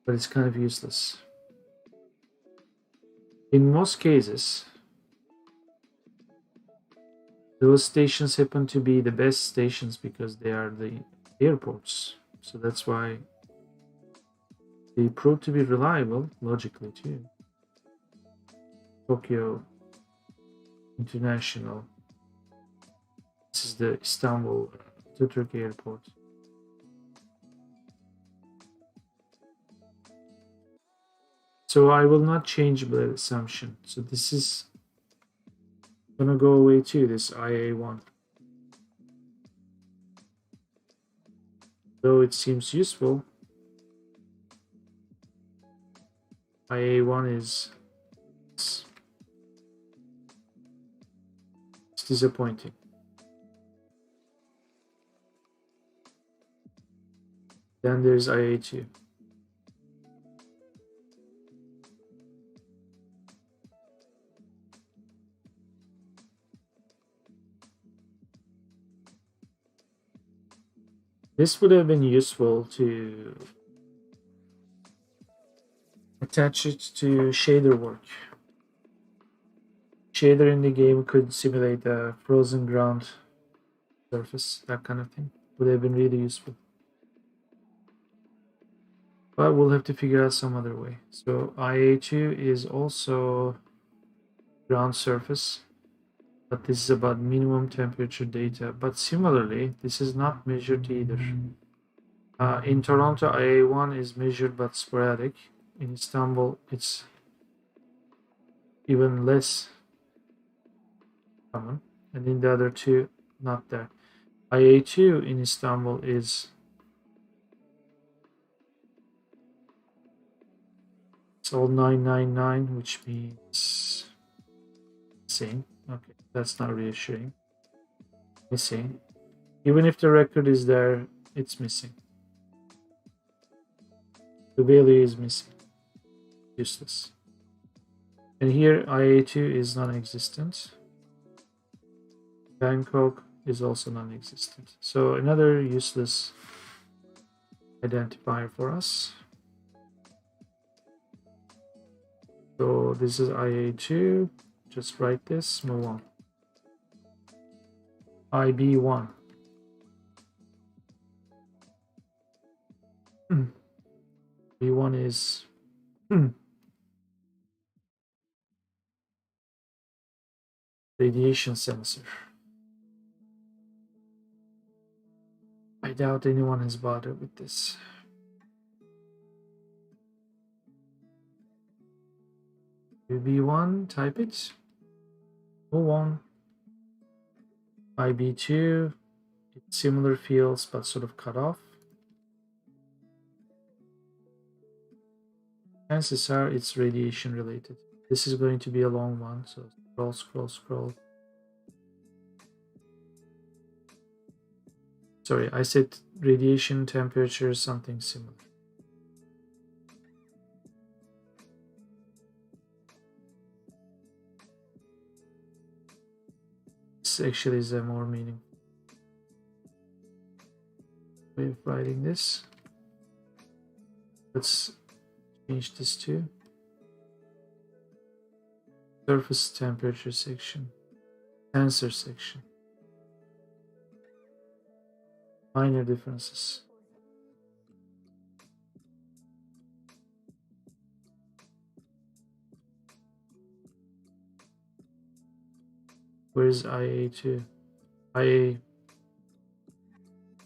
but it's kind of useless. In most cases, those stations happen to be the best stations because they are the airports. So that's why they prove to be reliable logically too. Tokyo International. This is the Istanbul Atatürk Airport. So I will not change the assumption. So this is gonna go away too, this IA1. Though it seems useful, IA1 is it's disappointing. Then there's IA2. This would have been useful to attach it to shader work. Shader in the game could simulate a frozen ground surface, that kind of thing. Would have been really useful. But we'll have to figure out some other way. So IA2 is also ground surface. but this is about minimum temperature data. But similarly, this is not measured either. In Toronto, IA1 is measured but sporadic. In Istanbul, it's even less common, and in the other two, not there. IA2 in Istanbul is it's all 999, which means missing. Okay, that's not reassuring. Missing. Even if the record is there, it's missing. The value is missing. Useless. And here IA2 is non-existent. Bangkok is also non-existent. So another useless identifier for us. So this is IA2. Just write this, move on. IB1. B1 is radiation sensor. I doubt anyone has bothered with this. B1, type it. Move on. IB2, it's similar fields but sort of cut off. Chances are it's radiation related. This is going to be a long one, so scroll, scroll, scroll. Sorry, I said radiation temperature, something similar. This actually is a more meaningful way of writing this. Let's change this to surface temperature section, sensor section. Minor differences. Where is IA2? IA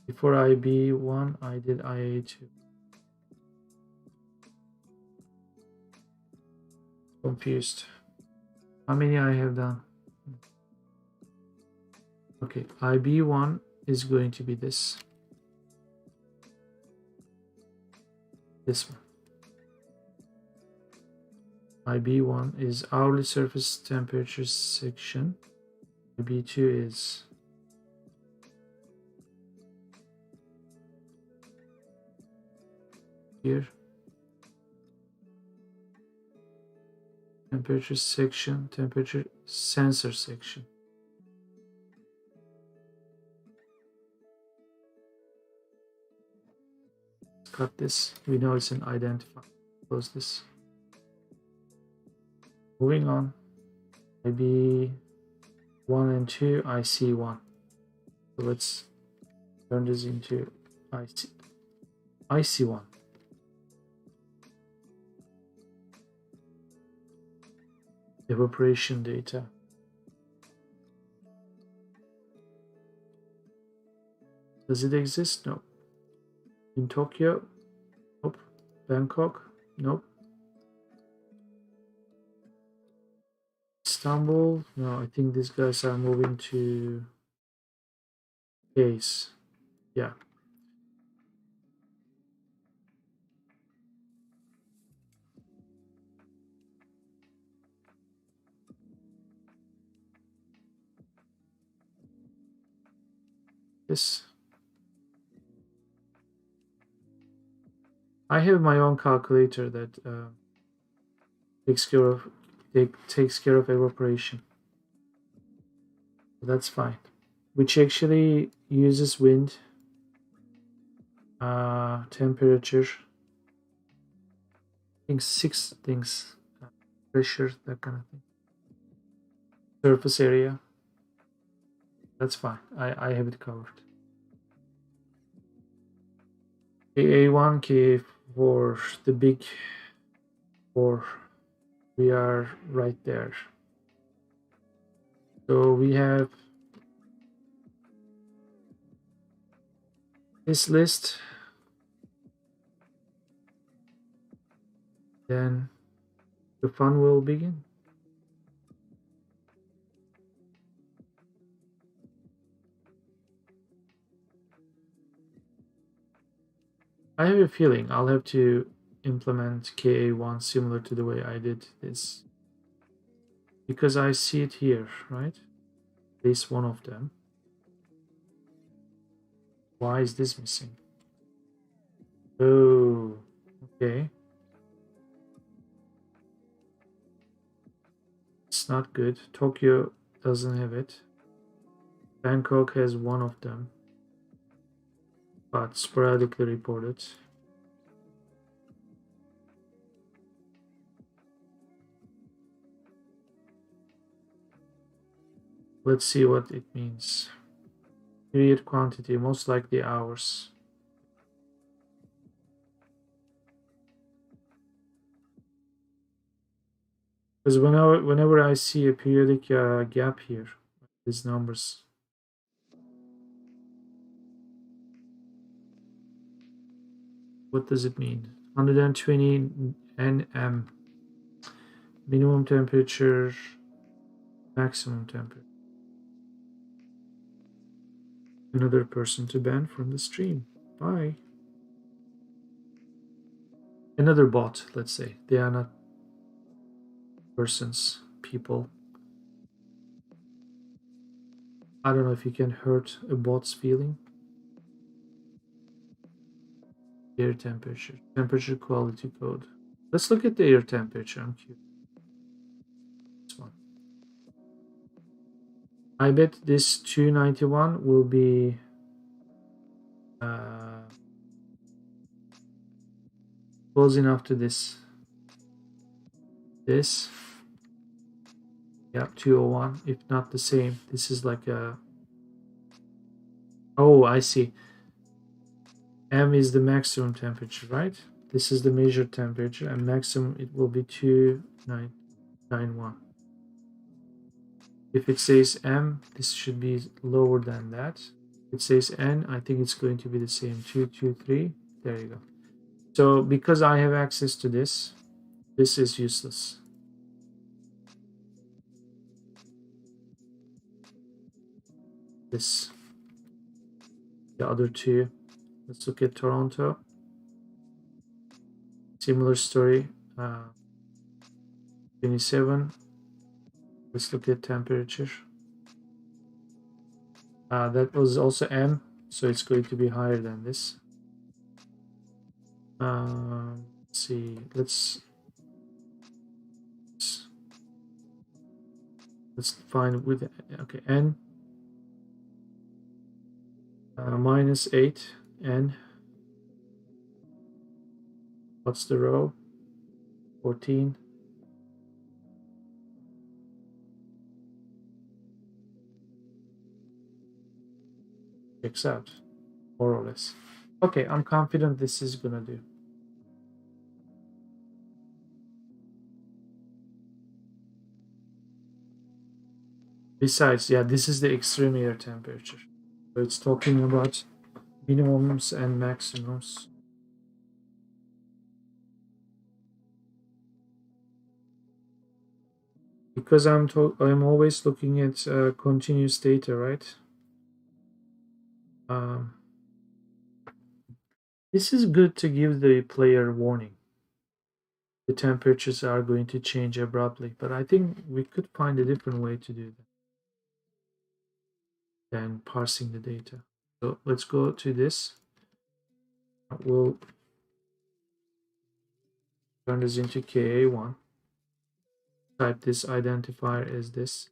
before IB1, I did IA2. Confused. How many I have done? Okay, IB1 is going to be this. This one. IB1 is hourly surface temperature section. IB2 is here. Temperature section, temperature sensor section. Let's cut this. We know it's an identifier. Close this. Moving on. Maybe 1 and 2, IC1. So let's turn this into IC1. Evaporation data. Does it exist? No. In Tokyo? Nope. Bangkok? Nope. Istanbul? No, I think these guys are moving to case. Yeah. This. I have my own calculator that takes care of evaporation. That's fine. Which actually uses wind, temperature. I think 6 things: pressure, that kind of thing. Surface area. That's fine. I have it covered. KA1, KA4, the big 4. We are right there. So we have this list, then the fun will begin. I have a feeling I'll have to implement KA1 similar to the way I did this, because I see it here, right? At least one of them. Why is this missing? Oh, okay. It's not good. Tokyo doesn't have it. Bangkok has one of them, but sporadically reported. Let's see what it means. Period quantity, most likely hours. Because whenever I see a periodic gap here, these numbers. What does it mean? 120 nm. Minimum temperature, maximum temperature. Another person to ban from the stream. Bye. Another bot, let's say. They are not persons, people. I don't know if you can hurt a bot's feeling. Air temperature, temperature quality code. Let's look at the air temperature. I'm curious. This one. I bet this 291 will be close enough to this. This. Yeah, 201, if not the same. This is like a... Oh, I see. M is the maximum temperature, right? This is the measured temperature, and maximum it will be 2991. If it says M, this should be lower than that. If it says N, I think it's going to be the same. 223. There you go. So because I have access to this, this is useless. This, the other two. Let's look at Toronto. Similar story. 27. Let's look at temperature. That was also M, so it's going to be higher than this. Let's see. Let's find with okay N. -8 N. What's the row? 14. Checks out, more or less. Okay, I'm confident this is gonna do. Besides, yeah, this is the extreme air temperature. So it's talking about minimums and maximums. Because I'm always looking at continuous data, right? This is good to give the player warning. The temperatures are going to change abruptly, but I think we could find a different way to do that than parsing the data. So let's go to this. We'll turn this into KA1. Type this identifier as this,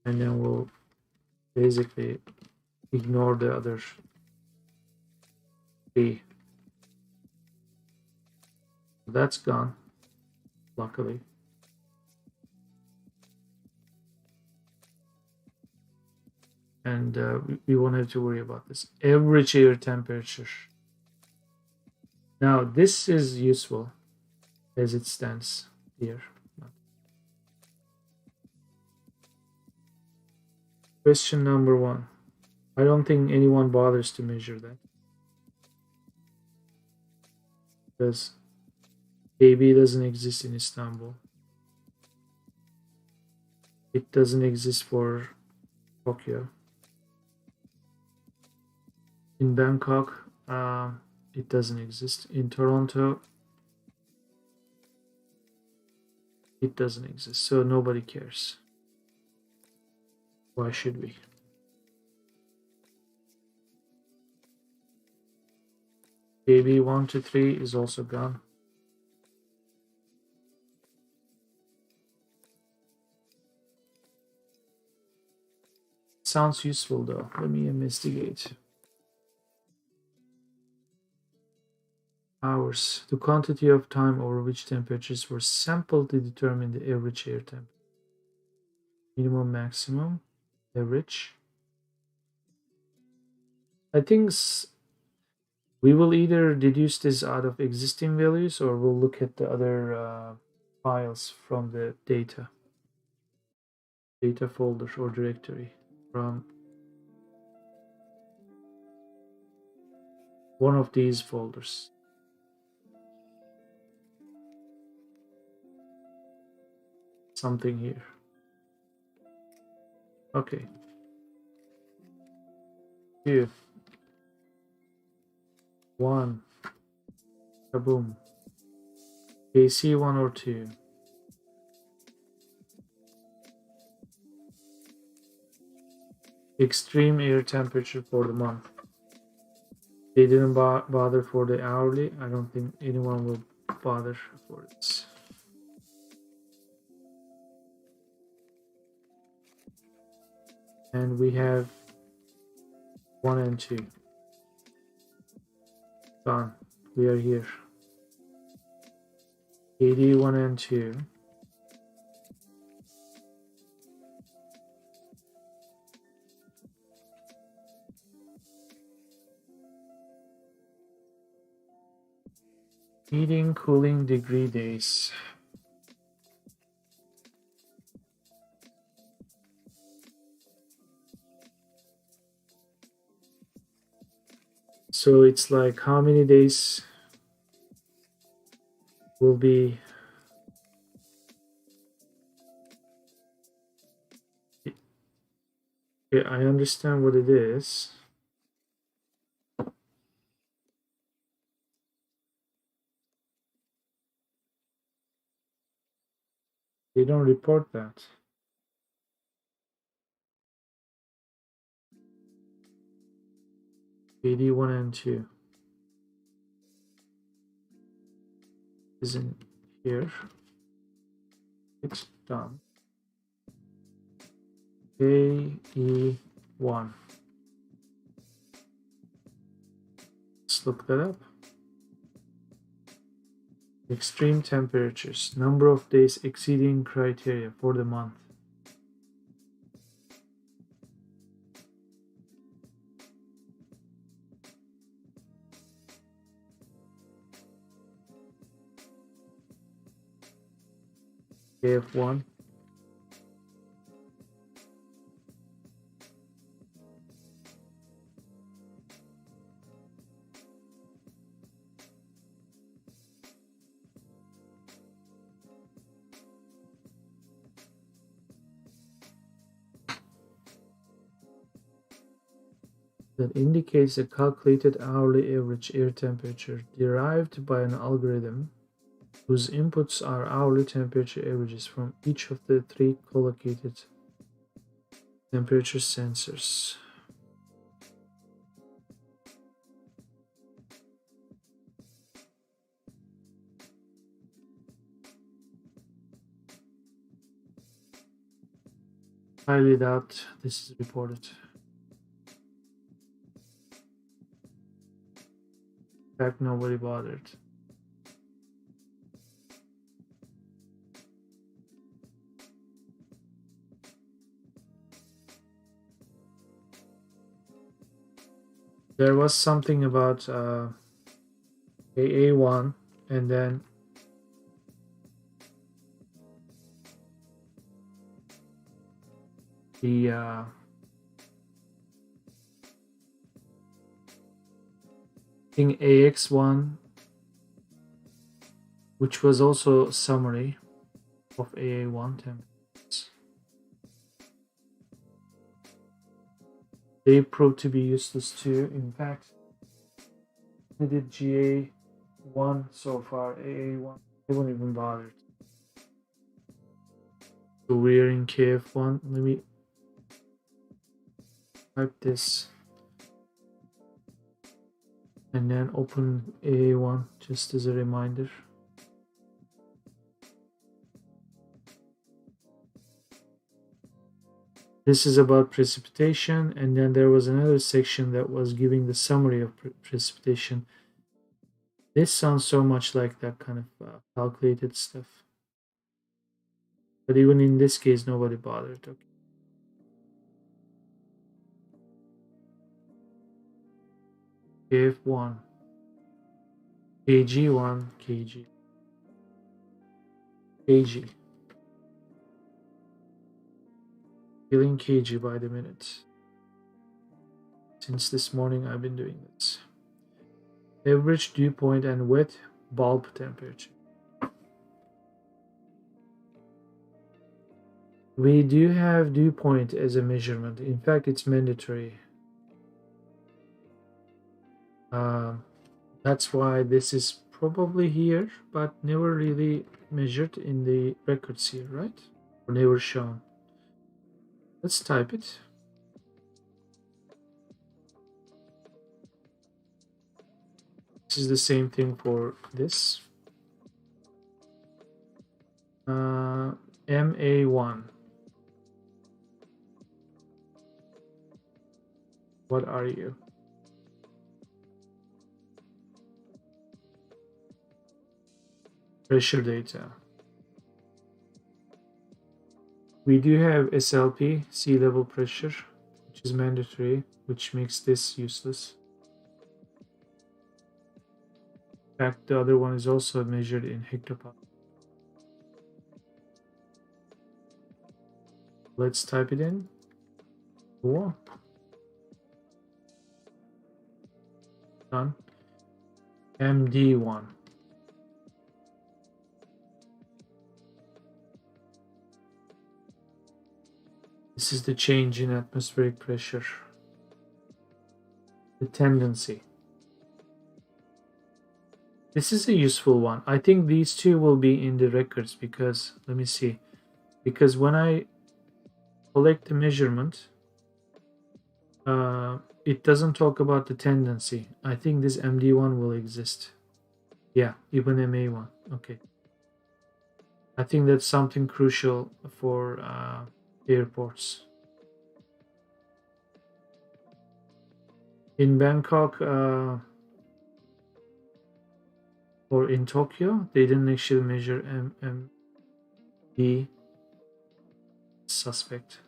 and then we'll basically ignore the other three. That's gone, luckily. And we won't have to worry about this. Average air temperature. Now, this is useful as it stands here. Question number 1. I don't think anyone bothers to measure that. Because AB doesn't exist in Istanbul. It doesn't exist for Tokyo. In Bangkok, it doesn't exist. In Toronto, it doesn't exist. So nobody cares. Why should we? AB 1 to 3 is also gone. Sounds useful though. Let me investigate. Hours. The quantity of time over which temperatures were sampled to determine the average air temperature. Minimum, maximum, average. I think we will either deduce this out of existing values or we'll look at the other files from the data folder or directory from one of these folders. Something here. Okay. 2, 1, kaboom. AC 1 or 2. Extreme air temperature for the month. They didn't bother for the hourly. I don't think anyone will bother for this. And we have 1 and 2. Done. We are here. 81 and 2. Heating, cooling degree days. So it's like how many days will be yeah, I understand what it is. They don't report that. AD1 and 2 isn't here. It's done. AE1. Let's look that up. Extreme temperatures. Number of days exceeding criteria for the month. AF1. That indicates a calculated hourly average air temperature derived by an algorithm whose inputs are hourly temperature averages from each of the 3 collocated temperature sensors. Highly doubt this is reported. In fact, nobody bothered. There was something about AA1 and then the think AX1, which was also a summary of AA1 templates. They proved to be useless too. In fact, I did GA1 so far, AA1, I won't even bother. So we're in KF1. Let me type this and then open AA1 just as a reminder. This is about precipitation, and then there was another section that was giving the summary of precipitation. This sounds so much like that kind of calculated stuff. But even in this case, nobody bothered. Okay. KF1, KG1, KG. Feeling kg by the minute. Since this morning I've been doing this. Average dew point and wet bulb temperature. We do have dew point as a measurement. In fact, it's mandatory. That's why this is probably here, but never really measured in the records here, right? Or never shown. Let's type it. This is the same thing for this. MA1. What are you? Pressure data. We do have SLP, sea level pressure, which is mandatory, which makes this useless. In fact, the other one is also measured in hectopascal. Let's type it in. Cool. Done. MD1. This is the change in atmospheric pressure. The tendency. This is a useful one. I think these two will be in the records because, let me see, because when I collect the measurement, it doesn't talk about the tendency. I think this MD1 will exist. Yeah, even MA1. Okay. I think that's something crucial for airports. In Bangkok or in Tokyo, they didn't actually measure MMD suspect.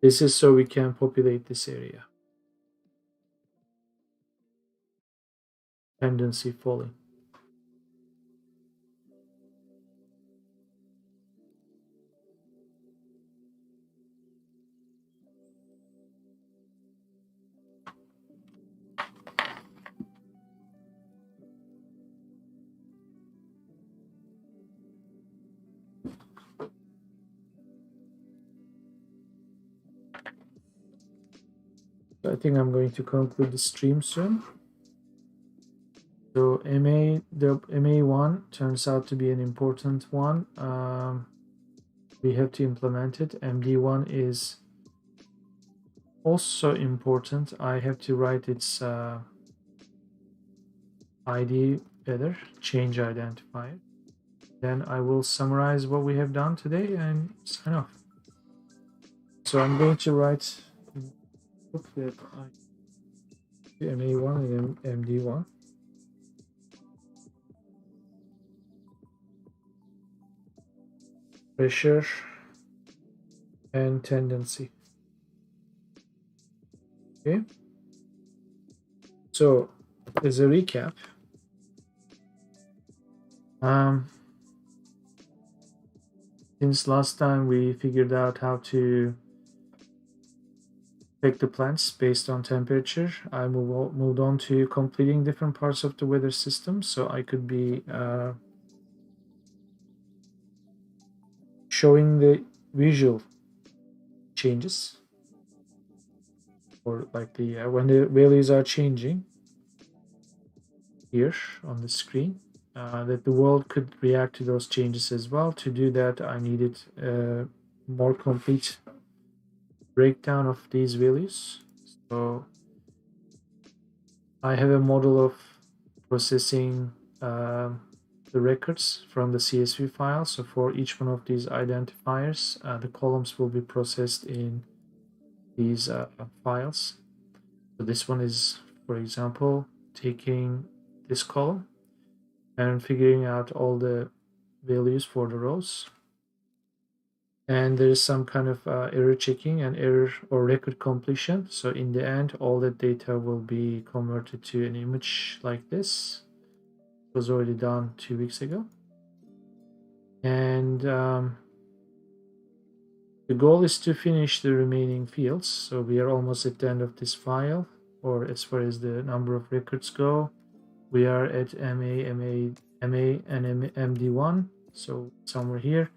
This is so we can populate this area. Tendency falling. I think I'm going to conclude the stream soon. So the MA1 turns out to be an important one. We have to implement it. MD1 is also important. I have to write its ID better, change identifier. Then I will summarize what we have done today and sign off. So I'm going to write that MA1 and MD1. Pressure and tendency. Okay. So as a recap, Since last time we figured out how to pick the plants based on temperature, I moved on to completing different parts of the weather system, so I could be showing the visual changes, or like the when the values are changing here on the screen, that the world could react to those changes as well. To do that, I needed a more complete breakdown of these values. So I have a model of processing the records from the CSV file. So for each one of these identifiers, the columns will be processed in these files. So this one is, for example, taking this column and figuring out all the values for the rows. And there is some kind of error checking and error or record completion. So in the end, all that data will be converted to an image like this. It was already done 2 weeks ago. And the goal is to finish the remaining fields. So we are almost at the end of this file, or as far as the number of records go. We are at MA, and MD1, so somewhere here.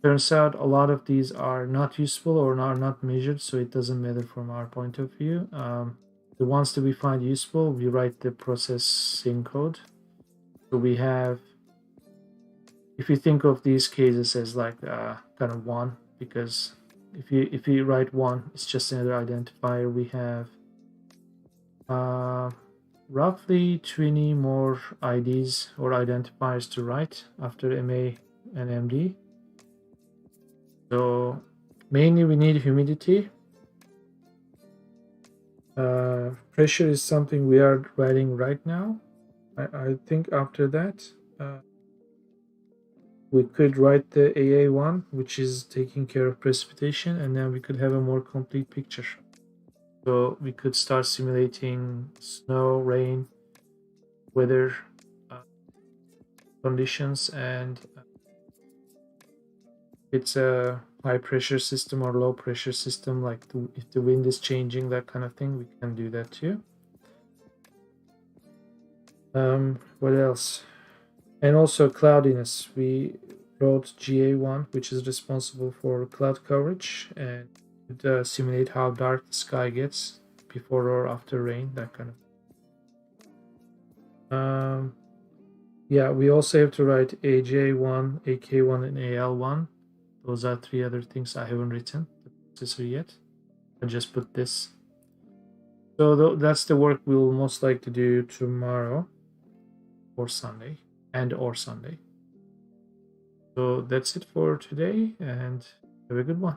Turns out a lot of these are not useful or are not measured, so it doesn't matter from our point of view. The ones that we find useful, we write the processing code. So we have, if you think of these cases as like kind of one, because if you write one, it's just another identifier. We have roughly 20 more IDs or identifiers to write after MA and MD. So mainly we need humidity. Pressure is something we are writing right now. I think after that we could write the AA1, which is taking care of precipitation, and then we could have a more complete picture. So we could start simulating snow, rain, weather conditions, and it's a high pressure system or low pressure system, like if the wind is changing, that kind of thing, we can do that too. What else? And also cloudiness. We wrote GA1, which is responsible for cloud coverage, and simulate how dark the sky gets before or after rain, that kind of. Yeah, we also have to write AJ1, AK1, and AL1. Those are 3 other things I haven't written the processor yet. I just put this. So that's the work we'll most likely do tomorrow or Sunday, or Sunday. So that's it for today, and have a good one.